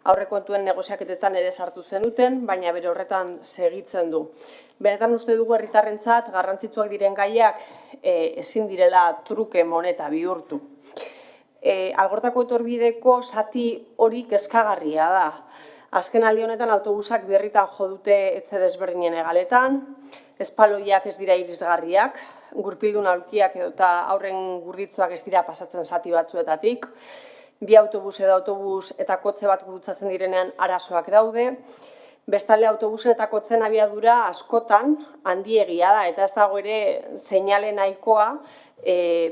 S6: aurrekontuen negoziaketetan ere sartu zenuten, baina bere horretan segitzen du. Benetan uste dugu herritarrentzat garrantzitsuak diren gaiak ezin direla truke moneta bihurtu. Algortako etorbideko zati hori kezkagarria da. Azken aldi honetan autobusak birritan jo dute etxe desberdinen hegaletan, espaloiak ez dira irisgarriak, gurpildun aulkiak edota aurren gurditzuak ez dira pasatzen zati batzuetatik, bi autobus edo autobus eta kotze bat gurutzatzen direnean arazoak daude, bestalde autobusen eta kotzen abiadura askotan handiegia da, eta ez dago ere seinale nahikoa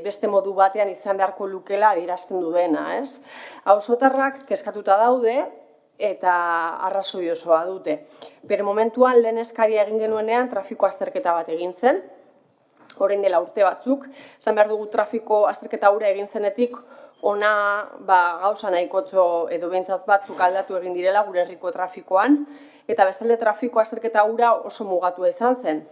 S6: beste modu batean izan beharko lukela adierazten du dena, ez? Auzotarrak kezkatuta daude eta arrazoi osoa dute. Bere momentuan lehen eskaria egin genuenean trafiko azterketa bat egin zen, orain dela urte batzuk, esan behar dugu trafiko azterketa hura egin zenetik ona gauza nahikotxo edo behintzat batzuk aldatu egin direla gure herriko trafikoan, eta bestalde trafiko azterketa hura oso mugatua izan zen.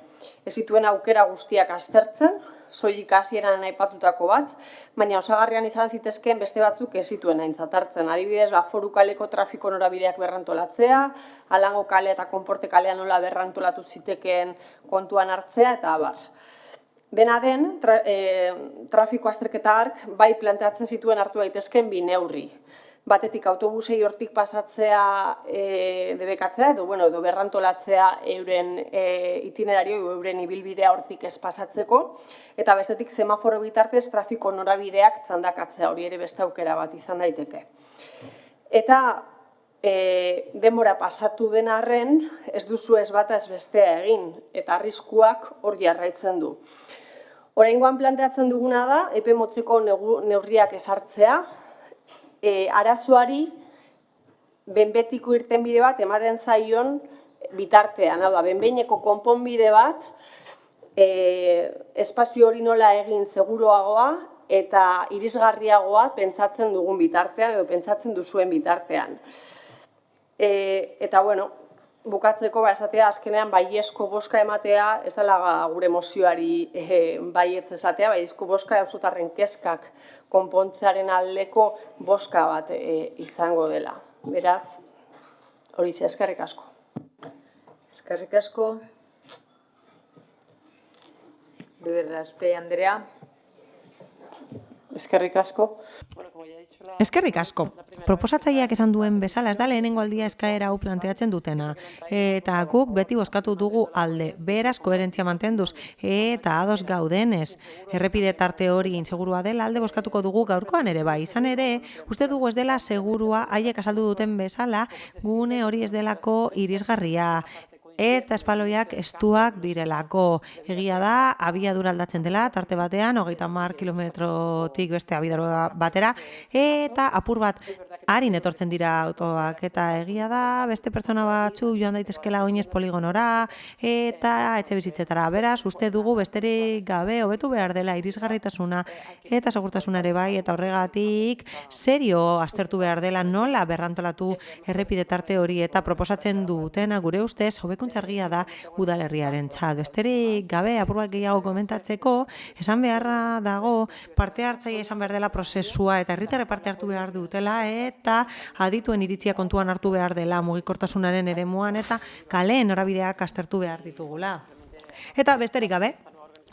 S6: Ez zituen aukera guztiak aztertzen, soilik hasieran aipatutako bat, baina osagarrian izan zitezkeen beste batzuk ez zituen aintzat hartzen. Adibidez, Foru kaleko trafiko norabideak berrantolatzea, Alango kale eta Konporte kalea nola berrantolatu zitekeen kontuan hartzea, eta abar. Dena den, trafiko azterketa hark bai planteatzen zituen hartu daitezkeen bi neurri. Batetik autobusei hortik pasatzea debekatzea, edo berrantolatzea euren itinerario, euren ibilbidea hortik ez pasatzeko, eta bestetik semaforo bitartez trafiko norabideak txandakatzea, hori ere beste aukera bat izan daiteke. Eta denbora pasatu den arren, ez duzu ez bata ez bestea egin, eta arriskuak hor jarraitzen du. Oraingoan planteatzen duguna da, epe motzeko neurriak ezartzea, arazoari benbetiko irtenbide bat ematen zaion bitartean, hau da, benbeineko konponbide bat, espazio hori nola egin seguruagoa eta irisgarriagoa pentsatzen dugun bitartean edo pentsatzen duzuen bitartean. Eta, bueno, bukatzeko esatea azkenean baiezko bozka ematea, ez dela gure mozioari baietz esatea, baiezko bozka auzotarren kezkak konpontzearen aldeko bozka bat izango dela. Beraz, hori eskerrik asko.
S17: Eskerrik asko. Liberaspe Andrea.
S6: Eskerrik asko.
S5: Eskerrik asko. Proposatzaileak esan duen bezala ez da lehenengo aldia eskaera hau planteatzen dutena. Eta guk beti bozkatu dugu alde, beraz koherentzia mantenduz, eta ados gaudenez. Errepide tarte hori insegurua dela alde bozkatuko dugu gaurkoan ere bai. Izan ere, uste dugu ez dela segurua, haiek azaldu duten bezala, gune hori ez delako irisgarria. Eta espaloiak estuak direlako. Egia da, abiadura aldatzen dela, tarte batean, 30 kilometrotik beste abiadura batera, eta apur bat harin etortzen dira autoak, eta egia da, beste pertsona batzu joan daitezkela oinez poligonora, eta etxe bizitzetara. Beraz, uste dugu besterik gabe hobetu behar dela irisgarritasuna eta segurtasuna ere bai, eta horregatik serio aztertu behar dela nola berrantolatu errepide tarte hori, eta proposatzen dutena gure ustez hobekuntza argia da udalerriaren txat. Besterik gabe, apur bat gehiago komentatzeko, esan beharra dago parte hartzaile esan behar dela prozesua eta herritarrek parte hartu behar dutela eta adituen iritzia kontuan hartu behar dela mugikortasunaren eremuan eta kaleen norabideak aztertu behar ditugula. Eta besterik gabe,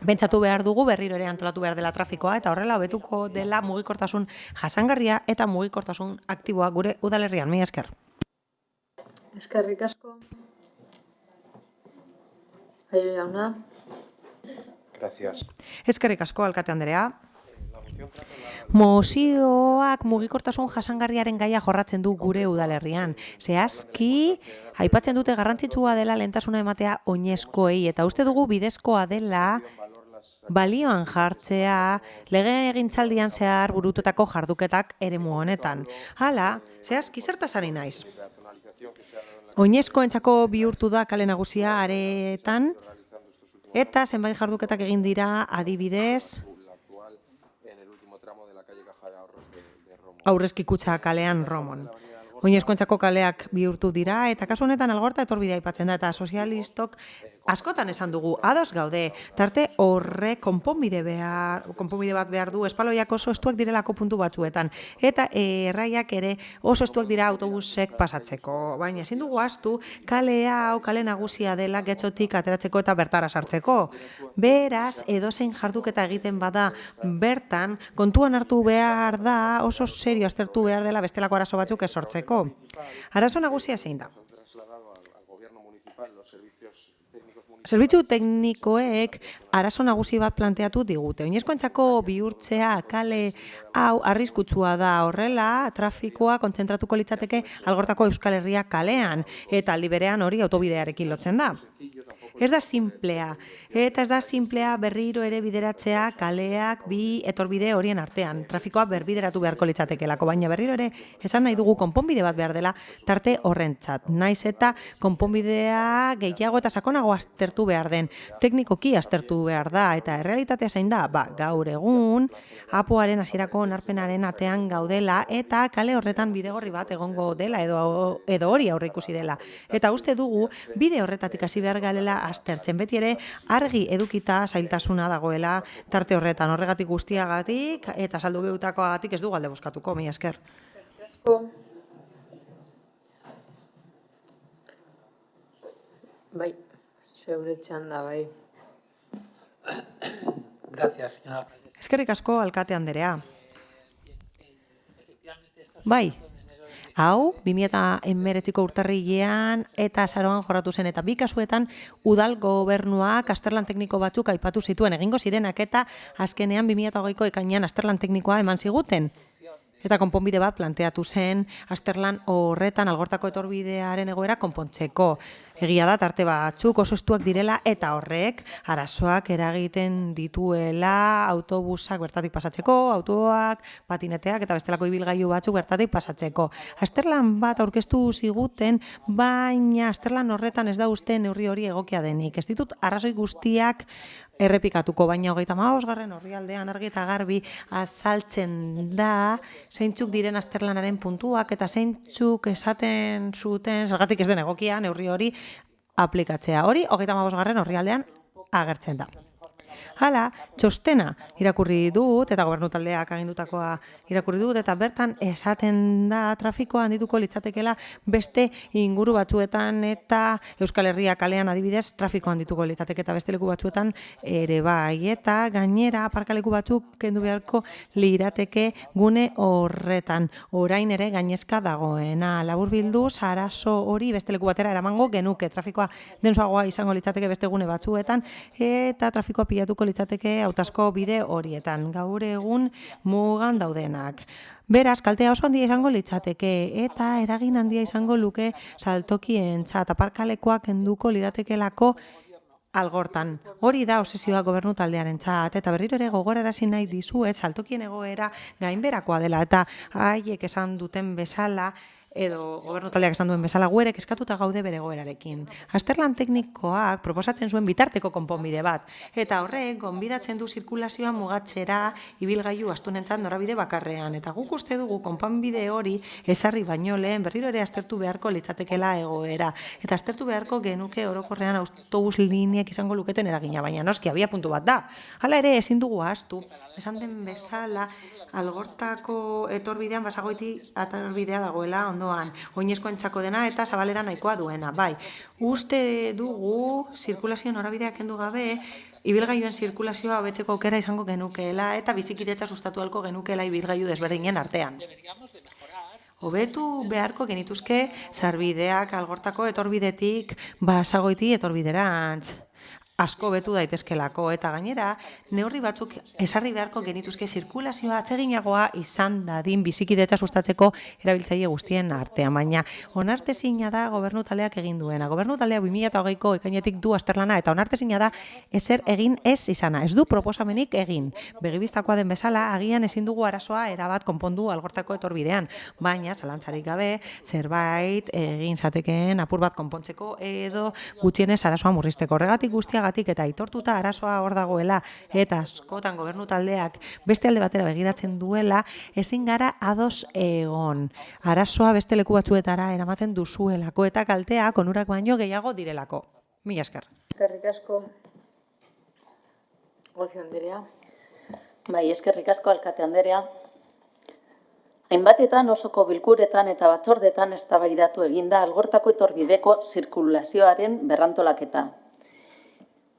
S5: pentsatu behar dugu berriro ere antolatu behar dela trafikoa eta horrela hobetuko dela mugikortasun jasangarria eta mugikortasun aktiboa gure udalerrian. Mila esker.
S17: Eskerrik asko. Aio jauna.
S18: Gracias.
S5: Eskerrik asko, alkate Andrea. Mozioak mugikortasun jasangarriaren gaia jorratzen du gure udalerrian. Zehazki, aipatzen dute garrantzitsua dela lehentasuna ematea oinezkoei, eta uste dugu bidezkoa dela balioan jartzea lege egintzaldian zehar burututako jarduketak eremu honetan. Hala, zehazki zertaz ari naiz. Oinezkoentzako bihurtu da kale nagusia areetan, eta zenbait jarduketak egin dira adibidez Aurrezki Kutxa kalean Romon. Oinezkoentzako kaleak bihurtu dira, eta kasu honetan Algorta etorbidea aipatzen da, eta sozialistok askotan esan dugu, ados gaude, tarte horrek konponbide bat behar du, espaloiak oso estuak direlako puntu batzuetan, eta erraiak ere oso estuak dira autobusek pasatzeko, baina ezin dugu ahaztu kale hau kale nagusia dela getxotik ateratzeko eta bertara sartzeko. Beraz, edozein jarduketa egiten bada bertan, kontuan hartu behar da, oso serio aztertu behar dela bestelako arazo batzuk ez sortzeko. Arazo nagusia zein da? Zerbitzu teknikoek arazo nagusi bat planteatu digute. Oinezkoentzako bihurtzea kale hau arriskutsua da horrela, trafikoa kontzentratuko litzateke Algortako Euskal Herria kalean, eta aldi berean hori autobidearekin lotzen da. Ez da simplea, eta ez da simplea berriro ere bideratzea kaleak bi etorbide horien artean. Trafikoa berbideratu beharko litzatekelako, baina berriro ere esan nahi dugu konponbide bat behar dela tarte horrentzat. Naiz eta konponbidea gehiago eta sakonago aztertu behar den, teknikoki aztertu behar da, eta errealitatea zein da, gaur egun, apoaren hasierako onarpenaren atean gaudela, eta kale horretan bidegorri bat egongo dela, edo hori aurreikusi dela. Eta uste dugu, bide horretatik hasi behar galela aztertzen, beti ere argi edukita zailtasuna dagoela tarte horretan, horregatik guztiagatik eta saldu geutakoagatik ez du galde bozkatuko, mila esker.
S17: Bai, zeure txanda, bai.
S19: Gracias, señora.
S5: Eskerrik asko, alkate anderea. Bai. Hau, 2019ko urtarrilean eta azaroan jorratu zen, eta bi kasuetan udal gobernuak azterlan tekniko batzuk aipatu zituen egingo zirenak, eta azkenean 2020ko ekainean azterlan teknikoa eman ziguten. Eta konponbide bat planteatu zen azterlan horretan Algortako etorbidearen egoera konpontzeko. Egia da, tarte batzuk oso estuak direla eta horrek arazoak eragiten dituela autobusak bertatik pasatzeko, autoak, patineteak eta bestelako ibilgailu batzuk bertatik pasatzeko. Azterlan bat aurkeztu ziguten, baina azterlan horretan ez da uste neurri hori egokia denik. Ez ditut arrazoi guztiak errepikatuko, baina 35. orrialdean argi eta garbi azaltzen da zeintzuk diren azterlanaren puntuak eta zeintzuk esaten zuten zergatik ez den egokia neurri hori aplikatzea. Hori 35. orrialdean agertzen da. Hala, txostena irakurri dut, eta gobernu taldeak agindutakoa irakurri dut, eta bertan esaten da trafikoa handituko litzatekela beste inguru batzuetan eta Euskal Herria kalean adibidez trafikoa handituko litzateke eta beste leku batzuetan ere bai, eta gainera aparkaleku batzuk kendu beharko lirateke gune horretan. Orain ere gainezka dagoena. Laburbilduz, arazo hori beste leku batera eramango genuke. Trafikoa densoagoa izango litzateke beste gune batzuetan, eta trafikoa pilatuko litzateke hautazko bide horietan, gaur egun mugan daudenak. Beraz, kaltea oso handia izango litzateke eta eragin handia izango luke saltokientzat, aparkalekoak kenduko liratekelako Algortan. Hori da obsesioa gobernu taldearentzat, eta berriro ere gogorarazi nahi dizuet saltokien egoera gainberakoa dela, eta haiek esan duten bezala, edo gobernu taldeak esan duen bezala, guerek eskatuta gaude bere egoerarekin. Azterlan teknikoak proposatzen zuen bitarteko konponbide bat, eta horrek gonbidatzen du zirkulazioa mugatzera ibilgailu astunentzat norabide bakarrean, eta guk uste dugu konponbide hori ezarri baino lehen berriro ere aztertu beharko litzatekela egoera, eta aztertu beharko genuke orokorrean autobus lineek izango luketen eragina, baina noski abia puntu bat da. Hala ere ezin dugu ahaztu, esan den bezala, Algortako etorbidean basagoiti atorbidea dagoela ondoan, oinezkoentzako dena eta zabalera nahikoa duena. Bai, uste dugu zirkulazio norabideak kendu gabe, ibilgailuen zirkulazioa hobetzeko aukera izango genukeela eta bizikitetza sustatu ahalko genukeela ibilgailu desberdinen artean. Hobetu beharko genituzke sarbideak Algortako etorbidetik basagoiti etorbiderantz. asko betu daitezkelako, eta gainera, neurri batzuk esarri beharko genituzke zirkulazioa atseginagoa izan dadin bizikidetza sustatzeko erabiltzaile guztien artean, baina onartezina da gobernu taldeak egin duena. Gobernu taldeak 2020ko ekainetik du azterlana eta onartezina da ezer egin ez izana, ez du proposamenik egin. Begibistakoa den bezala, agian ezin dugu arazoa erabat konpondu Algortako etorbidean, baina zalantzarik gabe zerbait egin zatekeen apur bat konpontzeko edo gutxienez arazoa murrizteko. Horregatik guztiagatik eta aitortuta arazoa hor dagoela eta askotan gobernu taldeak beste alde batera begiratzen duela, ezin gara ados egon. Arazoa beste leku batzuetara eramaten duzuelako eta kalteak onurak baino gehiago direlako. Mila esker.
S17: Eskerrik asko. Gozio Anderea.
S14: Bai, eskerrik asko alkate Anderea. Hainbatetan osoko bilkuretan eta batzordetan eztabaidatu eginda Algortako etorbideko zirkulazioaren berrantolaketa.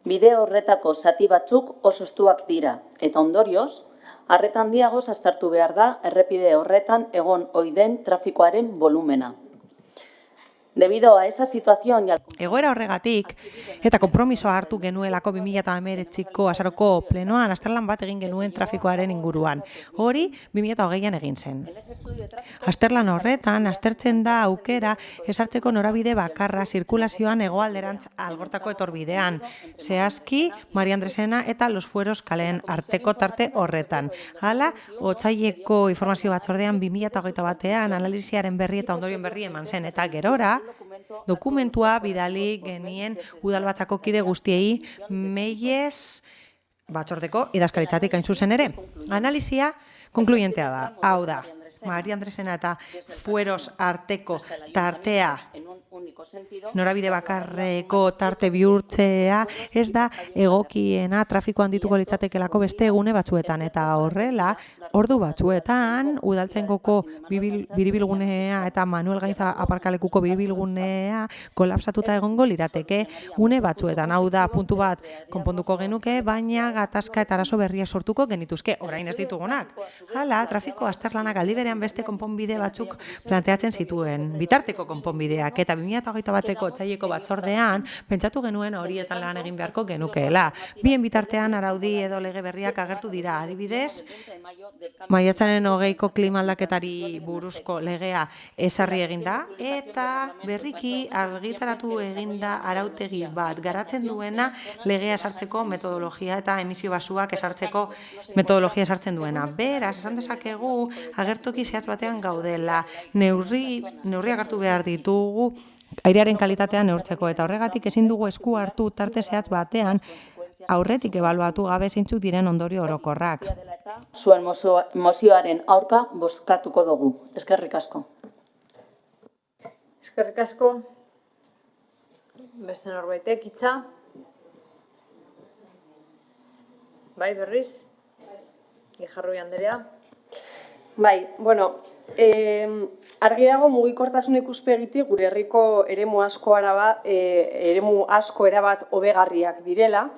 S14: Bide horretako zati batzuk oso estuak dira, eta ondorioz, arreta handiagoz aztertu behar da errepide horretan egon ohi den trafikoaren volumena. Debido a esa situación y al...
S5: Egoera horregatik, eta konpromisoa hartu genuelako 2019ko azaroko plenoan azterlan bat egin genuen trafikoaren inguruan. Hori 2020an egin zen. Azterlan horretan, aztertzen da aukera esartzeko norabide bakarra zirkulazioan hegoalderantz Algortako etorbidean. Zehazki, Maria Andresena eta Los Fueros kalen arteko tarte horretan. Hala, otsaileko informazio batzordean 2021an analisiaren berri eta ondorioen berri eman zen, eta gerora, dokumentua bidali genien udalbatzako kide guztiei meiez batzordeko idazkaritzatik hain zuzen ere. Analizia konkluyentea da. Hau da, Maria Andresena eta Fueros arteko tartea norabide bakarreko tarte bihurtzea ez da egokiena trafiko handituko litzatekelako beste egune batzuetan, eta horrela ordu batzuetan udaltzaingoko biribilgunea eta Manuel Gainza aparkalekuko biribilgunea kolapsatuta egongo lirateke une batzuetan. Hau da, puntu bat konponduko genuke, baina gatazka eta arazo berriak sortuko genituzke, orain ez ditugunak. Hala, trafiko azterlanak aldi berean beste konponbide batzuk planteatzen zituen, bitarteko konponbideak, eta 2021ko otsaileko batzordean pentsatu genuen horietan lan egin beharko genukeela. Bien bitartean araudi edo lege berriak agertu dira, adibidez, maiatzaren 20ko klima aldaketari buruzko legea ezarri eginda, eta berriki argitaratu eginda arautegi bat garatzen duena legea esartzeko metodologia eta emisio basuak esartzeko metodologia esartzen duena. Beraz, esan dezakegu agertoki zehatz batean gaudela, neurriak hartu behar ditugu airearen kalitatea neurtzeko, eta horregatik ezin dugu esku hartu tarte zehatz batean aurretik ebaluatu gabe zeintzuk diren ondorio orokorrak.
S14: Zuen mozioaren aurka bozkatuko dugu. Eskerrik asko.
S17: Eskerrik asko. Beste norbaitek hitza. Bai, berriz. Ijarroi Anderea.
S6: Bai, bueno, argi dago mugikortasun ikuspegitik gure herriko eremu asko erabat hobegarriak direla,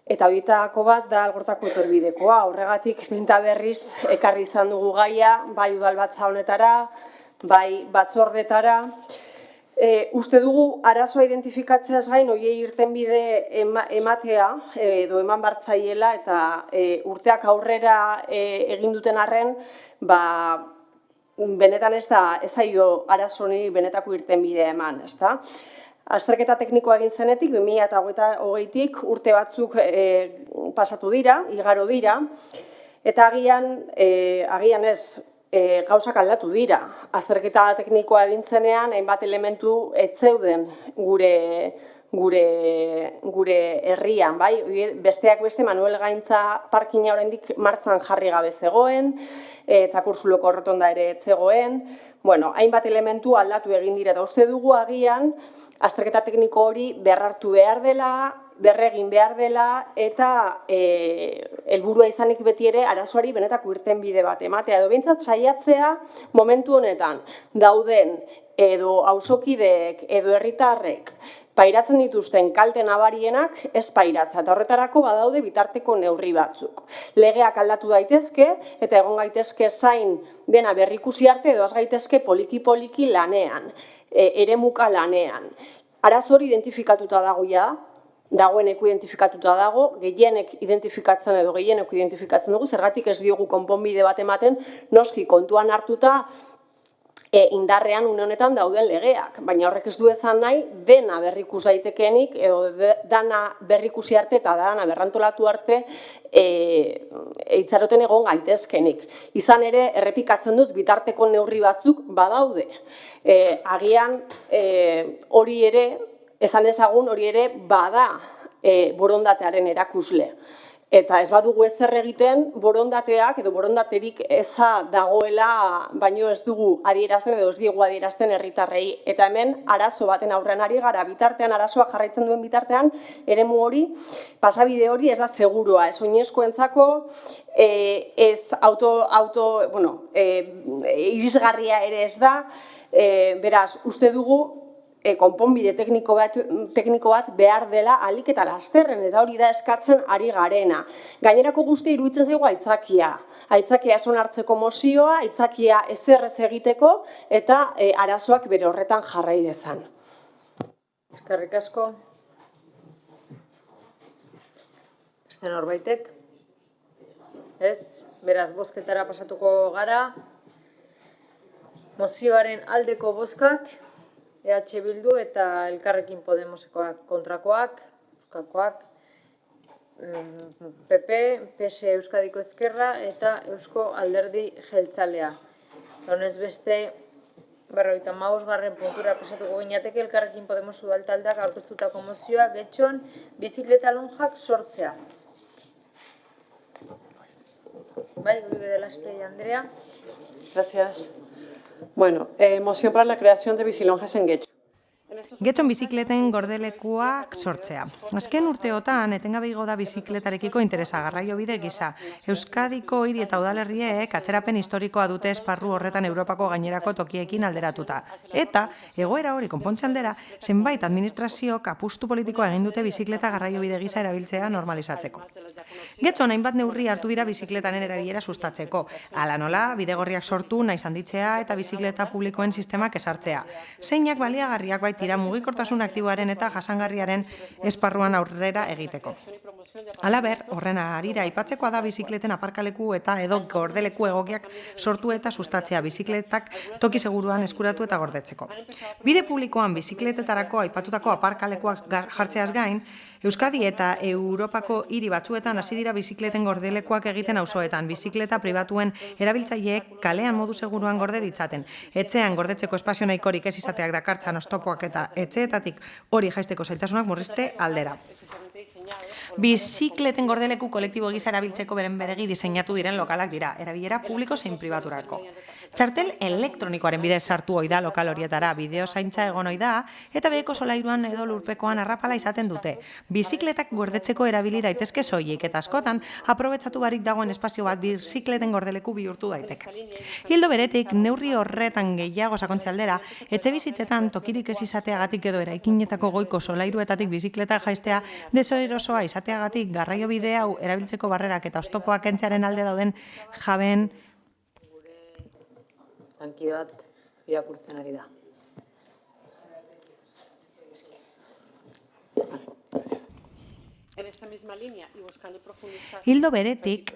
S6: eta horietako bat da Algortako etorbidekoa. Horregatik menta berriz ekarri izan dugu gaia, bai udalbatza honetara, bai batzordetara. Uste dugu arazoa identifikatzeaz gain horiei irtenbide ematea edo eman bartzaiela, eta urteak aurrera egin duten arren, benetan ez zaio arazoni benetako irtenbidea eman, ezta? Azterketa teknikoa egin zenetik, 2020tik urte batzuk pasatu dira, igaro dira, eta agian ez, gauzak aldatu dira. Azterketa teknikoa egin zenean, hainbat elementu ez zeuden gure herrian, bai? Besteak beste, Manuel Gaintza parkina oraindik martxan jarri gabe zegoen, eta Kursuloko rotonda ere ez zegoen. Bueno, hainbat elementu aldatu egin dira, eta uste dugu agian, azterketa tekniko hori berrartu behar dela, berregin behar dela, eta helburua izanik beti ere arazoari benetako irtenbide bat ematea. Edo behintzat saiatzea momentu honetan dauden edo auzokideek edo herritarrek pairatzen dituzten kalte nabarienak ez pairatza, eta horretarako badaude bitarteko neurri batzuk. Legeak aldatu daitezke, eta egon gaitezke zain dena berrikusi arte, edo az gaitezke poliki-poliki lanean, eremuka lanean. Arazo hori identifikatuta dagoia, dagoeneko identifikatuta dago, gehienek identifikatzen dugu, zergatik ez diogu konponbide bat ematen, noski kontuan hartuta indarrean une honetan dauden legeak, baina horrek ez du esan nahi dena berrikus daitekeenik edo dana berrikusi arte eta dana berrantolatu arte itxaroten egon gaitezkenik. Izan ere, errepikatzen dut bitarteko neurri batzuk badaude. Agian hori ere, esan dezagun hori ere bada borondatearen erakusle. Eta ez badugu ezer egiten borondateak edo borondaterik eza dagoela baino ez dugu adierazten edo ez diegu adierazten herritarrei. Eta hemen arazo baten aurrean ari gara, bitartean arazoak jarraitzen duen bitartean, eremu hori, pasabide hori ez da segurua, ez oinezkoentzako, ez irisgarria ere ez da, beraz, uste dugu, konponbide tekniko bat behar dela ahalik eta lasterren, eta hori da eskatzen ari garena. Gainerako guztia iruditzen zaigu aitzakia. Aitzakia ez onartzeko mozioa, aitzakia ezer ez egiteko, eta arazoak bere horretan jarrai dezan.
S17: Eskerrik asko. Beste norbaitek? Ez, beraz bozketara pasatuko gara. Mozioaren aldeko bozkak, EH Bildu eta Elkarrekin Podemosekoak kontrakoak, PP, PS Euskadiko Ezkerra eta Eusko Alderdi Jeltzalea. Honez beste, 55. puntura pasatuko ginateke Elkarrekin Podemos udaltaldeak aurkeztutako mozioa Getxon bizikleta lonjak sortzea. Bai, Uribe de la Estrella Andrea.
S6: Gracias. Bueno, moción para la creación de bicilonjas en Getxo.
S5: Getxon bizikleten gordelekuak sortzea. Azken urteotan, etengabe igo da bizikletarekiko interesa garraiobide gisa. Euskadiko hiri eta udalerriek atzerapen historikoa dute esparru horretan Europako gainerako tokiekin alderatuta. Eta, egoera hori konpontze aldera, zenbait administraziok apustu politikoa egin dute bizikleta garraiobide gisa erabiltzea normalizatzeko. Getxon hainbat neurri hartu dira bizikletaren erabilera sustatzeko. Hala nola, bidegorriak sortu, nahi handitzea eta bizikleta publikoen sistemak esartzea. Zeinak baliagarriak baitira mugikortasun aktiboaren eta jasangarriaren esparruan aurrera egiteko. Halaber, horren harira aipatzekoa da bizikleten aparkaleku eta edo gordeleku egokiak sortu eta sustatzea bizikletak toki seguruan eskuratu eta gordetzeko. Bide publikoan bizikletetarako aipatutako aparkalekuak jartzeaz gain, Euskadi eta Europako hiri batzuetan hasi dira bizikleten gordelekuak egiten auzoetan, bizikleta pribatuen erabiltzaileek kalean modu seguruan gorde ditzaten. Etxean gordetzeko espazio nahikorik ez izateak dakartzan oztopoak eta etxeetatik hori jaisteko zailtasunak murrizte aldera. Bizikleten gordeleku kolektibo gisa erabiltzeko beren beregi diseinatu diren lokalak dira, erabilera publiko zein pribaturako. Txartel elektronikoaren bidez sartu ohi da lokal horietara, bideo zaintza egon ohi da, eta beheko solairuan edo lurpekoan arrapala izaten dute. Bizikletak gordetzeko erabili daitezke soilik, eta askotan aprobetxatu barik dagoen espazio bat bizikleten gordeleku bihurtu daiteke. Ildo beretik, neurri horretan gehiago sakontze aldera, etxe bizitzetan tokirik ez izateagatik edo eraikinetako goiko solairuetatik bizikleta jaistea desoerosoa izateagatik garraiobide hau erabiltzeko barrerak eta oztopoak kentzearen alde dauden jabeen
S17: Lankide bat irakurtzen ari da.
S5: Ildo beretik,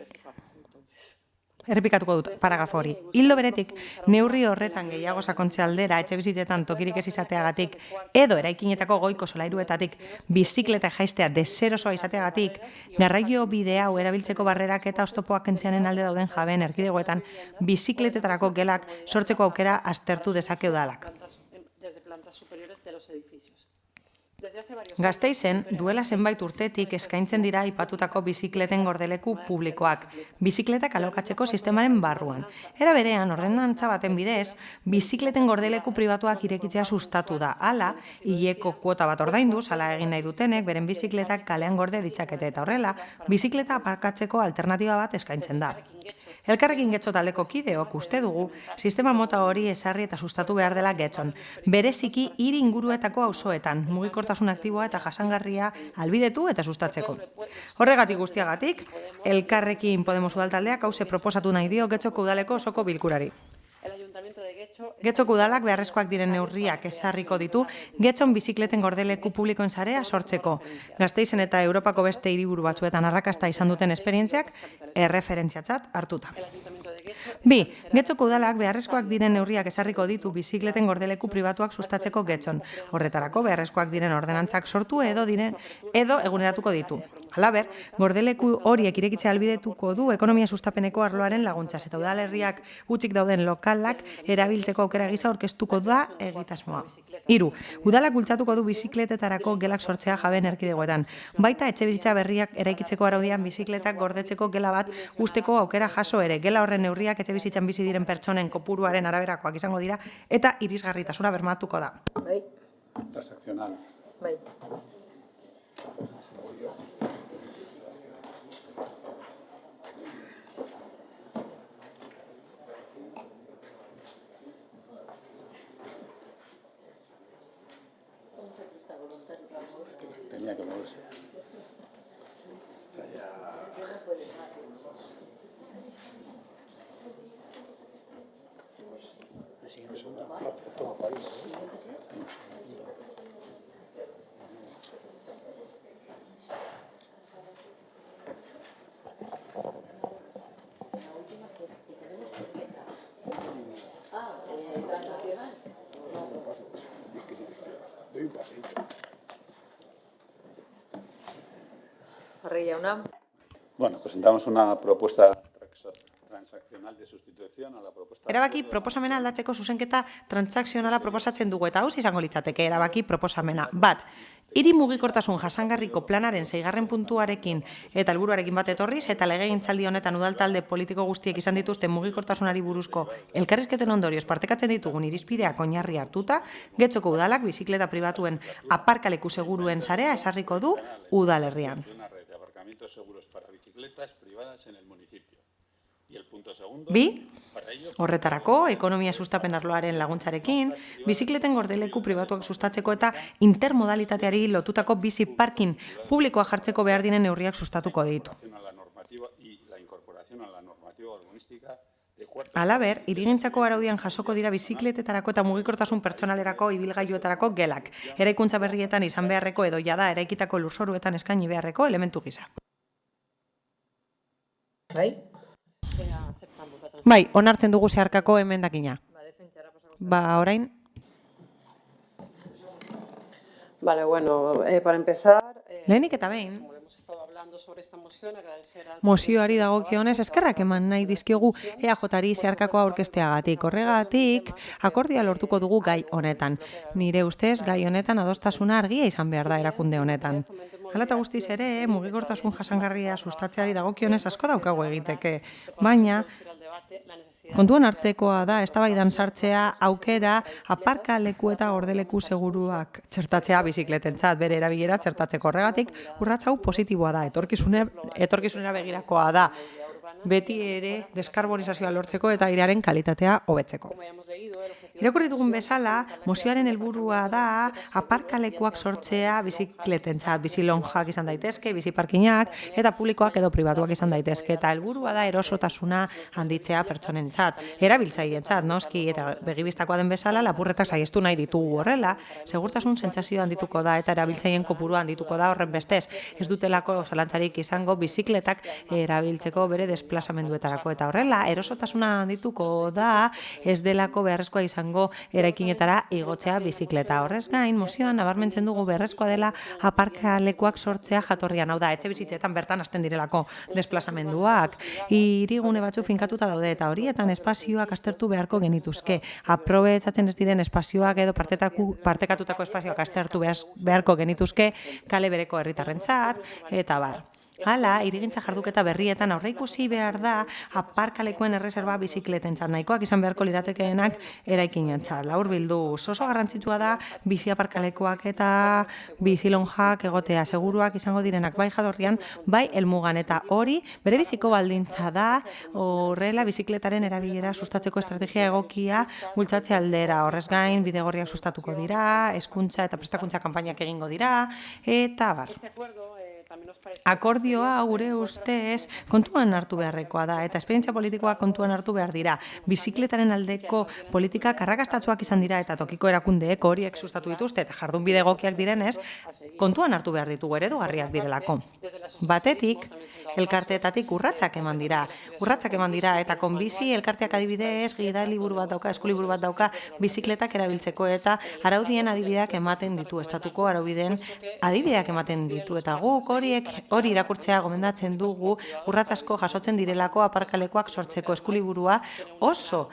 S5: errepikatuko dut paragrafo hori. Ildo beretik, neurri horretan gehiago sakontze aldera etxe bizitzetan tokirik ez izateagatik edo eraikinetako goiko solairuetatik bizikleta jaistea deserosoa izateagatik, garraio bide hau erabiltzeko barrerak eta oztopoak kentzearen alde dauden jabeen erkidegoetan bizikletetarako gelak sortzeko aukera aztertu dezake udalak. Gasteizen, duela zenbait urtetik eskaintzen dira aipatutako bizikleten gordeleku publikoak, bizikletak alokatzeko sistemaren barruan. Era berean, ordenantza baten bidez, bizikleten gordeleku pribatuak irekitzea sustatu da. Hala, hileko kuota bat ordainduz, hala egin nahi dutenek, beren bizikletak kalean gorde ditzakete eta horrela, bizikleta aparkatzeko alternatiba bat eskaintzen da. Elkarrekin Getxo taldeko kideok uste dugu, sistema mota hori ezarri eta sustatu behar dela Getxon. Bereziki hiri inguruetako auzoetan, mugikortasun aktiboa eta jasangarria albidetu eta sustatzeko. Horregatik guztiagatik, Elkarrekin Podemos udaltaldeak hauze proposatu nahi dio Getxoko udaleko osoko bilkurari. Getxoko udalak beharrezkoak diren neurriak ezarriko ditu Getxon bizikleten gordeleku publikoen sarea sortzeko. Gasteizen eta Europako beste hiriburu batzuetan arrakasta izan duten esperientziak erreferentziatzat hartuta. 2. Getxoko udalak beharrezkoak diren neurriak ezarriko ditu bizikleten gordeleku pribatuak sustatzeko Getxon. Horretarako beharrezkoak diren ordenantzak sortu edo eguneratuko ditu. Halaber, gordeleku horiek irekitzea ahalbidetuko du ekonomia sustapeneko arloaren laguntzaz eta udalerriak hutsik dauden lokalak erabiltzeko aukera gisa aurkeztuko da egitasmoa. 3. Udalak bultzatuko du bizikletetarako gelak sortzea jabeen erkidegoetan. Baita etxebizitza berriak eraikitzeko araudian bizikletak gordetzeko gela bat usteko aukera jaso ere. Gela horren neurriak etxebizitzan bizi diren pertsonen kopuruaren araberakoak izango dira eta irisgarritasuna bermatuko da.
S17: Bai.
S13: Transaccional.
S17: Bai.
S13: Tenía que moverse.
S17: Arregi jauna.
S13: Bueno, presentamos una propuesta transaccional de sustitución a la propuesta...
S5: Erabaki proposamena aldatzeko zuzenketa transakzionala proposatzen dugu eta hausz izango litzateke erabaki proposamena. 1. Hiri mugikortasun jasangarriko planaren 6. puntuarekin eta helburuarekin bat etorriz eta legegintzaldi honetan udaltalde politiko guztiek izan dituzten mugikortasunari buruzko elkarrizketen ondorioz partekatzen ditugun irizpideak oinarri hartuta, Getxoko udalak bizikleta pribatuen aparkaleku seguruen sarea ezarriko du udalerrian.
S13: seguros para bicicletas privadas en el municipio. Y el punto segundo...
S5: 2. Horretarako, ekonomia sustapen arloaren laguntzarekin, bizikleten gordeleku pribatuak sustatzeko eta intermodalitateari lotutako bizi parkin publikoa jartzeko behar diren neurriak sustatuko ditu. Halaber, hirigintzako araudian jasoko dira bizikletetarako eta mugikortasun pertsonalerako ibilgailuetarako gelak, eraikuntza berrietan izan beharreko edo jada eraikitako lurzoruetan eskaini beharreko elementu gisa. Bai, onartzen dugu zeharkako emendakina. Orain...
S6: Vale, bueno, para empezar...
S5: Lehenik eta behin, mozioari dagokionez eskerrak eman nahi dizkiogu EAJari zeharkakoa aurkezteagatik. Horregatik, akordioa lortuko dugu gai honetan. Nire ustez, gai honetan adostasuna argia izan behar da erakunde honetan. Hala eta guztiz ere, mugikortasun jasangarria sustatzeari dagokionez asko daukagu egiteke, baina kontuan hartzekoa da eztabaidan sartzea aukera aparkaleku eta gordeleku seguruak txertatzea bizikletentzat bere erabilera txertatzeko. Horregatik urrats hau positiboa da, etorkizunera begirakoa da. Beti ere deskarbonizazioa lortzeko eta airearen kalitatea hobetzeko. Irakurri dugun bezala, mozioaren helburua da aparkalekuak sortzea bizikletentzat, bizilonjak izan daitezke, biziparkinak eta publikoak edo pribatuak izan daitezke. Eta helburua da erosotasuna handitzea pertsonentzat, erabiltzaileentzat, noski eta begibistakoa den bezala lapurretak saihestu nahi ditugu horrela, segurtasun sentsazioa handituko da eta erabiltzaileen kopurua handituko da horren bestez. Ez dutelako zalantzarik izango bizikletak erabiltzeko bere desplazamenduetarako eta horrela erosotasuna handituko da ez delako beharrezkoa izango eraikinetara igotzea bizikleta. Horrez gain, mozioan nabarmentzen dugu beharrezkoa dela aparkalekuak sortzea jatorrian, hau da, etxe bizitzetan bertan hasten direlako desplazamenduak. Hirigune batzu finkatuta daude eta horietan espazioak aztertu beharko genituzke. Aprobetxatzen ez diren espazioak edo partekatutako espazioak aztertu beharko genituzke kale bereko herritarrentzat eta bar. Hala, hirigintza jarduketa berrietan aurreikusi behar da aparkalekuen erreserba bizikletentzat nahikoak izan beharko liratekeenak eraikinentzat. Laburbilduz, oso garrantzitsua da bizi aparkalekoak eta bizilonjak egotea seguruak izango direnak bai jatorrian, bai helmugan eta hori bere biziko baldintza da horrela bizikletaren erabilera sustatzeko estrategia egokia bultzatze aldera. Horrez gain, bidegorriak sustatuko dira, hezkuntza eta prestakuntza kanpainak egingo dira eta bar. Akordioa gure ustez kontuan hartu beharrekoa da eta esperientzia politikoa kontuan hartu behar dira. Bizikletaren aldeko politikak arrakastatsuak izan dira eta tokiko erakundeek horiek sustatu dituzte eta jardunbide egokiak direnez, kontuan hartu behar ditugu eredugarriak direlako. Batetik, elkarteetatik urratsak eman dira eta konbizi elkarteak adibidez gidaliburu bat dauka, eskuliburu bat dauka bizikletak erabiltzeko eta araudien adibideak ematen ditu, estatuko araubideen adibideak ematen ditu eta guk hori irakurtzea gomendatzen dugu urrats asko jasotzen direlako aparkalekuak sortzeko eskuliburua oso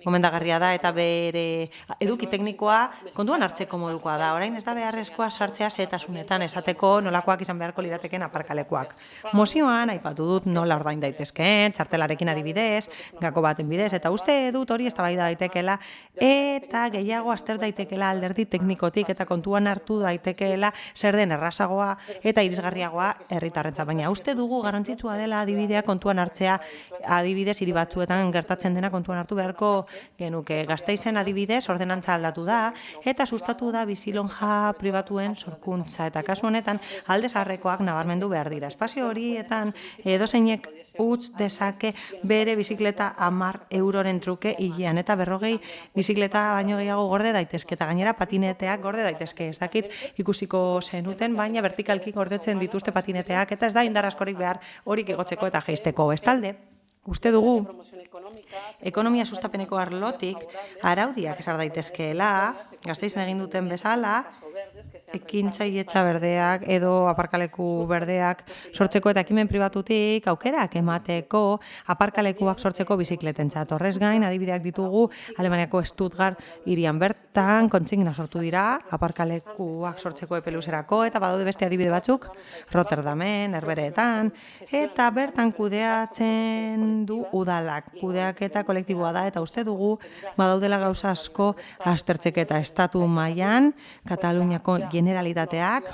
S5: gomendagarria da eta bere eduki teknikoa kontuan hartzeko modukoa da. Orain ez da beharrezkoa sartzea xehetasunetan esateko nolakoak izan beharko lirateken aparkalekuak. Mozioan aipatu dut nola ordain daitezkeen, txartelarekin adibidez, gako baten bidez, eta uste dut hori eztabaida daitekeela eta gehiago azter daitekeela alderdi teknikotik eta kontuan hartu daitekeela zer den errazagoa eta irisgarriagoa herritarrentzat. Baina uste dugu garrantzitsua dela adibidea kontuan hartzea, adibidez hiri batzuetan gertatzen dena kontuan hartu beharko genuke. Gasteizen adibidez ordenantza aldatu da eta sustatu da bizilonja pribatuen sorkuntza eta kasu honetan alde zaharrekoak nabarmendu behar dira. Espazio horietan edozeinek utz dezake bere bizikleta 10 euroren truke hilean eta 40 bizikleta baino gehiago gorde daitezke eta gainera patineteak gorde daitezke. Ez dakit ikusiko zenuten, baina vertikalki gordetzen dituzte patineteak eta ez da indar askorik behar horik igotzeko eta jaisteko. Bestalde, uste dugu ekonomia sustapeneko arlotik araudiak ezar daitezkeela, Gasteizen egin duten bezala, ekintzailetza berdeak edo aparkaleku berdeak sortzeko eta ekimen pribatutik aukerak emateko aparkalekuak sortzeko bizikletentzat. Horrez gain, adibideak ditugu Alemaniako Stuttgart hirian bertan kontsigna sortu dira aparkalekuak sortzeko epeluzerako eta badaude beste adibide batzuk Rotterdamen, Herbereetan eta bertan kudeatzen du udalak. Kudeaketa kolektiboa da eta uste dugu badaudela gauza asko aztertzeke eta estatu mailan Kataluniako generalitateak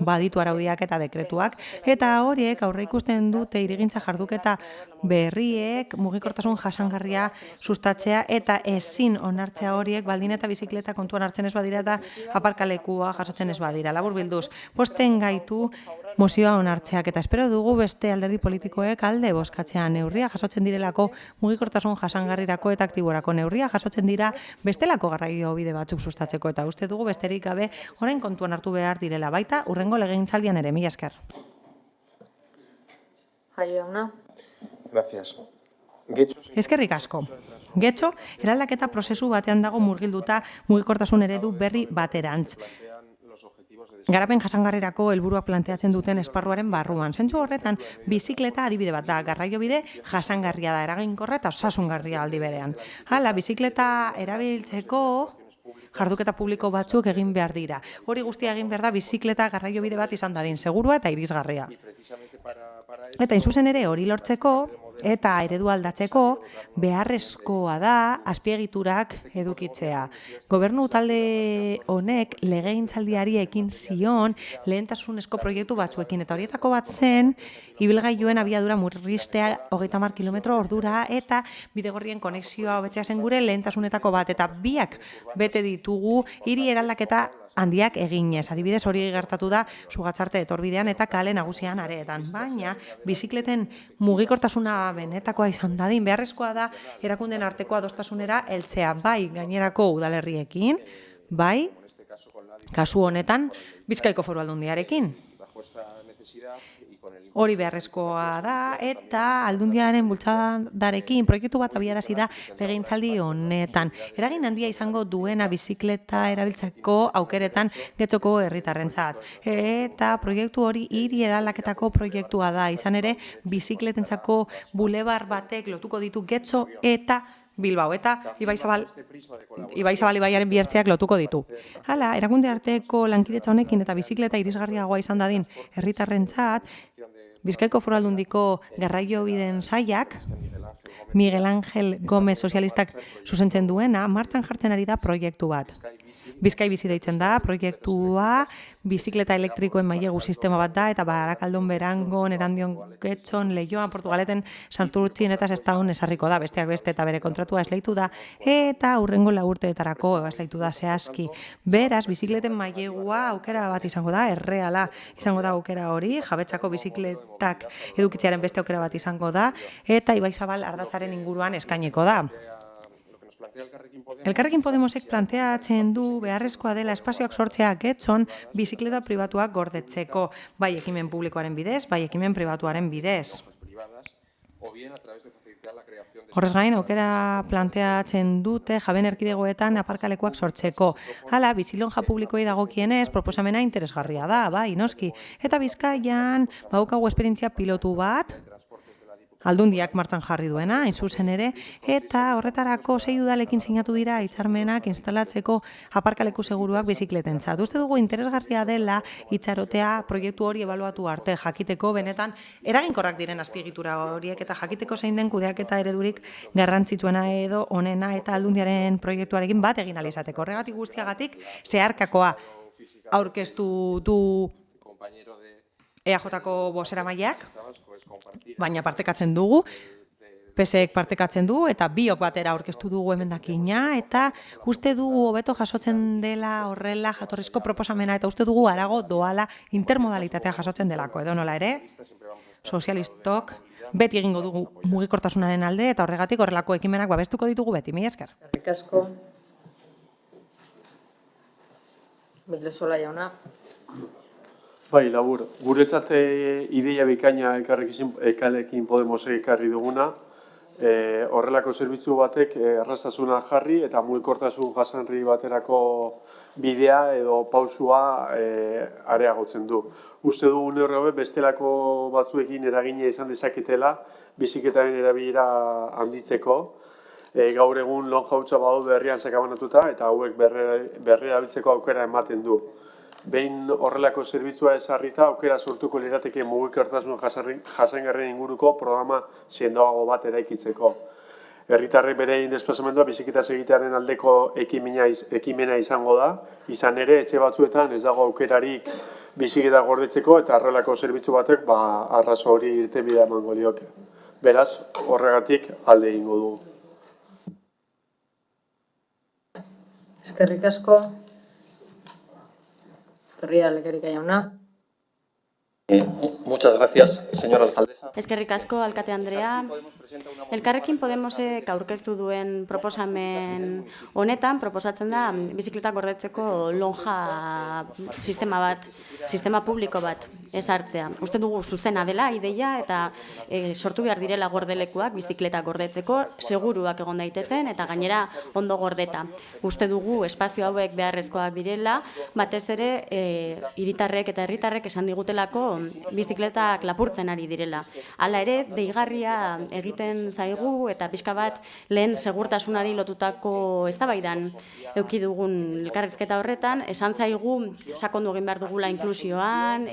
S5: baditu araudiak eta dekretuak eta horiek aurreikusten dute hirigintza jarduketa berriek mugikortasun jasangarria sustatzea eta ezin onartzea horiek baldin eta bizikleta kontuan hartzen ez badira eta aparkalekua jasotzen ez badira. Laburbilduz, posten gaitu mozioa onartzeak eta espero dugu beste alderdi politikoek alde bozkatzea neurria jasotzen direlako mugikortasun jasangarrirako eta aktiborako neurria jasotzen dira bestelako garraio-bide batzuk sustatzeko eta uste dugu besterik gabe orain kontuan hartu behar direla baita urrengo legegintzaldian ere. Mila esker.
S18: Gracias.
S5: Eskerrik asko. Getxo, eraldaketa prozesu batean dago murgilduta mugikortasun eredu berri baterantz. Garapen jasangarrirako helburuak planteatzen duten esparruaren barruan. Zentzu horretan, bizikleta adibide bat da, garraiobide jasangarria da, eraginkorra eta osasungarria aldi berean. Hala, bizikleta erabiltzeko jarduketa publiko batzuk egin behar dira. Hori guztia egin behar da bizikleta garraiobide bat izan dadin, segurua eta irisgarria. Eta inzuzen ere hori lortzeko eta eredua aldatzeko beharrezkoa da azpiegiturak edukitzea. Gobernu talde honek legegintzaldiari ekin zion lehentasunezko proiektu batzuekin eta horietako bat zen ibilgailuen abiadura murriztea 30 km/h eta bidegorrien konexioa hobetzea zen gure lehentasunetako bat eta biak bete ditugu hiri eraldaketa handiak eginez. Adibidez hori gertatu da Sugatzarte etorbidean eta kale nagusian areetan. Baina bizikleten mugikortasuna benetakoa izan dadin beharrezkoa da erakunden arteko adostasunera heltzea bai gainerako udalerriekin, bai kasu honetan Bizkaiko Foru Aldundiarekin. Hori beharrezkoa da eta Aldundiaren bultzadarekin proiektu bat abiarazi da legegintzaldi honetan. Eragin handia izango duena bizikleta erabiltzeko aukeretan Getxoko herritarrentzat. Eta proiektu hori hiri eraldaketako proiektua da. Izan ere, bizikletentzako bulebar batek lotuko ditu Getxo eta Bilbao eta Ibaizabal ibaiaren biertzeak lotuko ditu. Hala, erakunde arteko lankidetza honekin eta bizikleta irisgarriagoa izan dadin herritarrentzat, Bizkaiko Foru Aldundiko garraiobideen sailak Miguel Ángel Gómez sozialistak zuzentzen duena, martxan jartzen ari da proiektu bat. Bizkai bizi deitzen da, proiektua bizikleta elektrikoen mailegu sistema bat da, eta Barakaldon, Berangon, Erandion, Getxon, Leioan, Portugaleten, Santurtzin eta Sestaon esarriko da, besteak beste eta bere kontratua esleitu da, eta hurrengo 4 urteetarako esleitu da zehazki. Beraz, bizikleten mailegua aukera bat izango da, erreala izango da aukera hori, jabetzako bizikletak edukitzearen beste aukera bat izango da, eta Ibaizabal ardatzaren inguruan eskainiko da. Elkarrekin Podemosek planteatzen du beharrezkoa dela espazioak sortzea Getxon bizikleta pribatuak gordetzeko, bai ekimen publikoaren bidez, bai ekimen pribatuaren bidez. Horrez gain, aukera planteatzen dute jaben erkidegoetan aparkalekuak sortzeko. Hala, bizilonja publikoei dagokienez, proposamena interesgarria da, bai, noski. Eta Bizkaian, badaukagu esperientzia pilotu bat, Aldundiak martxan jarri duena, hain zuzen ere, eta horretarako 6 udalekin sinatu dira hitzarmenak instalatzeko aparkaleku seguruak bizikletentzat. Uste dugu interesgarria dela itxarotea proiektu hori ebaluatu arte, jakiteko benetan eraginkorrak diren azpiegitura horiek eta jakiteko zein den kudeaketa eredurik garrantzitsuena edo onena eta Aldundiaren proiektuarekin bat egin ahal izateko. Horregatik guztiagatik zeharkakoa aurkeztu du EAJ-ko bozeramaileak, baina partekatzen dugu, PSek partekatzen du, eta biok batera aurkeztu dugu emendakina, eta uste dugu hobeto jasotzen dela horrela jatorrizko proposamena, eta uste dugu harago doala intermodalitatea jasotzen delako, edo nola ere, sozialistok beti egingo dugu mugikortasunaren alde, eta horregatik horrelako ekimenak babestuko ditugu beti, mila esker.
S17: Eskerrik asko. Bildesola jauna.
S10: Bai, labur. Guretzat ideia bikaina Elkarrekin Podemosek ekarri duguna. Horrelako zerbitzu batek erraztasuna jarri eta mugikortasun jasangarri baterako bidea edo pausua areagotzen du. Uste dugu neurri hauek bestelako batzuekin eragina izan dezaketela bizikletaren erabilera handitzeko. Gaur egun lonjautza badaude herrian sakabanatuta eta hauek berrerabiltzeko aukera ematen du. Behin horrelako zerbitzua ezarrita aukera sortuko lirateke mugikortasun jasangarrien inguruko programa sendoago bat eraikitzeko. Herritarrek bere desplazamendua bizikletaz egitearen aldeko ekimena izango da, izan ere etxe batzuetan ez dago aukerarik bizikleta gordetzeko eta horrelako zerbitzu batek arrazo hori irtenbidea emango lioke. Beraz, horregatik alde egingo dugu.
S17: Eskerrik asko. Lekerika jauna.
S15: Muchas gracias, señora alcaldesa.
S20: Eskerrik asko, alkate Andrea. Elkarrekin Podemosek aurkeztu duen proposamen honetan, proposatzen da bizikleta gordetzeko lonja sistema publiko bat ezartzea. Uste dugu zuzena dela ideia eta sortu behar direla gordelekuak bizikleta gordetzeko, seguruak egon daitezen eta gainera ondo gordeta. Uste dugu espazio hauek beharrezkoak direla, batez ere hiritarrek eta herritarrek esan digutelako bizikletak lapurtzen ari direla. Hala ere, deigarria egiten zaigu eta pixka bat lehen segurtasunari lotutako eztabaidan eduki dugun elkarrizketa horretan, esan zaigu sakondu egin behar dugula inklusioan,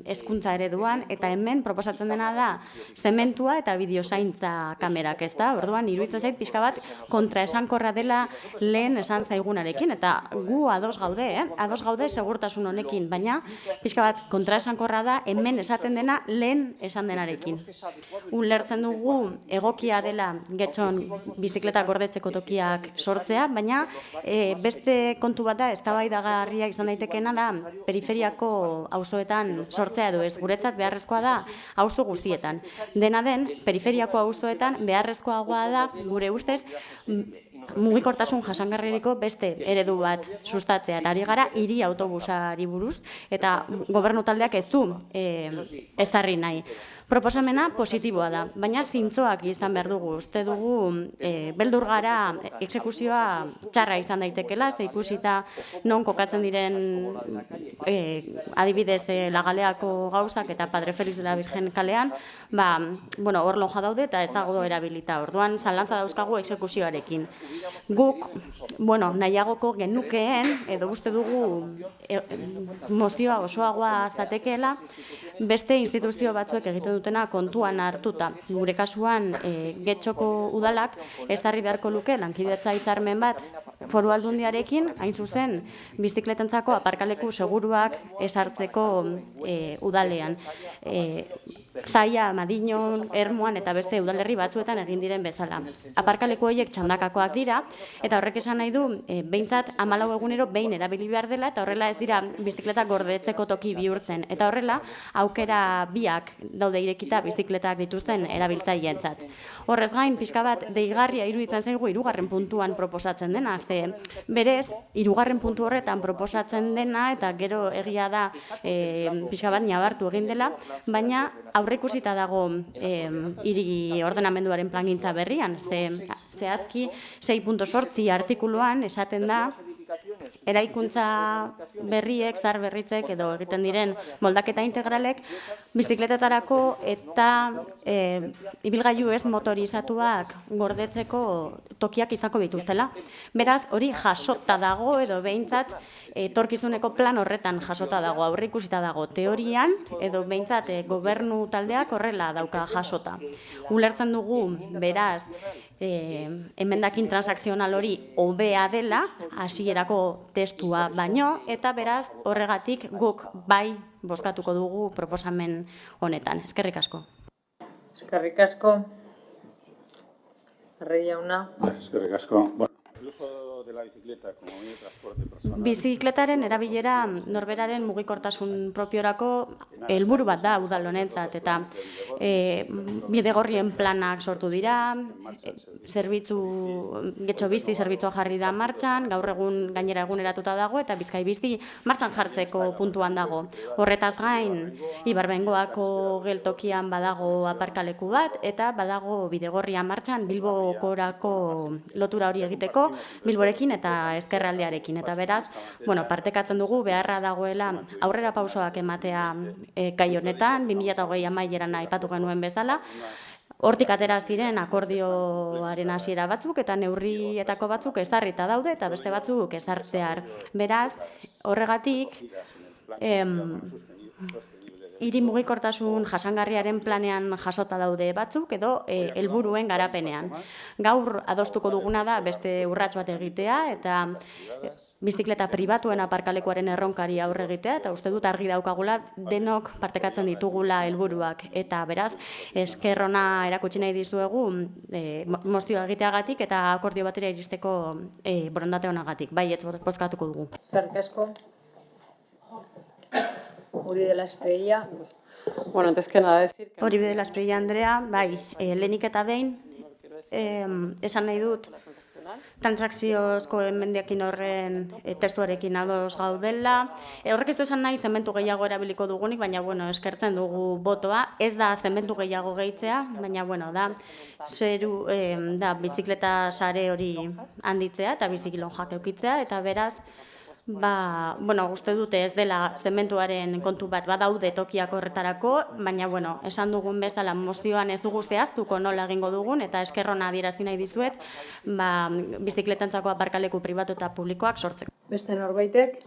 S20: hezkuntza ereduan, eta hemen proposatzen dena da zementua eta bideozaintza kamerak, ez da? Orduan, iruditzen zait pixka bat kontraesankorra dela lehen esan zaigunarekin, eta gu ados gaude segurtasun honekin, baina pixka bat kontraesankorra da hemen esaten dena lehen esan denarekin. Ulertzen dugu egokia dela Getxon bizikleta gordetzeko tokiak sortzea, baina beste kontu bat da, eztabaidagarria izan daitekeena da periferiako auzoetan sortzea edo ez. Guretzat beharrezkoa da auzo guztietan. Dena den, periferiako auzoetan beharrezkoagoa da gure ustez mugikortasun jasangarririko beste eredu bat sustatzea. Eta ari gara hiri autobusari buruz eta gobernu taldeak ez du ezarri nahi. Proposamena positiboa da, baina zintzoak izan behar dugu. Uste dugu beldur gara exekuzioa txarra izan daitekela, ze ikusita non kokatzen diren adibidez Lagaleako gauzak eta Padre Felix de la Virgen kalean, hor lonja daude eta ez dago erabilita. Orduan, zalantza dauzkagu exekuzioarekin. Guk, nahiagoko genukeen, edo uste dugu mozioa osoagoa zatekeela, beste instituzio batzuek egiten dutena kontuan hartuta. Gure kasuan, Getxoko udalak ezarri beharko luke lankidetza hitzarmen bat Foru Aldundiarekin, hain zuzen, bizikletentzako aparkaleku seguruak esartzeko udalean. Zaia, Madinon, Ermuan eta beste udalerri batzuetan egin diren bezala. Aparkaleku horiek txandakakoak dira, eta horrek esan nahi du, behintzat 14 egunero behin erabili behar dela, eta horrela ez dira bizikletak gordetzeko toki bihurtzen. Eta horrela, aukera biak daude irekita bizikletak dituzten erabiltzaileentzat. Horrez gain, pixka bat, deigarria iruditzen zaigu 3. puntuan proposatzen dena, ze berez, 3. puntu horretan proposatzen dena, eta gero egia da pixka bat nabartu egin dela, baina aurreikusita dago hiri ordenamenduaren plangintza berrian, zehazki 6.8 artikuluan esaten da, eraikuntza berriek, zahar berritzek edo egiten diren moldaketa integralek, bizikletetarako eta ibilgailu ez motorizatuak gordetzeko tokiak izango dituztela. Beraz, hori jasota dago edo behintzat etorkizuneko plan horretan jasota dago, aurreikusita dago teorian edo behintzat gobernu taldeak horrela dauka jasota. Ulertzen dugu, beraz, emendakin transakzional hori hobea dela, hasierako testua baino, eta beraz horregatik guk bai bozkatuko dugu proposamen honetan. Eskerrik asko.
S17: Eskerrik asko. Arregi jauna.
S13: Eskerrik asko. El uso de la bicicleta como medio de transporte personal.
S20: Bizikletaren erabilera norberaren mugikortasun propiorako helburu bat da udal honentzat, eta bidegorrien planak sortu dira, Getxo Bizi zerbitzua jarri da martxan, gaur egun gainera eguneratuta dago, eta Bizkai Bizi martxan jartzeko puntuan dago. Horretaz gain, Ibarbengoako geltokian badago aparkaleku bat, eta badago bidegorria martxan Bilbokorako lotura hori egiteko, Bilborekin eta ezkerraldearekin. Eta beraz, partekatzen dugu beharra dagoela aurrera pausoak ematea gai honetan, 2020 amaieran aipatu genuen bezala, hortik atera ziren akordioaren hasiera batzuk eta neurrietako batzuk ezarrita daude eta beste batzuk ezartzear. Beraz, horregatik, hiri mugikortasun jasangarriaren planean jasota daude batzuk edo helburuen garapenean. Gaur adostuko duguna da beste urrats bat egitea eta bizikleta pribatuen aparkalekuaren erronkari aurre egitea, eta uste dut argi daukagula denok partekatzen ditugula helburuak. Eta beraz, esker ona erakutsi nahi dizuegu mozioa egiteagatik eta akordio batera iristeko borondate honagatik. Baietz bozkatuko dugu.
S17: Eskerrik asko. Uribe de la Espriella.
S6: Bueno, antes que nada decir que...
S20: Uribe de la Espriella Andrea, bai, lehenik eta behin, esan nahi dut, transakziozko emendakin horren testuarekin ados gaudela. Horrek ez du esan nahi zementu gehiago erabiliko dugunik, baina eskertzen dugu botoa. Ez da zementu gehiago gehitzea, baina da bizikleta sare hori handitzea eta bizikilonjak eukitzea, eta beraz, uste dute ez dela zementuaren kontu bat badaude tokiak horretarako, baina esan dugun bezala mozioan ez dugu zehaztuko nola egingo dugun, eta eskerrona adierazi nahi dizuet, bizikletantzako aparkaleku pribatu eta publikoak sortzeko.
S17: Beste norbaitek,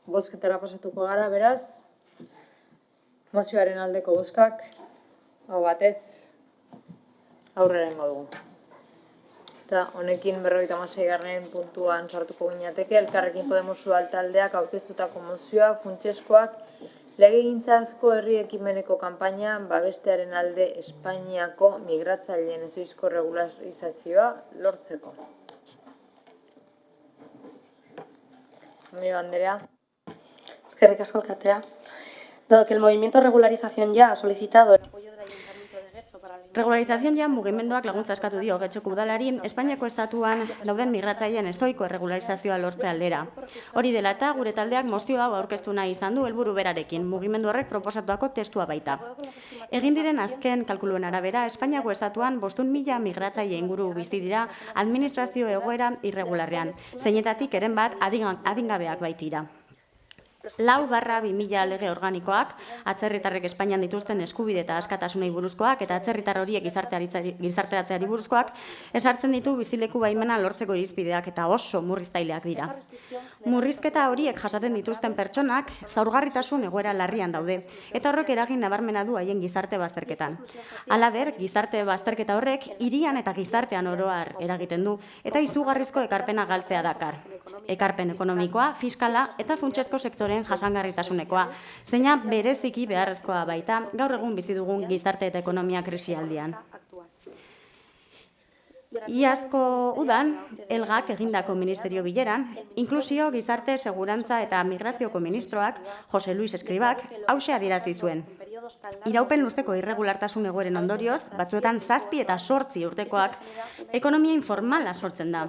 S17: bozketara pasatuko gara, beraz, mozioaren aldeko bozkak, hau batez, aurrera egingo dugu. Eta honekin 56. puntuan sartuko ginateke, Elkarrekin Podemos udal taldeak aurkeztutako mozioa funtsezkoak legegintzazko herri ekimeneko kanpaina babestearen alde Espainiako migratzaileen ezohizko regularizazioa lortzeko. Amigo Andrea.
S8: Eskerrik asko alkatea. Dado que el movimiento Regularización Ya ha solicitado el apoyo del Ayuntamiento de Getxo para la...
S20: Regularización Ya mugimenduak laguntza eskatu dio Getxoko udalari Espainiako estatuan dauden migratzaileen estoiko erregularizazioa lortze aldera. Hori dela eta gure taldeak mozio hau aurkeztu nahi izan du helburu berarekin, mugimendu horrek proposatuako testua baita. Egin diren azken kalkuluen arabera, Espainiako estatuan 500.000 migratzaile inguru bizi dira administrazio egoera irregularrean, zeinetatik eren bat adingabeak baitira. 4/2000 lege organikoak, atzerritarrek Espainian dituzten eskubide eta askatasunei buruzkoak eta atzerritar horiek gizarteratzeari buruzkoak, esartzen ditu bizileku baimena lortzeko irizpideak eta oso murriztaileak dira. Murrizketa horiek jasaten dituzten pertsonak zaurgarritasun egoera larrian daude, eta horrek eragin nabarmena du haien gizarte bazterketan. Halaber, gizarte bazterketa horrek hirian eta gizartean oro har eragiten du, eta izugarrizko ekarpena galtzea dakar. Ekarpen ekonomikoa, fiskala eta funtsezko sektoren jasangarritasunekoa, zeina bereziki beharrezkoa baita gaur egun bizi dugun gizarte eta ekonomia krisialdian. Iazko udan, Elgak egindako ministerio bileran, inklusio, gizarte, segurantza eta migrazioko ministroak, Jose Luis Escribak, hauxe adierazi zuen. Iraupen luzeko irregulartasun egoeren ondorioz, batzuetan 7 eta 8 urtekoak, ekonomia informala sortzen da.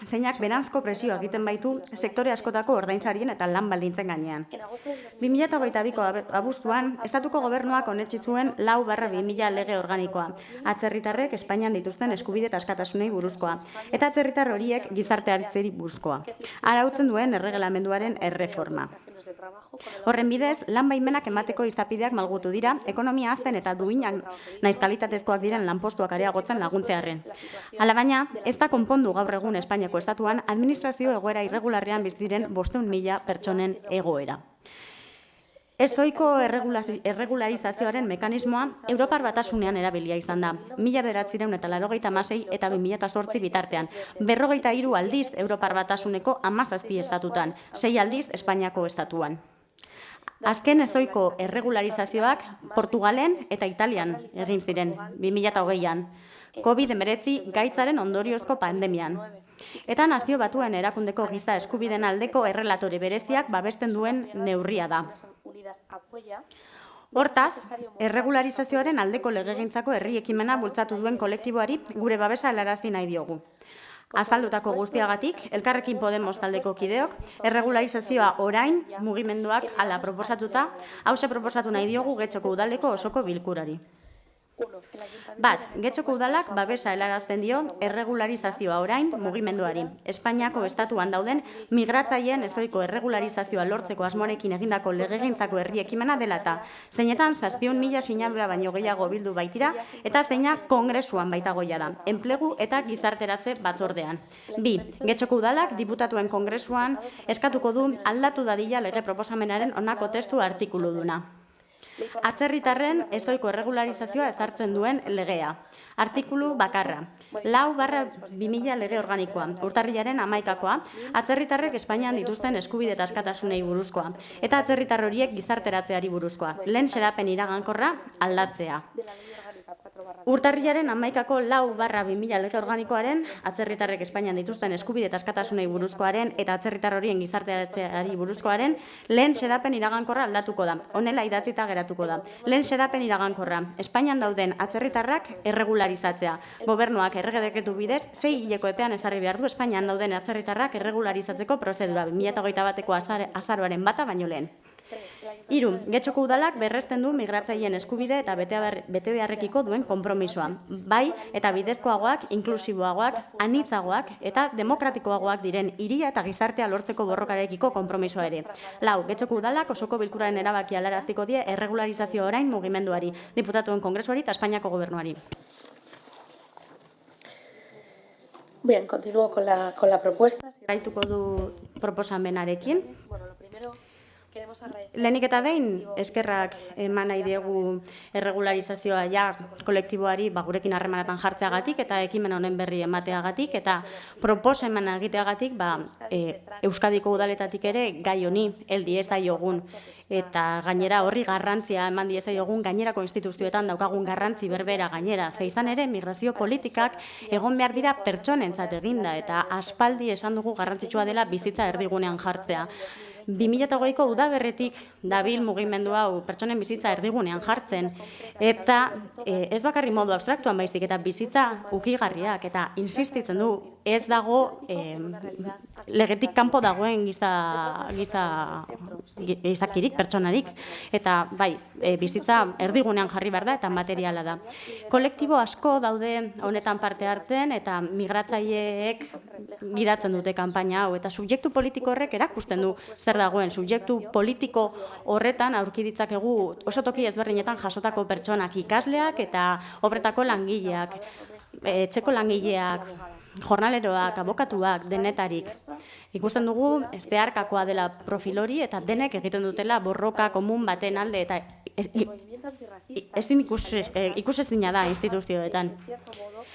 S20: Zeinak beranzko presioa egiten baitu sektore askotako ordainsarien eta lan baldintzen gainean. 2022ko abuztuan, Estatuko Gobernuak onetsi zuen 4/2000 lege organikoa, atzerritarrek Espainian dituzten eskubide eta askatasunei buruzkoa, eta atzerritar horiek gizarteatzeri buruzkoa. Arautzen duen erregelamenduaren erreforma. Horren bidez, lan baimenak emateko izapideak malgutu dira, ekonomia hazten eta duinak naiz kalitatezkoak diren lanpostuak areagotzen laguntzearren. Alabaina, ez da konpondu gaur egun Espainiako estatuan administrazio egoera irregularrean bizi diren 500.000 pertsonen egoera. Estoiko erregularizazioaren mekanismoa Europar Batasunean erabilia izan da. 1996 eta 2008 bitartean. 43 aldiz Europar Batasuneko 17 estatutan, 6 aldiz Espainiako estatuan. Azken ezoiko erregularizazioak Portugalen eta Italian egin ziren, 2020an. COVID-19 gaitzaren ondoriozko pandemian. Eta Nazio Batuen Erakundeko giza eskubideen aldeko errelatore bereziak babesten duen neurria da. Hortaz, erregularizazioaren aldeko legegintzako herri ekimena bultzatu duen kolektiboari gure babesa helarazi nahi diogu. Azaldutako guztiagatik, Elkarrekin Podemos taldeko kideok, erregularizazioa orain mugimenduak hala proposatuta, hauxe proposatu nahi diogu Getxoko udaleko osoko bilkurari. Bat, Getxoko udalak babesa helarazten dio erregularizazioa orain mugimenduari. Espainiako estatuan dauden migratzaileen ezoiko erregularizazioa lortzeko asmorekin egindako legegintzako herri ekimena dela eta zeinetan 700.000 sinadura baino gehiago bildu baitira eta zeina kongresuan baitagoia da, enplegu eta gizarteratze batzordean. 2. Getxoko udalak diputatuen kongresuan eskatuko du aldatu dadila lege proposamenaren honako testu artikuluduna. Atzerritarren ezoiko erregularizazioa ezartzen duen legea. Artikulu bakarra. 4/2000 lege organikoa, urtarrilaren 11koa, atzerritarrek Espainian dituzten eskubide eta askatasunei buruzkoa, eta atzerritar horiek gizarteratzeari buruzkoa. Lehen xedapen iragankorra aldatzea. Urtarrilaren 11ko 4/2000 lege organikoaren, atzerritarrek Espainian dituzten eskubide eta askatasunei buruzkoaren eta atzerritar horien gizarteratzeari buruzkoaren, lehen xedapen iragankorra aldatuko da. Honela idatzita geratuko da. Lehen xedapen iragankorra. Espainian dauden atzerritarrak erregularizatzea. Gobernuak errege dekretu bidez 6 hileko epean ezarri behar du Espainian dauden atzerritarrak erregularizatzeko prozedura 2021ko azaroaren 1 baino lehen. 3. Getxoko udalak berresten du migratzaileen eskubide eta betebeharrekiko duen konpromisoa. Bai eta bidezkoagoak, inklusiboagoak, anitzagoak eta demokratikoagoak diren hiria eta gizartea lortzeko borrokarekiko konpromisoa ere. 4. Getxoko udalak osoko bilkuraren erabakia helaraztiko die erregularizazio orain mugimenduari, diputatuen kongresuari eta Espainiako gobernuari.
S8: Bien, continúo con la propuesta.
S20: Gaituko du proposamenarekin. Lehenik eta behin, eskerrak eman nahi diegu erregularizazioa kolektiboari gurekin harremanetan jartzeagatik eta ekimen honen berri emateagatik eta proposamena egiteagatik Euskadiko udaletatik ere gai honi heldi ez daiogun eta gainera horri garrantzia eman diezaiogun gainerako instituzioetan daukagun garrantzi berbera gainera. Ze izan ere, migrazio politikak egon behar dira pertsonentzat eginda eta aspaldi esan dugu garrantzitsua dela bizitza erdigunean jartzea. 2008ko udaberretik dabil mugimendu hau pertsonen bizitza erdigunean jartzen eta ez bakarri modu abstraktuan baizik eta bizitza ukigarriak eta insistitzen du ez dago legetik kanpo dagoen gizakirik, pertsonarik, eta bai, bizitza erdigunean jarri behar da eta materiala da. Kolektibo asko daude honetan parte hartzen eta migratzaileek gidatzen dute kanpaina hau, eta subjektu politiko horrek erakusten du zer dagoen. Subjektu politiko horretan aurki ditzakegu oso toki ezberdinetan jasotako pertsonak, ikasleak eta obretako langileak, etxeko langileak, jornaleroak, abokatuak, denetarik. Ikusten dugu, zeharkakoa dela profil hori eta denek egiten dutela borroka komun baten alde eta ezin ikusezina da instituzioetan.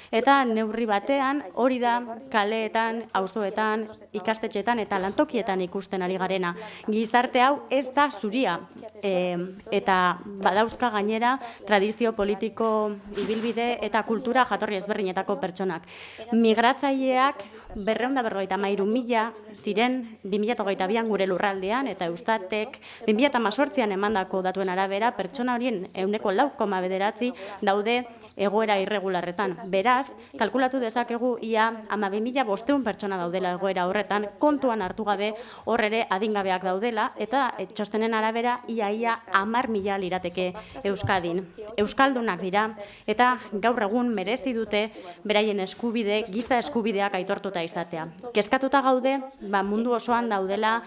S20: Eta neurri batean hori da kaleetan, auzoetan, ikastetxeetan eta lantokietan ikusten ari garena. Gizarte hau ez da zuria eta badauzka gainera tradizio politiko ibilbide eta kultura jatorri ezberdinetako pertsonak. Migratzaileak 253.000 ziren 2022an gure lurraldean eta Eustatek 2018an emandako datuen arabera pertsona horien 9,9 daude egoera irregularretan. Beraz, kalkulatu dezakegu ia 12.500 pertsona daudela egoera horretan, kontuan hartu gabe hor ere adingabeak daudela eta txostenen arabera ia 10.000 lirateke Euskadin. Euskaldunak dira eta gaur egun merezi dute beraien eskubide, giza eskubideak aitortuta izatea. Kezkatuta gaude, mundu osoan daudela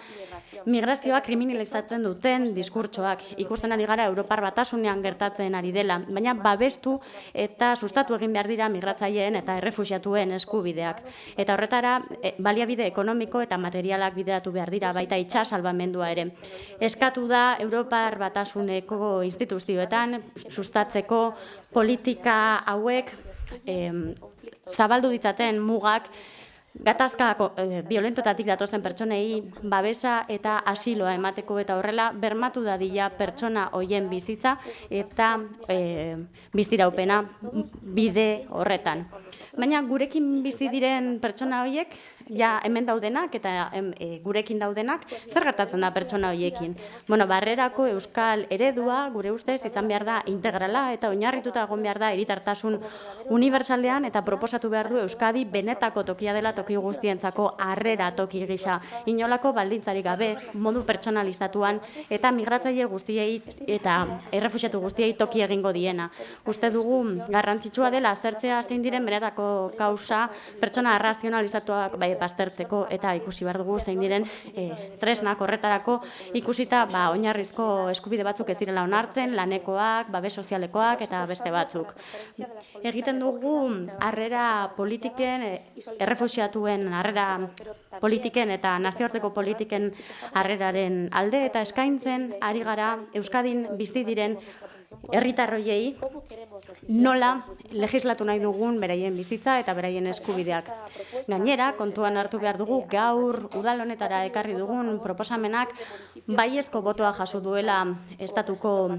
S20: migrazioa kriminalizatzen duten diskurtsoak. Ikusten ari gara Europar Batasunean gertatzen ari dela, baina babestu eta sustatu egin behar dira migratzaileen eta errefuxiatuen eskubideak. Eta horretara baliabide ekonomiko eta materialak bideratu behar dira, baita itsas salbamendua ere. Eskatu da Europar Batasuneko instituzioetan sustatzeko politika hauek zabaldu ditzaten mugak gatazka violentotatik datozen pertsonei babesa eta asiloa emateko eta horrela bermatu dadila pertsona hoien bizitza eta biziraupena bide horretan. Baina gurekin bizi diren pertsona horiek, ja hemen daudenak eta gurekin daudenak, zer gertatzen da pertsona horiekin? Barrerako euskal eredua gure ustez izan behar da integrala eta oinarrituta egon behar da hiritartasun unibertsalean eta proposatu behar du Euskadi benetako tokia dela toki guztientzako harrera toki gisa. Inolako baldintzarik gabe, modu pertsonalizatuan eta migratzaile guztiei eta errefuxiatu guztiei toki egingo diena. Uste dugu garrantzitsua dela aztertzea zein diren benetako kausa pertsona arrazionalizatuak baztertzeko eta ikusi behar dugu zein diren tresnak horretarako ikusita oinarrizko eskubide batzuk ez direla onartzen, lanekoak, babes sozialekoak eta beste batzuk. Egiten dugu harrera politiken, errefuxiatuen harrera politiken eta nazioarteko politiken harreraren alde eta eskaintzen ari gara Euskadin bizi diren herritarroiei nola legislatu nahi dugun beraien bizitza eta beraien eskubideak. Gainera, kontuan hartu behar dugu gaur udal honetara ekarri dugun proposamenak baiezko botoa jaso duela estatuko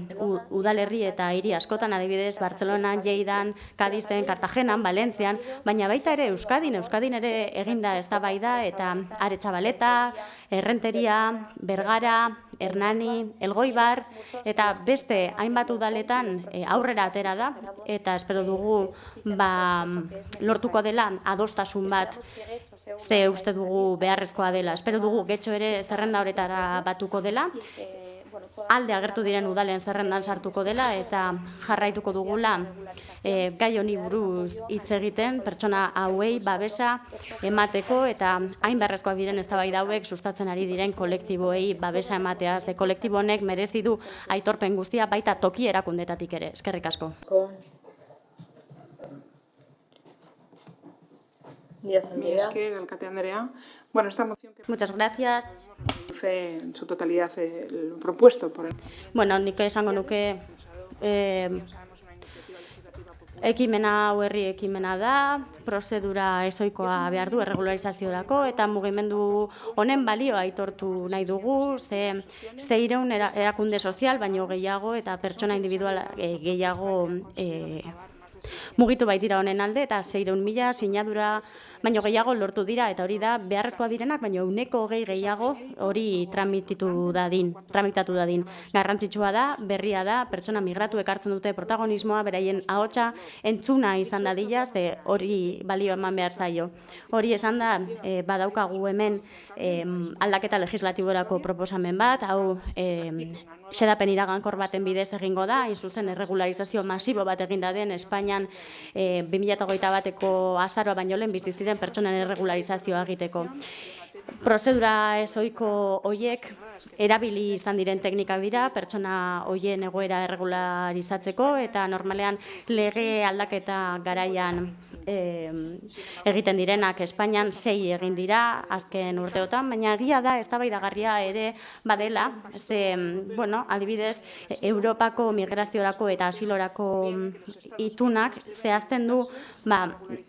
S20: udalerri eta hiri askotan, adibidez Bartzelonan, Lleidan, Kadizen, Kartagenan, Valentzian, baina baita ere Euskadin ere eginda eztabaida eta Aretxabaleta, Errenteria, Bergara, Hernani, Elgoibar eta beste hainbat udaletan aurrera atera da eta espero dugu lortuko dela adostasun bat ze uste dugu beharrezkoa dela. Espero dugu getxo ere zerrenda horretara batuko dela, alde agertu diren udalen zerrendan sartuko dela eta jarraituko dugula gai honi buruz hitz egiten, pertsona hauei babesa emateko eta hain beharrezkoak diren eztabaida hauek sustatzen ari diren kolektiboei babesa ematea, ze kolektibo honek merezi du aitorpen guztia baita toki erakundetatik ere. Eskerrik asko.
S9: Alkate Andrea. Bueno, esta moción que...
S20: Muchas gracias.
S9: En su totalidad lo propuesto por el...
S20: Bueno, nik esango nuke ekimena hau herri ekimena da, prozedura ezoikoa behar du erregularizaziorako eta mugimendu honen balioa aitortu nahi dugu, ze 300 erakunde sozial baino gehiago eta pertsona individual gehiago mugitu baitira honen alde eta 600.000 sinadura baino gehiago lortu dira eta hori da beharrezkoa direnak, baino 20% gehiago hori tramitatu dadin. Garrantzitsua da, berria da, pertsona migratuek hartzen dute protagonismoa, beraien ahotsa entzuna izan dadila, ze hori balio eman behar zaio. Hori esan da, badaukagu hemen aldaketa legislatiborako proposamen bat, hau xedapen iragankor baten bidez egingo da, hain zuzen erregularizazio masibo bat eginda den Espainian 2021ko azaroa baino lehen bizi ziren pertsonen erregularizazioa egiteko. Prozedura ezoiko horiek erabili izan diren teknikak dira, pertsona horien egoera erregularizatzeko eta normalean lege aldaketa garaian egiten direnak Espainian 6 egin dira azken urteotan, baina egia da eztabaidagarria ere badela, adibidez Europako migraziorako eta asilorako itunak zehazten du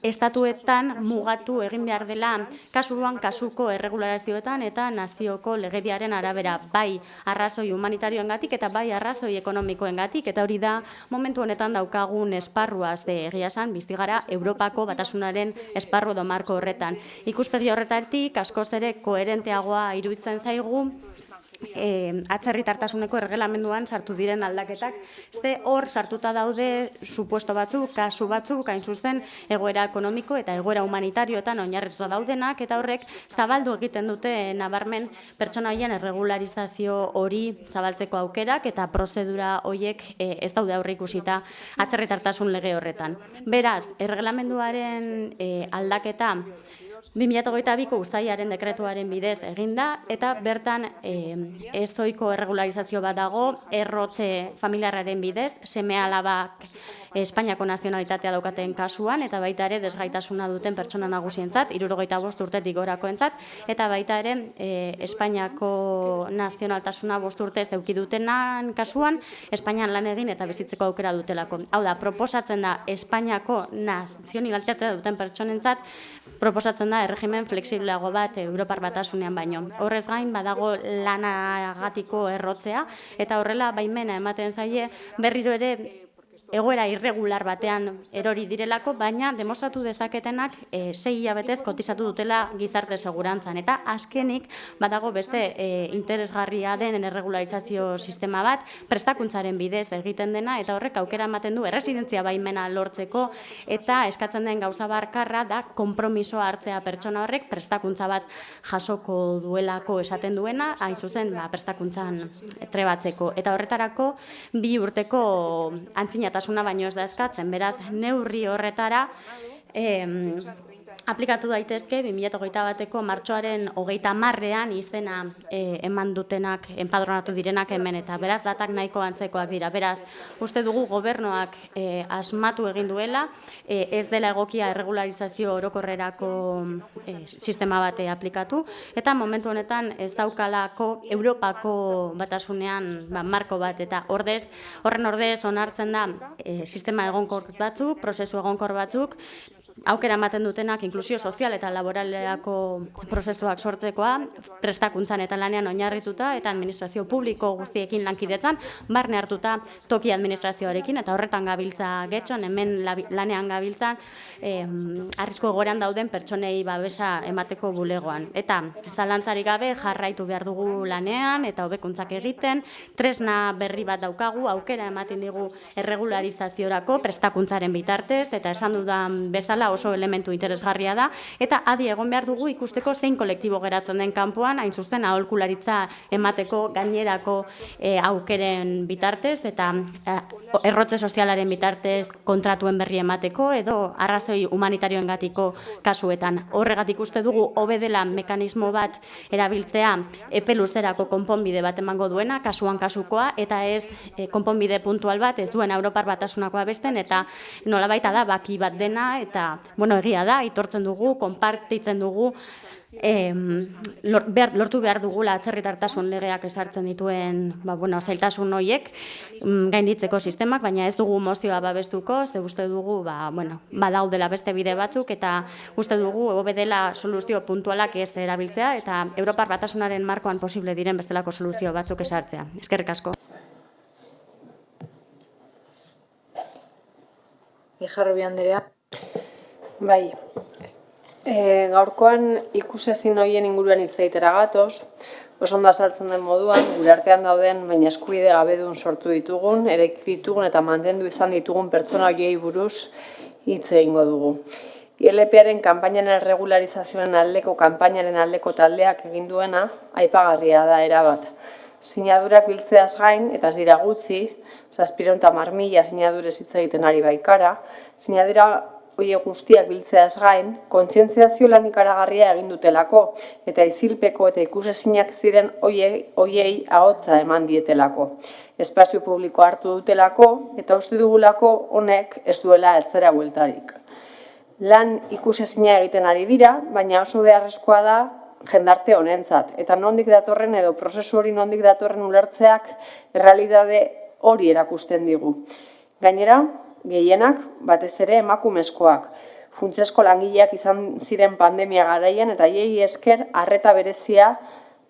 S20: estatuetan mugatu egin behar dela kasuan kasuko erregularizazioetan eta nazioko legediaren arabera, bai arrazoi humanitarioengatik eta bai arrazoi ekonomikoengatik, eta hori da momentu honetan daukagun esparruaz egia esan, bizi gara Europako batasunaren esparru edo marko horretan. Ikuspegi horretatik askoz ere koherenteagoa iruditzen zaigu atzerritartasuneko erregelamenduan sartu diren aldaketak. Hor sartuta daude supuesto batzuk, kasu batzuk, hain zuzen egoera ekonomiko eta egoera humanitarioetan oinarrituta daudenak, eta horrek zabaldu egiten dute nabarmen pertsona horien erregularizazio hori zabaltzeko aukerak eta prozedura horiek ez daude aurreikusita atzerritartasun lege horretan. Beraz, erregelamenduaren aldaketa 2022ko uztailaren dekretuaren bidez eginda eta bertan ezoiko erregularizazio bat dago errotze familiarraren bidez, seme-alabak Espainiako nazionalitatea daukaten kasuan eta baita ere desgaitasuna duten pertsona nagusientzat, 65 urtetik gorakoentzat, eta baita ere Espainiako nazionaltasuna 5 urtez eduki dutenan kasuan Espainian lan egin eta bizitzeko aukera dutelako. Hau da, proposatzen da Espainiako nazionalitatea duten pertsonentzat proposatzen da erregimen flexibleago bat Europar Batasunean baino. Horrez gain badago lanagatiko errotzea eta horrela baimena ematen zaie berriro ere egoera irregular batean erori direlako, baina demostratu dezaketenak 6 hilabetez kotizatu dutela gizarte segurantzan. Eta azkenik badago beste interesgarria den erregularizazio sistema bat, prestakuntzaren bidez egiten dena, eta horrek aukera ematen du erresidentzia baimena lortzeko, eta eskatzen den gauza bakarra da konpromisoa hartzea pertsona horrek prestakuntza bat jasoko duelako esaten duena, hain zuzen prestakuntzan trebatzeko. Eta horretarako 2 urteko antzinatasuna baino ez da eskatzen, beraz, neurri horretara aplikatu daitezke 2021ko martxoaren 30ean izena eman dutenak, enpadronatu direnak hemen, eta beraz, datak nahiko antzekoak dira. Beraz, uste dugu gobernuak asmatu egin duela, ez dela egokia erregularizazio orokorrerako sistema bate aplikatu, eta momentu honetan ez daukalako Europako batasunean marko bat, eta horren ordez onartzen da sistema egonkor batzuk, prozesu egonkor batzuk, aukera ematen dutenak inklusio sozial eta laboralerako prozesuak sortzekoa, prestakuntzan eta lanean oinarrituta eta administrazio publiko guztiekin lankidetzan, barne hartuta toki administrazioarekin, eta horretan gabiltza getxon, hemen lanean gabiltzan arrisku egoeran dauden pertsonei babesa emateko bulegoan. Eta zalantzarik gabe jarraitu behar dugu lanean eta hobekuntzak egiten, tresna berri bat daukagu, aukera ematen digu erregularizaziorako prestakuntzaren bitartez, eta esan dudan bezala oso elementu interesgarria da, eta adi egon behar dugu ikusteko zein kolektibo geratzen den kanpoan, hain zuzen aholkularitza emateko gainerako aukeren bitartez, eta errotze sozialaren bitartez kontratuen berri emateko, edo arrazoi humanitarioengatiko kasuetan. Horregatik uste dugu hobe dela mekanismo bat erabiltzea epe luzerako konponbide bat emango duena, kasuan kasukoa, eta ez konponbide puntual bat, ez duen Europar Batasunakoa besten, eta nolabaita da baki bat dena, eta egia da, aitortzen dugu, konpartitzen dugu, lortu behar dugula atzerritartasun legeak esartzen dituen zailtasun horiek gainditzeko sistemak, baina ez dugu mozioa babestuko, ze uste dugu badaudela beste bide batzuk, eta uste dugu hobe dela soluzio puntualak ez erabiltzea, eta Europar Batasunaren markoan posible diren bestelako soluzio batzuk esartzea. Eskerrik asko.
S17: Ijarrobi Andrea.
S6: Bai, gaurkoan ikusezin horien inguruan hitz egitera gatoz, oso ondo azaltzen den moduan, gure artean dauden, baina eskubide gabedun sortu ditugun, eraiki ditugun eta mantendu izan ditugun pertsona horiei buruz hitz egingo dugu. ILP-aren kanpainaren regularizazioaren aldeko kanpainaren aldeko taldeak egin duena aipagarria da erabat. Sinadurak biltzeaz gain, eta ez dira gutxi, 710.000 sinadurez hitz egiten ari baikara, sinadura horiek guztiak biltzeaz gain, kontzientziazio lan ikaragarria egin dutelako, eta izilpeko eta ikusezinak ziren horiei ahotsa eman dietelako. Espazio publiko hartu dutelako, eta uste dugulako honek ez duela atzera bueltarik. Lan ikusezina egiten ari dira, baina oso beharrezkoa da jendarte honentzat. Eta nondik datorren edo prozesu hori nondik datorren ulertzeak errealitate hori erakusten digu. Gainera, gehienak batez ere emakumezkoak. Funtsezko langileak izan ziren pandemia garaian eta haiei esker arreta berezia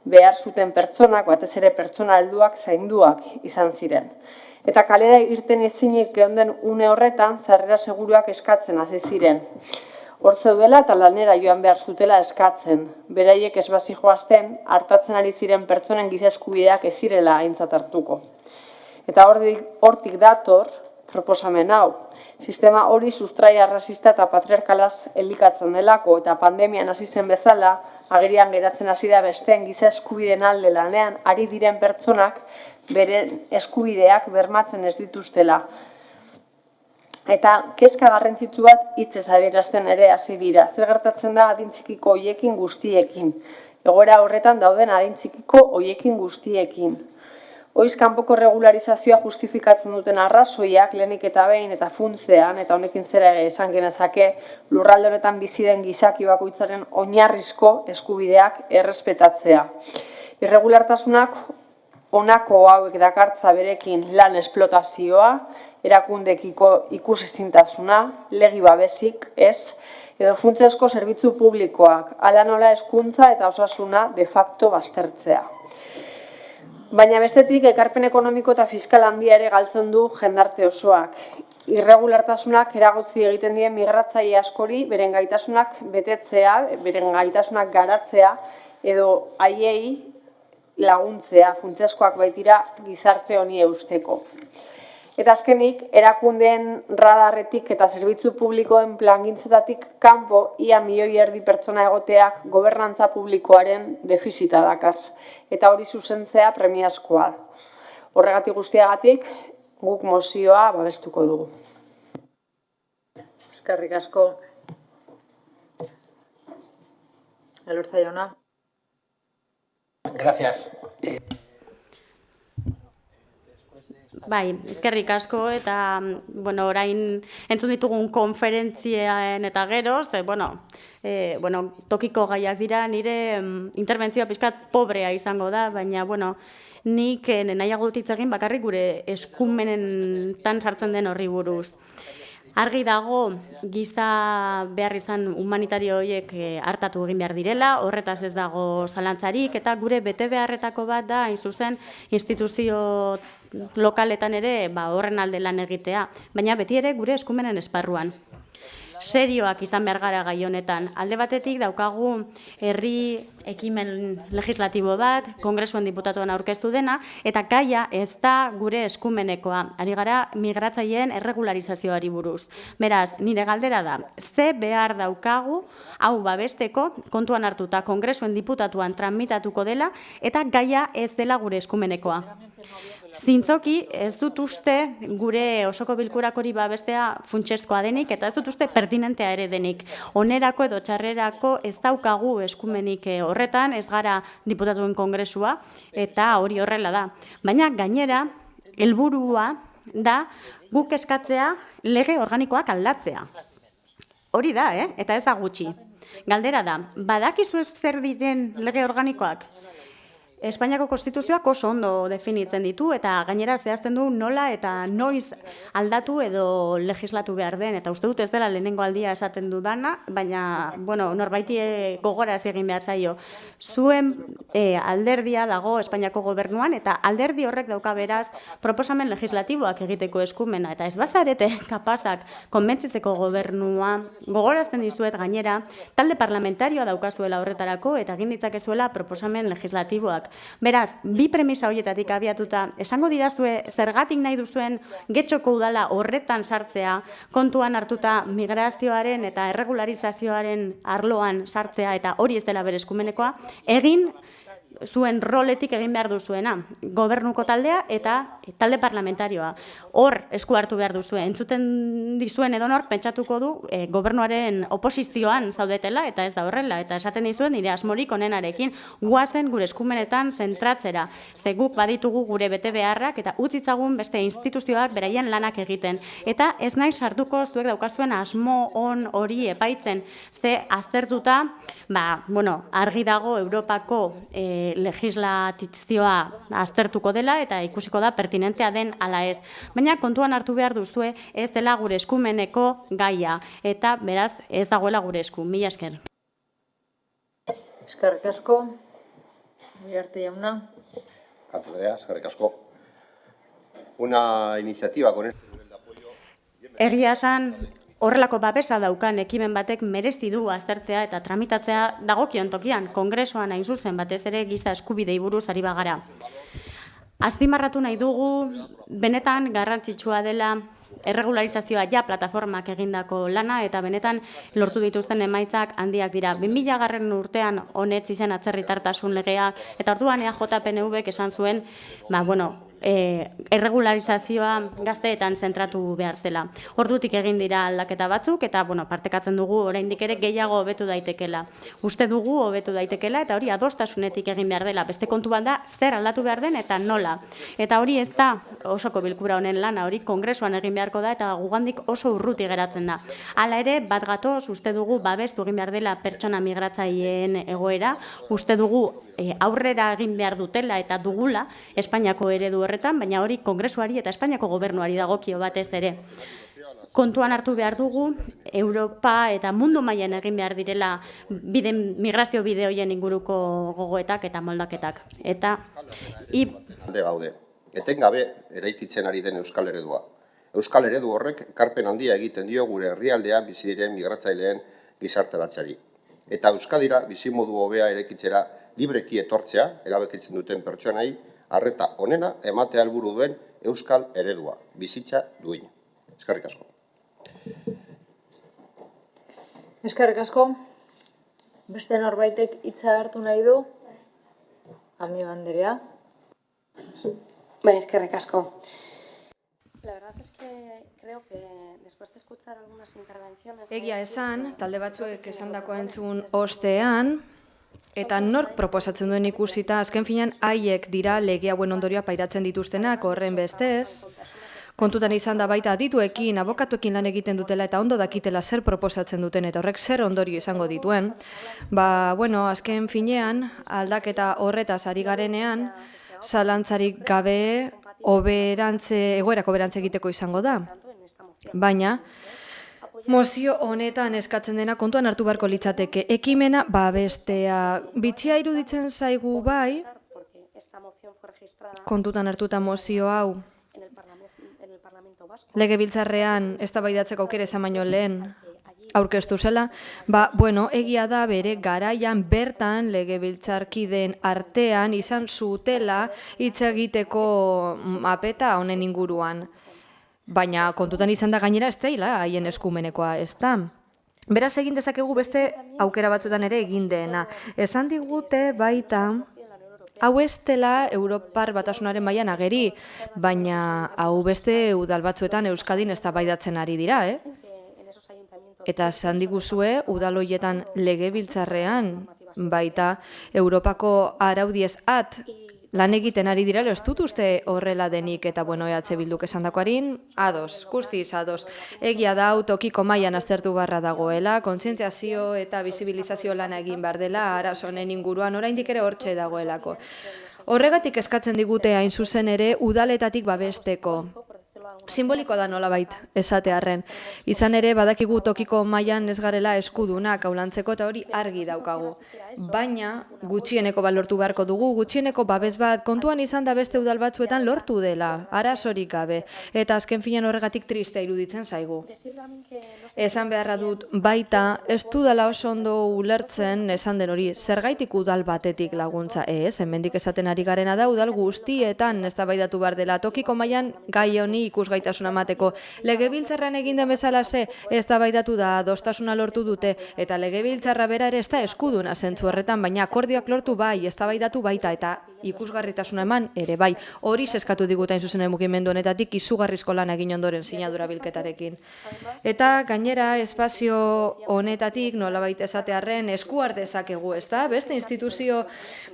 S6: behar zuten pertsonak, batez ere pertsona helduak zainduak izan ziren. Eta kalera irten ezinik geunden une horretan, sarrera seguruak eskatzen hasi ziren. Hor zeudela eta lanera joan behar zutela eskatzen. Beraiek ez bazijoazten, hartatzen ari ziren pertsonen giza eskubideak ez zirela aintzat hartuko. Eta hortik dator proposamen hau. Sistema hori sustraia arrazista eta patriarkalaz elikatzen delako eta pandemian hasi zen bezala, agerian geratzen hasi da besteen giza eskubideen alde lanean ari diren pertsonak beren eskubideak bermatzen ez dituztela. Eta kezka garrantzitsu bat hitzez adierazten ere hasi dira. Zer gertatzen da adin txikiko hoiekin guztiekin. Egoera horretan dauden adin txikiko hoiekin guztiekin. Oiz kanpoko regularizazioa justifikatzen duten arrazoiak lehenik eta behin eta funtzean, eta honekin zera esan genezake lurralde honetan bizi den gizaki bakoitzaren oinarrizko eskubideak errespetatzea. Irregulartasunak honako hauek dakartza berekin lan esplotazioa, erakundekiko ikusezintasuna, legi babesik ez, edo funtsezko zerbitzu publikoak, hala nola hezkuntza eta osasuna de facto baztertzea. Baina bestetik, ekarpen ekonomiko eta fiskal handia ere galtzen du jendarte osoak. Irregulartasunak eragotzi egiten dien migratzaile askori beren gaitasunak betetzea, beren gaitasunak garatzea, edo haiei laguntzea, funtsezkoak baitira gizarte honi eusteko. Eta azkenik, erakundeen radarretik eta zerbitzu publikoen plangintzetatik kanpo ia 1,5 milioi pertsona egoteak gobernantza publikoaren defizita dakar. Eta hori zuzentzea premiazkoa. Horregatik guztiagatik, guk mozioa babestuko dugu.
S17: Eskerrik asko. Elorza jauna.
S19: Gracias.
S20: Bai, eskerrik asko eta orain entzun ditugun konferentzien eta geroz, tokiko gaiak dira, nire interbentzioa pixkat pobrea izango da, baina nik nahiago dut hitz egin bakarrik gure eskumenetan sartzen den horri buruz. Argi dago giza behar izan humanitario horiek hartatu egin behar direla, horretaz ez dago zalantzarik, eta gure bete beharretako bat da, hain zuzen, instituzio lokaletan ere horren alde lan egitea, baina beti ere gure eskumenen esparruan. Serioak izan behar gara gai honetan. Alde batetik daukagu herri ekimen legislatibo bat, Kongresuan diputatuan aurkeztu dena, eta gaia ez da gure eskumenekoa. Ari gara migratzaileen erregularizazioari buruz. Beraz, nire galdera da, ze behar daukagu hau babesteko kontuan hartuta Kongresuen diputatuan tramitatuko dela, eta gaia ez dela gure eskumenekoa. Zintzoki ez dut uste gure osoko bilkurak hori babestea funtsezkoa denik eta ez dut uste pertinentea ere denik. Onerako edo txarrerako ez daukagu eskumenik horretan, ez gara diputatuen kongresua eta hori horrela da. Baina gainera, helburua da guk eskatzea lege organikoak aldatzea. Hori da, eta ez da gutxi. Galdera da, badakizu zer diren lege organikoak? Espainiako Konstituzioak oso ondo definitzen ditu eta gainera zehazten du nola eta noiz aldatu edo legislatu behar den. Eta uste dut ez dela lehenengo aldia esaten dudana, baina norbaiti gogoraz egin behar zaio. Zuen alderdia dago Espainiako gobernuan eta alderdi horrek dauka beraz proposamen legislatiboak egiteko eskumena. Eta ez bazarete kapazak konbentzitzeko gobernua, gogorazten dizuet gainera, talde parlamentarioa daukazuela horretarako eta egin ditzakezuela proposamen legislatiboak. Beraz, bi premisa horietatik abiatuta, esango didazue zergatik nahi duzuen Getxoko udala horretan sartzea, kontuan hartuta migrazioaren eta erregularizazioaren arloan sartzea eta hori ez dela bere eskumenekoa, egin zuen roletik egin behar duzuena, gobernuko taldea eta talde parlamentarioa. Hor esku hartu behar duzue, entzuten dizuen edonor pentsatuko du gobernuaren oposizioan zaudetela eta ez da horrela, eta esaten dizuen nire asmorik onenarekin guazen gure eskumenetan zentratzera. Ze guk baditugu gure bete beharrak eta utzitzagun beste instituzioak beraien lanak egiten. Eta ez nahi sartuko zuek daukazuen asmo on hori epaitzen, ze aztertuta, argi dago Europako legislatizioa aztertuko dela eta ikusiko da pertinentea den ala ez. Baina kontuan hartu behar duzue ez dela gure eskumeneko gaia eta beraz ez dagoela gure esku. Mila esker.
S1: Eskerrik asko. Uriarte jauna.
S4: Andrea, eskerrik asko. Una iniciativa con este nivel de apoyo.
S20: Egia esan, horrelako babesa daukan ekimen batek merezi du aztertzea eta tramitatzea dagokion tokian, kongresoan hain zuzen batez ere giza eskubidei buruz ari bagara. Azpimarratu nahi dugu, benetan garrantzitsua dela erregularizazioa plataformak egindako lana eta benetan lortu dituzten emaitzak handiak dira. 2000 urtean honetz zen atzerritartasun legea eta orduan EAJ-PNV esan zuen, erregularizazioa gazteetan zentratu behar zela. Ordutik egin dira aldaketa batzuk eta partekatzen dugu oraindik ere gehiago hobetu daitekela. Uste dugu hobetu daitekela eta hori adostasunetik egin behar dela. Beste kontu bat da zer aldatu behar den eta nola. Eta hori ez da osoko bilkura honen lana, hori kongresuan egin beharko da eta gugandik oso urruti geratzen da. Hala ere, bat gatoz, uste dugu babestu egin behar dela pertsona migratzaileen egoera, uste dugu aurrera egin behar dutela eta dugula Espainiako eredu horretan, baina hori kongresuari eta Espainiako gobernuari dagokio batez ere. Kontuan hartu behar dugu, Europa eta mundu mailan egin behar direla migrazio bide horien inguruko gogoetak eta moldaketak. Eta
S4: gaude, etengabe eraikitzen ari den euskal eredua. Euskal eredu horrek ekarpen handia egiten dio gure herrialdean bizi diren migratzaileen gizarteratzeari. Eta Euskadira bizimodu hobea eraikitzera libreki etortzea, erabakitzen duten pertsonei, arreta onena ematea helburu duen euskal eredua, bizitza duin. Eskerrik asko.
S1: Eskerrik asko. Beste norbaitek hitza hartu nahi du? Ami Banderea.
S8: Eskerrik asko. La verdad es que creo que después de escuchar algunas intervenciones...
S12: Egia esan, talde batzuek esandako entzun ostean, eta nork proposatzen duen ikusita, azken finean haiek dira lege hauen ondorioa pairatzen dituztenak horren bestez, kontutan izan da baita adituekin, abokatuekin lan egiten dutela eta ondo dakitela zer proposatzen duten eta horrek zer ondorio izango dituen, azken finean aldaketa horretaz ari garenean, zalantzarik gabe egoerako oberantze egiteko izango da. Baina, mozio honetan eskatzen dena kontuan hartu beharko litzateke ekimena babestea. Bitxia iruditzen zaigu bai, kontutan hartuta mozio hau legebiltzarrean eztabaidatzeko aukera izan baino lehen aurkeztu zela, egia da bere garaian bertan legebiltzarkideen artean izan zutela hitz egiteko mapeta honen inguruan. Baina kontutan izan da gainera ez da haien eskumenekoa ez da. Beraz egin dezakegu beste aukera batzutan ere egin dena. Esan digute baita, hau ez dela Europar Batasunaren mailan ageri, baina hau beste udal batzuetan Euskadin eztabaidatzen ari dira, Eta esan diguzue udal horietan legebiltzarrean baita Europako araudiez lan egiten ari dira, ez dut uste horrela denik eta EH Bilduk esandakoarin, ados, guztiz ados. Egia da tokiko mailan aztertu barra dagoela, kontzientziazio eta bizibilizazio lana egin behar dela, arazo honen inguruan oraindik ere hortxe dagoelako. Horregatik eskatzen digute hain zuzen ere udaletatik babesteko. Simbolikoa da nolabait esatearren. Izan ere badakigu tokiko mailan ez garela eskudunak aulantzeko eta hori argi daukagu. Baina gutxieneko bat lortu beharko dugu, gutxieneko babes bat kontuan izan da beste udal batzuetan lortu dela, arazorik gabe, eta azken finean horregatik tristea iruditzen zaigu. Esan beharra dut baita, ez dudala oso ondo ulertzen esan den hori, zergaitik udal batetik laguntza, ez, hemendik esaten ari garena da udal guztietan eztabaidatu behar dela, tokiko mailan gai honi ikusgaitasuna emateko. Legebiltzarran egin den bezalaxe eztabaidatu da, adostasuna lortu dute, eta legebiltzarra bera ere ez da eskuduna zentzu horretan, baina akordioak lortu bai, eztabaidatu baita, eta ikusgarritasuna eman ere bai. Hori eskatu digutain zuzen mugimendu honetatik izugarrizko lan egin ondoren sinadura bilketarekin. Eta gainera espazio honetatik nolabait esatearren eskuar dezakegu, ezta? Beste instituzio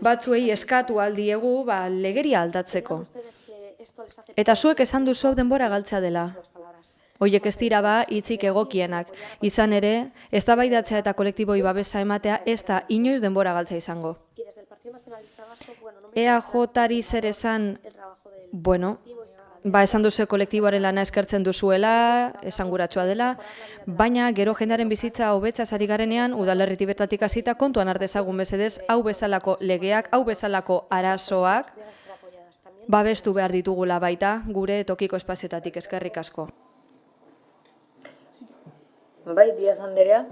S12: batzuei eskatu aldiegu legeria aldatzeko. Eta zuek esan duzu denbora galtzea dela. Hoiek ez dira hitzik egokienak. Izan ere, eztabaidatzea eta kolektiboi babesa ematea ez da inoiz denbora galtzea izango. EAJ-ari zer esan, esan duzu kolektiboaren lana eskertzen duzuela, esanguratsua dela, baina gero jendearen bizitza hobetzaz ari garenean, udalerritik bertatik hasita kontuan har dezagun mesedez, hau bezalako legeak, hau bezalako arazoak, babestu behar ditugula baita, gure tokiko espazioetatik. Eskerrik asko.
S1: Bai, Díaz Anderea.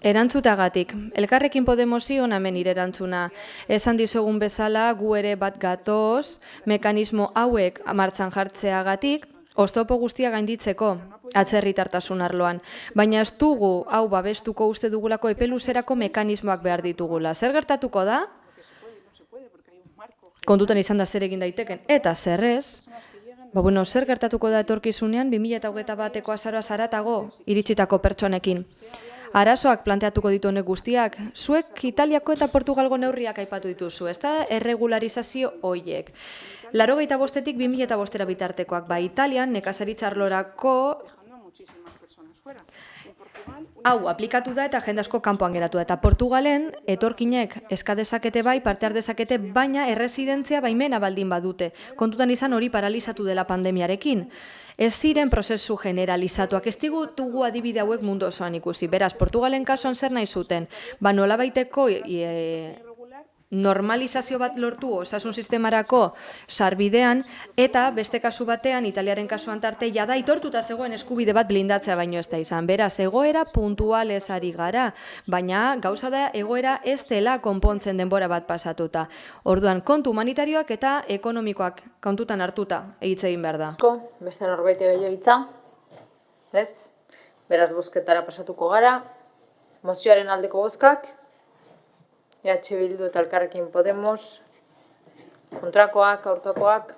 S12: Erantzutagatik, Elkarrekin Podemosi onamen nire erantzuna. Esan dizugun bezala, gu ere bat gatoz, mekanismo hauek martxan jartzeagatik, oztopo guztia gainditzeko, atzerritartasun arloan. Baina ez dugu, hau babestuko uste dugulako epeluzerako mekanismoak behar ditugula. Zer gertatuko da? Kontutan izan da zer egin daiteken, eta zer ez? Zer gertatuko da etorkizunean 2021-eko azaroa zaratago iritsitako pertsonekin. Arazoak planteatuko ditu honek guztiak, zuek Italiako eta Portugalgo neurriak aipatu dituzu, ez da erregularizazio hoiek. 85-etik 2005-era bitartekoak, Italian nekazaritza arlorako hau aplikatu da eta jende asko kanpoan geratu da. Eta Portugalen etorkinek eskadezakete parte har dezakete, baina erresidentzia baimena baldin badute. Kontutan izan hori paralizatu dela pandemiarekin. Ez ziren prozesu generalizatuak, ez ditugu adibide hauek mundu osoan ikusi. Beraz, Portugalen kasuan zer nahi zuten? Nolabaiteko normalizazio bat lortu osasun sistemarako sarbidean, eta beste kasu batean, Italiaren kasuan tarte, jada itortuta zegoen eskubide bat blindatzea baino ez da izan. Beraz, egoera puntualez ari gara, baina gauza da egoera ez dela konpontzen denbora bat pasatuta. Orduan, kontu humanitarioak eta ekonomikoak kontutan hartuta egin behar da.
S1: Beste norbait gehiago hitza? Ez? Beraz, bozketara pasatuko gara. Mozioaren aldeko bozkak? EH Bildu eta Elkarrekin Podemos, kontrakoak, aurkakoak,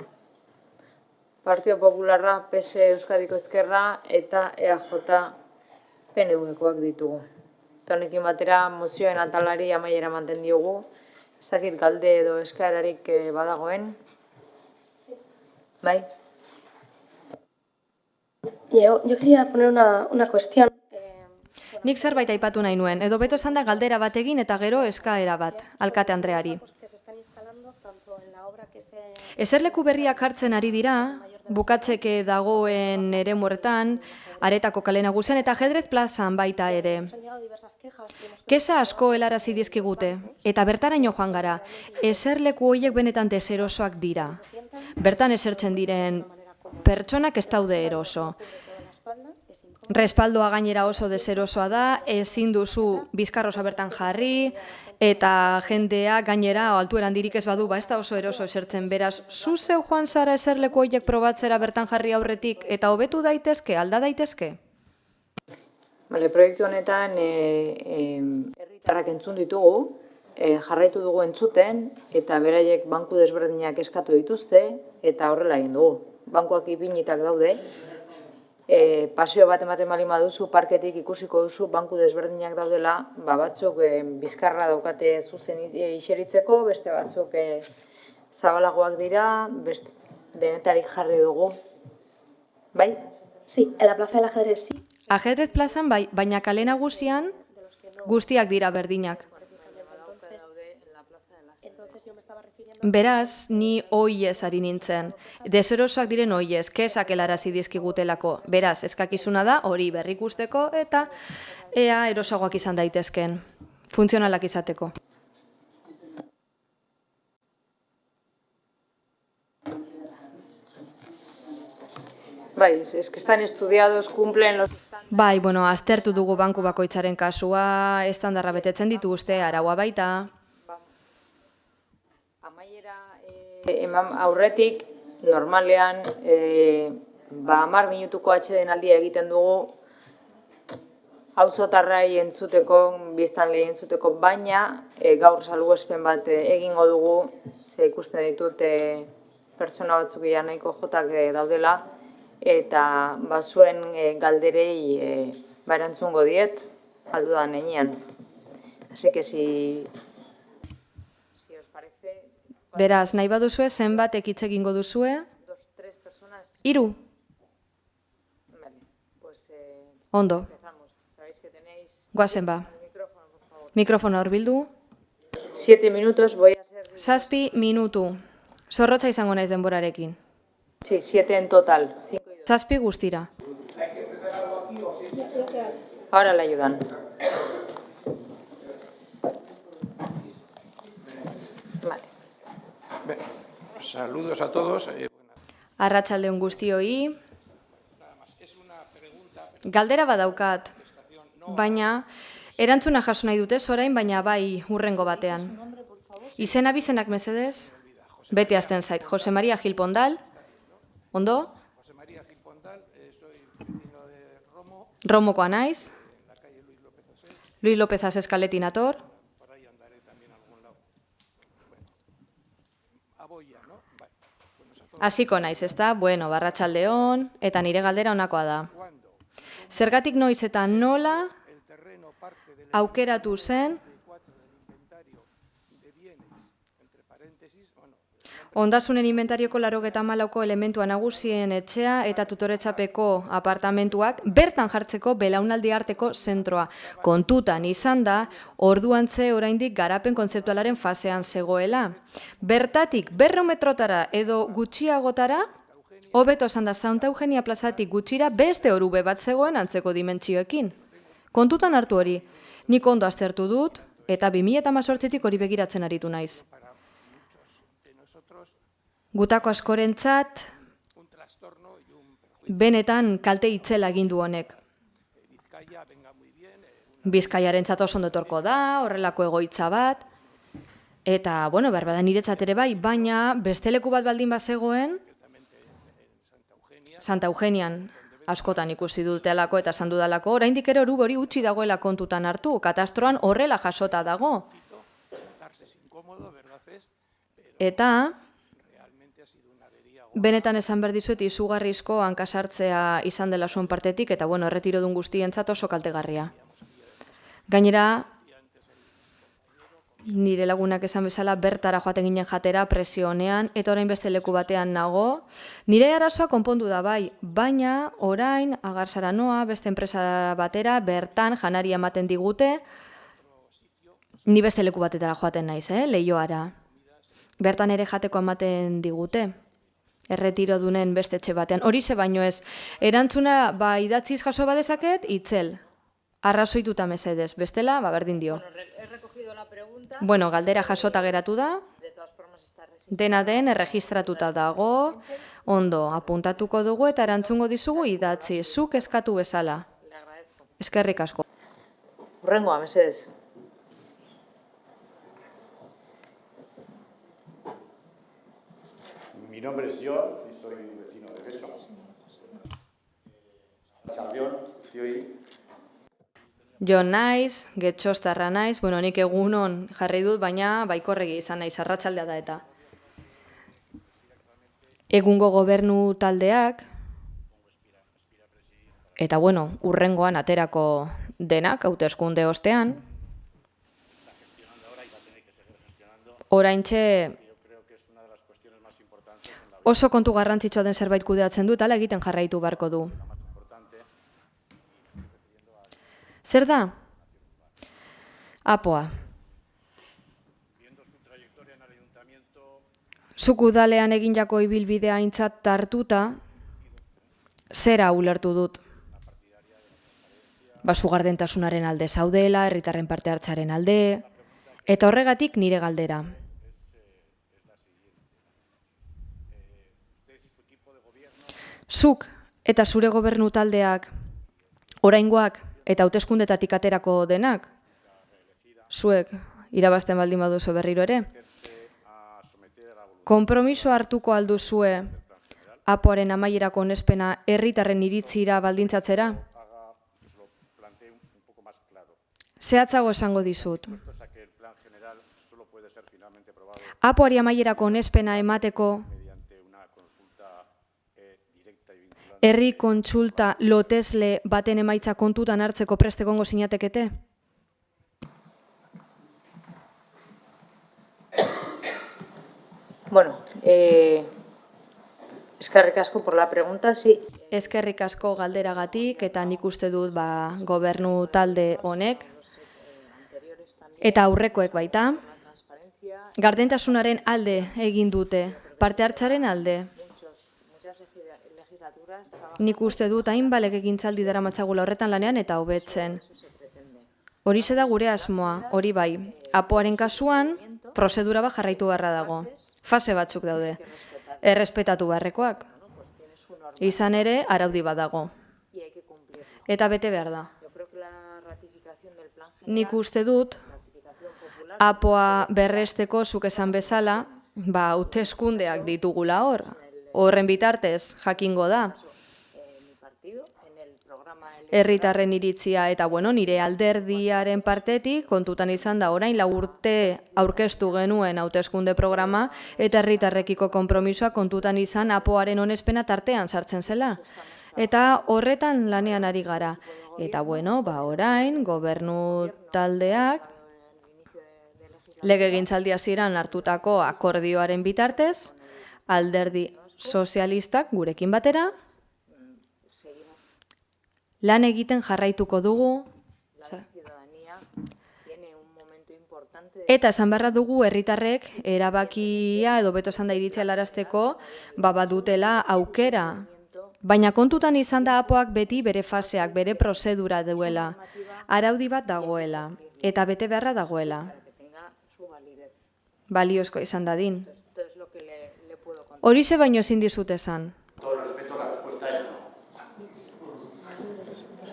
S1: Partido Popularra, PSE Euskadiko Ezkerra eta EAJ PNV-koak ditugu. Eta honekin batera mozioen atalari amaiera manten diogu, ez dakit galde edo eskaerarik badagoen. Bai?
S8: Yo quería poner una cuestión.
S12: Nik zerbait aipatu nahi nuen, edo beto esan da galdera bat egin eta gero eskaera bat, alkate Andreari. Eserleku berriak hartzen ari dira, bukatzeke dagoen eremu horretan, Aretako kale nagusian eta Ajedrez plazan baita ere. Kexa asko helarazi dizkigute, eta bertaraino joan gara, eserleku horiek benetan deserosoak dira. Bertan esertzen diren pertsonak ez daude eroso. Respaldoa gainera oso deserosoa da, ezin duzu bizkarrosa bertan jarri, eta jendea gainera altueran dirik ez badu, ez da oso eroso esertzen. Beraz, zu zeu joan zara eserleku horiek probatzera bertan jarri aurretik, eta hobetu daitezke, alda daitezke?
S1: Proiektu honetan herritarrak entzun ditugu, jarraitu dugu entzuten, eta beraiek banku desberdinak eskatu dituzte, eta horrela egin dugu. Bankuak ipinitak daude, pasio bat ematen bali baduzu, parketik ikusiko duzu, banku desberdinak daudela, batzuk bizkarra daukate zuzen iseritzeko, beste batzuk zabalagoak dira, denetarik jarri dugu. Bai?
S8: Sí, en la plaza del ajedrez, sí.
S12: Ajedrez plazan bai, baina kale nagusian guztiak dira berdinak. Beraz, ni oiez ari nintzen. Deserosoak diren oiez, kesak helarazi dizkigutelako. Beraz, eskakizuna da hori berrikusteko eta ea erosagoak izan daitezken, funtzionalak izateko.
S1: Bai, es que están estudiados, cumplen los...
S12: Bai, aztertu dugu banku bakoitzaren kasua, estandarra betetzen dituzte, araua baita.
S1: Eman aurretik, normalean, 10 minutuko atxeden aldia egiten dugu, auzotarrai entzuteko, biztanlei entzuteko, baina gaur salbuespen bat egingo dugu, ze ikusten ditut pertsona batzuk nahiko jotak daudela, eta bazuen galderei erantzungo diet, aldudan heinean. Así que si os parece...
S12: Beraz, nahi baduzue, zenbatek hitz egingo duzue? 3. Ondo. Guazen ba. Mikrofono horbildu.
S1: 7 minutos, voy a ser...
S12: 7 minutu. Zorrotza izango naiz denborarekin.
S1: Sí, 7 en total.
S12: 7 guztira.
S1: Ahora le ayudan.
S11: Vale. Saludos a todos.
S12: Arratsaldeon guztioi. Galdera badaukat, baina erantzuna jaso nahi dute orain, baina bai hurrengo batean. Izena bizenak mesedez? Bete hasten zait. Jose María Gil Pondal. Ondo? Romokoa naiz. Luis López Aseskaletin ator. Hasiko naiz, ezta? Bueno, barratsaldeon, eta nire galdera honakoa da. Zergatik noiz eta nola aukeratu zen Ondasunen inventarioko 94 elementua nagusien etxea eta tutoretzapeko apartamentuak bertan jartzeko belaunaldi arteko zentroa. Kontutan izan da, orduantze oraindik garapen kontzeptualaren fasean zegoela. Bertatik 200 metrotara edo gutxiagotara, hobeto esan da Santa Eugenia plazatik gutxira beste orube bat zegoen antzeko dimentsioekin. Kontutan hartu hori, nik ondo aztertu dut eta 2018tik hori begiratzen aritu naiz. Gutako askorentzat, benetan kalte itzela egin du honek. Bizkaiarentzat oso ondo etorko da, horrelako egoitza bat, eta, bueno, berbada niretzat ere bai, baina beste leku bat baldin bazegoen, Santa Eugenian askotan ikusi dutelako eta esan dudalako, oraindik ere orube hori utzi dagoela kontutan hartu, katastroan horrela jasota dago. Eta benetan esan behar dizuet izugarrizko hankasartzea izan dela zuen partetik, eta bueno, erretiro dun guztientzat oso kaltegarria. Gainera, nire lagunak esan bezala bertara joaten ginen jatera presio honean, eta orain beste leku batean nago. Nire arazoa konpondu da bai, baina orain Agarzara noa, beste enpresa batera, bertan janaria ematen digute, ni beste leku batetara joaten naiz, Leioara. Bertan ere jateko ematen digute. Erretiro dunen beste etxe batean. Horixe baino ez, erantzuna idatziz jaso badezaket, itzel. Arrazoituta mesedez, bestela, berdin dio. Bueno, galdera jasota geratu da, dena den erregistratuta dago, ondo, apuntatuko dugu eta erantzungo dizugu idatzi, zuk eskatu bezala. Eskerrik asko.
S1: Hurrengoa, mesedez.
S21: Mi nombre es John y soy un vecino de Getxo. Txaldeon, tioi.
S12: Jon naiz, Getxostarra naiz, bueno, nik egunon jarri dut, baina baikorregi izan naiz, arratsaldea da eta. Egungo gobernu taldeak, eta bueno, hurrengoan aterako denak, hauteskunde ostean, oraintxe oso kontu garrantzitsua den zerbait kudeatzen dut, ala egiten jarraitu beharko du. Zer da? Apoa. Zuk udalean egindako ibilbidea aintzat hartuta, zera ulertu dut. Zu gardentasunaren alde zaudela, herritarren parte hartzaren alde, eta horregatik nire galdera. Zuk eta zure gobernu taldeak, oraingoak eta hauteskundetatik aterako denak, zuek irabazten baldin baduzu berriro ere, konpromiso hartuko alduzue APOaren amaierako onespena herritarren iritzira baldintzatzera? Zehatzago esango dizut. APOari amaierako onespena emateko herri kontsulta lotesle baten emaitza kontutan hartzeko prest egongo zinatekete?
S1: Bueno, eskerrik asko por la pregunta, sí.
S12: Eskerrik asko galderagatik, eta nik uste dut gobernu talde honek, eta aurrekoek baita, gardentasunaren alde egin dute, parte hartzaren alde. Nik uste dut hainbat legegintzaldi daramatzagula horretan lanean eta hobetzen. Horixe da gure asmoa, hori bai. APOaren kasuan, prozedura bat jarraitu beharra dago. Fase batzuk daude. Errespetatu beharrekoak. Izan ere, araudi bat dago. Eta bete behar da. Nik uste dut, APOa berresteko zuk esan bezala, hauteskundeak ditugula hor. Horren bitartez, jakingo da. Herritarren iritzia eta nire alderdiaren partetik kontutan izan da orain 4 urte aurkeztu genuen hauteskunde programa eta herritarrekiko konpromisoa kontutan izan APOaren onespena tartean sartzen zela. Eta horretan lanean ari gara. Eta orain gobernu taldeak legegintzaldi hasieran hartutako akordioaren bitartez, alderdi sozialistak gurekin batera, lan egiten jarraituko dugu, eta esan beharra dugu herritarrek erabakia edo beto esan da iritzia helarazteko badutela aukera. Baina kontutan izan da APOak beti bere faseak, bere prozedura duela, araudi bat dagoela, eta bete beharra dagoela. Baliozko izan dadin. Horixe baino ezin dizut esan.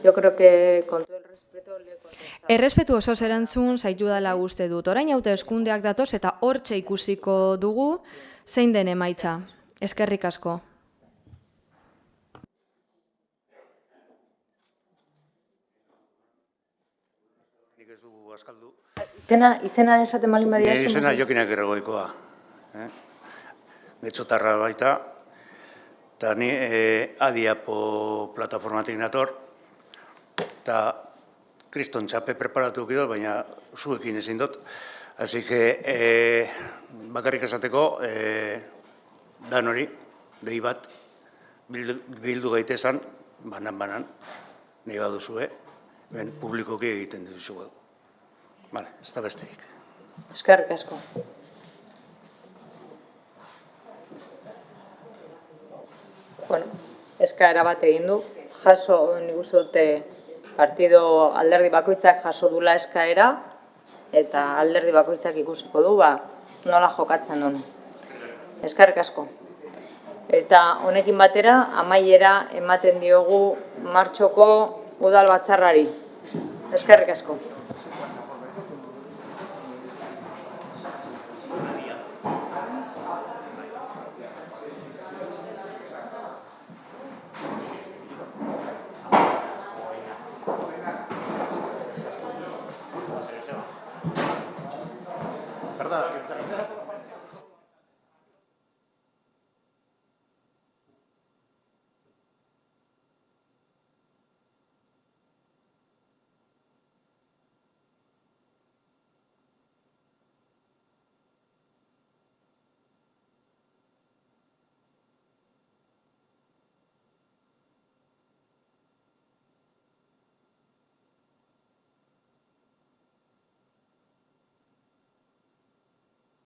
S1: Yo creo que con todo el respeto le contestaré.
S12: Errespetu osoz erantzun zaitu dela uste dut. Orain hauteskundeak datoz eta hortxe ikusiko dugu zein den emaitza. Eskerrik asko.
S3: Nik ez dugu askaldu.
S1: Izena esaten balin badia.
S3: Izena Jokinak Erregoikoa. Getxotarra baita. Eta ni Adiapo plataformatik nator. Eta kriston txape preparatu dut, baina zuekin ezin dut. Así que bakarrik esateko dan hori, dei bat, bildu gaitezan, banan, nahi baduzue, publikoki egiten duzuegu. Bale, ez da besteik.
S1: Eskerrik asko. Bueno, eskaera bat egin du. Jaso, nik uste dute partido alderdi bakoitzak jaso dula eskaera, eta alderdi bakoitzak ikusiko du, nola jokatzen duen. Eskerrik asko. Eta honekin batera, amaiera ematen diogu martxoko udal batzarrari. Eskerrik asko.
S3: Perdona.